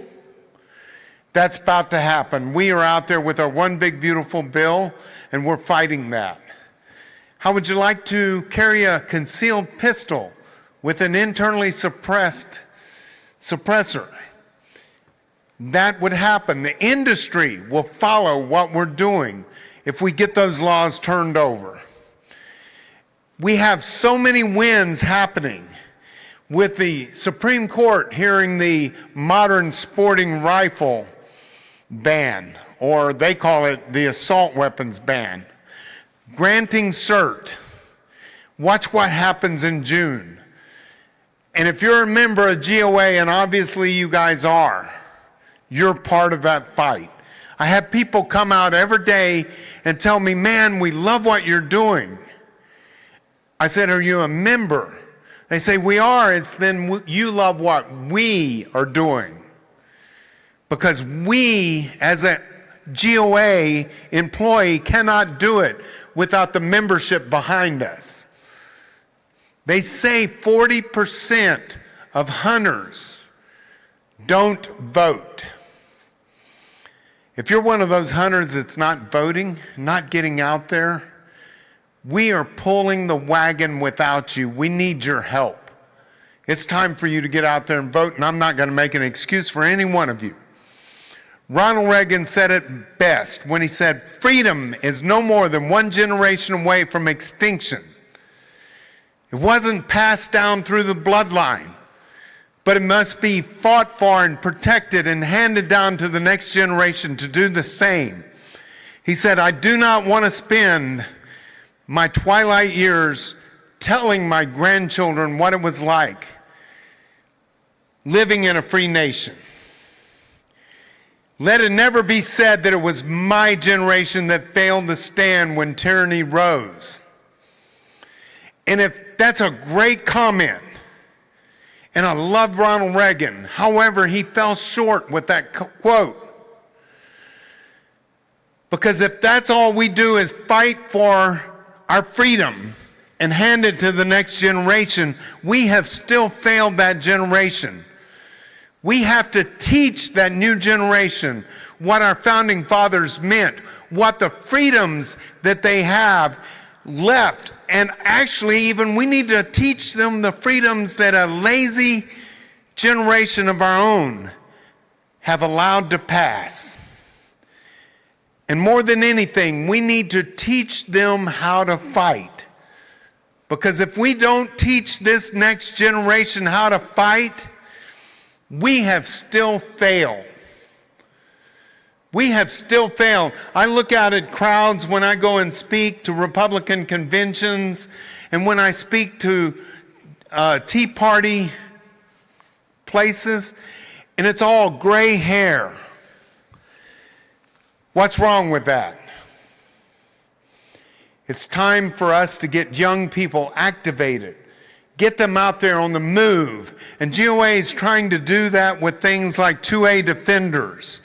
That's about to happen. We are out there with our one big beautiful bill, and we're fighting that. How would you like to carry a concealed pistol with an internally suppressed suppressor? That would happen. The industry will follow what we're doing if we get those laws turned over. We have so many wins happening with the Supreme Court hearing the modern sporting rifle ban, or they call it the assault weapons ban. Granting cert. Watch what happens in June. And if you're a member of GOA, and obviously you guys are, you're part of that fight. I have people come out every day and tell me, man, we love what you're doing. I said, are you a member? They say, we are. It's then you love what we are doing. Because we, as a GOA employee, cannot do it without the membership behind us. They say 40% of hunters don't vote. If you're one of those hunters that's not voting, not getting out there, we are pulling the wagon without you. We need your help. It's time for you to get out there and vote, and I'm not going to make an excuse for any one of you. Ronald Reagan said it best when he said, freedom is no more than one generation away from extinction. It wasn't passed down through the bloodline, but it must be fought for and protected and handed down to the next generation to do the same. He said, I do not want to spend my twilight years telling my grandchildren what it was like living in a free nation. Let it never be said that it was my generation that failed to stand when tyranny rose. And if that's a great comment, and I love Ronald Reagan, however, he fell short with that quote. Because if that's all we do is fight for our freedom and hand it to the next generation, we have still failed that generation. We have to teach that new generation what our founding fathers meant, what the freedoms that they have left. And actually, even we need to teach them the freedoms that a lazy generation of our own have allowed to pass. And more than anything, we need to teach them how to fight. Because if we don't teach this next generation how to fight, we have still failed. We have still failed. I look out at crowds when I go and speak to Republican conventions and when I speak to Tea Party places, and it's all gray hair. What's wrong with that? It's time for us to get young people activated, get them out there on the move. And GOA is trying to do that with things like 2A Defenders,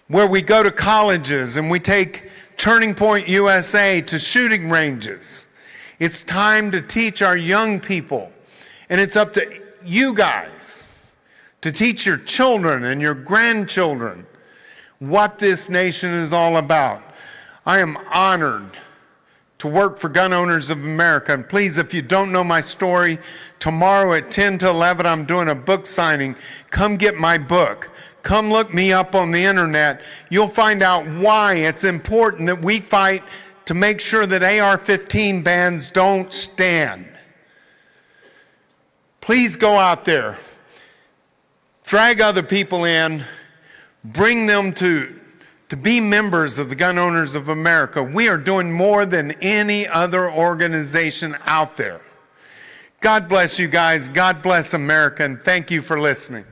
where we go to colleges and we take Turning Point USA to shooting ranges. It's time to teach our young people, and it's up to you guys to teach your children and your grandchildren what this nation is all about. I am honored to work for Gun Owners of America. And please, if you don't know my story, tomorrow at 10 to 11, I'm doing a book signing. Come get my book. Come look me up on the internet. You'll find out why it's important that we fight to make sure that AR-15 bans don't stand. Please go out there. Drag other people in. Bring them to be members of the Gun Owners of America. We are doing more than any other organization out there. God bless you guys. God bless America. And thank you for listening.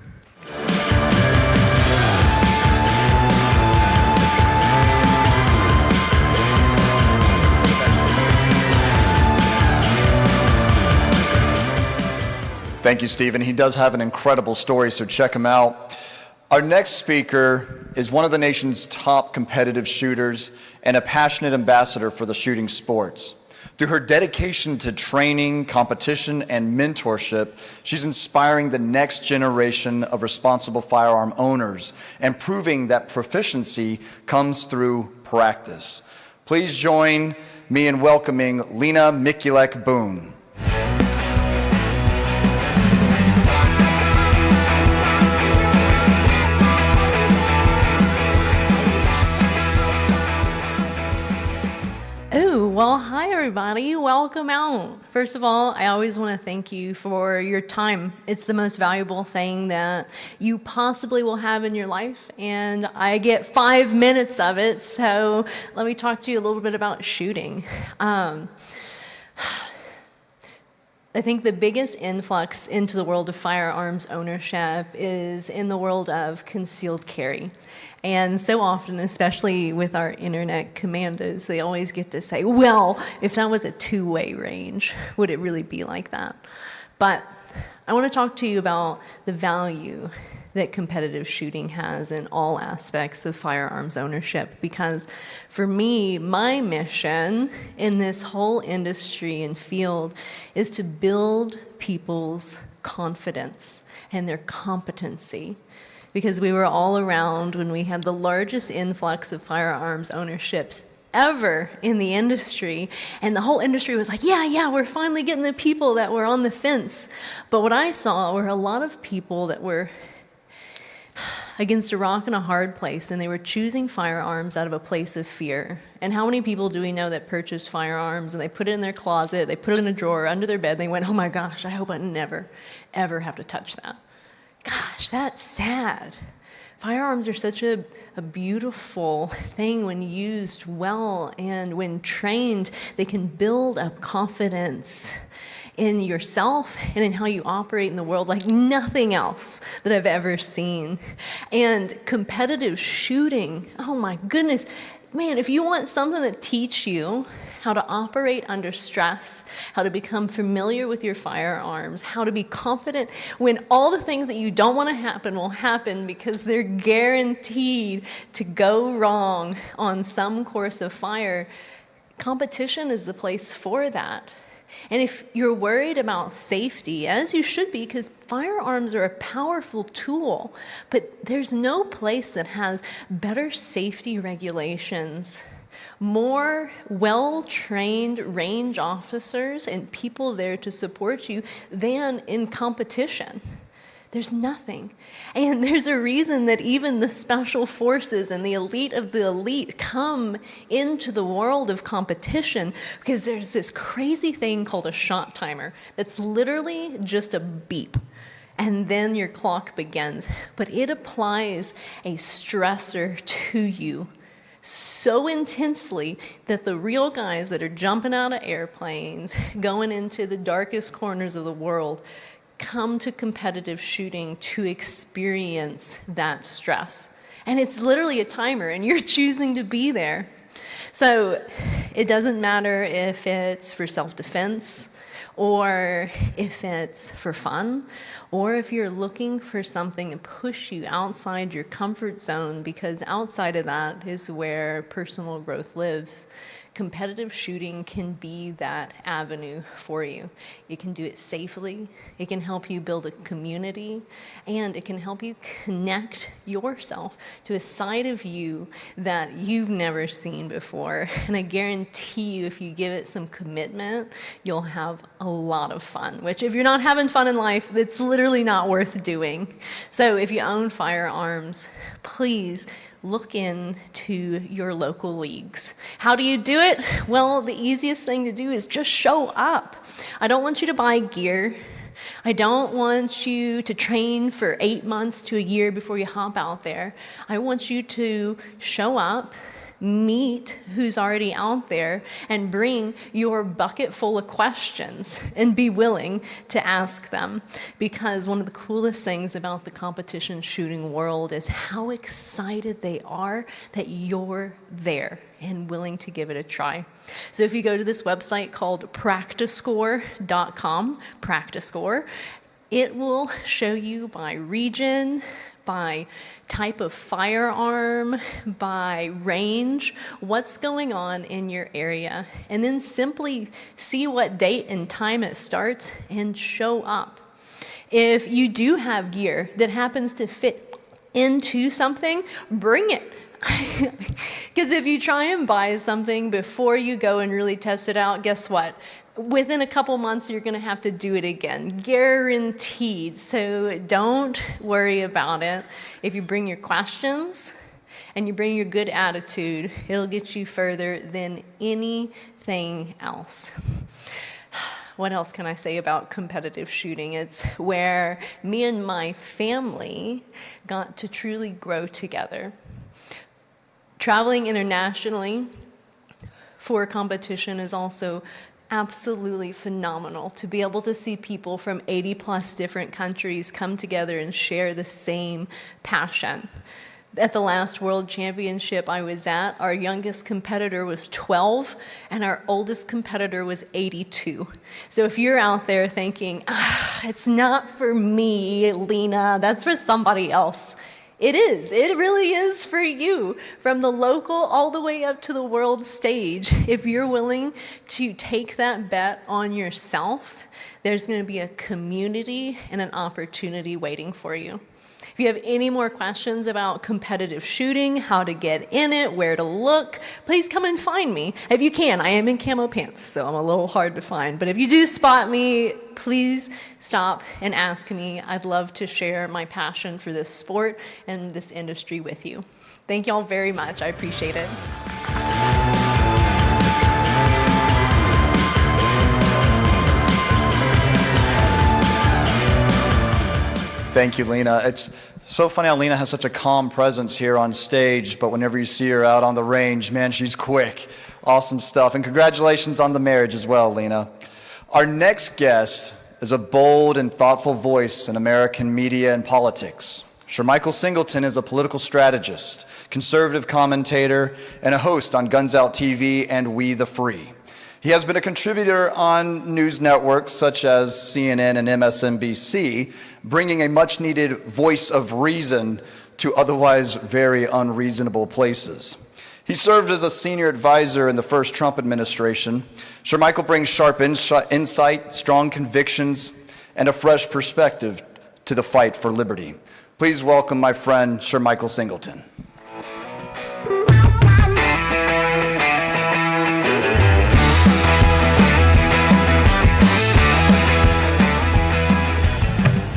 Thank you, Stephen. He does have an incredible story, so check him out. Our next speaker is one of the nation's top competitive shooters and a passionate ambassador for the shooting sports. Through her dedication to training, competition, and mentorship, she's inspiring the next generation of responsible firearm owners and proving that proficiency comes through practice. Please join me in welcoming Lena Mikulek-Boone. Well, hi everybody, welcome out. First of all, I always want to thank you for your time. It's the most valuable thing that you possibly will have in your life, and I get 5 minutes of it, so let me talk to you a little bit about shooting. I think the biggest influx into the world of firearms ownership is in the world of concealed carry. And so often, especially with our internet commandos, they always get to say, well, if that was a two-way range, would it really be like that? But I want to talk to you about the value that competitive shooting has in all aspects of firearms ownership, because for me, my mission in this whole industry and field is to build people's confidence and their competency. Because we were all around when we had the largest influx of firearms ownerships ever in the industry, and the whole industry was like, yeah, we're finally getting the people that were on the fence. But what I saw were a lot of people that were against a rock and a hard place, and they were choosing firearms out of a place of fear. And how many people do we know that purchased firearms and they put it in their closet, they put it in a drawer under their bed, and they went, oh my gosh, I hope I never, ever have to touch that. Gosh, that's sad. Firearms are such a beautiful thing when used well, and when trained, they can build up confidence in yourself and in how you operate in the world like nothing else that I've ever seen. And competitive shooting, oh my goodness, man, if you want something to teach you how to operate under stress, how to become familiar with your firearms, how to be confident when all the things that you don't want to happen will happen because they're guaranteed to go wrong on some course of fire, competition is the place for that. And if you're worried about safety, as you should be, because firearms are a powerful tool, but there's no place that has better safety regulations, more well-trained range officers and people there to support you than in competition. There's nothing. And there's a reason that even the special forces and the elite of the elite come into the world of competition, because there's this crazy thing called a shot timer that's literally just a beep. And then your clock begins. But it applies a stressor to you so intensely that the real guys that are jumping out of airplanes, going into the darkest corners of the world, come to competitive shooting to experience that stress. And it's literally a timer, and you're choosing to be there. So it doesn't matter if it's for self-defense, or if it's for fun, or if you're looking for something to push you outside your comfort zone, because outside of that is where personal growth lives. Competitive shooting can be that avenue for you. You can do it safely, it can help you build a community, and it can help you connect yourself to a side of you that you've never seen before. And I guarantee you, if you give it some commitment, you'll have a lot of fun, which if you're not having fun in life, it's literally not worth doing. So if you own firearms, please look into your local leagues. How do you do it? Well, the easiest thing to do is just show up. I don't want you to buy gear. I don't want you to train for 8 months to a year before you hop out there. I want you to show up, meet who's already out there, and bring your bucket full of questions and be willing to ask them. Because one of the coolest things about the competition shooting world is how excited they are that you're there and willing to give it a try. So if you go to this website called practicescore.com, PracticeScore, it will show you by region, by type of firearm, by range, what's going on in your area, and then simply see what date and time it starts and show up. If you do have gear that happens to fit into something, bring it. Because if you try and buy something before you go and really test it out, guess what? Within a couple months, you're going to have to do it again, guaranteed. So don't worry about it. If you bring your questions and you bring your good attitude, it'll get you further than anything else. What else can I say about competitive shooting? It's where me and my family got to truly grow together. Traveling internationally for a competition is also absolutely phenomenal, to be able to see people from 80 plus different countries come together and share the same passion. At the last World Championship I was at, our youngest competitor was 12 and our oldest competitor was 82. So if you're out there thinking, it's not for me, Lena, that's for somebody else, it is. It really is for you. From the local all the way up to the world stage, if you're willing to take that bet on yourself, there's going to be a community and an opportunity waiting for you. If you have any more questions about competitive shooting, how to get in it, where to look, please come and find me. If you can, I am in camo pants, so I'm a little hard to find. But if you do spot me, please stop and ask me. I'd love to share my passion for this sport and this industry with you. Thank y'all very much. I appreciate it. Thank you, Lena. It's so funny how Lena has such a calm presence here on stage, but whenever you see her out on the range, man, she's quick. Awesome stuff. And congratulations on the marriage as well, Lena. Our next guest is a bold and thoughtful voice in American media and politics. Shermichael Singleton is a political strategist, conservative commentator, and a host on Guns Out TV and We the Free. He has been a contributor on news networks such as CNN and MSNBC, bringing a much-needed voice of reason to otherwise very unreasonable places. He served as a senior advisor in the first Trump administration. Sir Michael brings sharp insight, strong convictions, and a fresh perspective to the fight for liberty. Please welcome my friend, Sir Michael Singleton.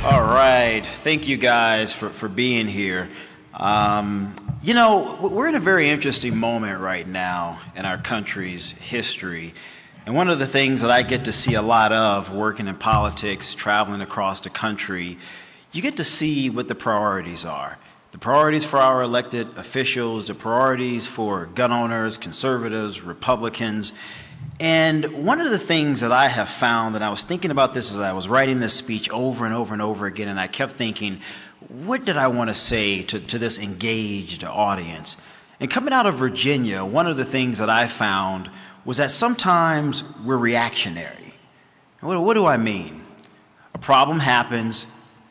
All right. Thank you guys for being here. You know, we're in a very interesting moment right now in our country's history. And one of the things that I get to see a lot of working in politics, traveling across the country, you get to see what the priorities are. The priorities for our elected officials, the priorities for gun owners, conservatives, Republicans. And one of the things that I have found, and I was thinking about this as I was writing this speech over and over and over again, and I kept thinking, what did I want to say to this engaged audience? And coming out of Virginia, one of the things that I found was that sometimes we're reactionary. What do I mean? A problem happens,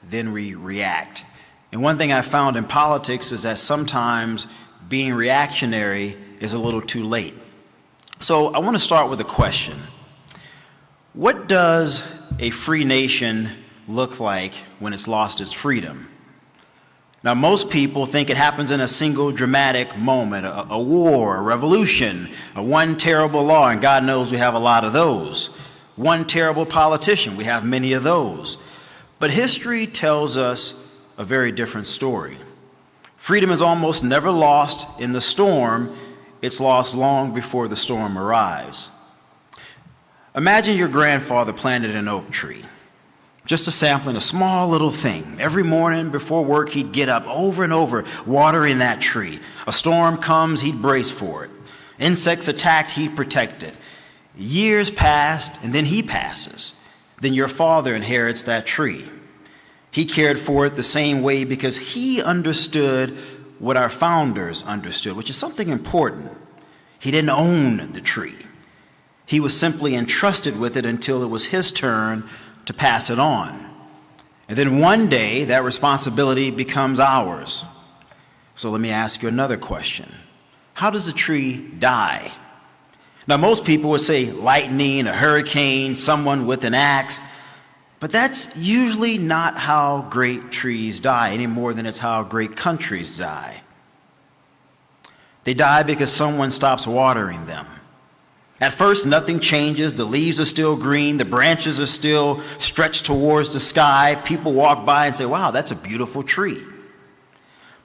then we react. And one thing I found in politics is that sometimes being reactionary is a little too late. So I want to start with a question. What does a free nation look like when it's lost its freedom? Now, most people think it happens in a single dramatic moment, a war, a revolution, one terrible law, and God knows we have a lot of those. One terrible politician, we have many of those. But history tells us a very different story. Freedom is almost never lost in the storm. It's lost long before the storm arrives. Imagine your grandfather planted an oak tree. Just a sampling, a small little thing. Every morning before work, he'd get up over and over, watering that tree. A storm comes, he'd brace for it. Insects attacked, he'd protect it. Years passed, and then he passes. Then your father inherits that tree. He cared for it the same way because he understood what our founders understood, which is something important. He didn't own the tree. He was simply entrusted with it until it was his turn to pass it on. And then one day, that responsibility becomes ours. So let me ask you another question. How does a tree die? Now, most people would say lightning, a hurricane, someone with an axe, but that's usually not how great trees die, any more than it's how great countries die. They die because someone stops watering them. At first, nothing changes. The leaves are still green. The branches are still stretched towards the sky. People walk by and say, wow, that's a beautiful tree.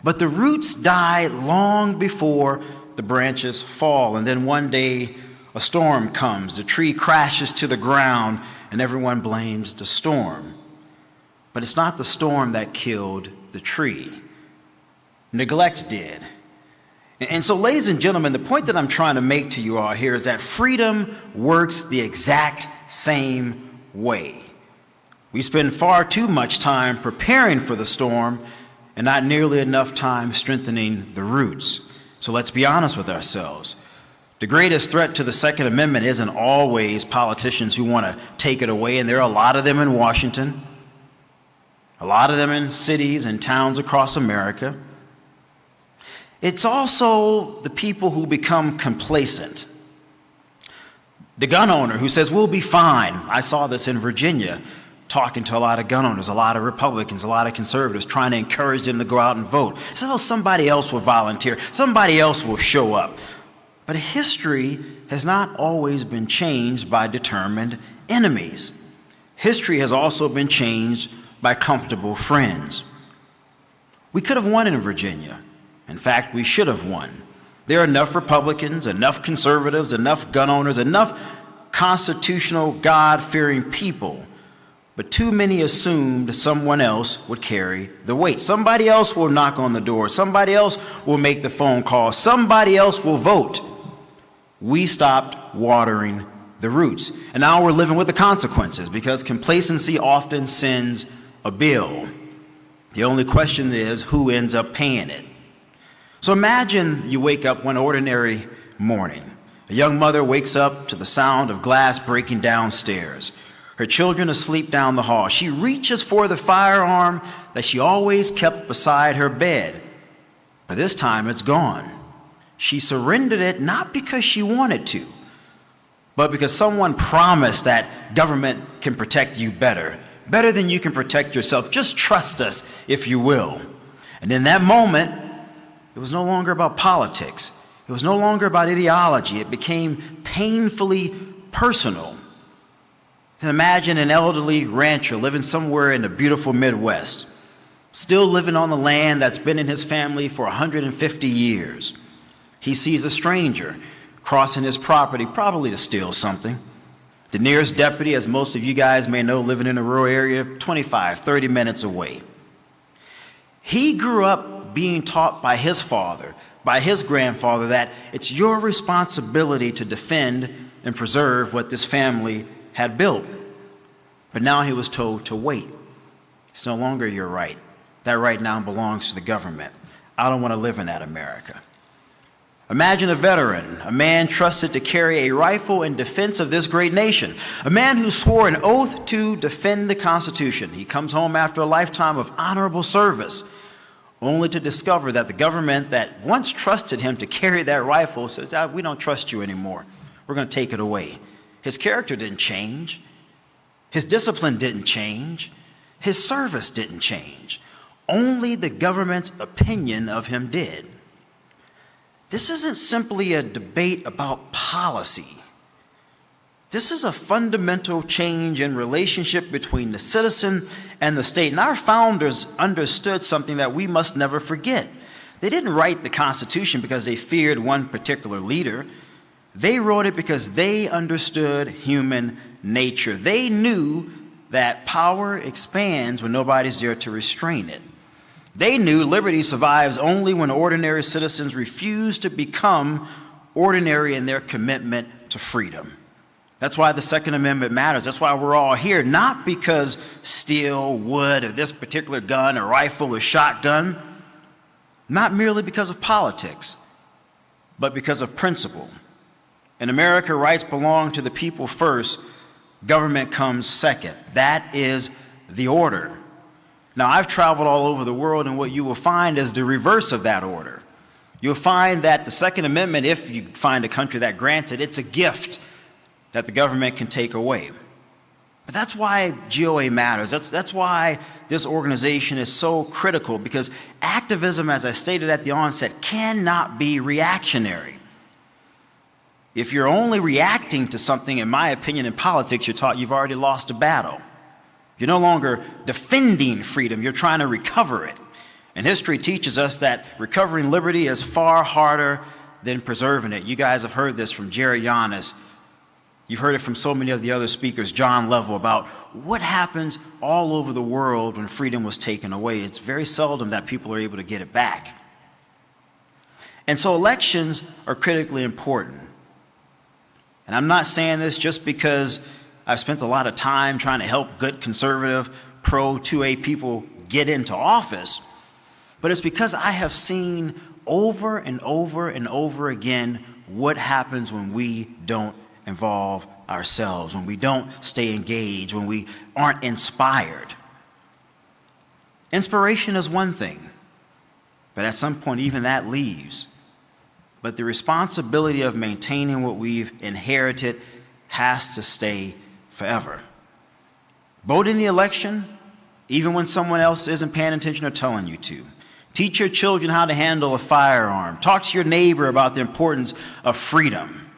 But the roots die long before the branches fall. And then one day, a storm comes. The tree crashes to the ground, and everyone blames the storm. But it's not the storm that killed the tree. Neglect did. And so, ladies and gentlemen, the point that I'm trying to make to you all here is that freedom works the exact same way. We spend far too much time preparing for the storm and not nearly enough time strengthening the roots. So let's be honest with ourselves. The greatest threat to the Second Amendment isn't always politicians who want to take it away, and there are a lot of them in Washington, a lot of them in cities and towns across America. It's also the people who become complacent. The gun owner who says, we'll be fine. I saw this in Virginia, talking to a lot of gun owners, a lot of Republicans, a lot of conservatives, trying to encourage them to go out and vote. So somebody else will volunteer. Somebody else will show up. But history has not always been changed by determined enemies. History has also been changed by comfortable friends. We could have won in Virginia. In fact, we should have won. There are enough Republicans, enough conservatives, enough gun owners, enough constitutional, God-fearing people. But too many assumed someone else would carry the weight. Somebody else will knock on the door. Somebody else will make the phone call. Somebody else will vote. We stopped watering the roots. And now we're living with the consequences because complacency often sends a bill. The only question is who ends up paying it. So imagine you wake up one ordinary morning. A young mother wakes up to the sound of glass breaking downstairs. Her children asleep down the hall. She reaches for the firearm that she always kept beside her bed. But this time it's gone. She surrendered it not because she wanted to, but because someone promised that government can protect you better than you can protect yourself. Just trust us, if you will. And in that moment, it was no longer about politics. It was no longer about ideology. It became painfully personal. Imagine an elderly rancher living somewhere in the beautiful Midwest, still living on the land that's been in his family for 150 years. He sees a stranger crossing his property, probably to steal something. The nearest deputy, as most of you guys may know, living in a rural area, 25, 30 minutes away. He grew up being taught by his father, by his grandfather, that it's your responsibility to defend and preserve what this family had built. But now he was told to wait. It's no longer your right. That right now belongs to the government. I don't want to live in that America. Imagine a veteran, a man trusted to carry a rifle in defense of this great nation, a man who swore an oath to defend the Constitution. He comes home after a lifetime of honorable service, only to discover that the government that once trusted him to carry that rifle says, we don't trust you anymore. We're going to take it away. His character didn't change. His discipline didn't change. His service didn't change. Only the government's opinion of him did. This isn't simply a debate about policy. This is a fundamental change in relationship between the citizen and the state. And our founders understood something that we must never forget. They didn't write the Constitution because they feared one particular leader. They wrote it because they understood human nature. They knew that power expands when nobody's there to restrain it. They knew liberty survives only when ordinary citizens refuse to become ordinary in their commitment to freedom. That's why the Second Amendment matters. That's why we're all here, not because steel, wood, or this particular gun, or rifle, or shotgun, not merely because of politics, but because of principle. In America, rights belong to the people first, government comes second. That is the order. Now, I've traveled all over the world, and what you will find is the reverse of that order. You'll find that the Second Amendment, if you find a country that grants it, it's a gift that the government can take away. But that's why GOA matters. That's why this organization is so critical, because activism, as I stated at the onset, cannot be reactionary. If you're only reacting to something, in my opinion, in politics, you've already lost a battle. You're no longer defending freedom, you're trying to recover it. And history teaches us that recovering liberty is far harder than preserving it. You guys have heard this from Jerry Yanis. You've heard it from so many of the other speakers, John Lovell, about what happens all over the world when freedom was taken away. It's very seldom that people are able to get it back. And so elections are critically important. And I'm not saying this just because I've spent a lot of time trying to help good conservative, pro-2A people get into office, but it's because I have seen over and over and over again what happens when we don't involve ourselves, when we don't stay engaged, when we aren't inspired. Inspiration is one thing, but at some point even that leaves. But the responsibility of maintaining what we've inherited has to stay forever. Vote in the election, even when someone else isn't paying attention or telling you to. Teach your children how to handle a firearm. Talk to your neighbor about the importance of freedom.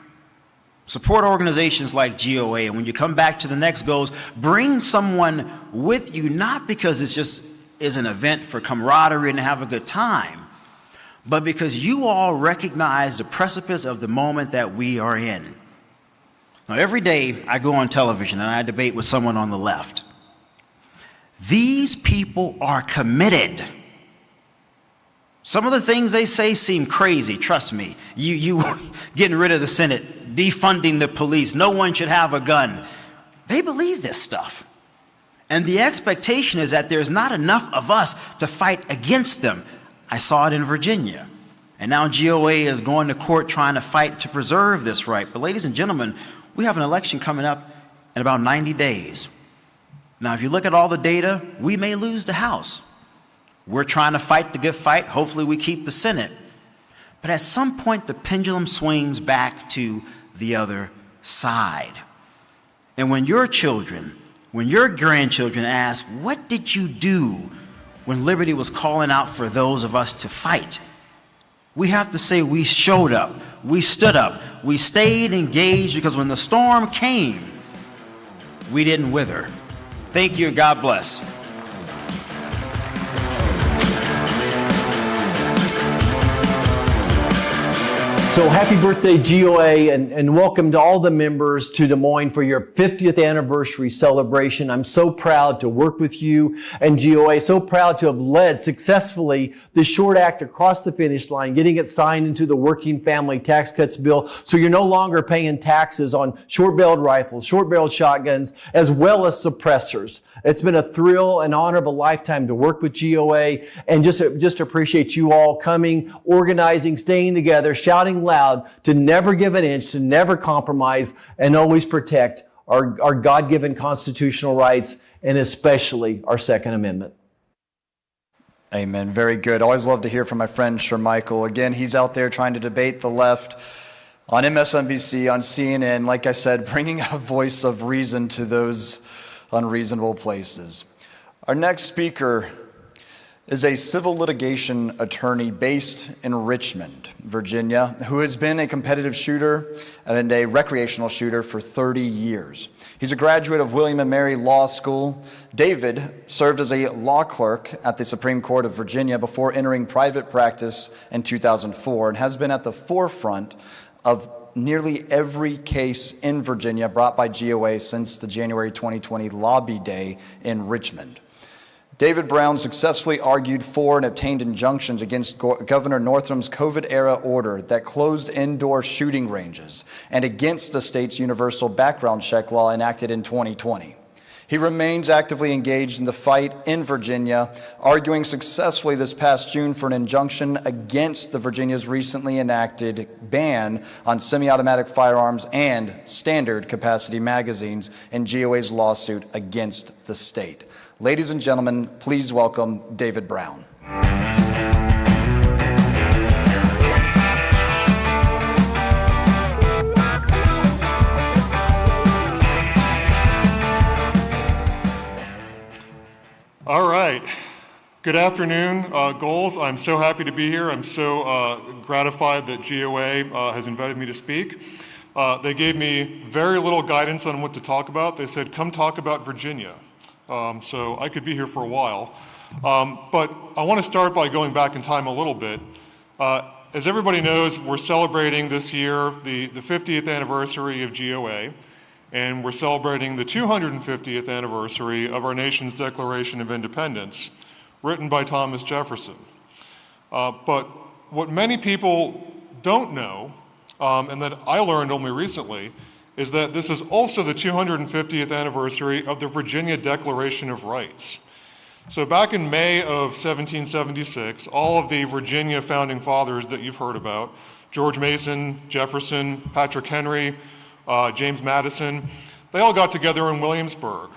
Support organizations like GOA, and when you come back to the next goals, bring someone with you, not because it just is an event for camaraderie and to have a good time, but because you all recognize the precipice of the moment that we are in. Now, every day I go on television and I debate with someone on the left. These people are committed. Some of the things they say seem crazy, trust me. You getting rid of the Senate, defunding the police, no one should have a gun. They believe this stuff. And the expectation is that there's not enough of us to fight against them. I saw it in Virginia. And now GOA is going to court trying to fight to preserve this right. But ladies and gentlemen, we have an election coming up in about 90 days. Now, if you look at all the data, we may lose the House. We're trying to fight the good fight. Hopefully we keep the Senate. But at some point, the pendulum swings back to the other side. And when your children, when your grandchildren ask, what did you do when liberty was calling out for those of us to fight? We have to say we showed up, we stood up, we stayed engaged, because when the storm came, we didn't wither. Thank you and God bless. So happy birthday, GOA, and welcome to all the members to Des Moines for your 50th anniversary celebration. I'm so proud to work with you and GOA, so proud to have led successfully the short act across the finish line, getting it signed into the Working Family Tax Cuts Bill, so you're no longer paying taxes on short-barreled rifles, short-barreled shotguns, as well as suppressors. It's been a thrill and honor of a lifetime to work with GOA, and just appreciate you all coming, organizing, staying together, shouting loud to never give an inch, to never compromise, and always protect our God-given constitutional rights, and especially our Second Amendment. Amen. Very good. Always love to hear from my friend Shermichael. Again, he's out there trying to debate the left on MSNBC, on CNN, like I said, bringing a voice of reason to those unreasonable places. Our next speaker is a civil litigation attorney based in Richmond, Virginia, who has been a competitive shooter and a recreational shooter for 30 years. He's a graduate of William & Mary Law School. David served as a law clerk at the Supreme Court of Virginia before entering private practice in 2004, and has been at the forefront of nearly every case in Virginia brought by GOA since the January 2020 lobby day in Richmond. David Brown successfully argued for and obtained injunctions against Governor Northam's COVID-era order that closed indoor shooting ranges and against the state's universal background check law enacted in 2020. He remains actively engaged in the fight in Virginia, arguing successfully this past June for an injunction against the Virginia's recently enacted ban on semi-automatic firearms and standard capacity magazines in GOA's lawsuit against the state. Ladies and gentlemen, please welcome David Brown. All right. Good afternoon, goals. I'm so happy to be here. I'm so gratified that GOA has invited me to speak. They gave me very little guidance on what to talk about. They said, come talk about Virginia. So I could be here for a while. But I want to start by going back in time a little bit. As everybody knows, we're celebrating this year the 50th anniversary of GOA. And we're celebrating the 250th anniversary of our nation's Declaration of Independence, written by Thomas Jefferson. But what many people don't know, and that I learned only recently, is that this is also the 250th anniversary of the Virginia Declaration of Rights. So back in May of 1776, all of the Virginia founding fathers that you've heard about, George Mason, Jefferson, Patrick Henry, James Madison, they all got together in Williamsburg,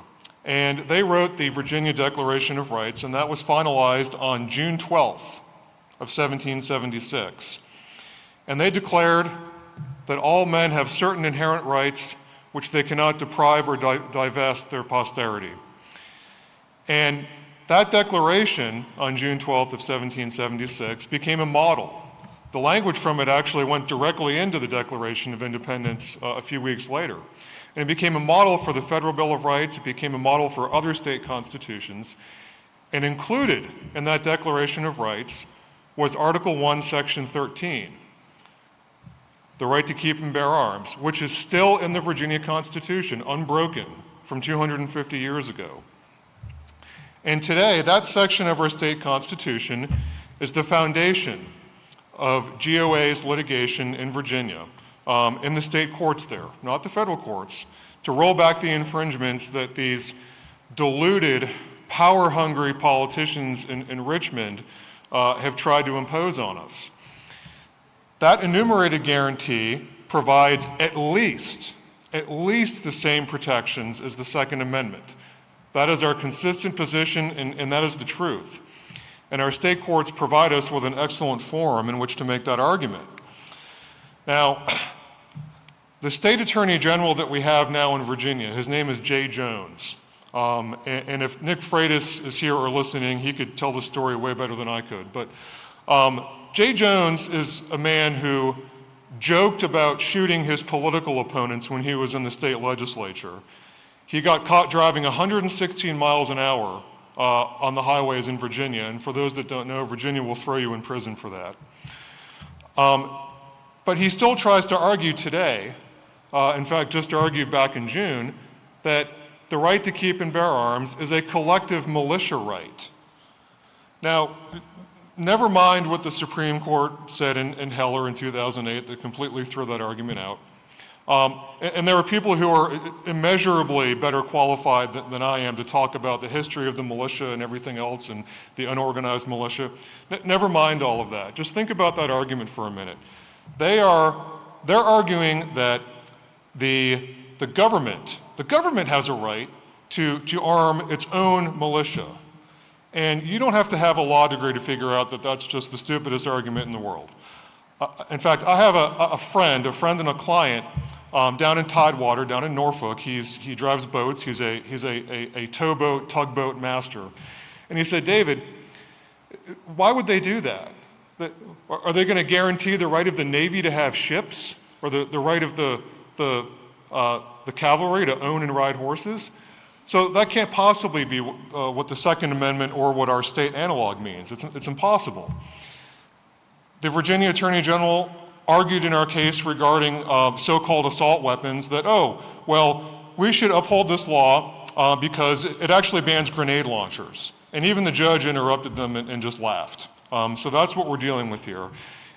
and they wrote the Virginia Declaration of Rights, and that was finalized on June 12th of 1776. And they declared that all men have certain inherent rights which they cannot deprive or divest their posterity. And that declaration on June 12th of 1776 became a model. The language from it actually went directly into the Declaration of Independence a few weeks later. And it became a model for the Federal Bill of Rights. It became a model for other state constitutions. And included in that Declaration of Rights was Article 1, Section 13, the right to keep and bear arms, which is still in the Virginia Constitution, unbroken from 250 years ago. And today, that section of our state constitution is the foundation of GOA's litigation in Virginia, in the state courts there, not the federal courts, to roll back the infringements that these deluded, power-hungry politicians in Richmond have tried to impose on us. That enumerated guarantee provides at least the same protections as the Second Amendment. That is our consistent position, and that is the truth. And our state courts provide us with an excellent forum in which to make that argument. Now, the state attorney general that we have now in Virginia, his name is Jay Jones. And if Nick Freitas is here or listening, he could tell the story way better than I could. But Jay Jones is a man who joked about shooting his political opponents when he was in the state legislature. He got caught driving 116 miles an hour on the highways in Virginia. And for those that don't know, Virginia will throw you in prison for that. But he still tries to argue today, in fact, just argued back in June, that the right to keep and bear arms is a collective militia right. Now, never mind what the Supreme Court said in Heller in 2008 that completely threw that argument out. And there are people who are immeasurably better qualified than I am to talk about the history of the militia and everything else and the unorganized militia. Never mind all of that. Just think about that argument for a minute. They're arguing that the government has a right to arm its own militia. And you don't have to have a law degree to figure out that that's just the stupidest argument in the world. In fact, I have a friend and a client down in Tidewater, down in Norfolk. He drives boats. He's a towboat, tugboat master. And he said, David, why would they do that? Are they going to guarantee the right of the Navy to have ships, or the right of the cavalry to own and ride horses? So that can't possibly be what the Second Amendment or what our state analog means. It's impossible. The Virginia Attorney General argued in our case regarding so-called assault weapons that, we should uphold this law because it actually bans grenade launchers. And even the judge interrupted them and just laughed. So that's what we're dealing with here.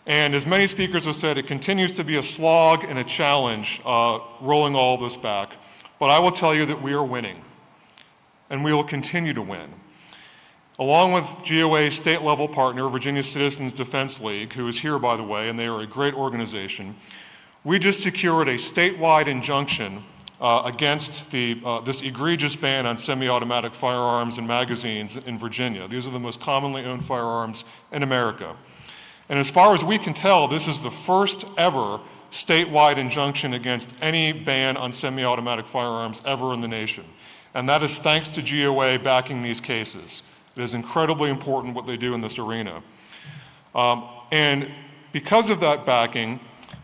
And as many speakers have said, it continues to be a slog and a challenge rolling all this back. But I will tell you that we are winning. And we will continue to win. Along with GOA's state-level partner, Virginia Citizens Defense League, who is here, by the way, and they are a great organization, we just secured a statewide injunction against this egregious ban on semi-automatic firearms and magazines in Virginia. These are the most commonly owned firearms in America. And as far as we can tell, this is the first ever statewide injunction against any ban on semi-automatic firearms ever in the nation. And that is thanks to GOA backing these cases. It is incredibly important what they do in this arena. And because of that backing,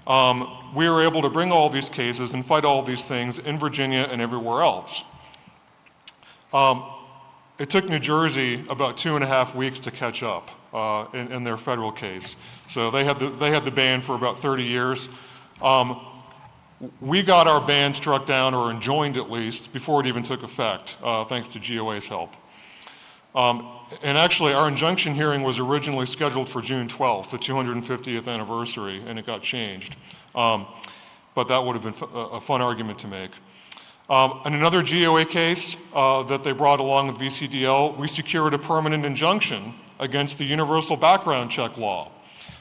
we were able to bring all these cases and fight all these things in Virginia and everywhere else. It took New Jersey about 2.5 weeks to catch up in their federal case. So they had the ban for about 30 years. We got our ban struck down, or enjoined at least, before it even took effect, thanks to GOA's help. And actually, our injunction hearing was originally scheduled for June 12th, the 250th anniversary, and it got changed. But that would have been a fun argument to make. In another GOA case that they brought along with VCDL, we secured a permanent injunction against the universal background check law.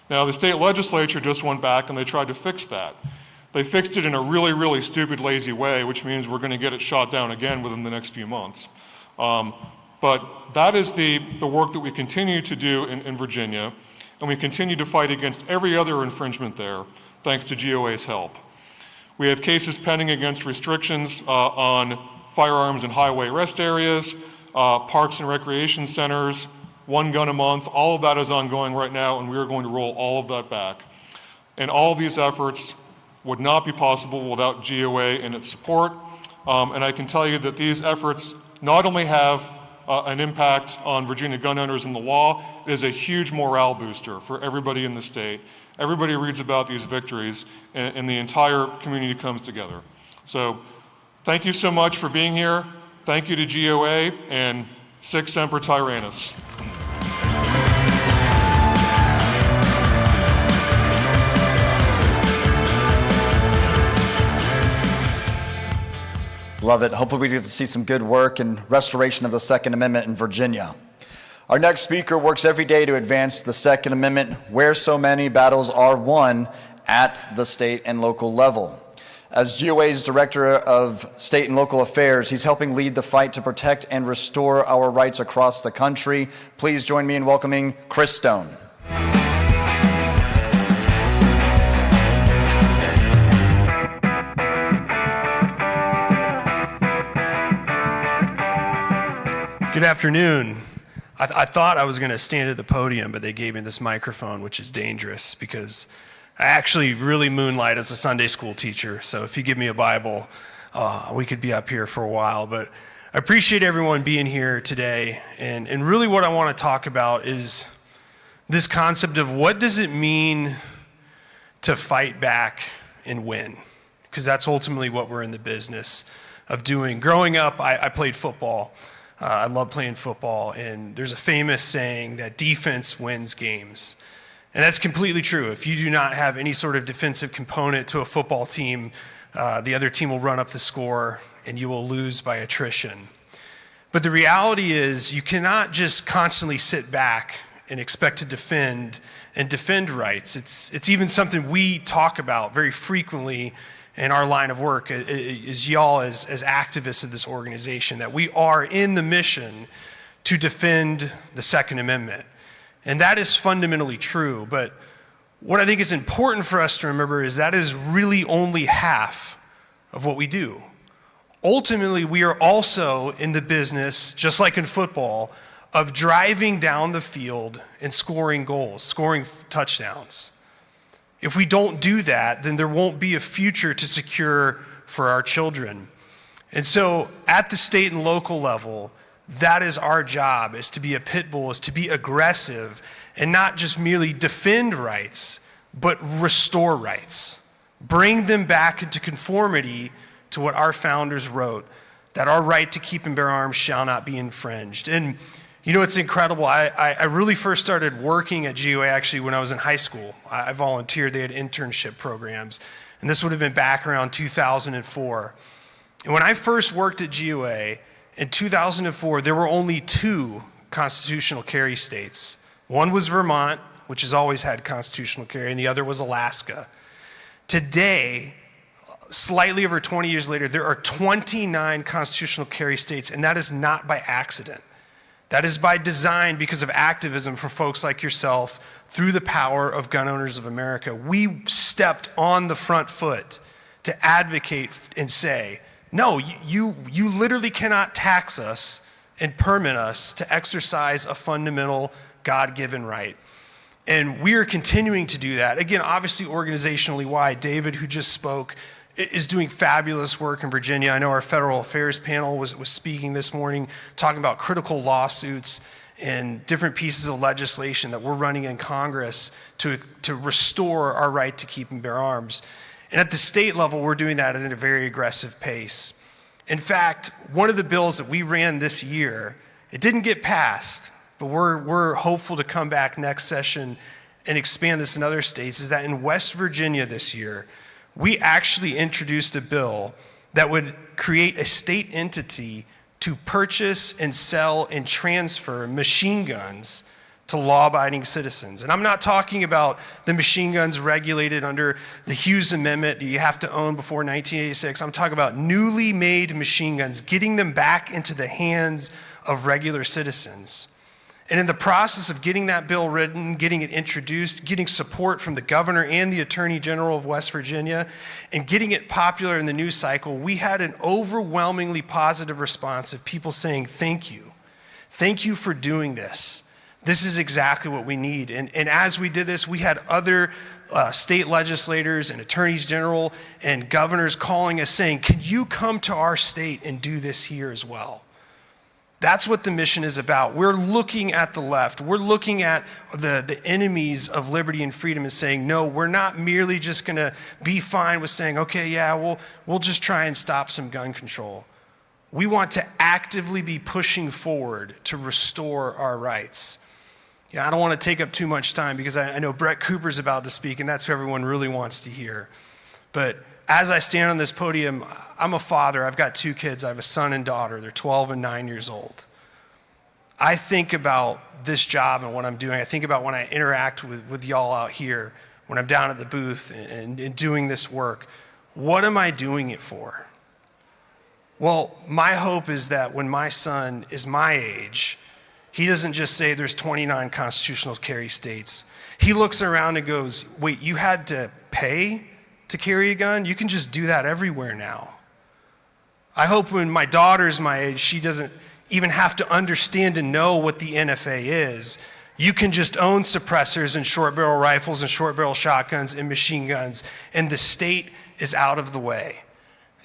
Now, the state legislature just went back and they tried to fix that. They fixed it in a really, really stupid, lazy way, which means we're going to get it shot down again within the next few months. But that is the work that we continue to do in Virginia, and we continue to fight against every other infringement there, thanks to GOA's help. We have cases pending against restrictions on firearms in highway rest areas, parks and recreation centers, 1 gun a month. All of that is ongoing right now, and we are going to roll all of that back. And all of these efforts would not be possible without GOA and its support. And I can tell you that these efforts not only have an impact on Virginia gun owners and the law, it is a huge morale booster for everybody in the state. Everybody reads about these victories, and the entire community comes together. So thank you so much for being here. Thank you to GOA, and Sic Semper Tyrannis. Love it. Hopefully we get to see some good work and restoration of the Second Amendment in Virginia. Our next speaker works every day to advance the Second Amendment, where so many battles are won at the state and local level. As GOA's Director of State and Local Affairs, he's helping lead the fight to protect and restore our rights across the country. Please join me in welcoming Chris Stone. Good afternoon. I thought I was going to stand at the podium, but they gave me this microphone, which is dangerous because I actually really moonlight as a Sunday school teacher. So if you give me a Bible, we could be up here for a while. But I appreciate everyone being here today. And really what I want to talk about is this concept of what does it mean to fight back and win? Because that's ultimately what we're in the business of doing. Growing up, I played football. I love playing football, and there's a famous saying that defense wins games. And that's completely true. If you do not have any sort of defensive component to a football team, the other team will run up the score, and you will lose by attrition. But the reality is you cannot just constantly sit back and expect to defend rights. It's even something we talk about very frequently in our line of work is y'all as activists of this organization, that we are in the mission to defend the Second Amendment. And that is fundamentally true. But what I think is important for us to remember is that is really only half of what we do. Ultimately, we are also in the business, just like in football, of driving down the field and scoring goals, scoring touchdowns. If we don't do that, then there won't be a future to secure for our children. And so at the state and local level, that is our job, is to be a pit bull, is to be aggressive and not just merely defend rights, but restore rights. Bring them back into conformity to what our founders wrote, that our right to keep and bear arms shall not be infringed. And you know, it's incredible. I really first started working at GOA actually when I was in high school. I volunteered. They had internship programs. And this would have been back around 2004. And when I first worked at GOA in 2004, there were only 2 constitutional carry states. One was Vermont, which has always had constitutional carry, and the other was Alaska. Today, slightly over 20 years later, there are 29 constitutional carry states, and that is not by accident. That is by design because of activism from folks like yourself through the power of Gun Owners of America. We stepped on the front foot to advocate and say, no, you literally cannot tax us and permit us to exercise a fundamental God-given right. And we are continuing to do that. Again, obviously organizationally wide. David, who just spoke, is doing fabulous work in Virginia. I know our federal affairs panel was speaking this morning, talking about critical lawsuits and different pieces of legislation that we're running in Congress to restore our right to keep and bear arms. And at the state level, we're doing that at a very aggressive pace. In fact, one of the bills that we ran this year, it didn't get passed, but we're hopeful to come back next session and expand this in other states, is that in West Virginia this year, we actually introduced a bill that would create a state entity to purchase and sell and transfer machine guns to law-abiding citizens. And I'm not talking about the machine guns regulated under the Hughes Amendment that you have to own before 1986. I'm talking about newly made machine guns, getting them back into the hands of regular citizens. And in the process of getting that bill written, getting it introduced, getting support from the governor and the attorney general of West Virginia, and getting it popular in the news cycle, we had an overwhelmingly positive response of people saying, thank you. Thank you for doing this. This is exactly what we need. And as we did this, we had other state legislators and attorneys general and governors calling us saying, can you come to our state and do this here as well? That's what the mission is about. We're looking at the left. We're looking at the enemies of liberty and freedom and saying, no, we're not merely just going to be fine with saying, okay, yeah, we'll just try and stop some gun control. We want to actively be pushing forward to restore our rights. Yeah, I don't want to take up too much time because I know Brett Cooper's about to speak, and that's who everyone really wants to hear. But as I stand on this podium, I'm a father. I've got 2 kids. I have a son and daughter. They're 12 and 9 years old. I think about this job and what I'm doing. I think about when I interact with y'all out here, when I'm down at the booth and doing this work. what am I doing it for? Well, my hope is that when my son is my age, he doesn't just say there's 29 constitutional carry states. He looks around and goes, wait, you had to pay to carry a gun? You can just do that everywhere now. I hope when my daughter's my age, she doesn't even have to understand and know what the NFA is. You can just own suppressors and short barrel rifles and short barrel shotguns and machine guns, and the state is out of the way.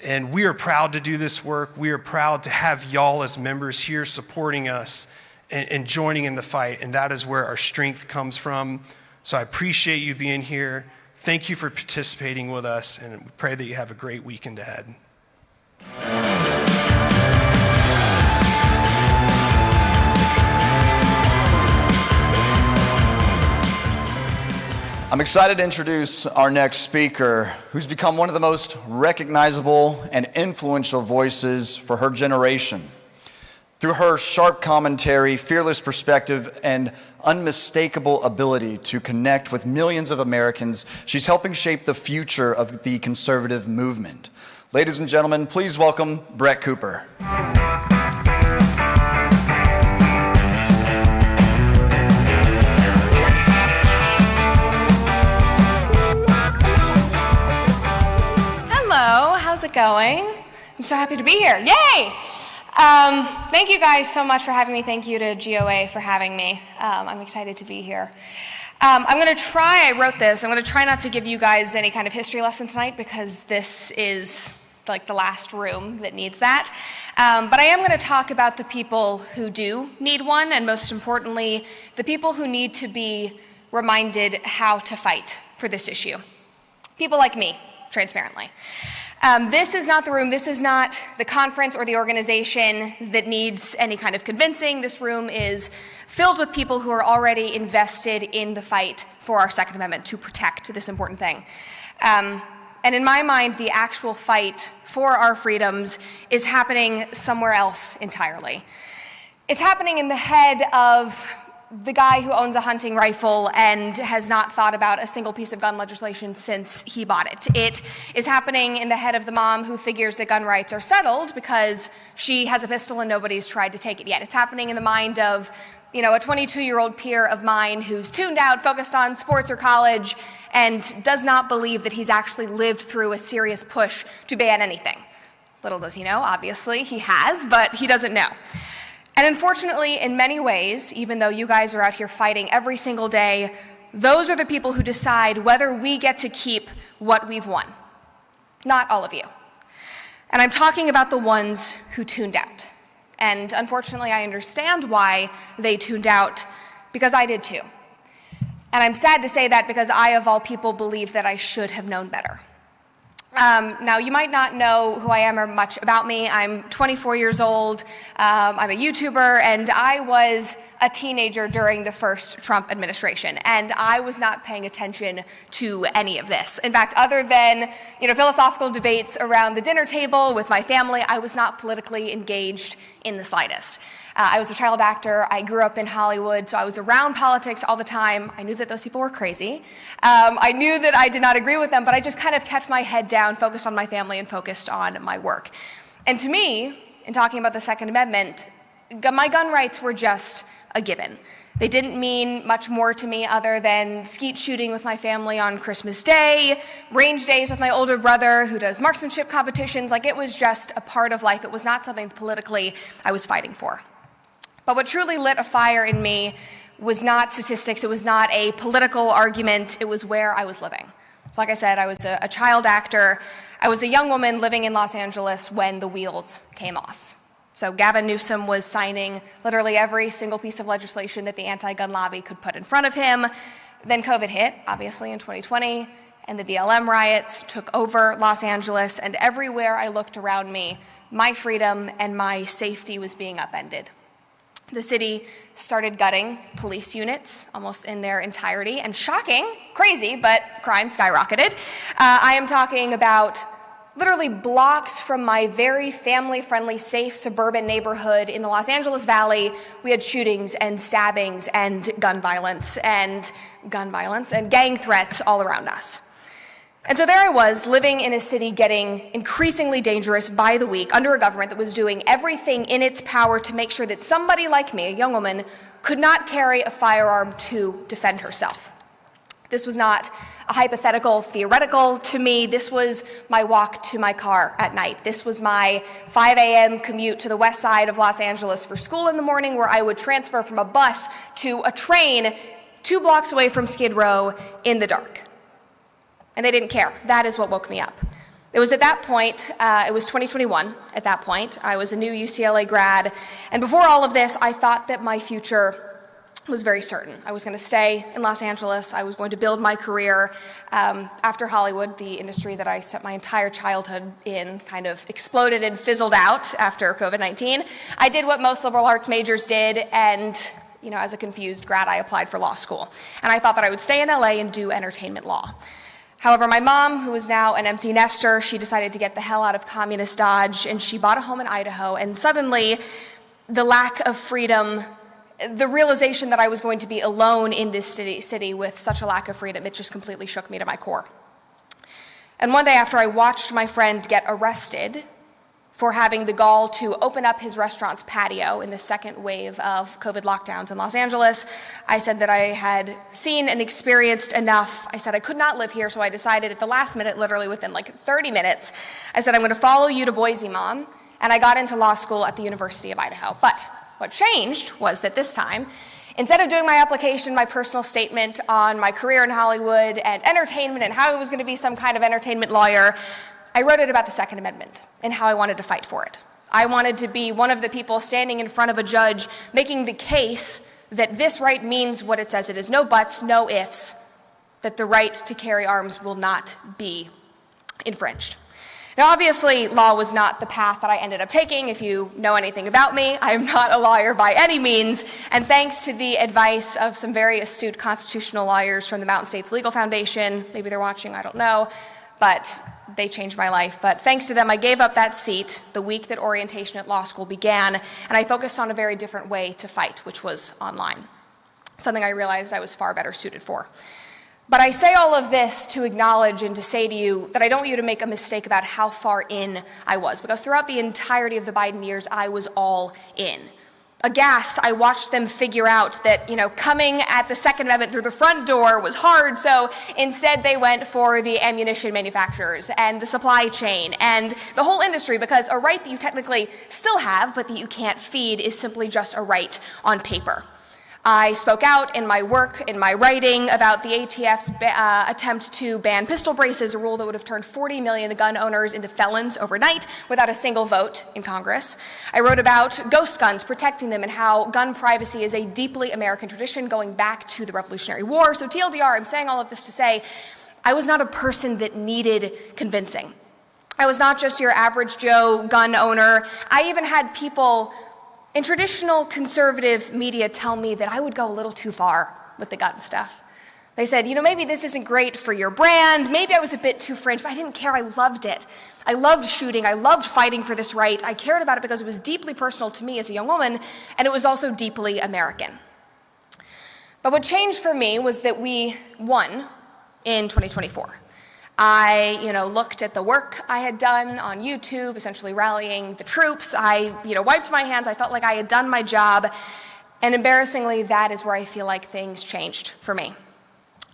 And we are proud to do this work. We are proud to have y'all as members here supporting us and joining in the fight, and that is where our strength comes from. So I appreciate you being here. Thank you for participating with us, and we pray that you have a great weekend ahead. I'm excited to introduce our next speaker, who's become one of the most recognizable and influential voices for her generation. Through her sharp commentary, fearless perspective, and unmistakable ability to connect with millions of Americans, she's helping shape the future of the conservative movement. Ladies and gentlemen, please welcome Brett Cooper. Hello, how's it going? I'm so happy to be here. Yay! Thank you guys so much for having me. Thank you to GOA for having me. I'm excited to be here. I'm going to try not to give you guys any kind of history lesson tonight because this is like the last room that needs that. But I am going to talk about the people who do need one, and most importantly, the people who need to be reminded how to fight for this issue. People like me, transparently. This is not the room, this is not the conference or the organization that needs any kind of convincing. This room is filled with people who are already invested in the fight for our Second Amendment to protect this important thing. And in my mind, the actual fight for our freedoms is happening somewhere else entirely. It's happening in the head of the guy who owns a hunting rifle and has not thought about a single piece of gun legislation since he bought it. It is happening in the head of the mom who figures that gun rights are settled because she has a pistol and nobody's tried to take it yet. It's happening in the mind of, a 22-year-old peer of mine who's tuned out, focused on sports or college, and does not believe that he's actually lived through a serious push to ban anything. Little does he know, obviously, he has, but he doesn't know. And unfortunately, in many ways, even though you guys are out here fighting every single day, those are the people who decide whether we get to keep what we've won. Not all of you. And I'm talking about the ones who tuned out. And unfortunately, I understand why they tuned out, because I did too. And I'm sad to say that because I, of all people, believe that I should have known better. Now, you might not know who I am or much about me. I'm 24 years old. I'm a YouTuber, and I was a teenager during the first Trump administration, and I was not paying attention to any of this. In fact, other than philosophical debates around the dinner table with my family, I was not politically engaged in the slightest. I was a child actor. I grew up in Hollywood, so I was around politics all the time. I knew that those people were crazy. I knew that I did not agree with them, but I just kind of kept my head down, focused on my family, and focused on my work. And to me, in talking about the Second Amendment, my gun rights were just a given. They didn't mean much more to me other than skeet shooting with my family on Christmas Day, range days with my older brother who does marksmanship competitions. Like, it was just a part of life. It was not something politically I was fighting for. But what truly lit a fire in me was not statistics, it was not a political argument, it was where I was living. So like I said, I was a child actor. I was a young woman living in Los Angeles when the wheels came off. So Gavin Newsom was signing literally every single piece of legislation that the anti-gun lobby could put in front of him. Then COVID hit, obviously, in 2020, and the BLM riots took over Los Angeles, and everywhere I looked around me, my freedom and my safety was being upended. The city started gutting police units almost in their entirety, and shocking, crazy, but crime skyrocketed. I am talking about literally blocks from my very family-friendly, safe suburban neighborhood in the Los Angeles Valley. We had shootings and stabbings and gun violence and gang threats all around us. And so there I was, living in a city getting increasingly dangerous by the week under a government that was doing everything in its power to make sure that somebody like me, a young woman, could not carry a firearm to defend herself. This was not a hypothetical, theoretical to me. This was my walk to my car at night. This was my 5 a.m. commute to the west side of Los Angeles for school in the morning, where I would transfer from a bus to a train 2 blocks away from Skid Row in the dark. And they didn't care. That is what woke me up. It was at that point, it was 2021 at that point. I was a new UCLA grad. And before all of this, I thought that my future was very certain. I was going to stay in Los Angeles. I was going to build my career. After Hollywood, the industry that I spent my entire childhood in kind of exploded and fizzled out after COVID-19. I did what most liberal arts majors did, and as a confused grad, I applied for law school. And I thought that I would stay in LA and do entertainment law. However, my mom, who is now an empty nester, she decided to get the hell out of communist Dodge, and she bought a home in Idaho. And suddenly, the lack of freedom, the realization that I was going to be alone in this city with such a lack of freedom, it just completely shook me to my core. And one day after I watched my friend get arrested for having the gall to open up his restaurant's patio in the second wave of COVID lockdowns in Los Angeles, I said that I had seen and experienced enough. I said I could not live here, so I decided at the last minute, literally within like 30 minutes, I said, I'm going to follow you to Boise, Mom, and I got into law school at the University of Idaho. But what changed was that this time, instead of doing my application, my personal statement on my career in Hollywood and entertainment and how I was going to be some kind of entertainment lawyer, I wrote it about the Second Amendment and how I wanted to fight for it. I wanted to be one of the people standing in front of a judge making the case that this right means what it says it is. No buts, no ifs, that the right to carry arms will not be infringed. Now, obviously, law was not the path that I ended up taking. If you know anything about me, I am not a lawyer by any means. And thanks to the advice of some very astute constitutional lawyers from the Mountain States Legal Foundation, maybe they're watching, I don't know, but they changed my life. But thanks to them, I gave up that seat the week that orientation at law school began, and I focused on a very different way to fight, which was online, something I realized I was far better suited for. But I say all of this to acknowledge and to say to you that I don't want you to make a mistake about how far in I was, because throughout the entirety of the Biden years, I was all in. Aghast, I watched them figure out that, coming at the Second Amendment through the front door was hard, so instead they went for the ammunition manufacturers and the supply chain and the whole industry, because a right that you technically still have but that you can't feed is simply just a right on paper. I spoke out in my work, in my writing, about the ATF's attempt to ban pistol braces, a rule that would have turned 40 million gun owners into felons overnight without a single vote in Congress. I wrote about ghost guns, protecting them, and how gun privacy is a deeply American tradition going back to the Revolutionary War. So TLDR, I'm saying all of this to say, I was not a person that needed convincing. I was not just your average Joe gun owner. I even had people in traditional conservative media tell me that I would go a little too far with the gun stuff. They said, maybe this isn't great for your brand. Maybe I was a bit too fringe, but I didn't care. I loved it. I loved shooting. I loved fighting for this right. I cared about it because it was deeply personal to me as a young woman, and it was also deeply American. But what changed for me was that we won in 2024. I, looked at the work I had done on YouTube, essentially rallying the troops. I, wiped my hands. I felt like I had done my job. And embarrassingly, that is where I feel like things changed for me.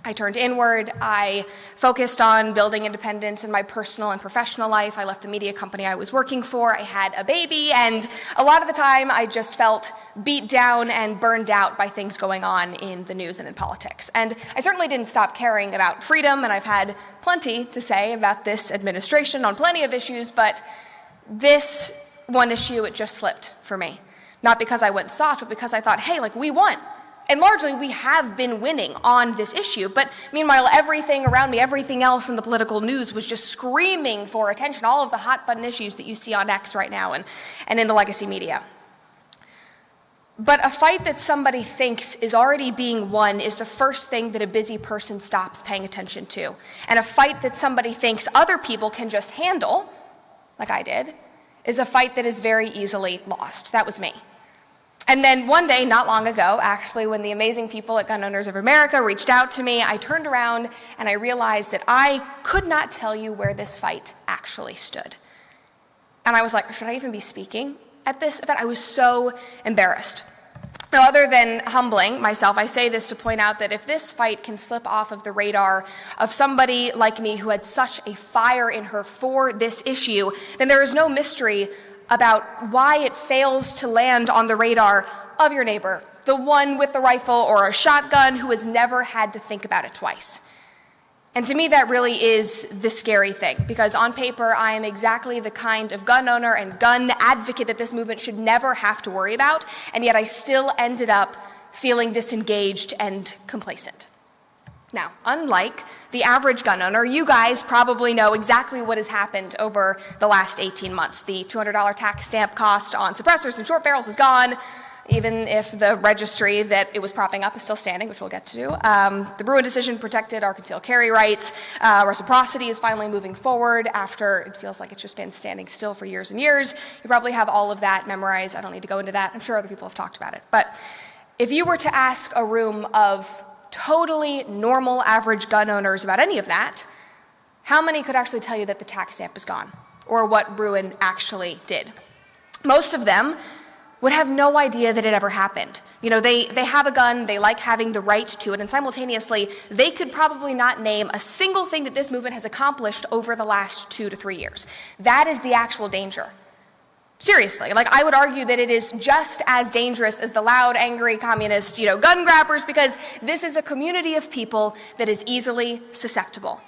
I turned inward. I focused on building independence in my personal and professional life. I left the media company I was working for. I had a baby. And a lot of the time, I just felt beat down and burned out by things going on in the news and in politics. And I certainly didn't stop caring about freedom, and I've had plenty to say about this administration on plenty of issues, but this one issue, it just slipped for me. Not because I went soft, but because I thought, hey, we won. And largely, we have been winning on this issue. But meanwhile, everything around me, everything else in the political news was just screaming for attention, all of the hot-button issues that you see on X right now and in the legacy media. But a fight that somebody thinks is already being won is the first thing that a busy person stops paying attention to. And a fight that somebody thinks other people can just handle, like I did, is a fight that is very easily lost. That was me. And then one day, not long ago, actually, when the amazing people at Gun Owners of America reached out to me, I turned around and I realized that I could not tell you where this fight actually stood. And I was like, should I even be speaking at this event? I was so embarrassed. Now, other than humbling myself, I say this to point out that if this fight can slip off of the radar of somebody like me who had such a fire in her for this issue, then there is no mystery about why it fails to land on the radar of your neighbor, the one with the rifle or a shotgun who has never had to think about it twice. And to me, that really is the scary thing, because on paper, I am exactly the kind of gun owner and gun advocate that this movement should never have to worry about, and yet I still ended up feeling disengaged and complacent. Now, unlike the average gun owner, you guys probably know exactly what has happened over the last 18 months. The $200 tax stamp cost on suppressors and short barrels is gone, even if the registry that it was propping up is still standing, which we'll get to. The Bruen decision protected our concealed carry rights. Reciprocity is finally moving forward after it feels like it's just been standing still for years and years. You probably have all of that memorized. I don't need to go into that. I'm sure other people have talked about it. But if you were to ask a room of totally normal average gun owners about any of that, how many could actually tell you that the tax stamp is gone or what Bruen actually did? Most of them would have no idea that it ever happened. You know, they have a gun, they like having the right to it, and simultaneously, they could probably not name a single thing that this movement has accomplished over the last 2 to 3 years. That is the actual danger. Seriously, like I would argue that it is just as dangerous as the loud, angry communist, gun grabbers, because this is a community of people that is easily susceptible.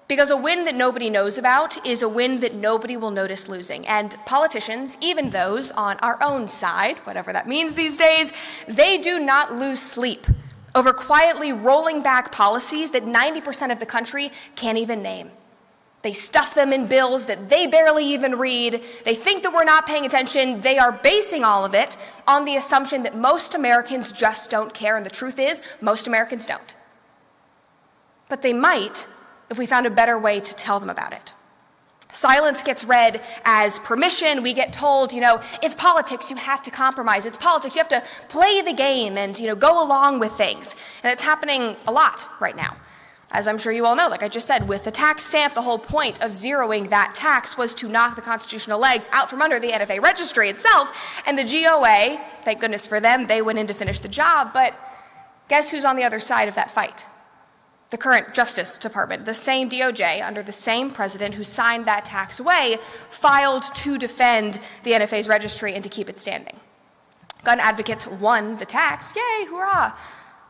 Because a win that nobody knows about is a win that nobody will notice losing. And politicians, even those on our own side, whatever that means these days, they do not lose sleep over quietly rolling back policies that 90% of the country can't even name. They stuff them in bills that they barely even read. They think that we're not paying attention. They are basing all of it on the assumption that most Americans just don't care. And the truth is, most Americans don't. But they might if we found a better way to tell them about it. Silence gets read as permission. We get told, it's politics, you have to compromise. It's politics, you have to play the game and, go along with things. And it's happening a lot right now. As I'm sure you all know, like I just said, with the tax stamp, the whole point of zeroing that tax was to knock the constitutional legs out from under the NFA registry itself. And the GOA, thank goodness for them, they went in to finish the job. But guess who's on the other side of that fight? The current Justice Department, the same DOJ under the same president who signed that tax away, filed to defend the NFA's registry and to keep it standing. Gun advocates won the tax, yay, hurrah.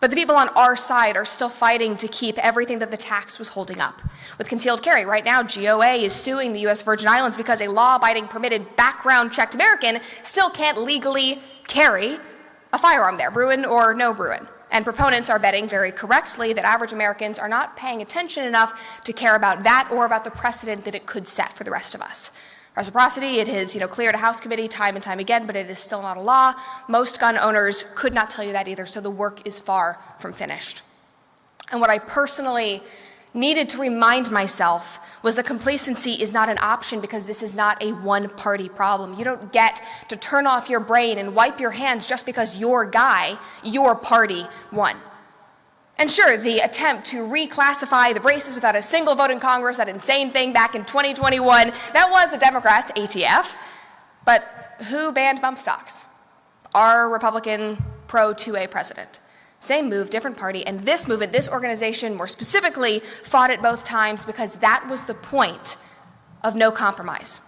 But the people on our side are still fighting to keep everything that the tax was holding up. With concealed carry, right now, GOA is suing the U.S. Virgin Islands because a law-abiding, permitted, background-checked American still can't legally carry a firearm there, Bruen or no Bruen. And proponents are betting very correctly that average Americans are not paying attention enough to care about that or about the precedent that it could set for the rest of us. Reciprocity, it has cleared a House committee time and time again, but it is still not a law. Most gun owners could not tell you that either, so the work is far from finished. And what I personally needed to remind myself was that complacency is not an option because this is not a one-party problem. You don't get to turn off your brain and wipe your hands just because your guy, your party, won. And sure, the attempt to reclassify the braces without a single vote in Congress, that insane thing back in 2021, that was a Democrats' ATF. But who banned bump stocks? Our Republican pro-2A president. Same move, different party, and this movement, this organization more specifically, fought it both times because that was the point of no compromise.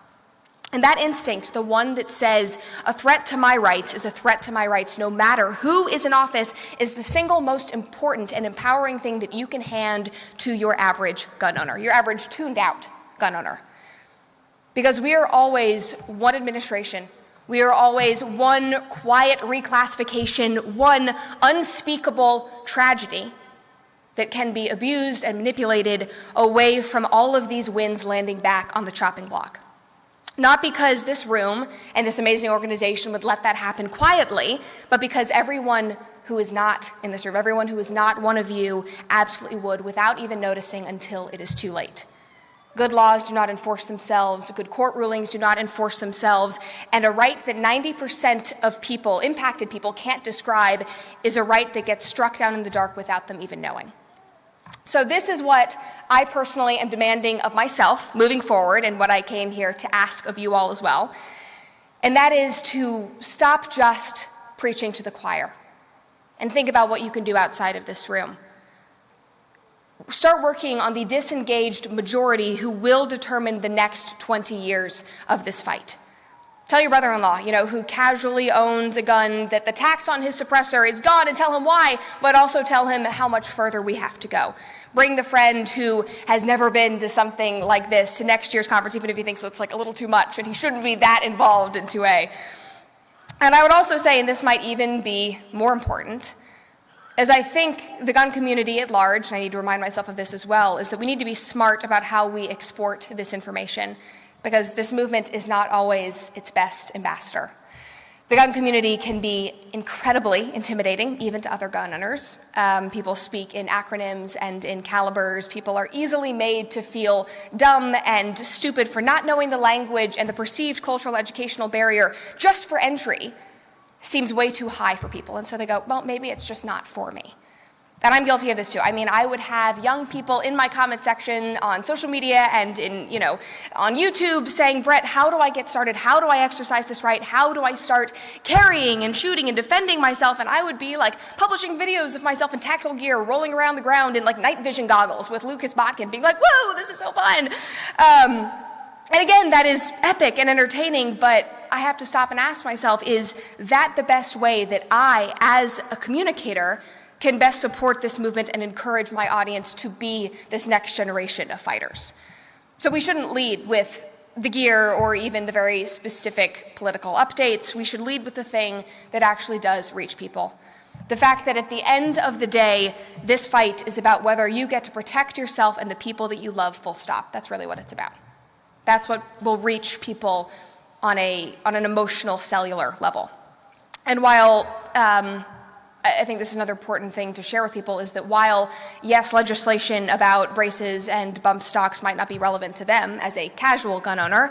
And that instinct, the one that says a threat to my rights is a threat to my rights no matter who is in office, is the single most important and empowering thing that you can hand to your average gun owner, your average tuned out gun owner. Because we are always one administration, we are always one quiet reclassification, one unspeakable tragedy that can be abused and manipulated away from all of these wins landing back on the chopping block. Not because this room and this amazing organization would let that happen quietly, but because everyone who is not in this room, everyone who is not one of you, absolutely would without even noticing until it is too late. Good laws do not enforce themselves, good court rulings do not enforce themselves, and a right that 90% of people, impacted people, can't describe is a right that gets struck down in the dark without them even knowing. So this is what I personally am demanding of myself moving forward, and what I came here to ask of you all as well, and that is to stop just preaching to the choir and think about what you can do outside of this room. Start working on the disengaged majority who will determine the next 20 years of this fight. Tell your brother-in-law, who casually owns a gun, that the tax on his suppressor is gone, and tell him why, but also tell him how much further we have to go. Bring the friend who has never been to something like this to next year's conference, even if he thinks it's like a little too much and he shouldn't be that involved in 2A. And I would also say, and this might even be more important, as I think the gun community at large, and I need to remind myself of this as well, is that we need to be smart about how we export this information, because this movement is not always its best ambassador. The gun community can be incredibly intimidating, even to other gun owners. People speak in acronyms and in calibers. People are easily made to feel dumb and stupid for not knowing the language, and the perceived cultural educational barrier just for entry seems way too high for people. And so they go, well, maybe it's just not for me. And I'm guilty of this too. I mean, I would have young people in my comment section on social media and on YouTube saying, Brett, how do I get started? How do I exercise this right? How do I start carrying and shooting and defending myself? And I would be like publishing videos of myself in tactical gear, rolling around the ground in like night vision goggles with Lucas Botkin, being like, whoa, this is so fun. And again, that is epic and entertaining, but I have to stop and ask myself, is that the best way that I, as a communicator, can best support this movement and encourage my audience to be this next generation of fighters? So we shouldn't lead with the gear or even the very specific political updates. We should lead with the thing that actually does reach people. The fact that at the end of the day, this fight is about whether you get to protect yourself and the people that you love, full stop. That's really what it's about. That's what will reach people on an emotional, cellular level. And while I think this is another important thing to share with people, is that while, yes, legislation about braces and bump stocks might not be relevant to them as a casual gun owner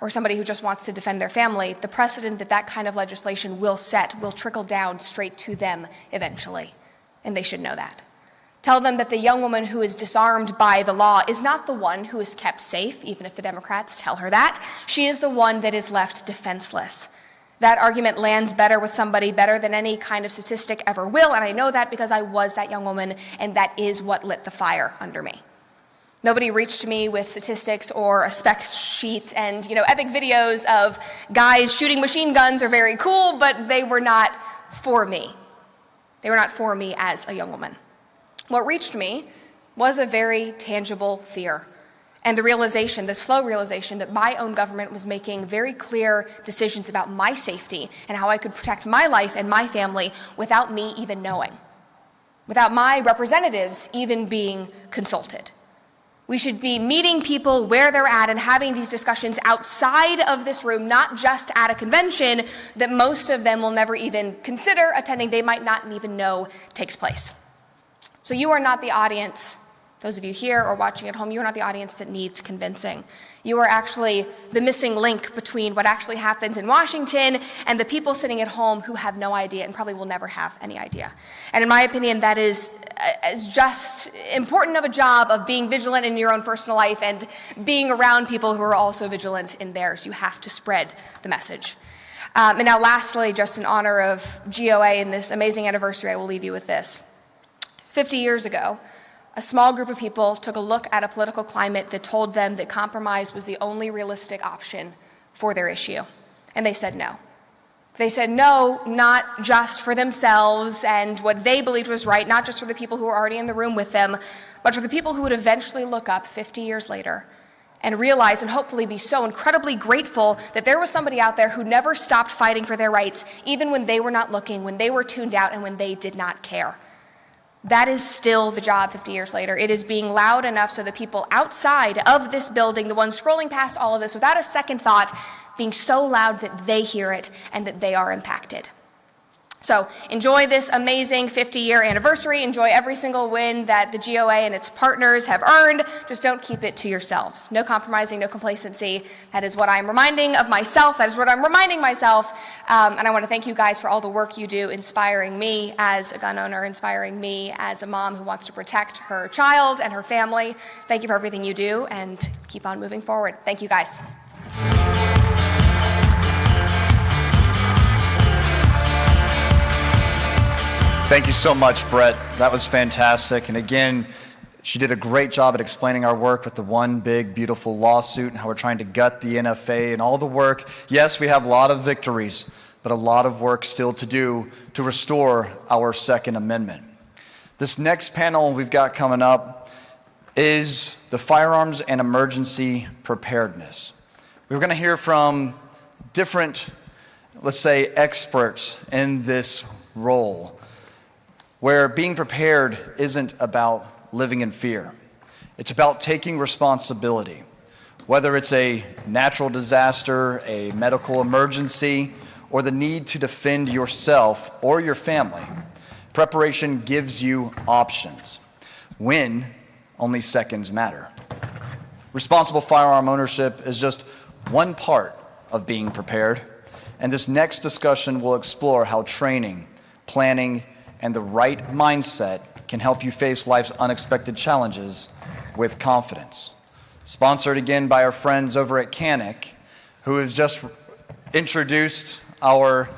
or somebody who just wants to defend their family, the precedent that that kind of legislation will set will trickle down straight to them eventually, and they should know that. Tell them that the young woman who is disarmed by the law is not the one who is kept safe, even if the Democrats tell her that. She is the one that is left defenseless. That argument lands better with somebody, better than any kind of statistic ever will, and I know that because I was that young woman, and that is what lit the fire under me. Nobody reached me with statistics or a spec sheet, and epic videos of guys shooting machine guns are very cool, but they were not for me. They were not for me as a young woman. What reached me was a very tangible fear, and the realization, the slow realization, that my own government was making very clear decisions about my safety and how I could protect my life and my family without me even knowing, without my representatives even being consulted. We should be meeting people where they're at and having these discussions outside of this room, not just at a convention that most of them will never even consider attending. They might not even know takes place. So you are not the audience, those of you here or watching at home, you are not the audience that needs convincing. You are actually the missing link between what actually happens in Washington and the people sitting at home who have no idea and probably will never have any idea. And in my opinion, that is as just important of a job of being vigilant in your own personal life and being around people who are also vigilant in theirs. You have to spread the message. And now lastly, just in honor of GOA and this amazing anniversary, I will leave you with this. 50 years ago, a small group of people took a look at a political climate that told them that compromise was the only realistic option for their issue. And they said no. They said no, not just for themselves and what they believed was right, not just for the people who were already in the room with them, but for the people who would eventually look up 50 years later and realize and hopefully be so incredibly grateful that there was somebody out there who never stopped fighting for their rights, even when they were not looking, when they were tuned out, and when they did not care. That is still the job 50 years later. It is being loud enough so the people outside of this building, the ones scrolling past all of this without a second thought, being so loud that they hear it and that they are impacted. So enjoy this amazing 50-year anniversary. Enjoy every single win that the GOA and its partners have earned. Just don't keep it to yourselves. No compromising, no complacency. That is what I'm reminding of myself. That is what I'm reminding myself. And I want to thank you guys for all the work you do, inspiring me as a gun owner, inspiring me as a mom who wants to protect her child and her family. Thank you for everything you do, and keep on moving forward. Thank you, guys. Thank you so much, Brett. That was fantastic. And again, she did a great job at explaining our work with the one big, beautiful lawsuit and how we're trying to gut the NFA and all the work. Yes, we have a lot of victories, but a lot of work still to do to restore our Second Amendment. This next panel we've got coming up is the firearms and emergency preparedness. We're going to hear from different, let's say, experts in this role, where being prepared isn't about living in fear. It's about taking responsibility. Whether it's a natural disaster, a medical emergency, or the need to defend yourself or your family, preparation gives you options. When only seconds matter. Responsible firearm ownership is just one part of being prepared, and this next discussion will explore how training, planning, and the right mindset can help you face life's unexpected challenges with confidence. Sponsored again by our friends over at Canik, who has just introduced our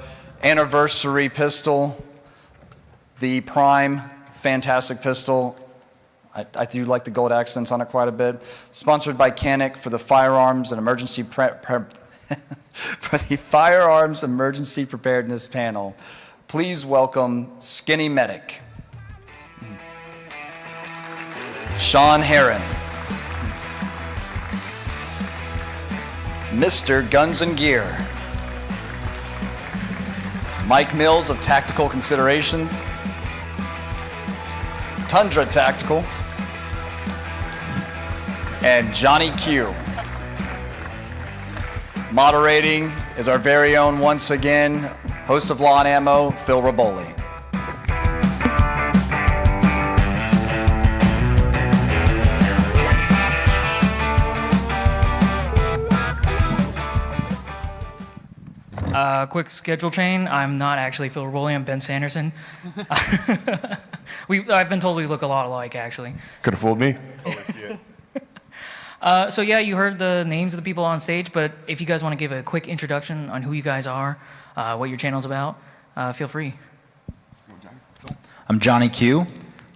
anniversary pistol, the Prime, fantastic pistol. I do like the gold accents on it quite a bit. Sponsored by Canik for the firearms and emergency for the firearms emergency preparedness panel. Please welcome Skinny Medic, Sean Heron, Mr. Guns and Gear, Mike Mills of Tactical Considerations, Tundra Tactical, and Johnny Q. Moderating is our very own, once again, host of Law and Ammo, Phil Raboli. Quick schedule chain. I'm not actually Phil Raboli. I'm Ben Sanderson. I've been told we look a lot alike, actually. Could have fooled me. So yeah, you heard the names of the people on stage, but if you guys want to give a quick introduction on who you guys are, what your channel's about, feel free. I'm Johnny Q.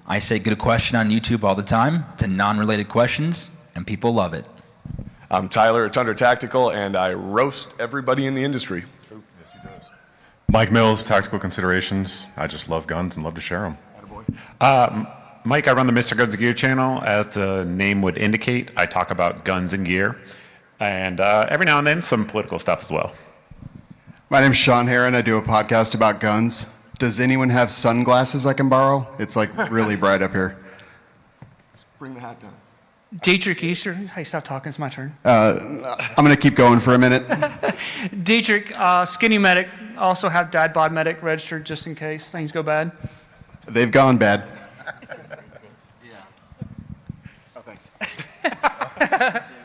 I say good question on YouTube all the time to non-related questions, and people love it. I'm Tyler at Tundra Tactical, and I roast everybody in the industry. Yes, he does. Mike Mills, Tactical Considerations. I just love guns and love to share them. Mike, I run the Mr. Guns and Gear channel. As the name would indicate, I talk about guns and gear, and every now and then some political stuff as well. My name's Sean Heron. I do a podcast about guns. Does anyone have sunglasses I can borrow? It's like really bright up here. Let's bring the hat down. Dietrich Easter. Hey, stop talking. It's my turn. I'm going to keep going for a minute. Dietrich, Skinny Medic. Also have Dad Bod Medic registered just in case things go bad. They've gone bad. Oh, thanks.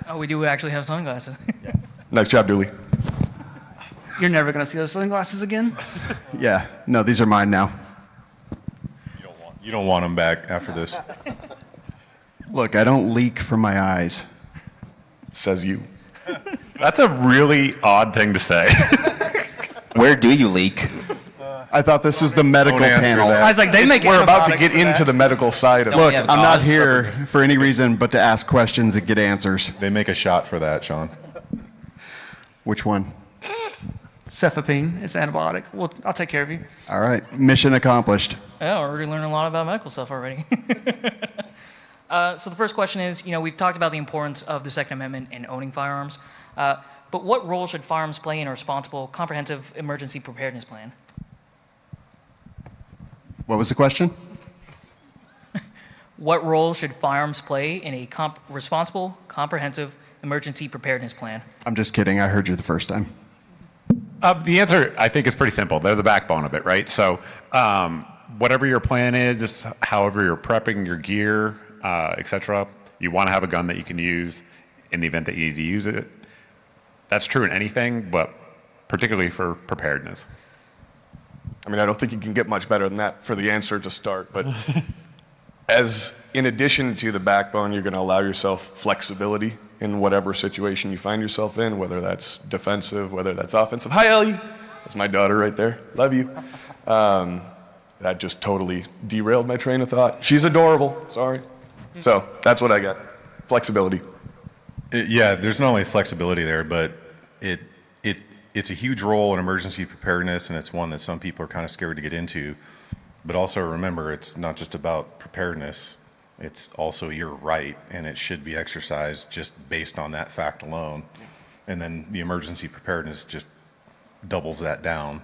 Oh, we do actually have sunglasses. Nice job, Dooley. You're never going to see those sunglasses again? Yeah. No, these are mine now. You don't want them back after this. Look, I don't leak from my eyes. Says you. That's a really odd thing to say. Where do you leak? I thought this was the medical panel. I was like, we're about to get into the medical side of it. Look, I'm not here for any reason but to ask questions and get answers. They make a shot for that, Sean. Which one? Cefepime. It's antibiotic. Well, I'll take care of you. All right. Mission accomplished. Yeah, we're already learning a lot about medical stuff already. So the first question is, we've talked about the importance of the Second Amendment in owning firearms, but what role should firearms play in a responsible, comprehensive emergency preparedness plan? What was the question? What role should firearms play in a responsible, comprehensive emergency preparedness plan? I'm just kidding. I heard you the first time. The answer, I think, is pretty simple. They're the backbone of it, right? So whatever your plan is, just however you're prepping your gear, etc., you want to have a gun that you can use in the event that you need to use it. That's true in anything, but particularly for preparedness. I mean, I don't think you can get much better than that for the answer to start, but as in addition to the backbone, you're going to allow yourself flexibility in whatever situation you find yourself in, whether that's defensive, whether that's offensive. Hi, Ellie. That's my daughter right there. Love you. That just totally derailed my train of thought. She's adorable. Sorry. So that's what I got. Flexibility. Yeah, there's not only flexibility there, but it's a huge role in emergency preparedness, and it's one that some people are kind of scared to get into. But also remember, it's not just about preparedness. It's also your right, and it should be exercised just based on that fact alone. And then the emergency preparedness just doubles that down.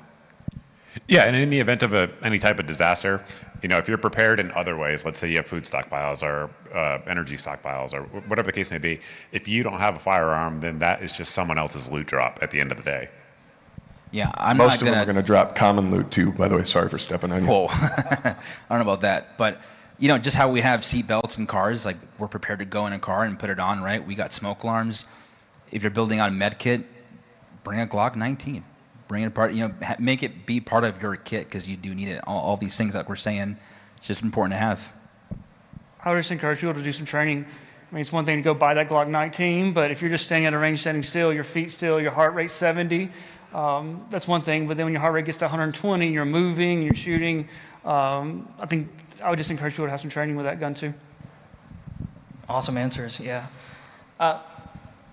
Yeah, and in the event of any type of disaster, if you're prepared in other ways, let's say you have food stockpiles or energy stockpiles or whatever the case may be, if you don't have a firearm, then that is just someone else's loot drop at the end of the day. Yeah, Most of them are going to drop common loot too, by the way. Sorry for stepping on you. Whoa. I don't know about that. But, just how we have seat belts in cars, like we're prepared to go in a car and put it on, right? We got smoke alarms. If you're building out a med kit, bring a Glock 19. Bring it apart, make it be part of your kit because you do need it. All these things that we're saying, it's just important to have. I would just encourage people to do some training. I mean, it's one thing to go buy that Glock 19, but if you're just standing at a range, standing still, your feet still, your heart rate 70, that's one thing. But then when your heart rate gets to 120, you're moving, you're shooting. I think I would just encourage people to have some training with that gun too. Awesome answers, yeah.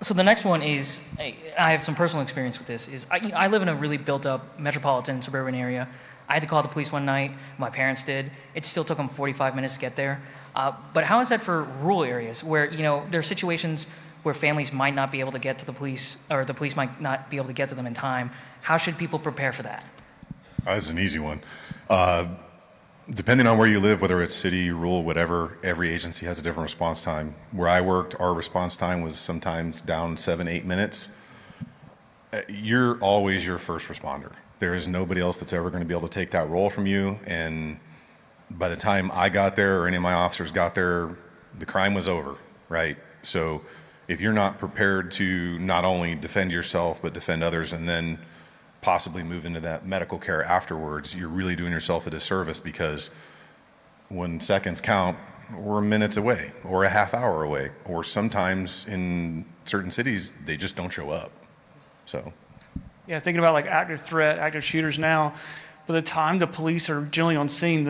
So the next one is, I have some personal experience with this, is I live in a really built-up metropolitan suburban area. I had to call the police one night. My parents did. It still took them 45 minutes to get there. But how is that for rural areas where, there are situations where families might not be able to get to the police, or the police might not be able to get to them in time? How should people prepare for that? That's an easy one. Depending on where you live, whether it's city, rural, whatever, every agency has a different response time. Where I worked, our response time was sometimes down 7-8 minutes. You're always your first responder. There is nobody else that's ever going to be able to take that role from you. And by the time I got there or any of my officers got there, the crime was over, right? So if you're not prepared to not only defend yourself, but defend others, and then possibly move into that medical care afterwards, you're really doing yourself a disservice, because when seconds count, we're minutes away or a half hour away, or sometimes in certain cities, they just don't show up. So. Yeah, thinking about like active threat, active shooters now, by the time the police are generally on scene,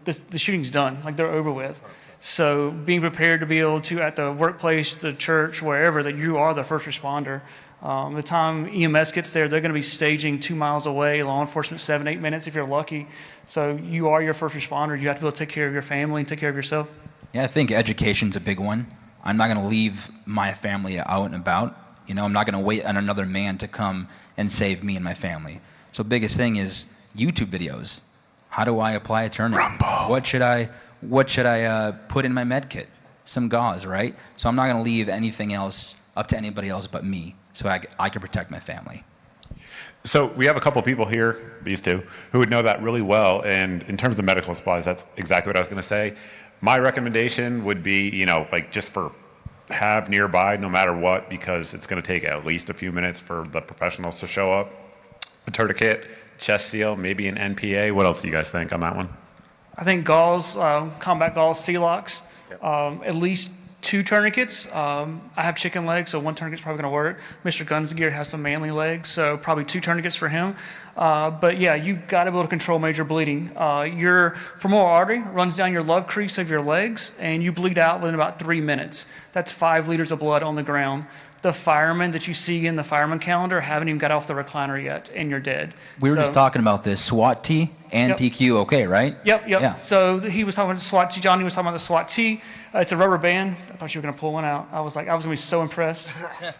the shooting's done, like they're over with. So being prepared to be able to, at the workplace, the church, wherever, that you are the first responder. The time EMS gets there, they're going to be staging 2 miles away, law enforcement 7-8 minutes if you're lucky. So you are your first responder. You have to be able to take care of your family and take care of yourself. Yeah, I think education's a big one. I'm not going to leave my family out and about. I'm not going to wait on another man to come and save me and my family. So biggest thing is YouTube videos. How do I apply a tourniquet? What should I put in my med kit? Some gauze, right? So I'm not going to leave anything else up to anybody else but me, so I can protect my family. So we have a couple people here, these two, who would know that really well. And in terms of medical supplies, that's exactly what I was going to say. My recommendation would be, just have nearby no matter what, because it's going to take at least a few minutes for the professionals to show up. A tourniquet, chest seal, maybe an NPA. What else do you guys think on that one? I think gauze, combat gauze, C-locks, at least 2 tourniquets. I have chicken legs, so 1 tourniquet's probably going to work. Mr. Gunsgear has some manly legs, so probably 2 tourniquets for him. But yeah, you got to be able to control major bleeding. Your femoral artery runs down your love crease of your legs, and you bleed out within about 3 minutes. That's 5 liters of blood on the ground. The firemen that you see in the fireman calendar haven't even got off the recliner yet, and you're dead. We were just talking about this. SWAT T and TQ, okay, right? Yep. Yeah. So he was talking about the SWAT T. Johnny was talking about the SWAT T. It's a rubber band. I thought you were going to pull one out. I was going to be so impressed.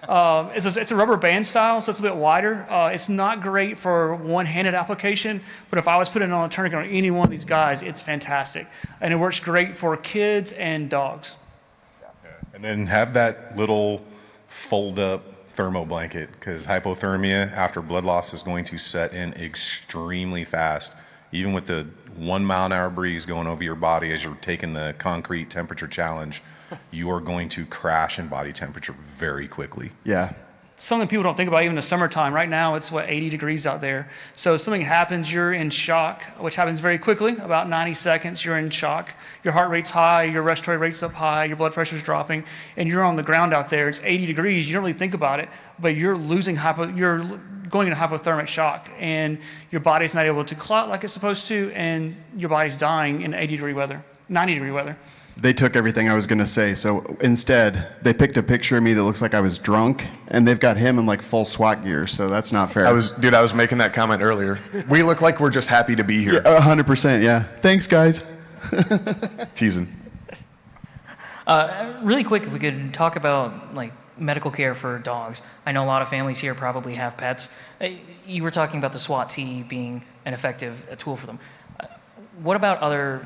It's a rubber band style, so it's a bit wider. It's not great for one-handed application, but if I was putting it on a tourniquet on any one of these guys, it's fantastic. And it works great for kids and dogs. And then have that little fold up thermo blanket, because hypothermia after blood loss is going to set in extremely fast. Even with the 1 mile an hour breeze going over your body as you're taking the concrete temperature challenge, you are going to crash in body temperature very quickly. Yeah. Something people don't think about even in the summertime. Right now, it's 80 degrees out there. So if something happens, you're in shock, which happens very quickly. About 90 seconds, you're in shock. Your heart rate's high, your respiratory rate's up high, your blood pressure's dropping, and you're on the ground out there. It's 80 degrees. You don't really think about it, but you're you're going into hypothermic shock, and your body's not able to clot like it's supposed to, and your body's dying in 80-degree weather, 90-degree weather. They took everything I was going to say. So instead, they picked a picture of me that looks like I was drunk, and they've got him in like full SWAT gear. So that's not fair. I was making that comment earlier. We look like we're just happy to be here. Yeah, 100%. Yeah. Thanks, guys. Teasing. Really quick, if we could talk about like medical care for dogs. I know a lot of families here probably have pets. You were talking about the SWAT T being an effective tool for them. What about other,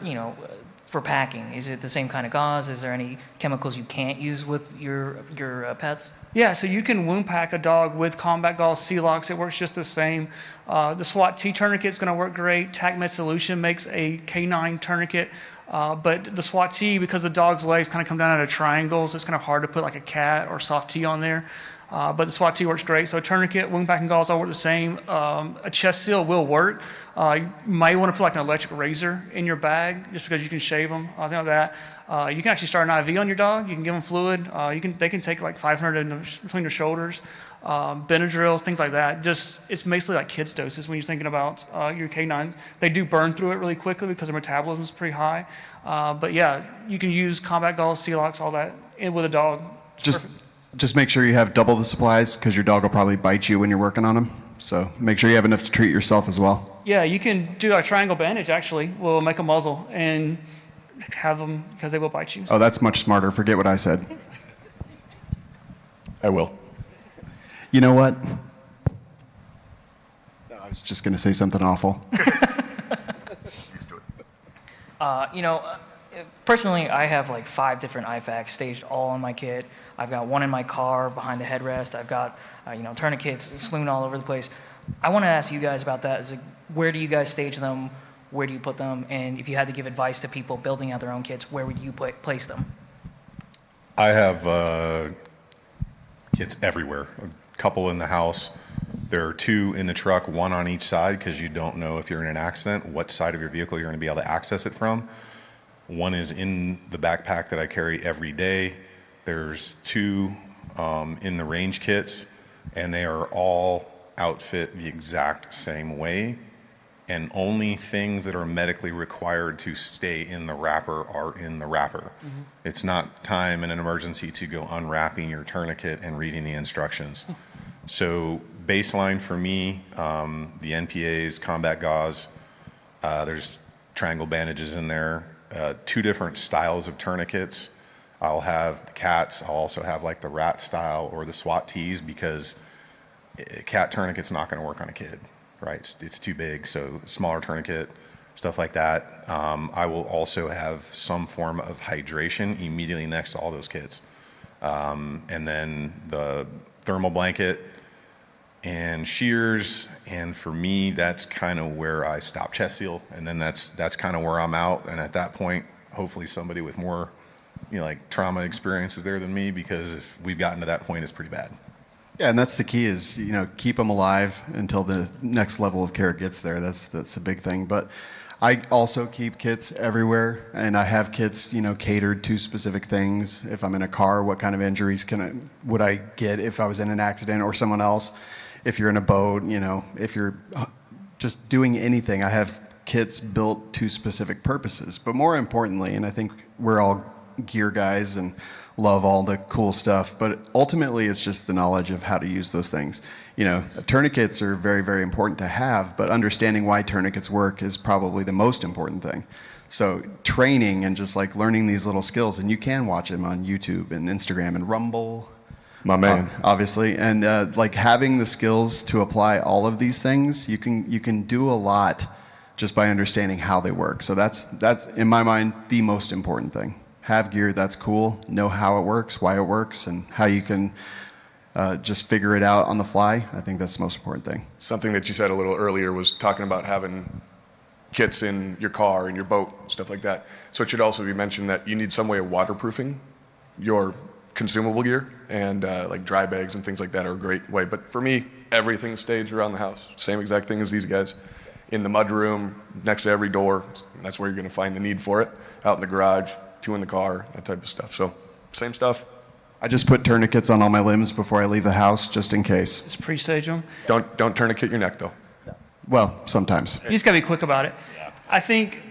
for packing? Is it the same kind of gauze? Is there any chemicals you can't use with your pets? Yeah, so you can wound pack a dog with combat gauze, Celox. It works just the same. The SWAT T tourniquet is going to work great. TacMed Solution makes a canine tourniquet. But the SWAT T, because the dog's legs kind of come down at a triangle, so it's kind of hard to put like a cat or soft T on there. But the SWAT T works great. So a tourniquet, wound packing gauze all work the same. A chest seal will work. You might want to put like an electric razor in your bag just because you can shave them. Things like that. You can actually start an IV on your dog. You can give them fluid. They can take like 500 between their shoulders. Benadryl, things like that. It's basically like kids' doses when you're thinking about your canines. They do burn through it really quickly because their metabolism is pretty high. But yeah, you can use combat gauze, Celox, all that with a dog. Just make sure you have double the supplies because your dog will probably bite you when you're working on him. So make sure you have enough to treat yourself as well. Yeah, you can do a triangle bandage actually. We'll make a muzzle and have them because they will bite you. Oh, that's much smarter. Forget what I said. I will. You know what? No, I was just going to say something awful. Personally, I have like 5 different IFAKs staged all on my kit. I've got one in my car behind the headrest. I've got, tourniquets slung all over the place. I want to ask you guys about that. Where do you guys stage them? Where do you put them? And if you had to give advice to people building out their own kits, where would you place them? I have kits everywhere. A couple in the house. There are 2 in the truck, 1 on each side, because you don't know if you're in an accident, what side of your vehicle you're going to be able to access it from. 1 is in the backpack that I carry every day. There's 2 in the range kits, and they are all outfit the exact same way. And only things that are medically required to stay in the wrapper are in the wrapper. Mm-hmm. It's not time in an emergency to go unwrapping your tourniquet and reading the instructions. So baseline for me, the NPAs, combat gauze, there's triangle bandages in there, 2 different styles of tourniquets. I'll have the cats, I'll also have like the rat style or the SWAT Ts, because a cat tourniquet's not going to work on a kid. Right, it's too big, so smaller tourniquet, stuff like that. I will also have some form of hydration immediately next to all those kits. And then the thermal blanket and shears, and for me, that's kind of where I stop. Chest seal, and then that's kind of where I'm out. And at that point, hopefully somebody with more, like trauma experience is there than me, because if we've gotten to that point, it's pretty bad. Yeah, and that's the key is, keep them alive until the next level of care gets there. That's a big thing. But I also keep kits everywhere, and I have kits, catered to specific things. If I'm in a car, what kind of injuries would I get if I was in an accident or someone else? If you're in a boat, if you're just doing anything, I have kits built to specific purposes. But more importantly, and I think we're all gear guys and love all the cool stuff, but ultimately it's just the knowledge of how to use those things. Tourniquets are very, very important to have, but understanding why tourniquets work is probably the most important thing. So training and just like learning these little skills, and you can watch them on YouTube and Instagram and Rumble. My man. Obviously. And like having the skills to apply all of these things, you can do a lot just by understanding how they work. So that's in my mind the most important thing. Have gear, that's cool. Know how it works, why it works, and how you can just figure it out on the fly. I think that's the most important thing. Something that you said a little earlier was talking about having kits in your car, in your boat, stuff like that. So it should also be mentioned that you need some way of waterproofing your consumable gear, and like dry bags and things like that are a great way. But for me, everything staged around the house. Same exact thing as these guys. In the mud room, next to every door. That's where you're going to find the need for it. Out in the garage, 2 in the car, that type of stuff. So same stuff. I just put tourniquets on all my limbs before I leave the house, just in case. Just pre-stage them. Don't tourniquet your neck, though. Well, sometimes. You just got to be quick about it. I think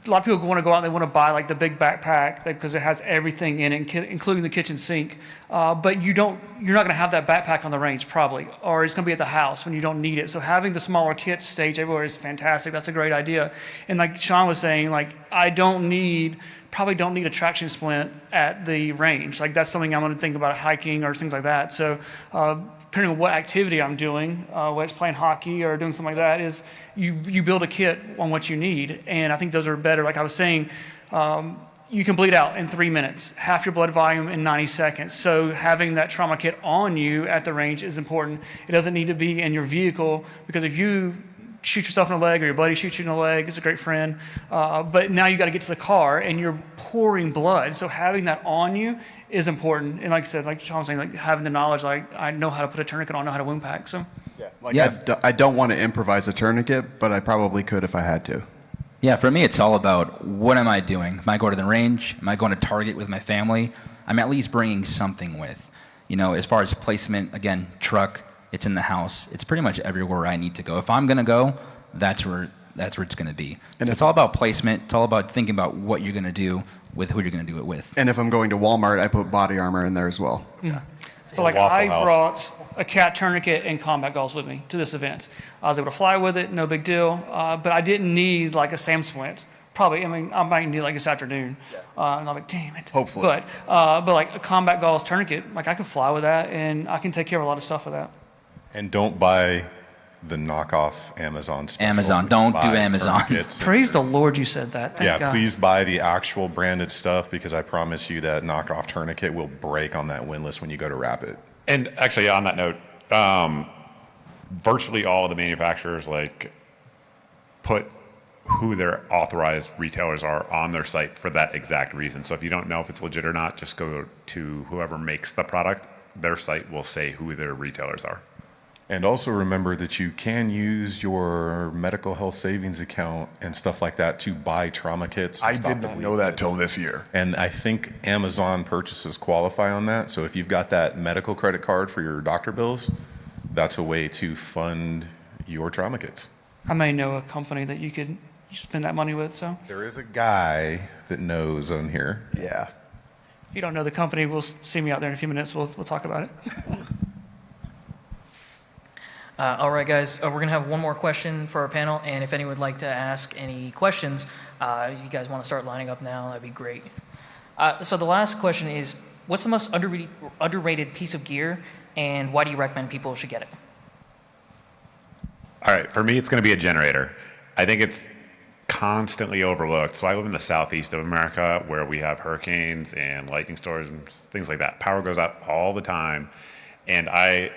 a lot of people want to go out and they want to buy like the big backpack because it has everything in it, including the kitchen sink. But you're not going to have that backpack on the range probably, or it's going to be at the house when you don't need it. So having the smaller kits staged everywhere is fantastic. That's a great idea. And like Sean was saying, like I probably don't need a traction splint at the range. Like that's something I'm going to think about hiking or things like that. So depending on what activity I'm doing, whether it's playing hockey or doing something like that, is you build a kit on what you need. And I think those are better. Like I was saying, you can bleed out in 3 minutes, half your blood volume in 90 seconds. So having that trauma kit on you at the range is important. It doesn't need to be in your vehicle, because if you shoot yourself in the leg or your buddy shoots you in the leg, it's a great friend. But now you got to get to the car and you're pouring blood. So having that on you is important. And like I said, like Sean was saying, like having the knowledge, like I know how to put a tourniquet on, I know how to wound pack. So I don't want to improvise a tourniquet, but I probably could if I had to. Yeah, for me, it's all about what am I doing? Am I going to the range? Am I going to Target with my family? I'm at least bringing something with. You know, as far as placement, again, truck, it's in the house. It's pretty much everywhere I need to go. If I'm going to go, that's where it's going to be. And so it's all about placement. It's all about thinking about what you're going to do with who you're going to do it with. And if I'm going to Walmart, I put body armor in there as well. Yeah. So like I brought a cat tourniquet and combat gauze with me to this event. I was able to fly with it, no big deal. But I didn't need like a SAM splint. Probably, I mean, I might need it like this afternoon. And I'm like, damn it. Hopefully. But like a combat gauze tourniquet, like I could fly with that and I can take care of a lot of stuff with that. And don't buy the knockoff Amazon special. Amazon, don't do Amazon. Praise the Lord you said that. Thank God. Please buy the actual branded stuff, because I promise you that knockoff tourniquet will break on that windlass when you go to wrap it. And actually, on that note, virtually all of the manufacturers put who their authorized retailers are on their site for that exact reason. So if you don't know if it's legit or not, just go to whoever makes the product. Their site will say who their retailers are. And also remember that you can use your medical health savings account and stuff like that to buy trauma kits. I did not know that till this year. And I think Amazon purchases qualify on that. So if you've got that medical credit card for your doctor bills, that's a way to fund your trauma kits. I may know a company that you could spend that money with. So there is a guy that knows on here. Yeah. If you don't know the company, we'll see me out there in a few minutes. We'll talk about it. All right, guys, we're going to have one more question for our panel, and if anyone would like to ask any questions, if you guys want to start lining up now, that'd be great. So the last question is, what's the most underrated piece of gear, and why do you recommend people should get it? All right, for me, it's going to be a generator. I think it's constantly overlooked. So I live in the southeast of America, where we have hurricanes and lightning storms and things like that. Power goes out all the time, and I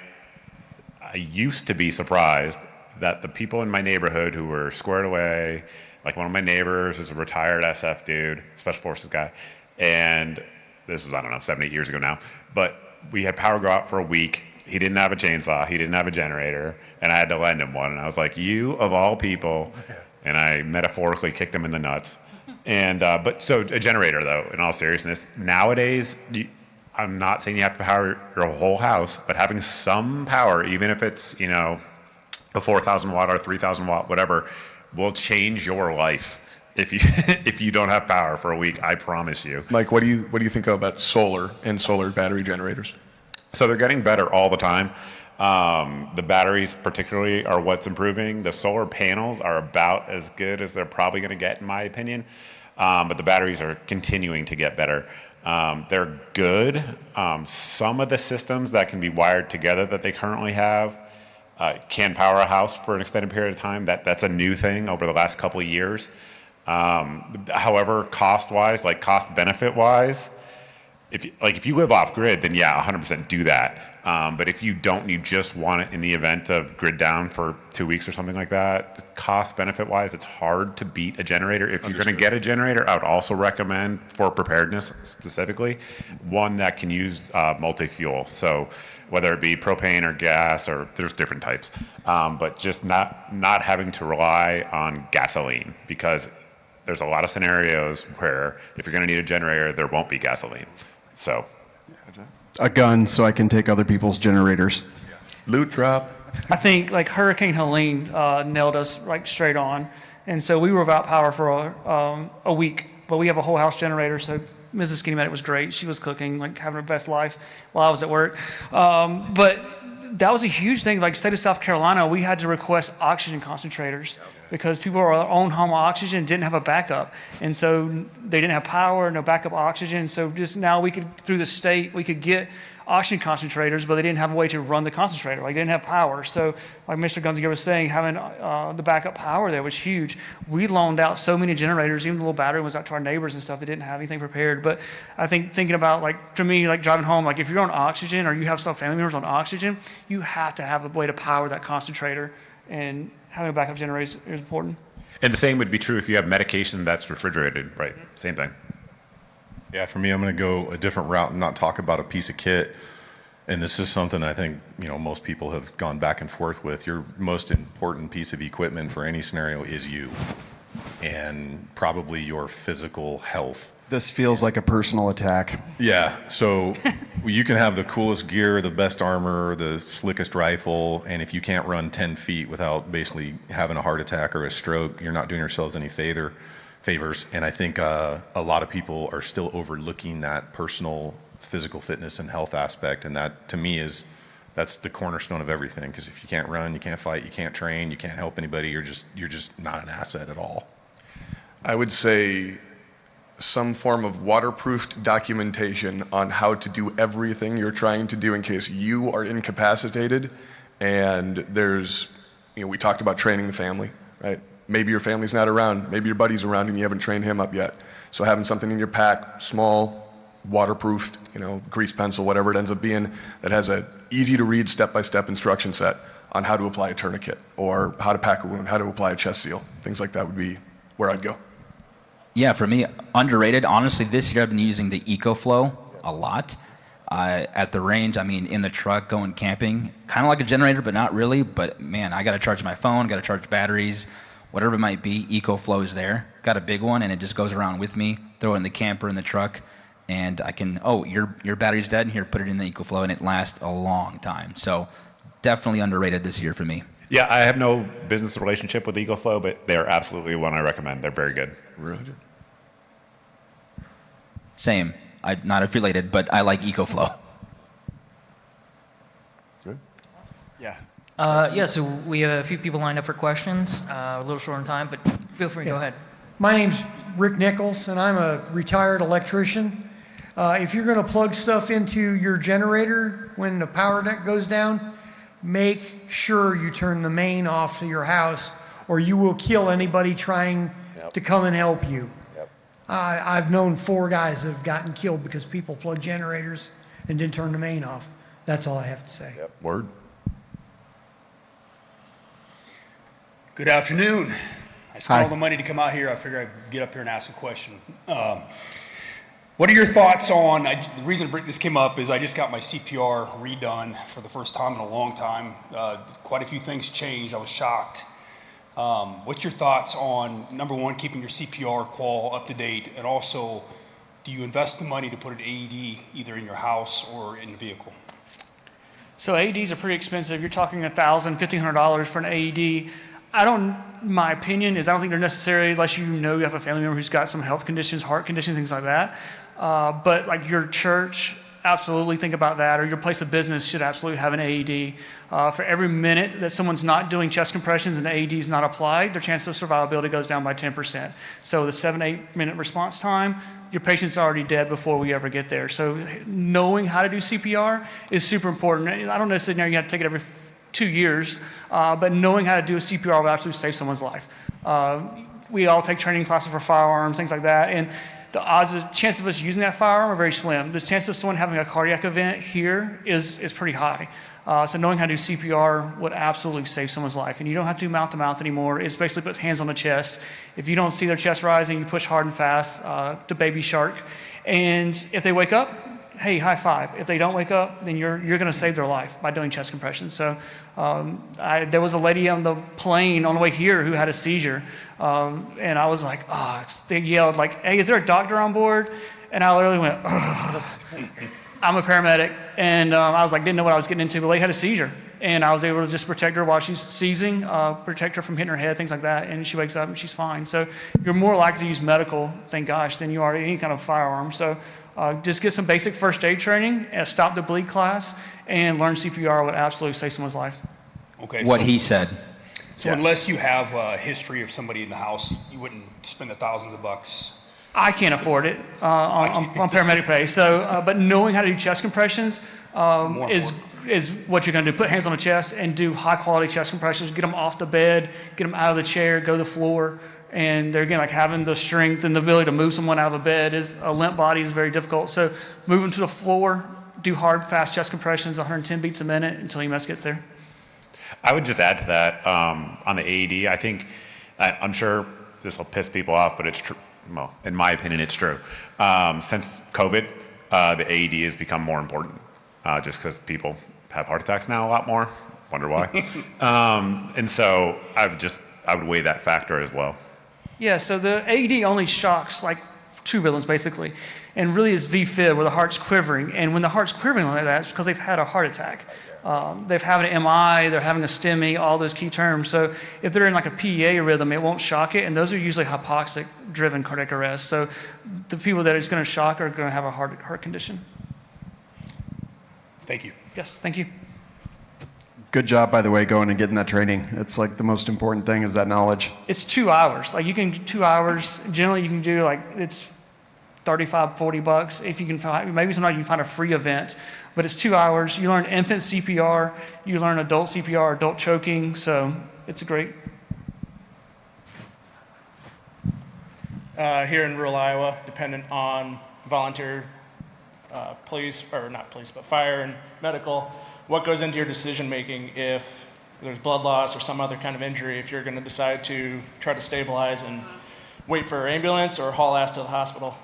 used to be surprised that the people in my neighborhood who were squared away, like one of my neighbors is a retired SF dude, Special Forces guy, and this was, I don't know, 7, 8 years ago now, but we had power go out for a week. He didn't have a chainsaw, he didn't have a generator, and I had to lend him one, and I was like, you of all people, and I metaphorically kicked him in the nuts. And but so a generator, though, in all seriousness, nowadays, I'm not saying you have to power your whole house, but having some power, even if it's, you know, a 4,000 watt or 3,000 watt, whatever, will change your life if you if you don't have power for a week. I promise you. Mike, what do you think about solar and solar battery generators? So they're getting better all the time. The batteries particularly are what's improving. The solar panels are about as good as they're probably going to get, in my opinion. But the batteries are continuing to get better. They're good. Some of the systems that can be wired together that they currently have can power a house for an extended period of time. That's a new thing over the last couple of years. However, cost-wise, like cost-benefit-wise, if you live off grid, then yeah, 100% do that. But if you don't, and you just want it in the event of grid down for 2 weeks or something like that, cost benefit wise, it's hard to beat a generator. If you're going to get a generator, I would also recommend, for preparedness specifically, one that can use multi-fuel. So whether it be propane or gas, or there's different types, but just not having to rely on gasoline, because there's a lot of scenarios where if you're going to need a generator, there won't be gasoline. So A gun so I can take other people's generators. Loot drop. I think like Hurricane Helene nailed us like straight on, and so we were without power for a week. But we have a whole house generator, so Mrs. Skinny Medic was great. She was cooking, like having her best life while I was at work. But that was a huge thing. Like state of South Carolina, we had to request oxygen concentrators because people were on home oxygen, didn't have a backup. And so they didn't have power, no backup oxygen. So just now we could, through the state, we could get oxygen concentrators, but they didn't have a way to run the concentrator. Like they didn't have power. So like Mr. Gunziger was saying, having the backup power there was huge. We loaned out so many generators, even the little battery was out to our neighbors and stuff that didn't have anything prepared. But I think thinking about, like, to me, like driving home, like if you're on oxygen or you have some family members on oxygen, you have to have a way to power that concentrator, and having a backup generator is important. And the same would be true if you have medication that's refrigerated, right? Same thing. Yeah, for me, I'm going to go a different route and not talk about a piece of kit. And this is something I think, most people have gone back and forth with. Your most important piece of equipment for any scenario is you, and probably your physical health. This feels like a personal attack. Yeah, so you can have the coolest gear, the best armor, the slickest rifle, and if you can't run 10 feet without basically having a heart attack or a stroke, you're not doing yourselves any favors. And I think a lot of people are still overlooking that personal physical fitness and health aspect, and that to me that's the cornerstone of everything, because if you can't run, you can't fight, you can't train, you can't help anybody, you're just not an asset at all. I would say some form of waterproofed documentation on how to do everything you're trying to do in case you are incapacitated. And there's, we talked about training the family, right? Maybe your family's not around, maybe your buddy's around and you haven't trained him up yet. So having something in your pack, small, waterproofed, grease pencil, whatever it ends up being, that has a easy to read step-by-step instruction set on how to apply a tourniquet, or how to pack a wound, how to apply a chest seal. Things like that would be where I'd go. Yeah, for me, underrated. Honestly, this year I've been using the EcoFlow a lot. At the range, in the truck, going camping, kind of like a generator, but not really. But man, I got to charge my phone, got to charge batteries, whatever it might be. EcoFlow is there. Got a big one, and it just goes around with me. Throw it in the camper, in the truck, and I can, your battery's dead, and here, put it in the EcoFlow, and it lasts a long time. So definitely underrated this year for me. Yeah, I have no business relationship with EcoFlow, but they're absolutely one I recommend. They're very good. Really? Same. I'm not affiliated, but I like EcoFlow. Good. Yeah, so we have a few people lined up for questions. A little short on time, but feel free to go ahead. My name's Rick Nichols, and I'm a retired electrician. If you're going to plug stuff into your generator when the power deck goes down, make sure you turn the main off to your house, or you will kill anybody trying to come and help you. I've known 4 guys that have gotten killed because people plugged generators and didn't turn the main off. That's all I have to say. Word. Good afternoon. I spent all the money to come out here. I figured I'd get up here and ask a question. What are your thoughts on, the reason this came up is I just got my CPR redone for the first time in a long time. Quite a few things changed. I was shocked. What's your thoughts on, number one, keeping your CPR qual up to date, and also, do you invest the money to put an AED either in your house or in the vehicle? So AEDs are pretty expensive. You're talking $1,000, $1,500 for an AED. My opinion is I don't think they're necessary unless you have a family member who's got some health conditions, heart conditions, things like that. But like your church, absolutely think about that, or your place of business should absolutely have an AED. For every minute that someone's not doing chest compressions and the AED is not applied, their chance of survivability goes down by 10%. So the 7-8 minute response time, your patient's already dead before we ever get there. So knowing how to do CPR is super important. I don't necessarily know you have to take it every 2 years, but knowing how to do a CPR will absolutely save someone's life. We all take training classes for firearms, things like that, and the chance of us using that firearm are very slim. The chance of someone having a cardiac event here is pretty high. So knowing how to do CPR would absolutely save someone's life. And you don't have to do mouth-to-mouth anymore. It's basically put hands on the chest. If you don't see their chest rising, you push hard and fast to baby shark. And if they wake up, hey, high five. If they don't wake up, then you're going to save their life by doing chest compressions. So there was a lady on the plane on the way here who had a seizure. And I was like, they yelled like, hey, is there a doctor on board? And I literally went, I'm a paramedic, and I was like, didn't know what I was getting into, but the lady had a seizure, and I was able to just protect her while she's seizing, protect her from hitting her head, things like that, and she wakes up and she's fine. So you're more likely to use medical, thank gosh, than you are any kind of firearm. So just get some basic first aid training, stop the bleed class, and learn CPR would absolutely save someone's life. Okay. What he said. So unless you have a history of somebody in the house, you wouldn't spend the thousands of bucks. I can't afford it on paramedic pay. So, but knowing how to do chest compressions is what you're going to do. Put hands on the chest and do high quality chest compressions. Get them off the bed, get them out of the chair, go to the floor. And they're again like having the strength and the ability to move someone out of a bed is a limp body is very difficult. So move them to the floor, do hard, fast chest compressions, 110 beats a minute until EMS gets there. I would just add to that on the AED. I think I'm sure this will piss people off, but it's true. Well, in my opinion, it's true. Since COVID, the AED has become more important just because people have heart attacks now a lot more. Wonder why. And so I would weigh that factor as well. Yeah, so the AED only shocks like two rhythms basically, and really is V-fib where the heart's quivering. And when the heart's quivering like that, it's because they've had a heart attack. They've had an MI, they're having a STEMI, all those key terms. So if they're in like a PEA rhythm, it won't shock it, and those are usually hypoxic-driven cardiac arrest. So the people that it's going to shock are going to have a heart condition. Thank you. Yes, thank you. Good job, by the way, going and getting that training. It's like the most important thing is that knowledge. It's 2 hours. Like you can 2 hours. Generally, you can do like it's $35, $40. If you can find, maybe sometimes you can find a free event, but it's 2 hours. You learn infant CPR, you learn adult CPR, adult choking. So it's a great. Here in rural Iowa, dependent on volunteer police, or not police, but fire and medical. What goes into your decision making if there's blood loss or some other kind of injury, if you're going to decide to try to stabilize and wait for an ambulance or haul ass to the hospital?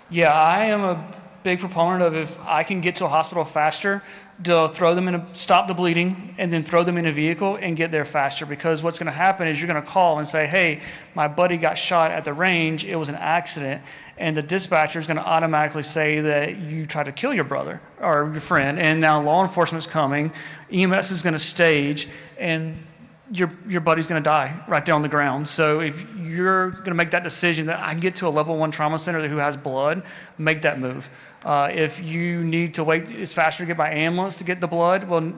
Yeah, I am a big proponent of if I can get to a hospital faster, to throw them in stop the bleeding and then throw them in a vehicle and get there faster, because what's going to happen is you're going to call and say, hey, my buddy got shot at the range, it was an accident, and the dispatcher is going to automatically say that you tried to kill your brother or your friend, and now law enforcement's coming, EMS is going to stage, and your buddy's going to die right there on the ground. So if you're going to make that decision that I can get to a level 1 trauma center who has blood, make that move. If you need to wait, it's faster to get by ambulance to get the blood. Well,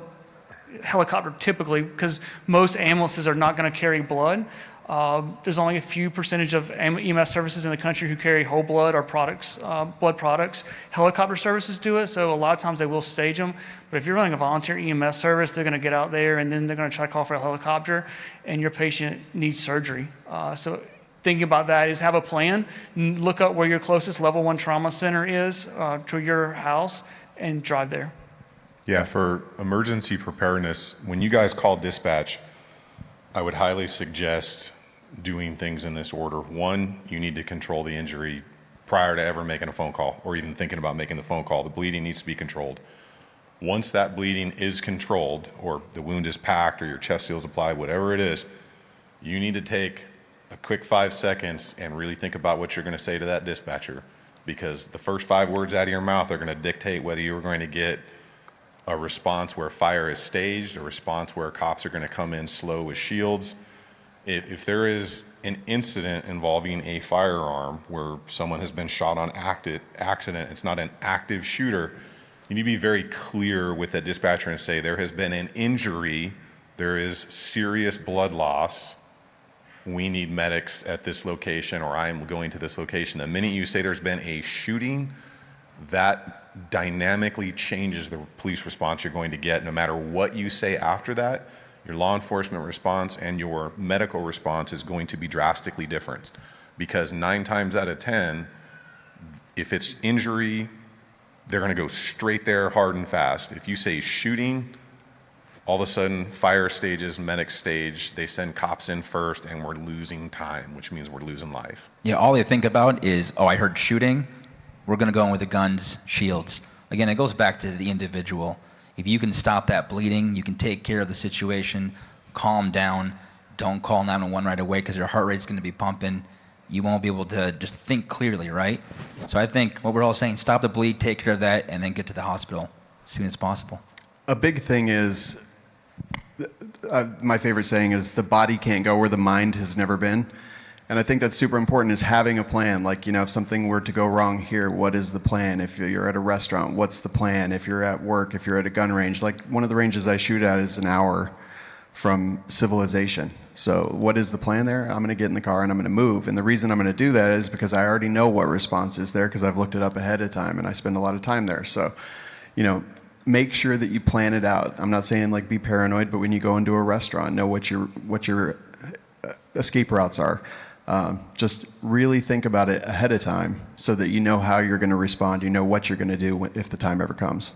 helicopter typically, because most ambulances are not going to carry blood. There's only a few percentage of EMS services in the country who carry whole blood or products, blood products. Helicopter services do it, so a lot of times they will stage them. But if you're running a volunteer EMS service, they're going to get out there and then they're going to try to call for a helicopter, and your patient needs surgery. So thinking about that is have a plan. Look up where your closest level 1 trauma center is to your house and drive there. Yeah, for emergency preparedness, when you guys call dispatch, I would highly suggest doing things in this order. 1, you need to control the injury prior to ever making a phone call or even thinking about making the phone call. The bleeding needs to be controlled. Once that bleeding is controlled, or the wound is packed or your chest seal's applied, whatever it is, you need to take a quick 5 seconds and really think about what you're going to say to that dispatcher, because the first 5 words out of your mouth are going to dictate whether you're going to get a response where fire is staged, a response where cops are going to come in slow with shields. If there is an incident involving a firearm where someone has been shot on accident, it's not an active shooter, you need to be very clear with that dispatcher and say there has been an injury, there is serious blood loss, we need medics at this location, or I am going to this location. The minute you say there's been a shooting, that dynamically changes the police response you're going to get. No matter what you say after that, your law enforcement response and your medical response is going to be drastically different, because 9 times out of 10, If it's injury, they're going to go straight there hard and fast. If you say shooting, all of a sudden fire stages, medic stage, they send cops in first and we're losing time, which means we're losing life. Yeah, all they think about is, oh, I heard shooting. We're going to go in with the guns, shields. Again, it goes back to the individual. If you can stop that bleeding, you can take care of the situation, calm down, don't call 911 right away because your heart rate's going to be pumping. You won't be able to just think clearly, right? So I think what we're all saying, stop the bleed, take care of that, and then get to the hospital as soon as possible. A big thing is, my favorite saying is, the body can't go where the mind has never been. And I think that's super important, is having a plan. Like, you know, if something were to go wrong here, what is the plan? If you're at a restaurant, what's the plan? If you're at work, if you're at a gun range, like one of the ranges I shoot at is an hour from civilization. So what is the plan there? I'm going to get in the car and I'm going to move. And the reason I'm going to do that is because I already know what response is there, because I've looked it up ahead of time and I spend a lot of time there. So, you know, make sure that you plan it out. I'm not saying like be paranoid, but when you go into a restaurant, know what your escape routes are. Just really think about it ahead of time so that you know how you're going to respond. You know what you're going to do if the time ever comes.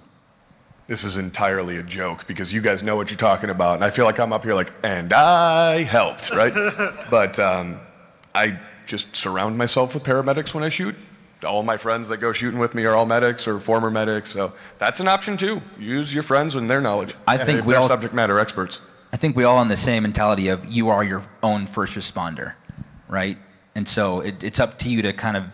This is entirely a joke because you guys know what you're talking about. And I feel like I'm up here like, and I helped, right? But I just surround myself with paramedics when I shoot. All my friends that go shooting with me are all medics or former medics. So that's an option too. Use your friends and their knowledge. I think if they're subject matter experts. I think we all on the same mentality of you are your own first responder, right? And so it's up to you to kind of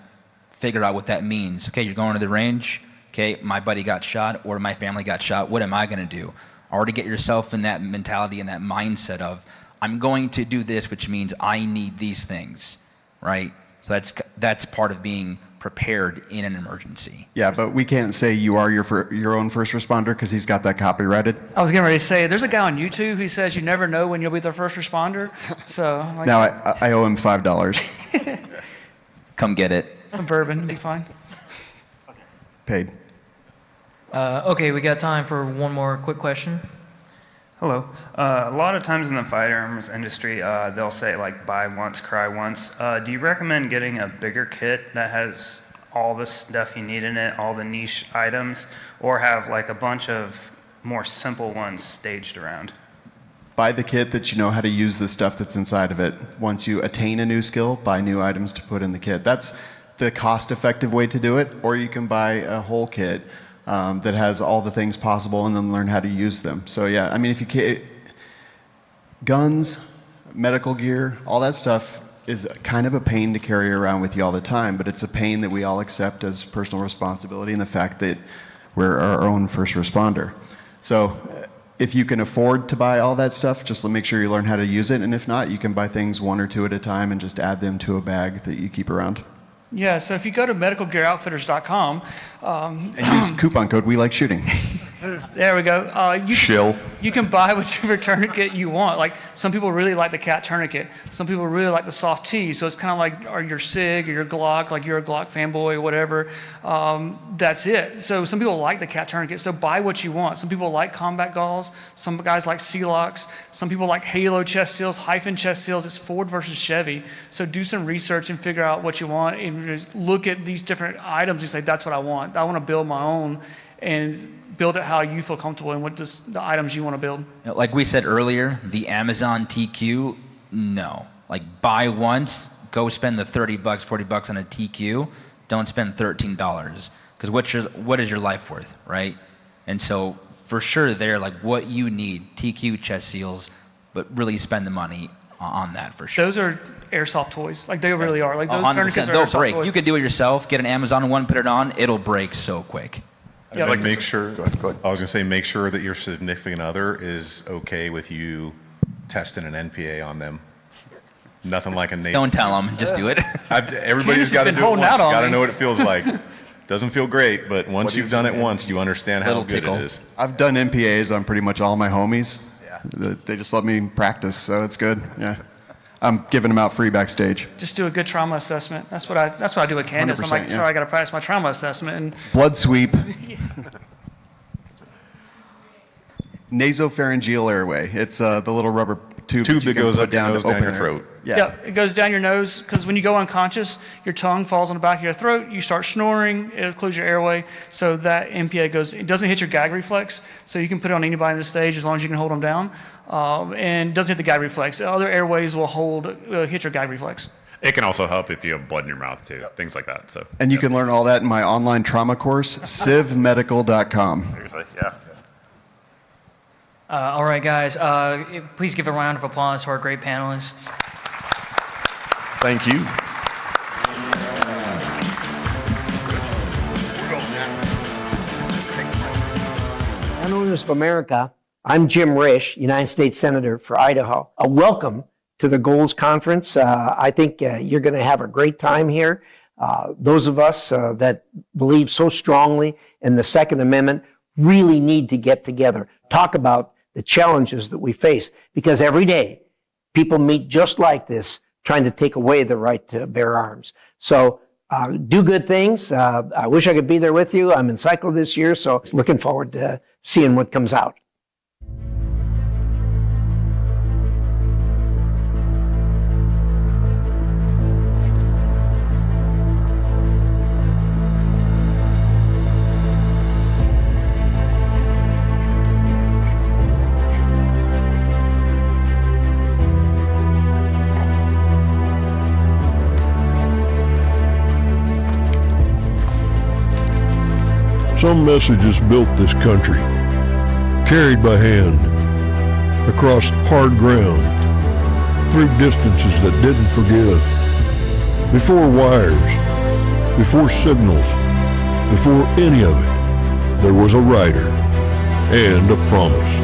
figure out what that means. Okay, you're going to the range. Okay, my buddy got shot or my family got shot. What am I going to do? Already get yourself in that mentality and that mindset of, I'm going to do this, which means I need these things, right? So that's part of being prepared in an emergency. Yeah, but we can't say you are your own first responder because he's got that copyrighted. I was getting ready to say, there's a guy on YouTube who says you never know when you'll be the first responder. So like, now I owe him $5. Come get it. Some bourbon, it'll be fine. Paid. Okay, we got time for one more quick question. Hello. A lot of times in the firearms industry, they'll say like buy once, cry once. Do you recommend getting a bigger kit that has all the stuff you need in it, all the niche items, or have like a bunch of more simple ones staged around? Buy the kit that you know how to use the stuff that's inside of it. Once you attain a new skill, buy new items to put in the kit. That's the cost-effective way to do it, or you can buy a whole kit that has all the things possible and then learn how to use them. So yeah, I mean, if you can, guns, medical gear, all that stuff is kind of a pain to carry around with you all the time, but it's a pain that we all accept as personal responsibility and the fact that we're our own first responder. So if you can afford to buy all that stuff, just make sure you learn how to use it, and if not, you can buy things one or two at a time and just add them to a bag that you keep around. Yeah, so if you go to medicalgearoutfitters.com, and use coupon code We Like Shooting. There we go. You can buy whichever tourniquet you want. Like some people really like the cat tourniquet. Some people really like the soft T. So it's kind of like, or your SIG or your Glock, like you're a Glock fanboy or whatever. That's it. So some people like the cat tourniquet. So buy what you want. Some people like combat galls. Some guys like C-locks. Some people like Halo chest seals, hyphen chest seals. It's Ford versus Chevy. So do some research and figure out what you want and just look at these different items and say, that's what I want. I want to build my own and build it how you feel comfortable and what the items you want to build. Like we said earlier, the Amazon TQ, no. Like buy once, go spend the $30, $40 on a TQ. Don't spend $13 because what is your life worth, right? And so for sure there, like what you need, TQ chest seals, but really spend the money on that for sure. Those are airsoft toys. Like they really are. Like those 100%, tourniquets are they'll airsoft break. toys. You can do it yourself, get an Amazon one, put it on, it'll break so quick. Yeah, like make sure. Go ahead. I was gonna say, make sure that your significant other is okay with you testing an NPA on them. Nothing like a nasal. Don't tell them, just do it. Everybody's got to do it once. You got to know what it feels like. Doesn't feel great, but once you've done it once, you understand how good it is. I've done NPAs on pretty much all my homies. Yeah. They just let me practice, so it's good. Yeah. I'm giving them out free backstage. Just do a good trauma assessment. That's what I do with Candace. I'm like, yeah. sorry, I got to practice my trauma assessment. And blood sweep. Nasopharyngeal airway. It's the little rubber tube Tube you that can goes put up your down nose, to down open your it. throat. Yeah. It goes down your nose because when you go unconscious, your tongue falls on the back of your throat. You start snoring. It occludes your airway. So that MPA goes. It doesn't hit your gag reflex. So you can put it on anybody on the stage as long as you can hold them down, and doesn't hit the gag reflex. Other airways will hit your gag reflex. It can also help if you have blood in your mouth too, things like that. So. And you can learn all that in my online trauma course, civmedical.com. Seriously, yeah. All right, guys. Please give a round of applause to our great panelists. Thank you. Gun Owners of America, I'm Jim Risch, United States Senator for Idaho. Welcome to the Goals Conference. I think you're going to have a great time here. Those of us that believe so strongly in the Second Amendment really need to get together, talk about the challenges that we face, because every day people meet just like this, trying to take away the right to bear arms. So do good things. I wish I could be there with you. I'm in cycle this year, so looking forward to seeing what comes out. Some messages built this country, carried by hand, across hard ground, through distances that didn't forgive. Before wires, before signals, before any of it, there was a rider and a promise.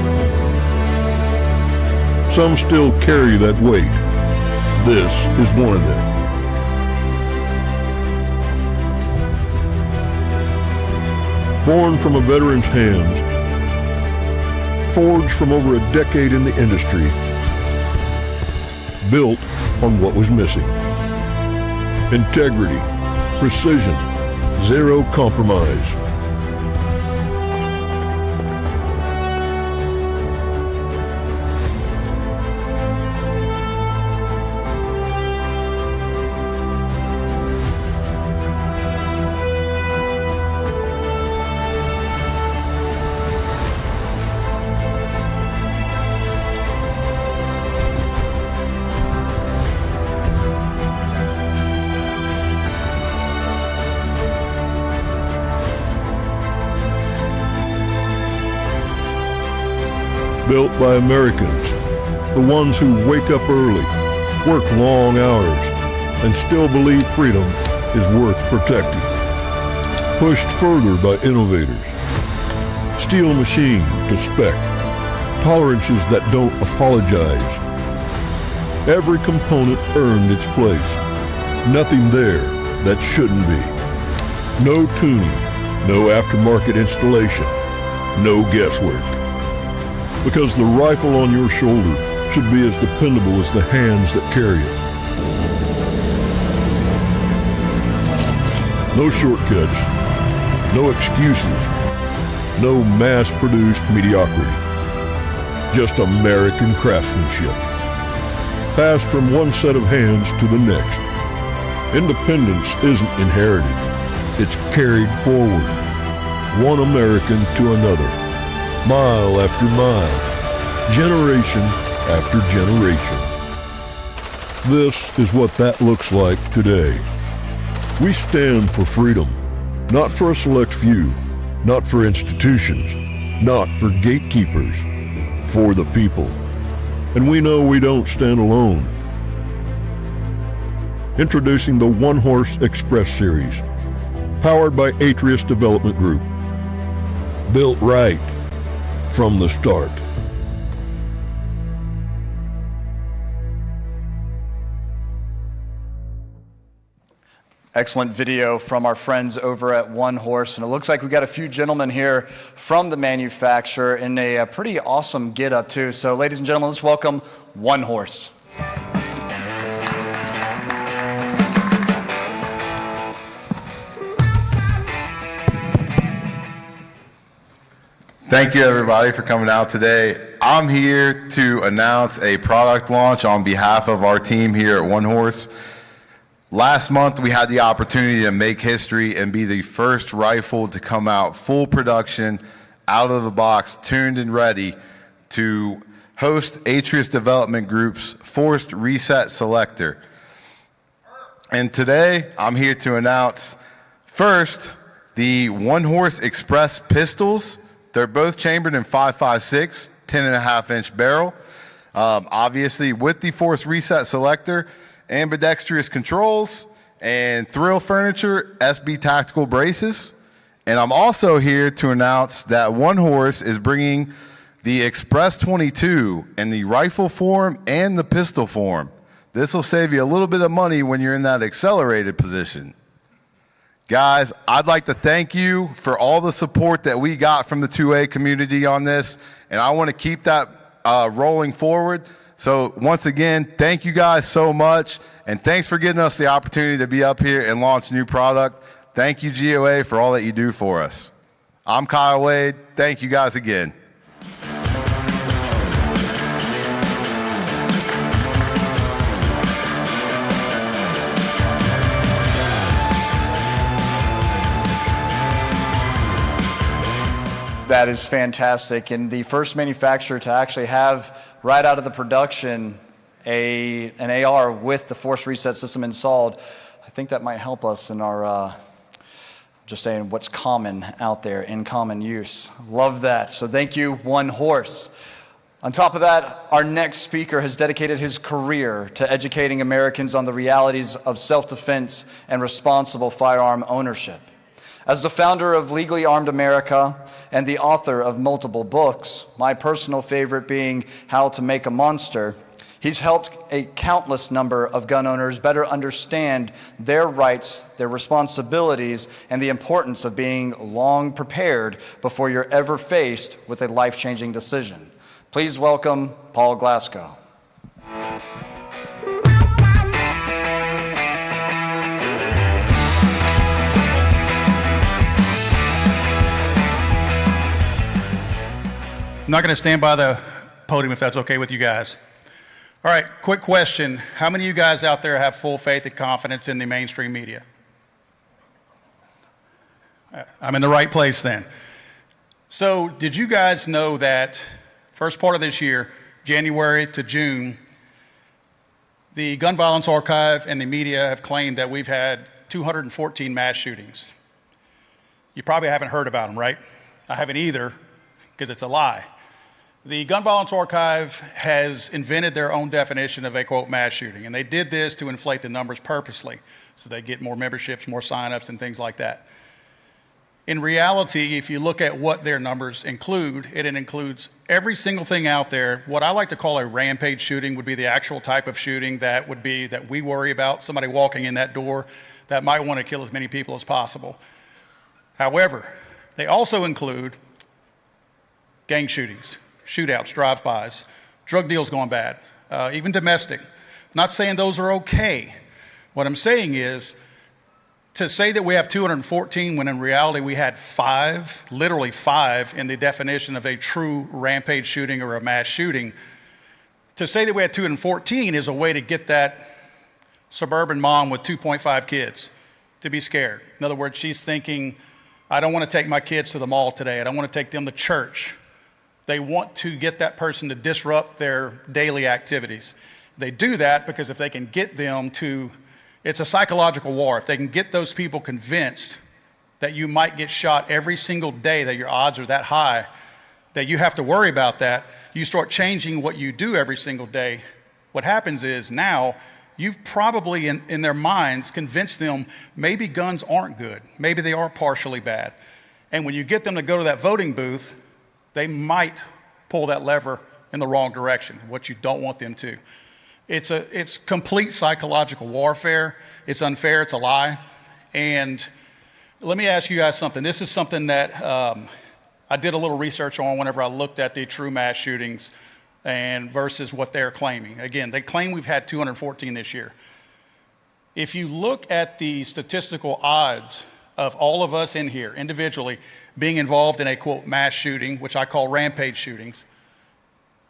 Some still carry that weight. This is one of them. Born from a veteran's hands, forged from over a decade in the industry, built on what was missing. Integrity, precision, zero compromise. Built by Americans, the ones who wake up early, work long hours, and still believe freedom is worth protecting. Pushed further by innovators. Steel machine to spec. Tolerances that don't apologize. Every component earned its place. Nothing there that shouldn't be. No tuning, no aftermarket installation, no guesswork. Because the rifle on your shoulder should be as dependable as the hands that carry it. No shortcuts, no excuses, no mass-produced mediocrity. Just American craftsmanship. Passed from one set of hands to the next. Independence isn't inherited, it's carried forward. One American to another. Mile after mile, generation after generation. This is what that looks like today. We stand for freedom, not for a select few, not for institutions, not for gatekeepers, for the people. And we know we don't stand alone. Introducing the One Horse Express Series, powered by Atrius Development Group. Built right from the start. Excellent video from our friends over at One Horse, and it looks like we got a few gentlemen here from the manufacturer in a pretty awesome get-up too. So ladies and gentlemen, let's welcome One Horse. Thank you everybody for coming out today. I'm here to announce a product launch on behalf of our team here at One Horse. Last month, we had the opportunity to make history and be the first rifle to come out full production, out of the box, tuned and ready to host Atrius Development Group's Forced Reset Selector. And today, I'm here to announce first the One Horse Express pistols. They're both chambered in 5.56, 10.5-inch barrel. Obviously, with the Forced Reset Selector, ambidextrous controls, and Thrill Furniture SB Tactical Braces. And I'm also here to announce that One Horse is bringing the Express 22 in the rifle form and the pistol form. This will save you a little bit of money when you're in that accelerated position. Guys, I'd like to thank you for all the support that we got from the 2A community on this, and I want to keep that rolling forward. So once again, thank you guys so much, and thanks for giving us the opportunity to be up here and launch new product. Thank you, GOA, for all that you do for us. I'm Kyle Wade. Thank you guys again. That is fantastic. And the first manufacturer to actually have right out of the production an AR with the Force Reset system installed, I think that might help us in our, just saying what's common out there in common use. Love that. So thank you, One Horse. On top of that, our next speaker has dedicated his career to educating Americans on the realities of self-defense and responsible firearm ownership. As the founder of Legally Armed America and the author of multiple books, my personal favorite being How to Make a Monster, he's helped a countless number of gun owners better understand their rights, their responsibilities, and the importance of being long prepared before you're ever faced with a life-changing decision. Please welcome Paul Glasgow. I'm not going to stand by the podium if that's okay with you guys. All right, quick question. How many of you guys out there have full faith and confidence in the mainstream media? I'm in the right place then. So did you guys know that first part of this year, January to June, the Gun Violence Archive and the media have claimed that we've had 214 mass shootings. You probably haven't heard about them, right? I haven't either, because it's a lie. The Gun Violence Archive has invented their own definition of a, quote, mass shooting, and they did this to inflate the numbers purposely, so they get more memberships, more signups, and things like that. In reality, if you look at what their numbers include, it includes every single thing out there. What I like to call a rampage shooting would be the actual type of shooting that we worry about, somebody walking in that door that might want to kill as many people as possible. However, they also include gang shootings, shootouts, drive-bys, drug deals going bad, even domestic. I'm not saying those are okay. What I'm saying is, to say that we have 214 when in reality we had 5, literally 5 in the definition of a true rampage shooting or a mass shooting, to say that we had 214 is a way to get that suburban mom with 2.5 kids to be scared. In other words, she's thinking, I don't want to take my kids to the mall today. I don't want to take them to church. They want to get that person to disrupt their daily activities. They do that because if they can get them to, it's a psychological war. If they can get those people convinced that you might get shot every single day, that your odds are that high, that you have to worry about that, you start changing what you do every single day. What happens is now you've probably in their minds convinced them maybe guns aren't good. Maybe they are partially bad. And when you get them to go to that voting booth, they might pull that lever in the wrong direction, what you don't want them to. It's complete psychological warfare. It's unfair. It's a lie. And let me ask you guys something. This is something that I did a little research on whenever I looked at the true mass shootings and versus what they're claiming. Again, they claim we've had 214 this year. If you look at the statistical odds of all of us in here individually being involved in a, quote, mass shooting, which I call rampage shootings,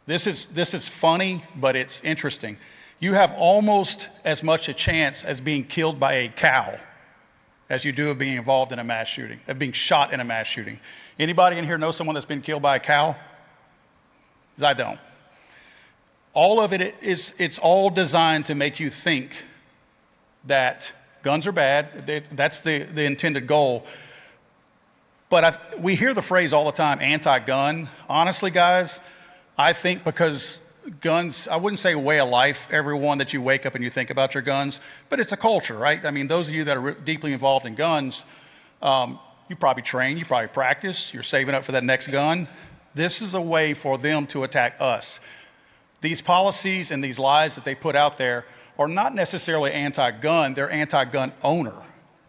This is funny, but it's interesting. You have almost as much a chance as being killed by a cow as you do of being involved in a mass shooting, of being shot in a mass shooting. Anybody in here know someone that's been killed by a cow? 'Cause I don't. All of it it's all designed to make you think that guns are bad. That's the intended goal. But we hear the phrase all the time, anti-gun. Honestly, guys, I think because guns, I wouldn't say a way of life, everyone that you wake up and you think about your guns, but it's a culture, right? I mean, those of you that are deeply involved in guns, you probably train, you probably practice, you're saving up for that next gun. This is a way for them to attack us. These policies and these lies that they put out there are not necessarily anti-gun, they're anti-gun owner.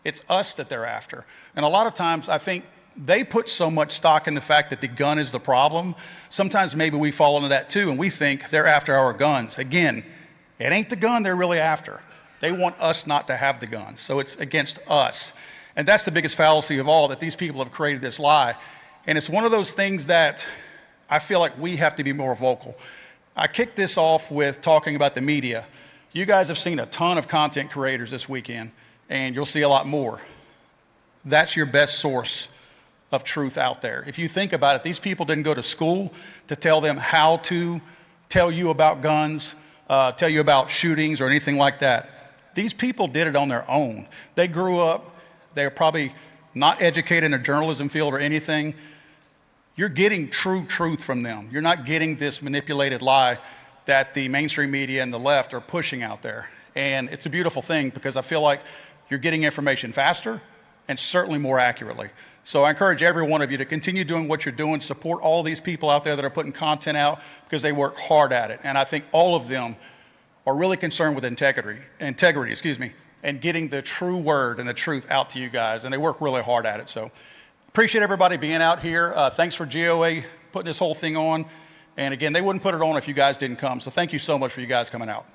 It's us that they're after. And a lot of times I think they put so much stock in the fact that the gun is the problem. Sometimes maybe we fall into that too, and we think they're after our guns. Again, it ain't the gun they're really after. They want us not to have the guns, so it's against us. And that's the biggest fallacy of all, that these people have created this lie. And it's one of those things that I feel like we have to be more vocal. I kicked this off with talking about the media. You guys have seen a ton of content creators this weekend, and you'll see a lot more. That's your best source of truth out there. If you think about it, these people didn't go to school to tell them how to tell you about guns, tell you about shootings or anything like that. These people did it on their own. They grew up, they're probably not educated in a journalism field or anything. You're getting true truth from them. You're not getting this manipulated lie that the mainstream media and the left are pushing out there. And it's a beautiful thing because I feel like you're getting information faster and certainly more accurately. So I encourage every one of you to continue doing what you're doing, support all these people out there that are putting content out because they work hard at it. And I think all of them are really concerned with integrity, and getting the true word and the truth out to you guys. And they work really hard at it. So appreciate everybody being out here. Thanks for GOA putting this whole thing on. And again, they wouldn't put it on if you guys didn't come. So thank you so much for you guys coming out.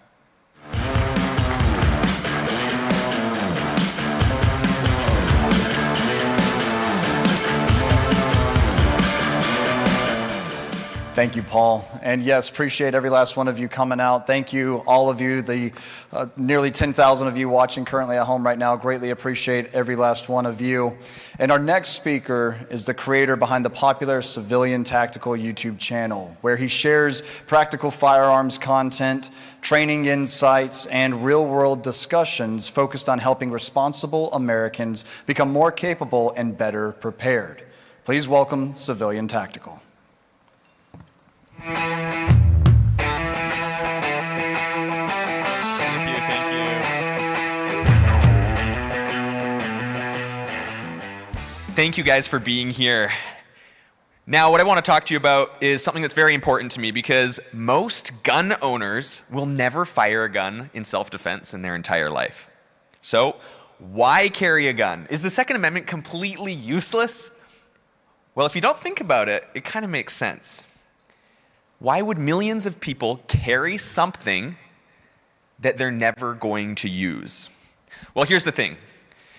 Thank you, Paul. And yes, appreciate every last one of you coming out. Thank you, all of you, the nearly 10,000 of you watching currently at home right now. Greatly appreciate every last one of you. And our next speaker is the creator behind the popular Civilian Tactical YouTube channel, where he shares practical firearms content, training insights, and real-world discussions focused on helping responsible Americans become more capable and better prepared. Please welcome Civilian Tactical. Thank you guys for being here. Now, what I want to talk to you about is something that's very important to me because most gun owners will never fire a gun in self-defense in their entire life. So, why carry a gun? Is the Second Amendment completely useless? Well, if you don't think about it, it kind of makes sense. Why would millions of people carry something that they're never going to use? Well, here's the thing.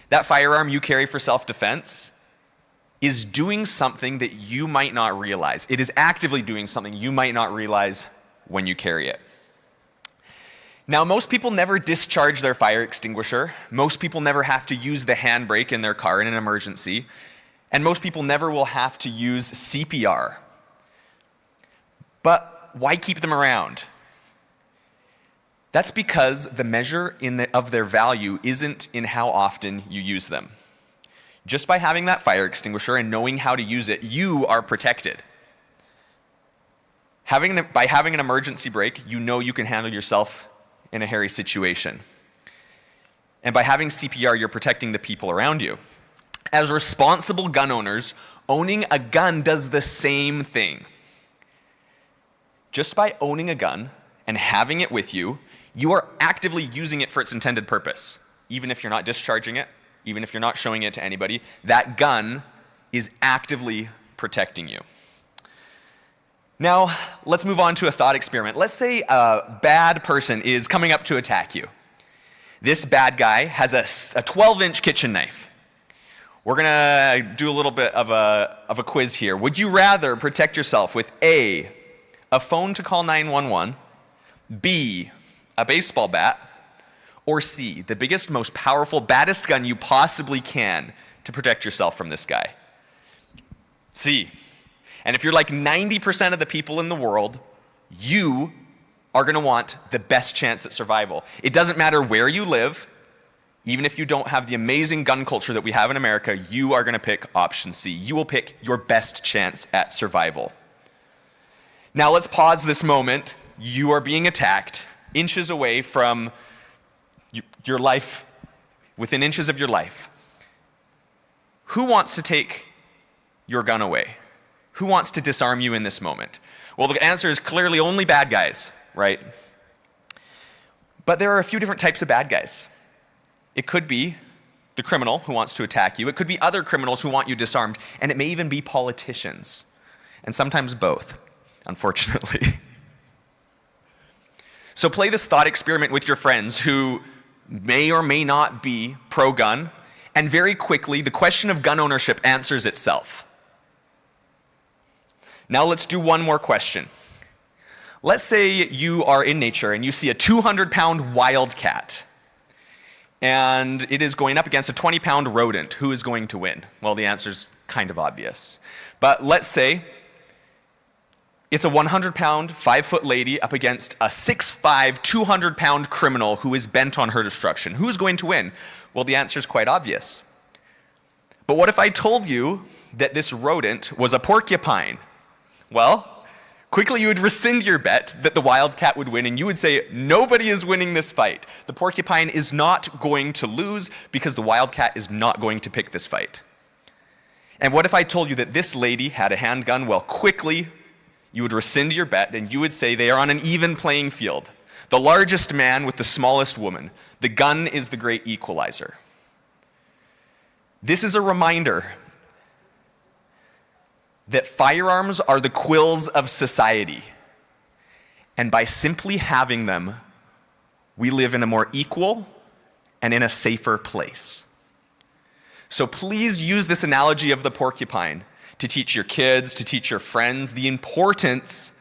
That firearm you carry for self-defense is doing something that you might not realize. It is actively doing something you might not realize when you carry it. Now, most people never discharge their fire extinguisher. Most people never have to use the handbrake in their car in an emergency. And most people never will have to use CPR. But why keep them around? That's because the measure of their value isn't in how often you use them. Just by having that fire extinguisher and knowing how to use it, you are protected. By having an emergency brake, you know you can handle yourself in a hairy situation. And by having CPR, you're protecting the people around you. As responsible gun owners, owning a gun does the same thing. Just by owning a gun and having it with you, you are actively using it for its intended purpose. Even if you're not discharging it, even if you're not showing it to anybody, that gun is actively protecting you. Now, let's move on to a thought experiment. Let's say a bad person is coming up to attack you. This bad guy has a 12-inch kitchen knife. We're gonna do a little bit of a quiz here. Would you rather protect yourself with A, a phone to call 911, B, a baseball bat, or C, the biggest, most powerful, baddest gun you possibly can to protect yourself from this guy? C. And if you're like 90% of the people in the world, you are going to want the best chance at survival. It doesn't matter where you live. Even if you don't have the amazing gun culture that we have in America, you are going to pick option C. You will pick your best chance at survival. Now let's pause this moment. You are being attacked inches away from your life, within inches of your life. Who wants to take your gun away? Who wants to disarm you in this moment? Well, the answer is clearly only bad guys, right? But there are a few different types of bad guys. It could be the criminal who wants to attack you. It could be other criminals who want you disarmed. And it may even be politicians. And sometimes both, unfortunately. So play this thought experiment with your friends who may or may not be pro-gun. And very quickly, the question of gun ownership answers itself. Now let's do one more question. Let's say you are in nature and you see a 200-pound wildcat. And it is going up against a 20-pound rodent. Who is going to win? Well, the answer is kind of obvious. But let's say it's a 100-pound, 5-foot lady up against a 6'5", 200-pound criminal who is bent on her destruction. Who is going to win? Well, the answer is quite obvious. But what if I told you that this rodent was a porcupine? Well, quickly you would rescind your bet that the wildcat would win, and you would say, nobody is winning this fight. The porcupine is not going to lose because the wildcat is not going to pick this fight. And what if I told you that this lady had a handgun? Well, quickly you would rescind your bet, and you would say they are on an even playing field. The largest man with the smallest woman. The gun is the great equalizer. This is a reminder that firearms are the quills of society. And by simply having them, we live in a more equal and in a safer place. So please use this analogy of the porcupine to teach your kids, to teach your friends the importance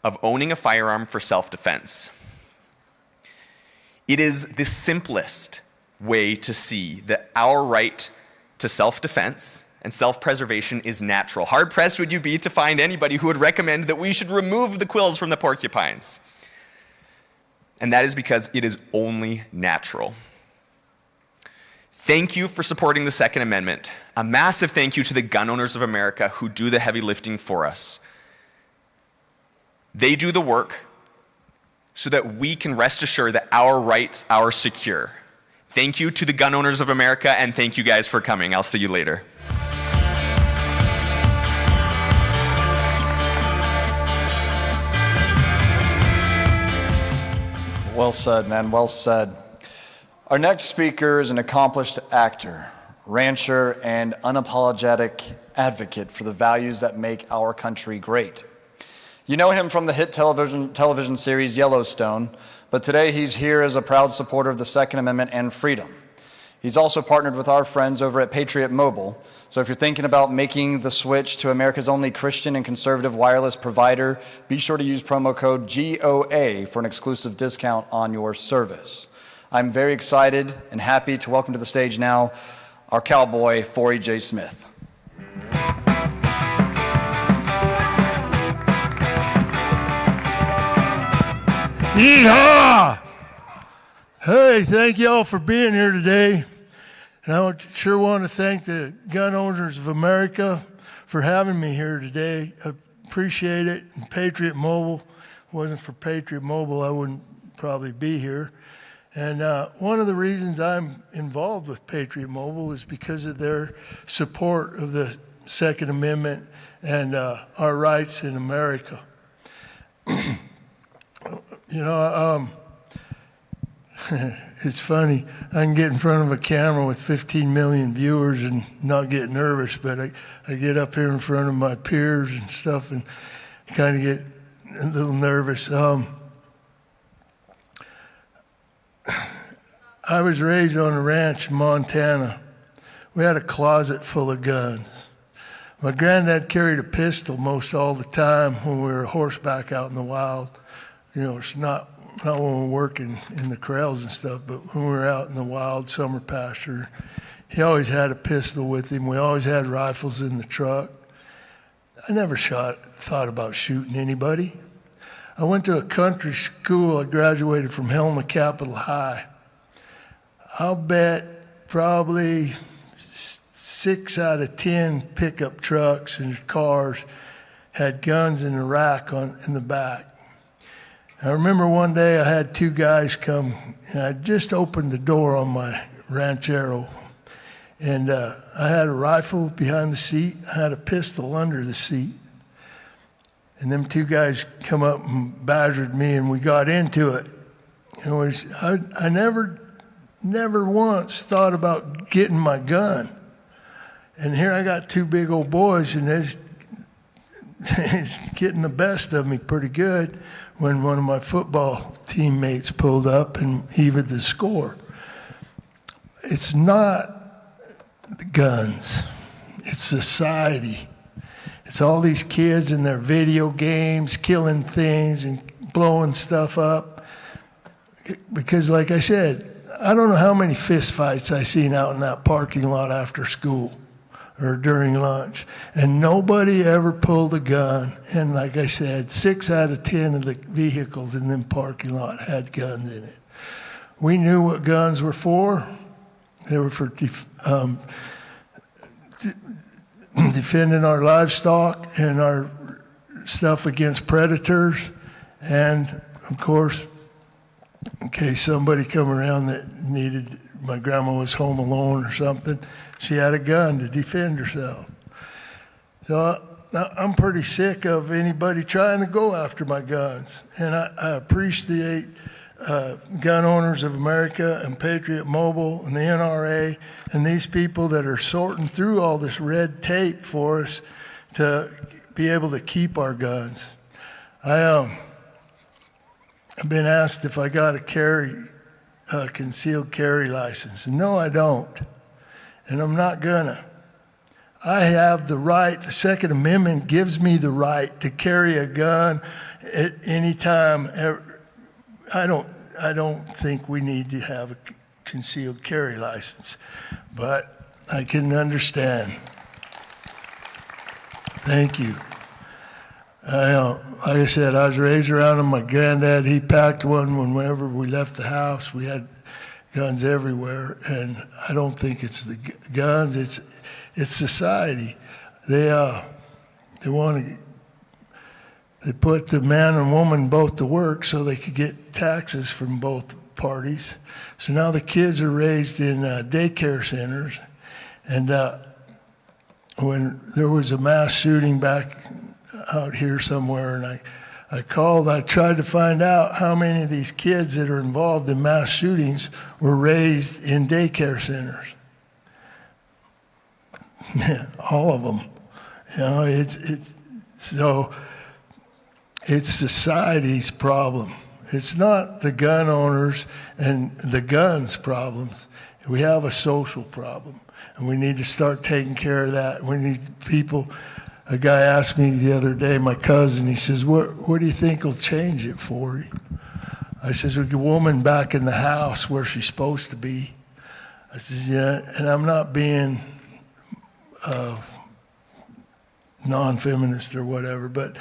of owning a firearm for self-defense. It is the simplest way to see that our right to self-defense and self-preservation is natural. Hard-pressed would you be to find anybody who would recommend that we should remove the quills from the porcupines. And that is because it is only natural. Thank you for supporting the Second Amendment. A massive thank you to the gun owners of America who do the heavy lifting for us. They do the work so that we can rest assured that our rights are secure. Thank you to the gun owners of America, and thank you guys for coming. I'll see you later. Well said, man, well said. Our next speaker is an accomplished actor, rancher, and unapologetic advocate for the values that make our country great. You know him from the hit television series Yellowstone, but today he's here as a proud supporter of the Second Amendment and freedom. He's also partnered with our friends over at Patriot Mobile. So if you're thinking about making the switch to America's only Christian and conservative wireless provider, be sure to use promo code GOA for an exclusive discount on your service. I'm very excited and happy to welcome to the stage now our cowboy, Forey J. Smith. Yeehaw! Hey, thank y'all for being here today. And I sure want to thank the gun owners of America for having me here today. I appreciate it. And Patriot Mobile, if it wasn't for Patriot Mobile, I wouldn't probably be here. And one of the reasons I'm involved with Patriot Mobile is because of their support of the Second Amendment and our rights in America. You know, it's funny. I can get in front of a camera with 15 million viewers and not get nervous, but I get up here in front of my peers and stuff and kind of get a little nervous. I was raised on a ranch in Montana. We had a closet full of guns. My granddad carried a pistol most all the time when we were horseback out in the wild. You know, it's not when we were working in the corrals and stuff, but when we were out in the wild summer pasture, he always had a pistol with him. We always had rifles in the truck. I never thought about shooting anybody. I went to a country school. I graduated from Helena Capital High. I'll bet probably 6 out of 10 pickup trucks and cars had guns in the rack in the back. I remember one day I had 2 guys come, and I just opened the door on my Ranchero, and I had a rifle behind the seat. I had a pistol under the seat. And them 2 guys come up and badgered me, and we got into it. I never once thought about getting my gun. And here I got 2 big old boys, and they're getting the best of me pretty good when one of my football teammates pulled up and evened the score. It's not the guns. It's society. It's all these kids and their video games, killing things and blowing stuff up. Because like I said, I don't know how many fist fights I seen out in that parking lot after school or during lunch. And nobody ever pulled a gun. And like I said, 6 out of 10 of the vehicles in them parking lot had guns in it. We knew what guns were for. They were for defending our livestock and our stuff against predators, and of course, in case somebody come around that needed, my grandma was home alone or something, she had a gun to defend herself. So I'm pretty sick of anybody trying to go after my guns, and I appreciate Gun Owners of America and Patriot Mobile and the NRA and these people that are sorting through all this red tape for us to be able to keep our guns. I've been asked if I got a concealed carry license. No, I don't, and I'm not gonna. I have the right, the Second Amendment gives me the right to carry a gun at any time. I don't think we need to have a concealed carry license, but I can understand. Thank you. Like I said, I was raised around him. My granddad, he packed one whenever we left the house. We had guns everywhere, and I don't think it's the guns. It's society. They want to. They put the man and woman both to work so they could get taxes from both parties. So now the kids are raised in daycare centers. And when there was a mass shooting back out here somewhere, and I called, I tried to find out how many of these kids that are involved in mass shootings were raised in daycare centers. All of them. You know, it's society's problem. It's not the gun owners and the guns problems. We have a social problem, and we need to start taking care of that. We need people. A guy asked me the other day, my cousin, he says, what do you think will change it for you? I says, a woman back in the house where she's supposed to be. I says, yeah, and I'm not being non-feminist or whatever, but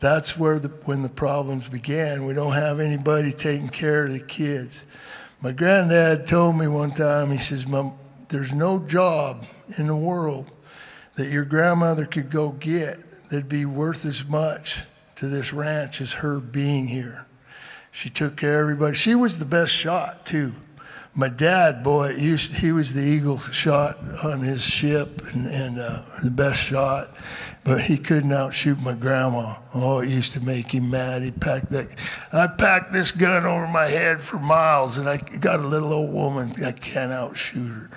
that's where when the problems began. We don't have anybody taking care of the kids. My granddad told me one time, he says, there's no job in the world that your grandmother could go get that'd be worth as much to this ranch as her being here. She took care of everybody. She was the best shot, too. My dad, boy, he was the eagle shot on his ship and the best shot, but he couldn't outshoot my grandma. Oh, it used to make him mad. I packed this gun over my head for miles, and I got a little old woman. I can't outshoot her.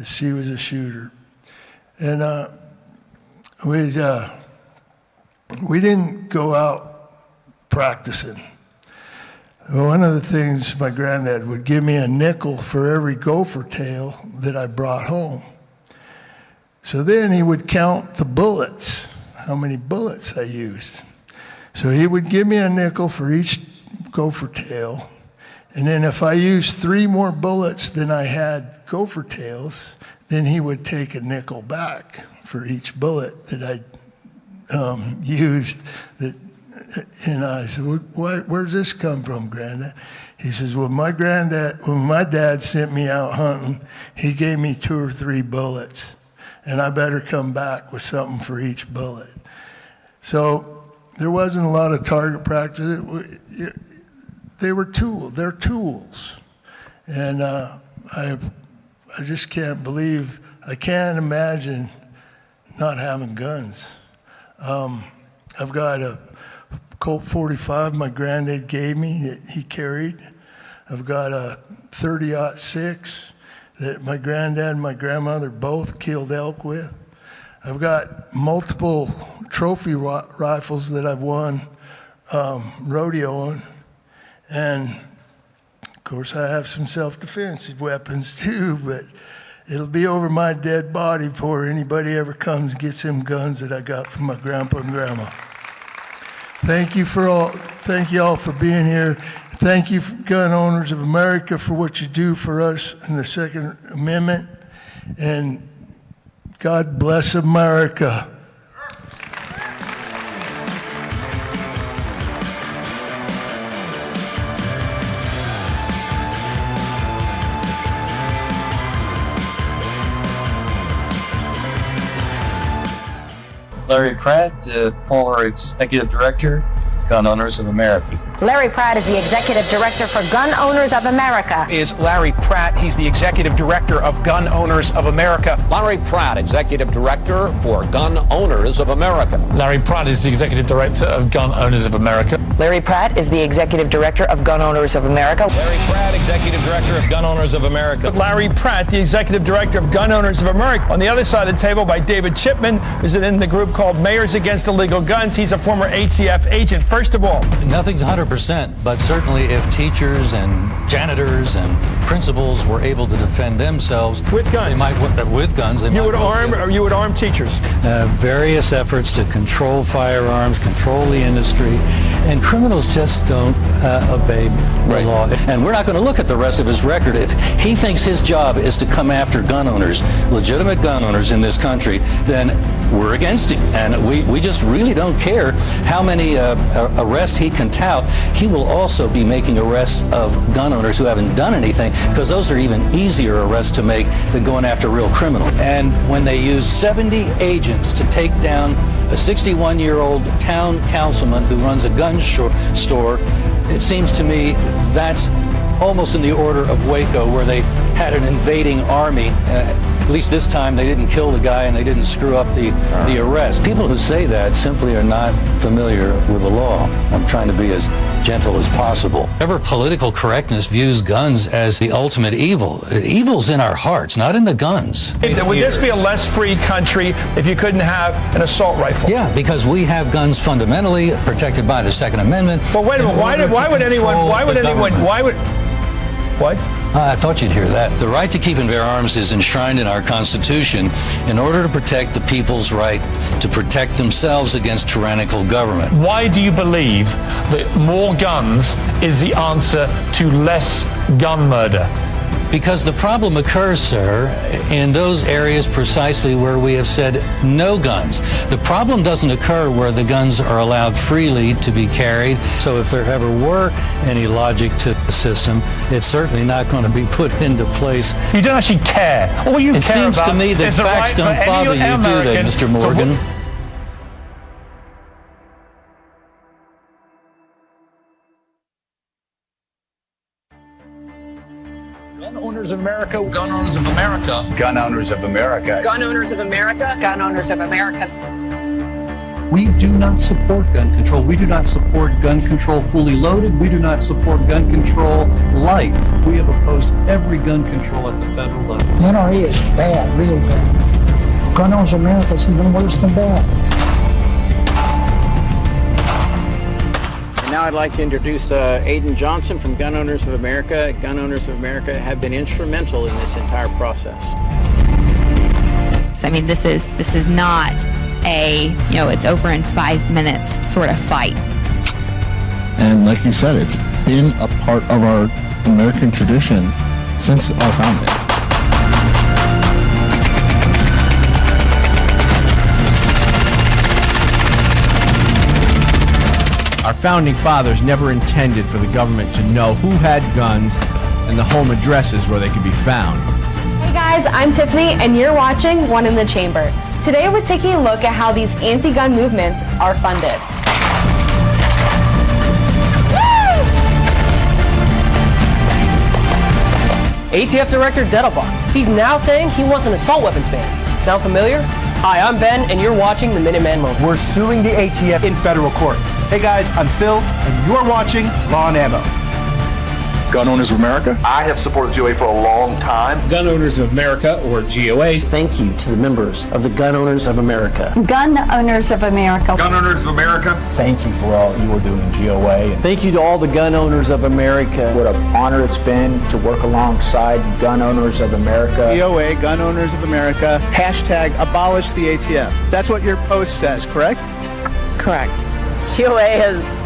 She was a shooter. And we didn't go out practicing. One of the things my granddad would give me a nickel for every gopher tail that I brought home. So then he would count the bullets, how many bullets I used. So he would give me a nickel for each gopher tail. And then if I used 3 more bullets than I had gopher tails, then he would take a nickel back for each bullet that I used. And I said, where's this come from, Granddad? He says, well, when my dad sent me out hunting, he gave me 2 or 3 bullets, and I better come back with something for each bullet. So there wasn't a lot of target practice. They're tools. And I just can't believe, I can't imagine not having guns. I've got a Colt 45 my granddad gave me that he carried. I've got a 30-06 that my granddad and my grandmother both killed elk with. I've got multiple trophy rifles that I've won rodeoing. And of course I have some self-defense weapons too, but it'll be over my dead body before anybody ever comes and gets them guns that I got from my grandpa and grandma. Thank you all for being here. Thank you, Gun Owners of America, for what you do for us in the Second Amendment. And God bless America. Larry Pratt, former Executive Director, Gun Owners of America. Larry Pratt is the Executive Director for Gun Owners of America. Is Larry Pratt. He's the Executive Director of Gun Owners of America. Larry Pratt, Executive Director for Gun Owners of America. Larry Pratt is the Executive Director of Gun Owners of America. Larry Pratt is the Executive Director of Gun Owners of America. Larry Pratt, Executive Director of Gun Owners of America. Larry Pratt, the Executive Director of Gun Owners of America. On the other side of the table by David Chipman, who's in the group called Mayors Against Illegal Guns. He's a former ATF agent. First of all, nothing's 100%, but certainly if teachers and janitors and principals were able to defend themselves with guns, you would arm teachers. Various efforts to control firearms, control the industry, and criminals just don't obey the law. And we're not going to look at the rest of his record. If he thinks his job is to come after gun owners, legitimate gun owners in this country, then we're against him. And we just really don't care how many arrests he can tout. He will also be making arrests of gun owners who haven't done anything, because those are even easier arrests to make than going after real criminals. And when they use 70 agents to take down a 61-year-old town councilman who runs a gun store, it seems to me that's almost in the order of Waco, where they had an invading army. At least this time they didn't kill the guy and they didn't screw up the arrest. People who say that simply are not familiar with the law. I'm trying to be as gentle as possible. Ever political correctness views guns as the ultimate evil. Evil's in our hearts, not in the guns. Would this be a less free country if you couldn't have an assault rifle? Yeah, because we have guns fundamentally protected by the Second Amendment. Well, wait a minute. Why would anyone? What? I thought you'd hear that. The right to keep and bear arms is enshrined in our Constitution in order to protect the people's right to protect themselves against tyrannical government. Why do you believe that more guns is the answer to less gun murder? Because the problem occurs, sir, in those areas precisely where we have said no guns. The problem doesn't occur where the guns are allowed freely to be carried. So if there ever were any logic to the system, it's certainly not going to be put into place. You don't actually care. All you care about is the right It seems to me that facts don't bother you, do they, Mr. Morgan? Gun Owners of America. Gun Owners of America. Gun Owners of America. Gun Owners of America. Gun Owners of America. We do not support gun control. We do not support gun control fully loaded. We do not support gun control light. We have opposed every gun control at the federal level. NRA is bad, really bad. Gun Owners of America is even worse than bad. Now I'd like to introduce Aiden Johnson from Gun Owners of America. Gun Owners of America have been instrumental in this entire process. rights. I mean, this is not a, it's over in 5 minutes sort of fight. And like you said, it's been a part of our American tradition since our founding. Our founding fathers never intended for the government to know who had guns and the home addresses where they could be found. Hey guys, I'm Tiffany and you're watching One in the Chamber. Today we're taking a look at how these anti-gun movements are funded. ATF Director Dettelbach. He's now saying he wants an assault weapons ban. Sound familiar? Hi, I'm Ben, and you're watching the Minuteman Moment. We're suing the ATF in federal court. Hey guys, I'm Phil, and you're watching Law and Ammo. Gun Owners of America. I have supported GOA for a long time. Gun Owners of America, or GOA. Thank you to the members of the Gun Owners of America. Gun Owners of America. Gun Owners of America. Thank you for all you are doing in GOA. Thank you to all the Gun Owners of America. What an honor it's been to work alongside Gun Owners of America. GOA, Gun Owners of America. Hashtag abolish the ATF. That's what your post says, correct? Correct. GOA has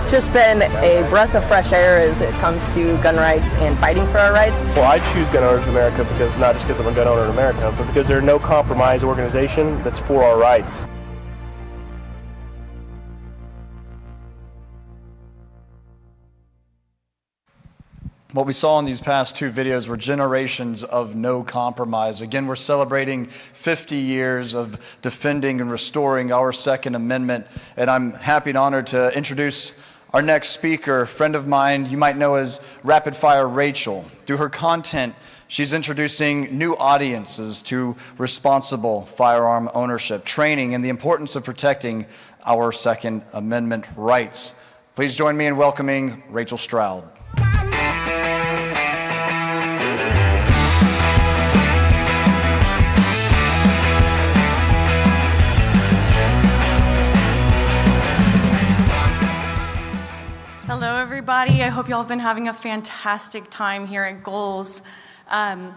just been a breath of fresh air as it comes to gun rights and fighting for our rights. Well, I choose Gun Owners of America because not just because I'm a gun owner in America, but because they're a no compromise organization that's for our rights. What we saw in these past two videos were generations of no compromise. Again, we're celebrating 50 years of defending and restoring our Second Amendment, and I'm happy and honored to introduce our next speaker, a friend of mine you might know as Rapid Fire Rachel. Through her content, she's introducing new audiences to responsible firearm ownership, training, and the importance of protecting our Second Amendment rights. Please join me in welcoming Rachel Stroud. Hello, everybody. I hope you all have been having a fantastic time here at Goals. I'm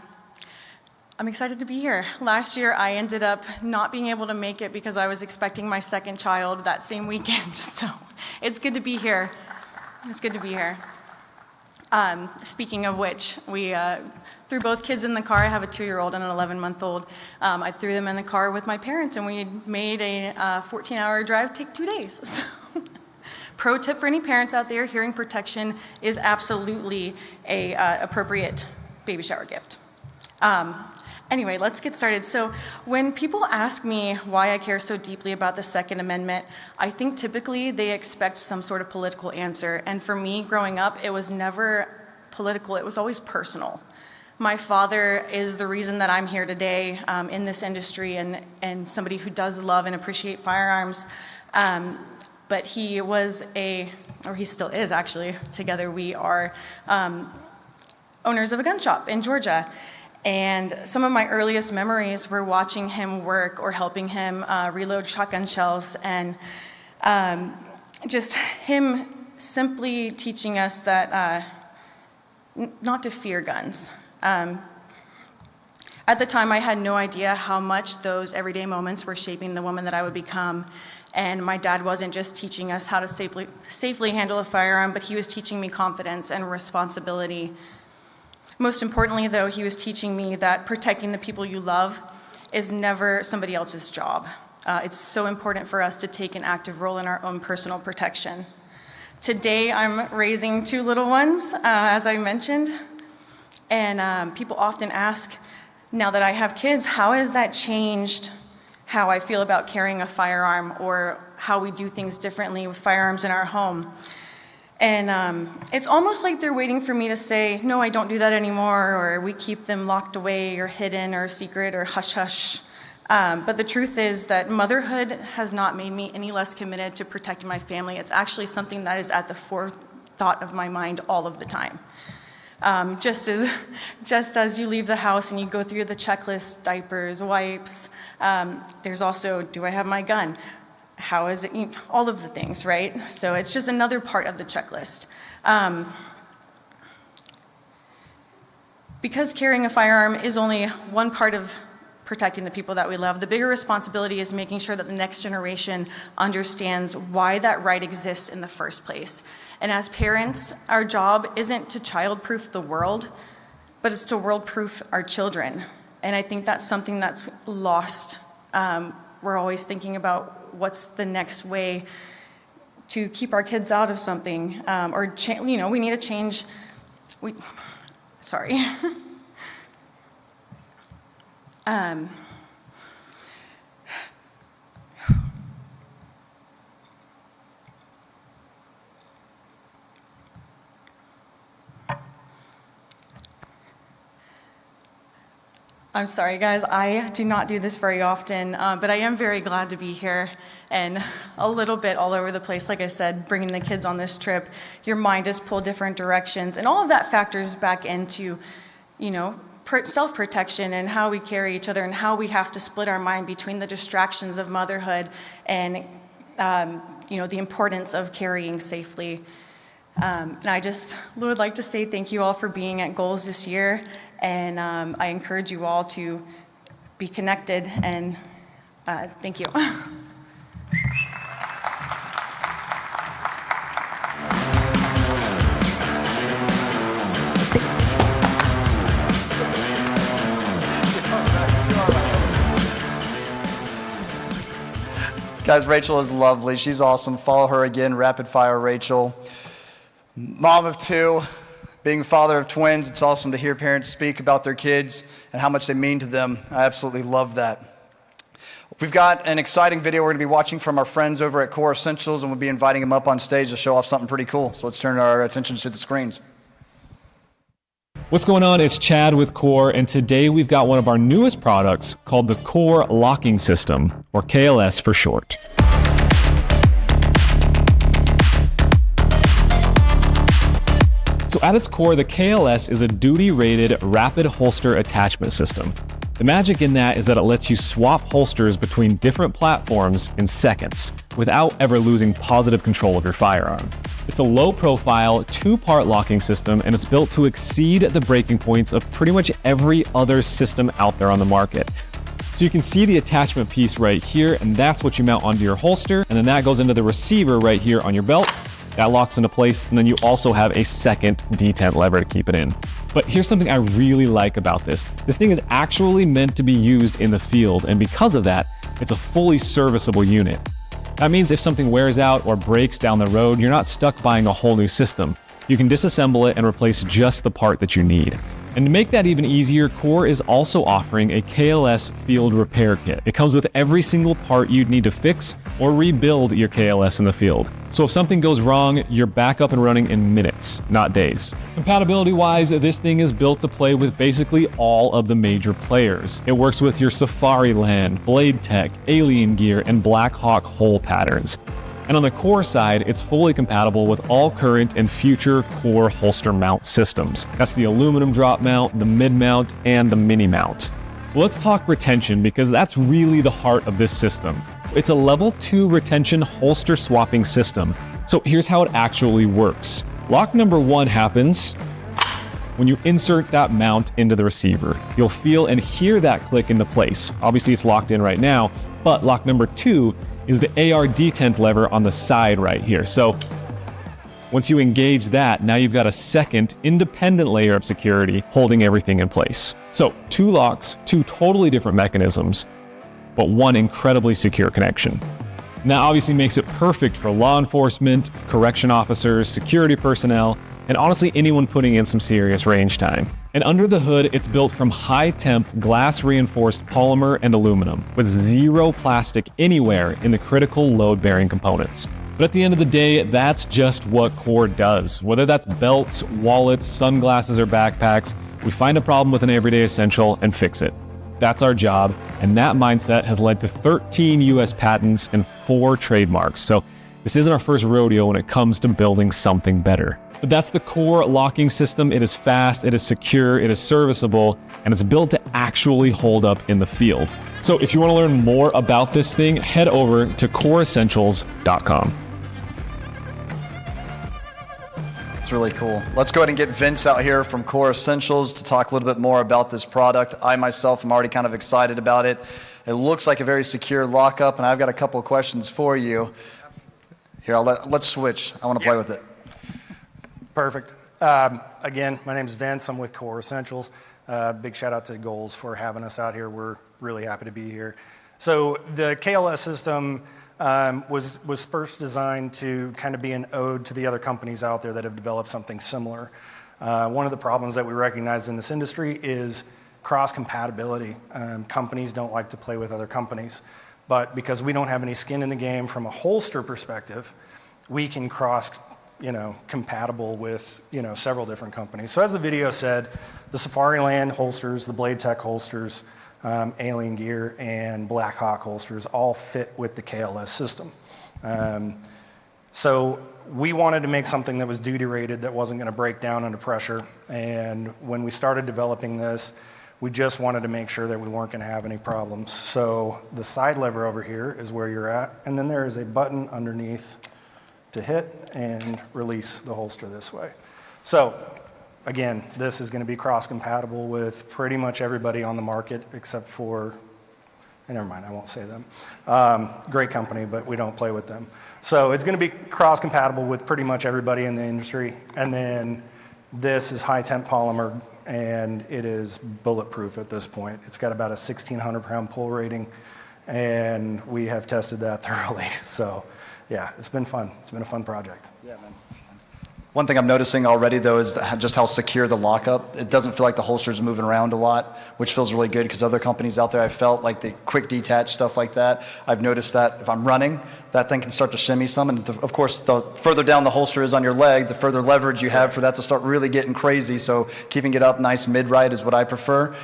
excited to be here. Last year, I ended up not being able to make it because I was expecting my second child that same weekend. So it's good to be here. It's good to be here. Speaking of which, we threw both kids in the car. I have a 2-year-old and an 11-month-old. I threw them in the car with my parents, and we made a 14-hour drive take 2 days. Pro tip for any parents out there, hearing protection is absolutely a appropriate baby shower gift. Anyway, let's get started. So when people ask me why I care so deeply about the Second Amendment, I think typically they expect some sort of political answer. And for me, growing up, it was never political. It was always personal. My father is the reason that I'm here today in this industry and somebody who does love and appreciate firearms. But he was or he still is actually, together we are owners of a gun shop in Georgia. And some of my earliest memories were watching him work or helping him reload shotgun shells, and just him simply teaching us that not to fear guns. At the time, I had no idea how much those everyday moments were shaping the woman that I would become. And my dad wasn't just teaching us how to safely handle a firearm, but he was teaching me confidence and responsibility. Most importantly, though, he was teaching me that protecting the people you love is never somebody else's job. It's so important for us to take an active role in our own personal protection. Today, I'm raising 2 little ones, as I mentioned, and people often ask, now that I have kids, how has that changed how I feel about carrying a firearm or how we do things differently with firearms in our home? And it's almost like they're waiting for me to say, no, I don't do that anymore, or we keep them locked away or hidden or secret or hush-hush. But the truth is that motherhood has not made me any less committed to protecting my family. It's actually something that is at the forethought of my mind all of the time. Just as you leave the house and you go through the checklist, diapers, wipes, there's also, do I have my gun? How is it? All of the things, right? So it's just another part of the checklist. Because carrying a firearm is only one part of protecting the people that we love. The bigger responsibility is making sure that the next generation understands why that right exists in the first place. And as parents, our job isn't to child-proof the world, but it's to world-proof our children. And I think that's something that's lost. We're always thinking about what's the next way to keep our kids out of something, we need to change. Sorry. I'm sorry, guys. I do not do this very often, but I am very glad to be here and a little bit all over the place. Like I said, bringing the kids on this trip, your mind is pulled different directions, and all of that factors back into, self-protection and how we carry each other and how we have to split our mind between the distractions of motherhood and, the importance of carrying safely. And I just would like to say thank you all for being at Goals this year, and I encourage you all to be connected, and thank you. Guys, Rachel is lovely. She's awesome. Follow her again, Rapid Fire Rachel. Mom of two, being father of twins, it's awesome to hear parents speak about their kids and how much they mean to them. I absolutely love that. We've got an exciting video we're going to be watching from our friends over at Core Essentials, and we'll be inviting them up on stage to show off something pretty cool. So let's turn our attention to the screens. What's going on? It's Chad with Core, and today we've got one of our newest products called the Core Locking System, or KLS for short. So at its core, the KLS is a duty-rated rapid holster attachment system. The magic in that is that it lets you swap holsters between different platforms in seconds without ever losing positive control of your firearm. It's a low-profile, two-part locking system, and it's built to exceed the breaking points of pretty much every other system out there on the market. So you can see the attachment piece right here, and that's what you mount onto your holster, and then that goes into the receiver right here on your belt. That locks into place, and then you also have a second detent lever to keep it in. But here's something I really like about this. This thing is actually meant to be used in the field, and because of that, it's a fully serviceable unit. That means if something wears out or breaks down the road, you're not stuck buying a whole new system. You can disassemble it and replace just the part that you need. And to make that even easier, Core is also offering a KLS field repair kit. It comes with every single part you'd need to fix or rebuild your KLS in the field. So if something goes wrong, you're back up and running in minutes, not days. Compatibility-wise, this thing is built to play with basically all of the major players. It works with your Safariland, Blade Tech, Alien Gear, and Black Hawk hole patterns. And on the Core side, it's fully compatible with all current and future Core holster mount systems. That's the aluminum drop mount, the mid mount, and the mini mount. Well, let's talk retention, because that's really the heart of this system. It's a level 2 retention holster swapping system. So here's how it actually works. Lock number 1 happens when you insert that mount into the receiver. You'll feel and hear that click into place. Obviously it's locked in right now, but lock number 2 is the AR detent lever on the side right here. So once you engage that, now you've got a second independent layer of security holding everything in place. So 2 locks, 2 totally different mechanisms, but 1 incredibly secure connection. And that obviously makes it perfect for law enforcement, correction officers, security personnel, and honestly anyone putting in some serious range time. And under the hood, it's built from high-temp glass-reinforced polymer and aluminum, with 0 plastic anywhere in the critical load-bearing components. But at the end of the day, that's just what Core does. Whether that's belts, wallets, sunglasses, or backpacks, we find a problem with an everyday essential and fix it. That's our job, and that mindset has led to 13 US patents and 4 trademarks. So this isn't our first rodeo when it comes to building something better. But that's the Core locking system. It is fast, it is secure, it is serviceable, and it's built to actually hold up in the field. So if you want to learn more about this thing, head over to coreessentials.com. It's That's really cool. Let's go ahead and get Vince out here from Core Essentials to talk a little bit more about this product. I myself am already kind of excited about it. It looks like a very secure lockup, and I've got a couple of questions for you. Here, let's switch. I want to play with it. Perfect. Again, my name is Vince. I'm with Core Essentials. Big shout out to Goals for having us out here. We're really happy to be here. So the KLS system was first designed to kind of be an ode to the other companies out there that have developed something similar. One of the problems that we recognized in this industry is cross-compatibility. Companies don't like to play with other companies, but because we don't have any skin in the game from a holster perspective, we can compatible with several different companies. So as the video said, the Safariland holsters, the Blade Tech holsters, Alien Gear, and Black Hawk holsters all fit with the KLS system. So we wanted to make something that was duty rated, that wasn't going to break down under pressure. And when we started developing this, we just wanted to make sure that we weren't going to have any problems. So the side lever over here is where you're at, and then there is a button underneath to hit and release the holster this way. So again, this is going to be cross-compatible with pretty much everybody on the market except for, never mind, I won't say them. Great company, but we don't play with them. So it's going to be cross-compatible with pretty much everybody in the industry. And then this is high-temp polymer, and it is bulletproof at this point. It's got about a 1,600-pound pull rating, and we have tested that thoroughly. So yeah, it's been fun. It's been a fun project. Yeah, man. One thing I'm noticing already, though, is just how secure the lockup. It doesn't feel like the holster's moving around a lot, which feels really good, because other companies out there, I felt like the quick detach, stuff like that. I've noticed that if I'm running, that thing can start to shimmy some. And of course, the further down the holster is on your leg, the further leverage you have for that to start really getting crazy. So keeping it up nice mid-ride is what I prefer.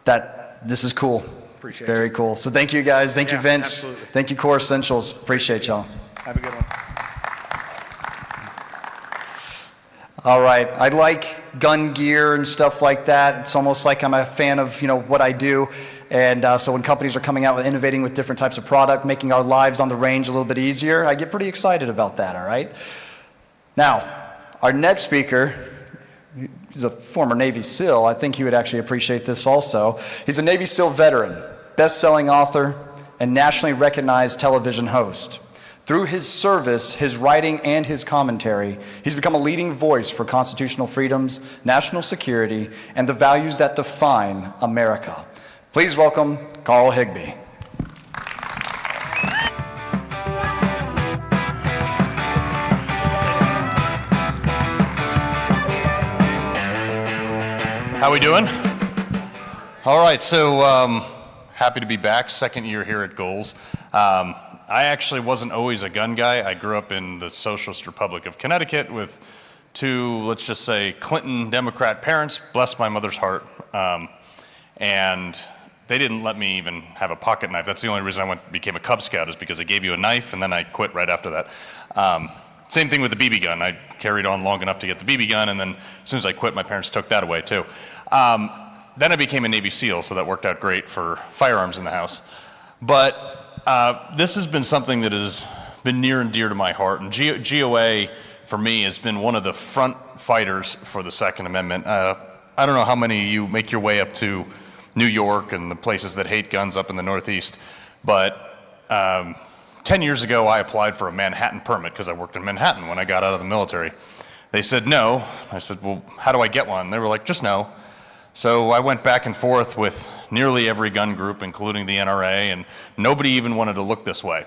Yeah. This is cool. Appreciate Very you. cool. So thank you, guys. Thank you, Vince. Absolutely. Thank you, Core Essentials. Appreciate y'all. Have a good one. All right, I like gun gear and stuff like that. It's almost like I'm a fan of what I do, and so when companies are coming out with innovating with different types of product, making our lives on the range a little bit easier, I get pretty excited about that. All right. Now, our next speaker, he's a former Navy SEAL. I think he would actually appreciate this also. He's a Navy SEAL veteran, best-selling author, and nationally recognized television host. Through his service, his writing, and his commentary, he's become a leading voice for constitutional freedoms, national security, and the values that define America. Please welcome Carl Higbie. How we doing? All right, so happy to be back, second year here at Goals. I actually wasn't always a gun guy. I grew up in the Socialist Republic of Connecticut with two, let's just say, Clinton Democrat parents, bless my mother's heart. And they didn't let me even have a pocket knife. That's the only reason I became a Cub Scout, is because they gave you a knife, and then I quit right after that. Same thing with the BB gun. I carried on long enough to get the BB gun, and then as soon as I quit, my parents took that away too. Then I became a Navy SEAL, so that worked out great for firearms in the house. But this has been something that has been near and dear to my heart, and GOA for me has been one of the front fighters for the Second Amendment. I don't know how many of you make your way up to New York and the places that hate guns up in the Northeast, but 10 years ago I applied for a Manhattan permit because I worked in Manhattan when I got out of the military. They said no. I said, well, how do I get one? They were like, just no. So I went back and forth with nearly every gun group, including the NRA, and nobody even wanted to look this way.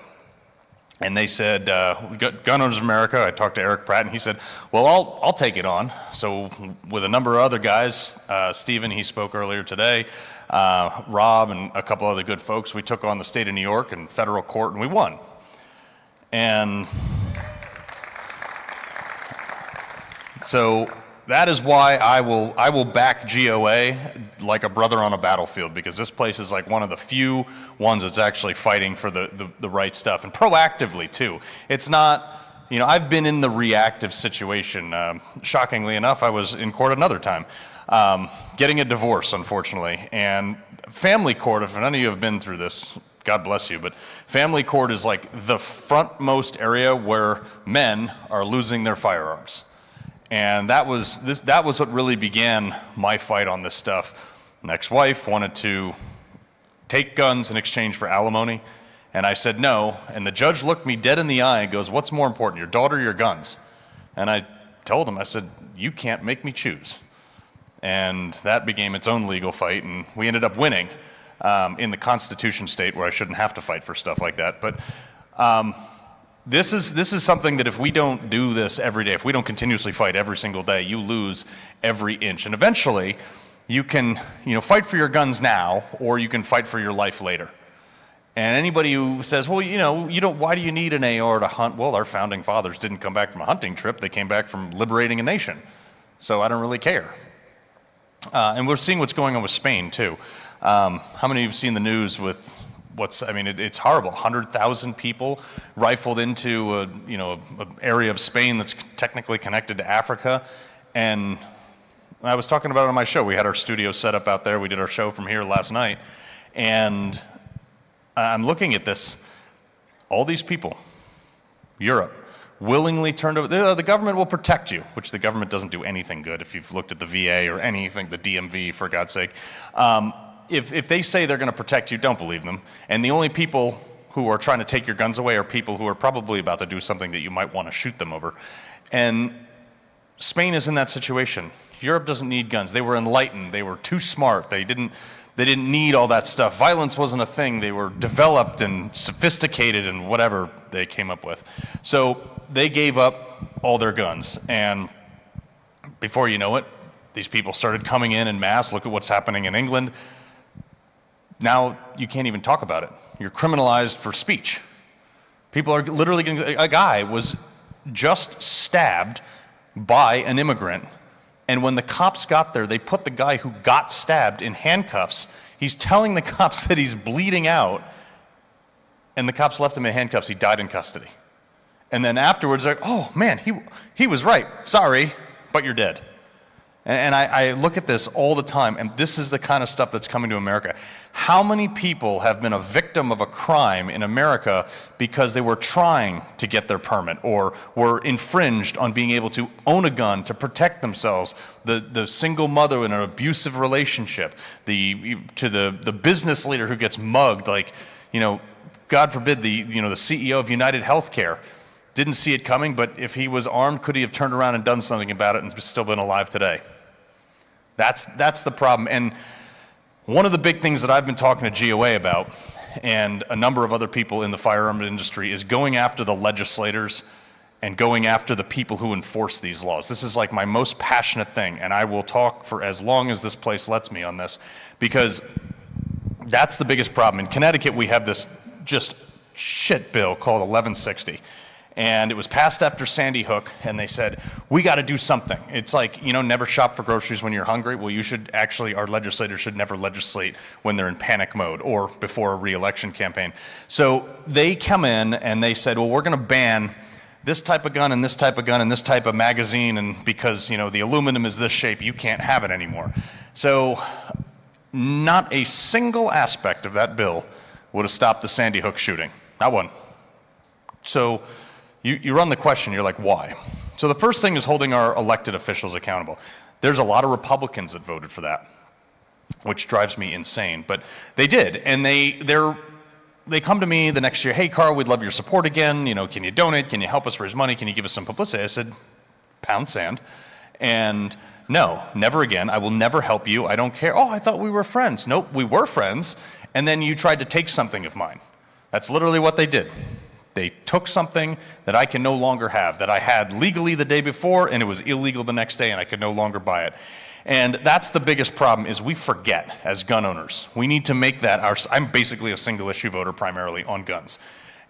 And they said, Gun Owners of America, I talked to Eric Pratt, and he said, well, I'll take it on. So with a number of other guys, Stephen, he spoke earlier today, Rob, and a couple other good folks, we took on the state of New York and federal court, and we won. And so that is why I will back GOA like a brother on a battlefield, because this place is like one of the few ones that's actually fighting for the right stuff, and proactively too. It's not, I've been in the reactive situation. Shockingly enough, I was in court another time, getting a divorce, unfortunately, and family court, if none of you have been through this, God bless you, but family court is like the frontmost area where men are losing their firearms. And that was what really began my fight on this stuff. My ex-wife wanted to take guns in exchange for alimony, and I said no, and the judge looked me dead in the eye and goes, "What's more important, your daughter or your guns?" And I told him, I said, "You can't make me choose." And that became its own legal fight, and we ended up winning in the Constitution state where I shouldn't have to fight for stuff like that. But this is something that if we don't do this every day, if we don't continuously fight every single day, you lose every inch. And eventually, you can fight for your guns now, or you can fight for your life later. And anybody who says, well, why do you need an AR to hunt? Well, our founding fathers didn't come back from a hunting trip. They came back from liberating a nation. So I don't really care. And we're seeing what's going on with Spain, too. How many of you have seen the news with it's horrible. 100,000 people rifled into an area of Spain that's technically connected to Africa. And I was talking about it on my show. We had our studio set up out there. We did our show from here last night. And I'm looking at this. All these people, Europe, willingly turned over. The government will protect you, which the government doesn't do anything good if you've looked at the VA or anything, the DMV, for God's sake. If they say they're going to protect you, don't believe them. And the only people who are trying to take your guns away are people who are probably about to do something that you might want to shoot them over. And Spain is in that situation. Europe doesn't need guns. They were enlightened. They were too smart. They didn't need all that stuff. Violence wasn't a thing. They were developed and sophisticated and whatever they came up with. So they gave up all their guns. And before you know it, these people started coming in mass. Look at what's happening in England. Now you can't even talk about it. You're criminalized for speech. People are literally a guy was just stabbed by an immigrant, and when the cops got there, they put the guy who got stabbed in handcuffs. He's telling the cops that he's bleeding out, and the cops left him in handcuffs. He died in custody. And then afterwards, like, oh man, he was right. Sorry, but you're dead. And I look at this all the time, and this is the kind of stuff that's coming to America. How many people have been a victim of a crime in America because they were trying to get their permit or were infringed on being able to own a gun to protect themselves? The single mother in an abusive relationship, the business leader who gets mugged, like, God forbid, the CEO of United Healthcare. Didn't see it coming, but if he was armed, could he have turned around and done something about it and still been alive today? That's the problem. And one of the big things that I've been talking to GOA about, and a number of other people in the firearm industry, is going after the legislators and going after the people who enforce these laws. This is like my most passionate thing, and I will talk for as long as this place lets me on this, because that's the biggest problem. In Connecticut, we have this just shit bill called 1160. And it was passed after Sandy Hook, and they said, we got to do something. It's like, never shop for groceries when you're hungry. Well, our legislators should never legislate when they're in panic mode or before a re-election campaign. So they come in and they said, well, we're going to ban this type of gun and this type of gun and this type of magazine, and because, the aluminum is this shape, you can't have it anymore. So not a single aspect of that bill would have stopped the Sandy Hook shooting. Not one. So you run the question, you're like, why? So the first thing is holding our elected officials accountable. There's a lot of Republicans that voted for that, which drives me insane. But they did, and they come to me the next year, hey, Carl, we'd love your support again. Can you donate? Can you help us raise money? Can you give us some publicity? I said, pound sand. And no, never again. I will never help you. I don't care. Oh, I thought we were friends. Nope, we were friends. And then you tried to take something of mine. That's literally what they did. They took something that I can no longer have, that I had legally the day before, and it was illegal the next day, and I could no longer buy it. And that's the biggest problem, is we forget as gun owners. We need to make that I'm basically a single issue voter primarily on guns.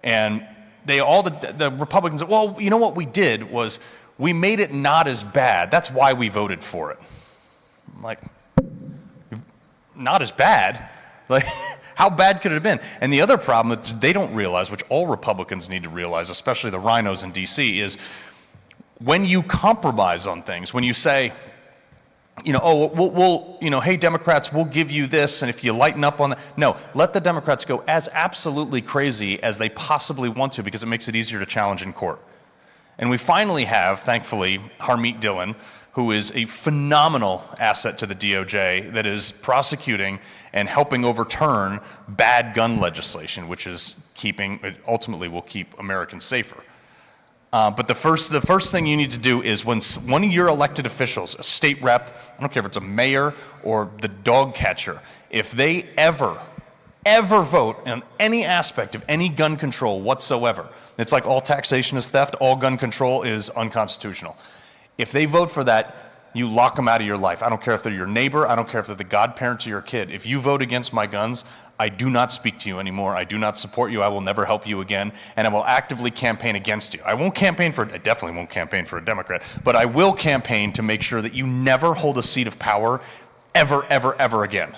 And the Republicans said, well, you know what we did was we made it not as bad. That's why we voted for it. I'm like, not as bad? Like, how bad could it have been? And the other problem that they don't realize, which all Republicans need to realize, especially the rhinos in D.C., is when you compromise on things, when you say, hey, Democrats, we'll give you this, and if you lighten up on that. No, let the Democrats go as absolutely crazy as they possibly want to, because it makes it easier to challenge in court. And we finally have, thankfully, Harmeet Dillon, who is a phenomenal asset to the DOJ that is prosecuting and helping overturn bad gun legislation, which is ultimately will keep Americans safer. But the first thing you need to do is when one of your elected officials, a state rep, I don't care if it's a mayor or the dog catcher, if they ever vote on any aspect of any gun control whatsoever, it's like all taxation is theft, all gun control is unconstitutional. If they vote for that, you lock them out of your life. I don't care if they're your neighbor. I don't care if they're the godparent to your kid. If you vote against my guns, I do not speak to you anymore. I do not support you. I will never help you again. And I will actively campaign against you. I definitely won't campaign for a Democrat, but I will campaign to make sure that you never hold a seat of power ever, ever, ever again.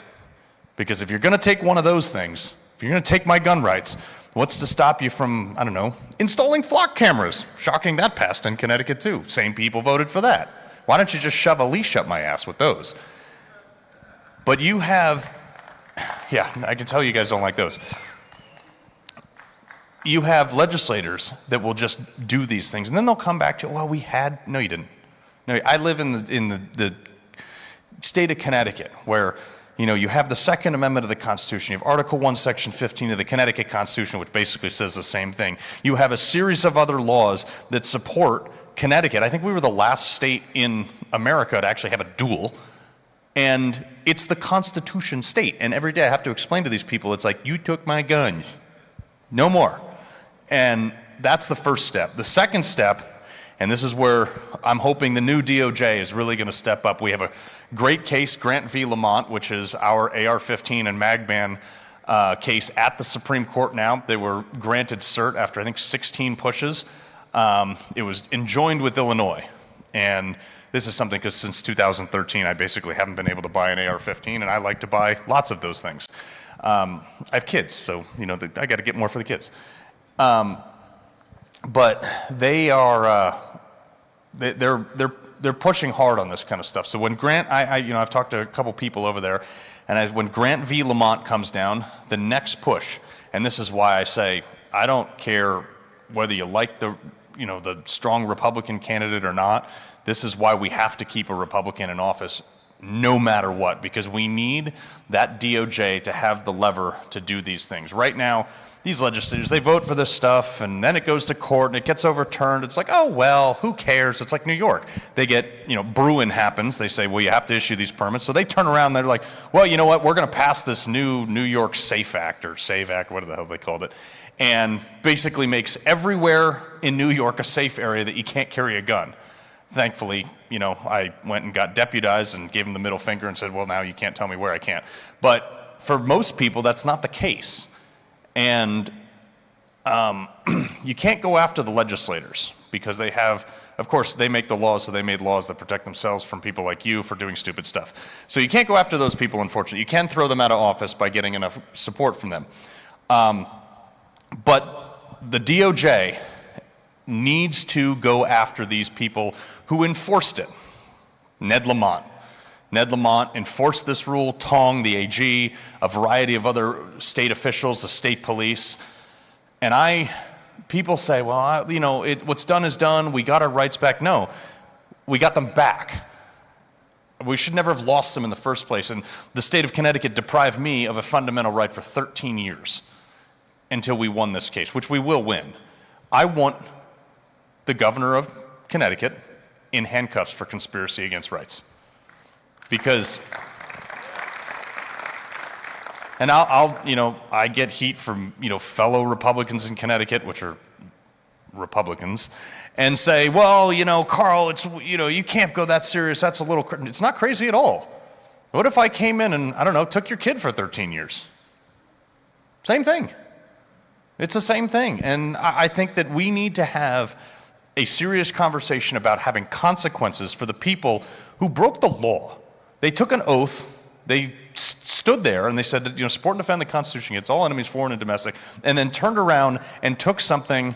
Because if you're going to take one of those things, if you're going to take my gun rights, what's to stop you from, I don't know, installing flock cameras? Shocking that passed in Connecticut too. Same people voted for that. Why don't you just shove a leash up my ass with those? But you have, yeah, I can tell you guys don't like those. You have legislators that will just do these things, and then they'll come back to, well, no, you didn't. No, I live in the state of Connecticut, where you have the Second Amendment of the Constitution. You have Article 1, Section 15 of the Connecticut Constitution, which basically says the same thing. You have a series of other laws that support Connecticut. I think we were the last state in America to actually have a duel. And it's the Constitution state. And every day I have to explain to these people, it's like, you took my gun. No more. And that's the first step. The second step, and this is where I'm hoping the new DOJ is really going to step up. We have a great case, Grant v. Lamont, which is our AR-15 and mag ban case at the Supreme Court now. They were granted cert after, I think, 16 pushes. It was enjoined with Illinois. And this is something, because since 2013, I basically haven't been able to buy an AR-15, and I like to buy lots of those things. I have kids, so I got to get more for the kids. But they are they're pushing hard on this kind of stuff. So when Grant, I've talked to a couple people over there, and when Grant v. Lamont comes down, the next push, and this is why I say I don't care whether you like the strong Republican candidate or not. This is why we have to keep a Republican in office no matter what, because we need that DOJ to have the lever to do these things. Right now, these legislators, they vote for this stuff, and then it goes to court, and it gets overturned. It's like, oh, well, who cares? It's like New York. They get, Bruin happens. They say, well, you have to issue these permits. So they turn around, and they're like, well, you know what? We're going to pass this new New York SAFE Act, or SAVE Act, whatever the hell they called it, and basically makes everywhere in New York a safe area that you can't carry a gun. Thankfully, I went and got deputized and gave them the middle finger and said, well, now you can't tell me where I can't. But for most people, that's not the case. And you can't go after the legislators because they have, of course, they make the laws, so they made laws that protect themselves from people like you for doing stupid stuff. So you can't go after those people, unfortunately. You can throw them out of office by getting enough support from them. But the DOJ needs to go after these people who enforced it. Ned Lamont enforced this rule, Tong, the AG, a variety of other state officials, the state police. And people say, well, what's done is done, we got our rights back. No, we got them back. We should never have lost them in the first place. And the state of Connecticut deprived me of a fundamental right for 13 years until we won this case, which we will win. I want the governor of Connecticut in handcuffs for conspiracy against rights. Because, and I get heat from, fellow Republicans in Connecticut, which are Republicans, and say, well, Carl, it's, you can't go that serious. That's a little, it's not crazy at all. What if I came in and, took your kid for 13 years? Same thing. It's the same thing. And I think that we need to have a serious conversation about having consequences for the people who broke the law. They took an oath, they stood there and they said, support and defend the Constitution against all enemies, foreign and domestic, and then turned around and took something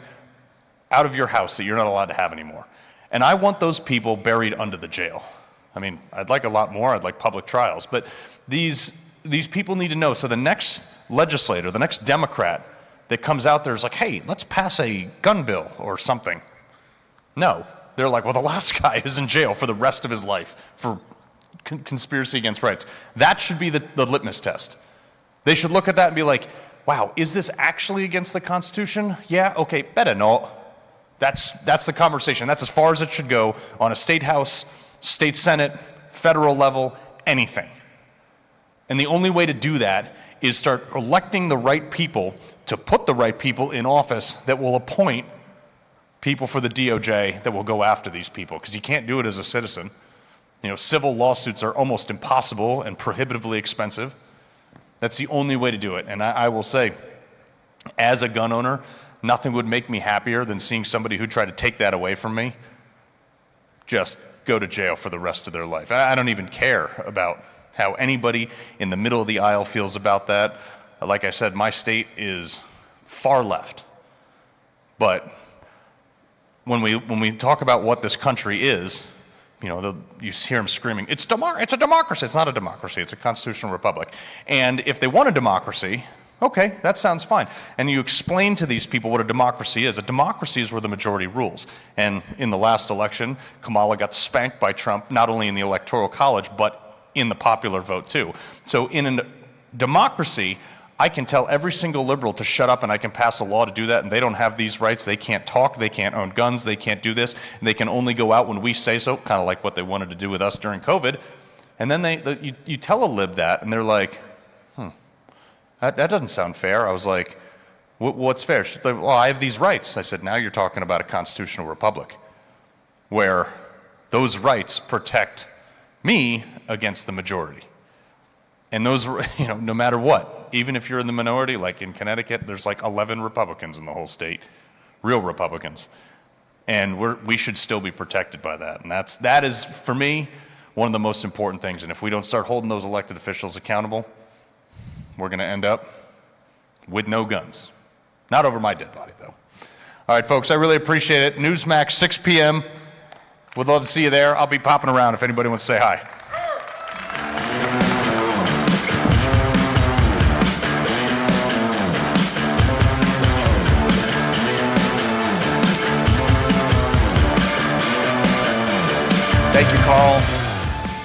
out of your house that you're not allowed to have anymore. And I want those people buried under the jail. I mean, I'd like a lot more, I'd like public trials, but these people need to know. So the next legislator, the next Democrat that comes out there is like, hey, let's pass a gun bill or something. No. They're like, well, the last guy is in jail for the rest of his life for conspiracy against rights. That should be the litmus test. They should look at that and be like, wow, is this actually against the Constitution? Yeah, okay, better no. That's the conversation. That's as far as it should go on a state house, state senate, federal level, anything. And the only way to do that is start electing the right people to put the right people in office that will appoint people for the DOJ that will go after these people, because you can't do it as a citizen. You know, civil lawsuits are almost impossible and prohibitively expensive. That's the only way to do it. And I will say, as a gun owner, nothing would make me happier than seeing somebody who tried to take that away from me just go to jail for the rest of their life. I don't even care about how anybody in the middle of the aisle feels about that. Like I said, my state is far left. But when we talk about what this country is, you know, you hear them screaming, it's a democracy. It's not a democracy. It's a constitutional republic. And if they want a democracy, okay, that sounds fine. And you explain to these people what a democracy is. A democracy is where the majority rules. And in the last election, Kamala got spanked by Trump, not only in the Electoral College, but in the popular vote too. So in a democracy, I can tell every single liberal to shut up and I can pass a law to do that, and they don't have these rights. They can't talk, they can't own guns, they can't do this, and they can only go out when we say so, kind of like what they wanted to do with us during COVID. And then you tell a lib that, and they're like, that doesn't sound fair. I was like, what's fair? She's like, well, I have these rights. I said, now you're talking about a constitutional republic where those rights protect me against the majority. And those, you know, no matter what, even if you're in the minority, like in Connecticut, there's like 11 Republicans in the whole state, real Republicans. And we should still be protected by that. And that is, for me, one of the most important things. And if we don't start holding those elected officials accountable, we're going to end up with no guns. Not over my dead body, though. All right, folks, I really appreciate it. Newsmax, 6 p.m. Would love to see you there. I'll be popping around if anybody wants to say hi. Thank you, Carl.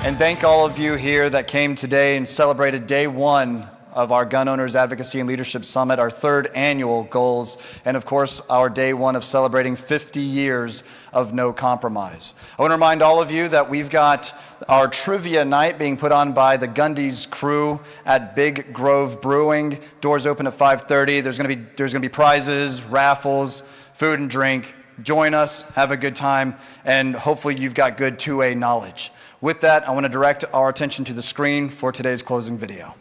And thank all of you here that came today and celebrated day one of our Gun Owners Advocacy and Leadership Summit, our third annual goals, and of course, our day one of celebrating 50 years of no compromise. I want to remind all of you that we've got our trivia night being put on by the Gundy's crew at Big Grove Brewing. Doors open at 5:30. There's going to be prizes, raffles, food and drink. Join us, have a good time, and hopefully you've got good 2A knowledge. With that, I want to direct our attention to the screen for today's closing video.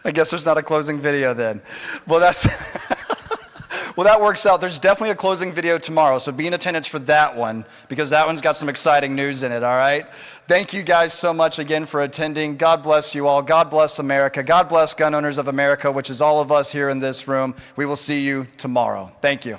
I guess there's not a closing video then. Well, well, that works out. There's definitely a closing video tomorrow, so be in attendance for that one, because that one's got some exciting news in it, all right? Thank you guys so much again for attending. God bless you all. God bless America. God bless Gun Owners of America, which is all of us here in this room. We will see you tomorrow. Thank you.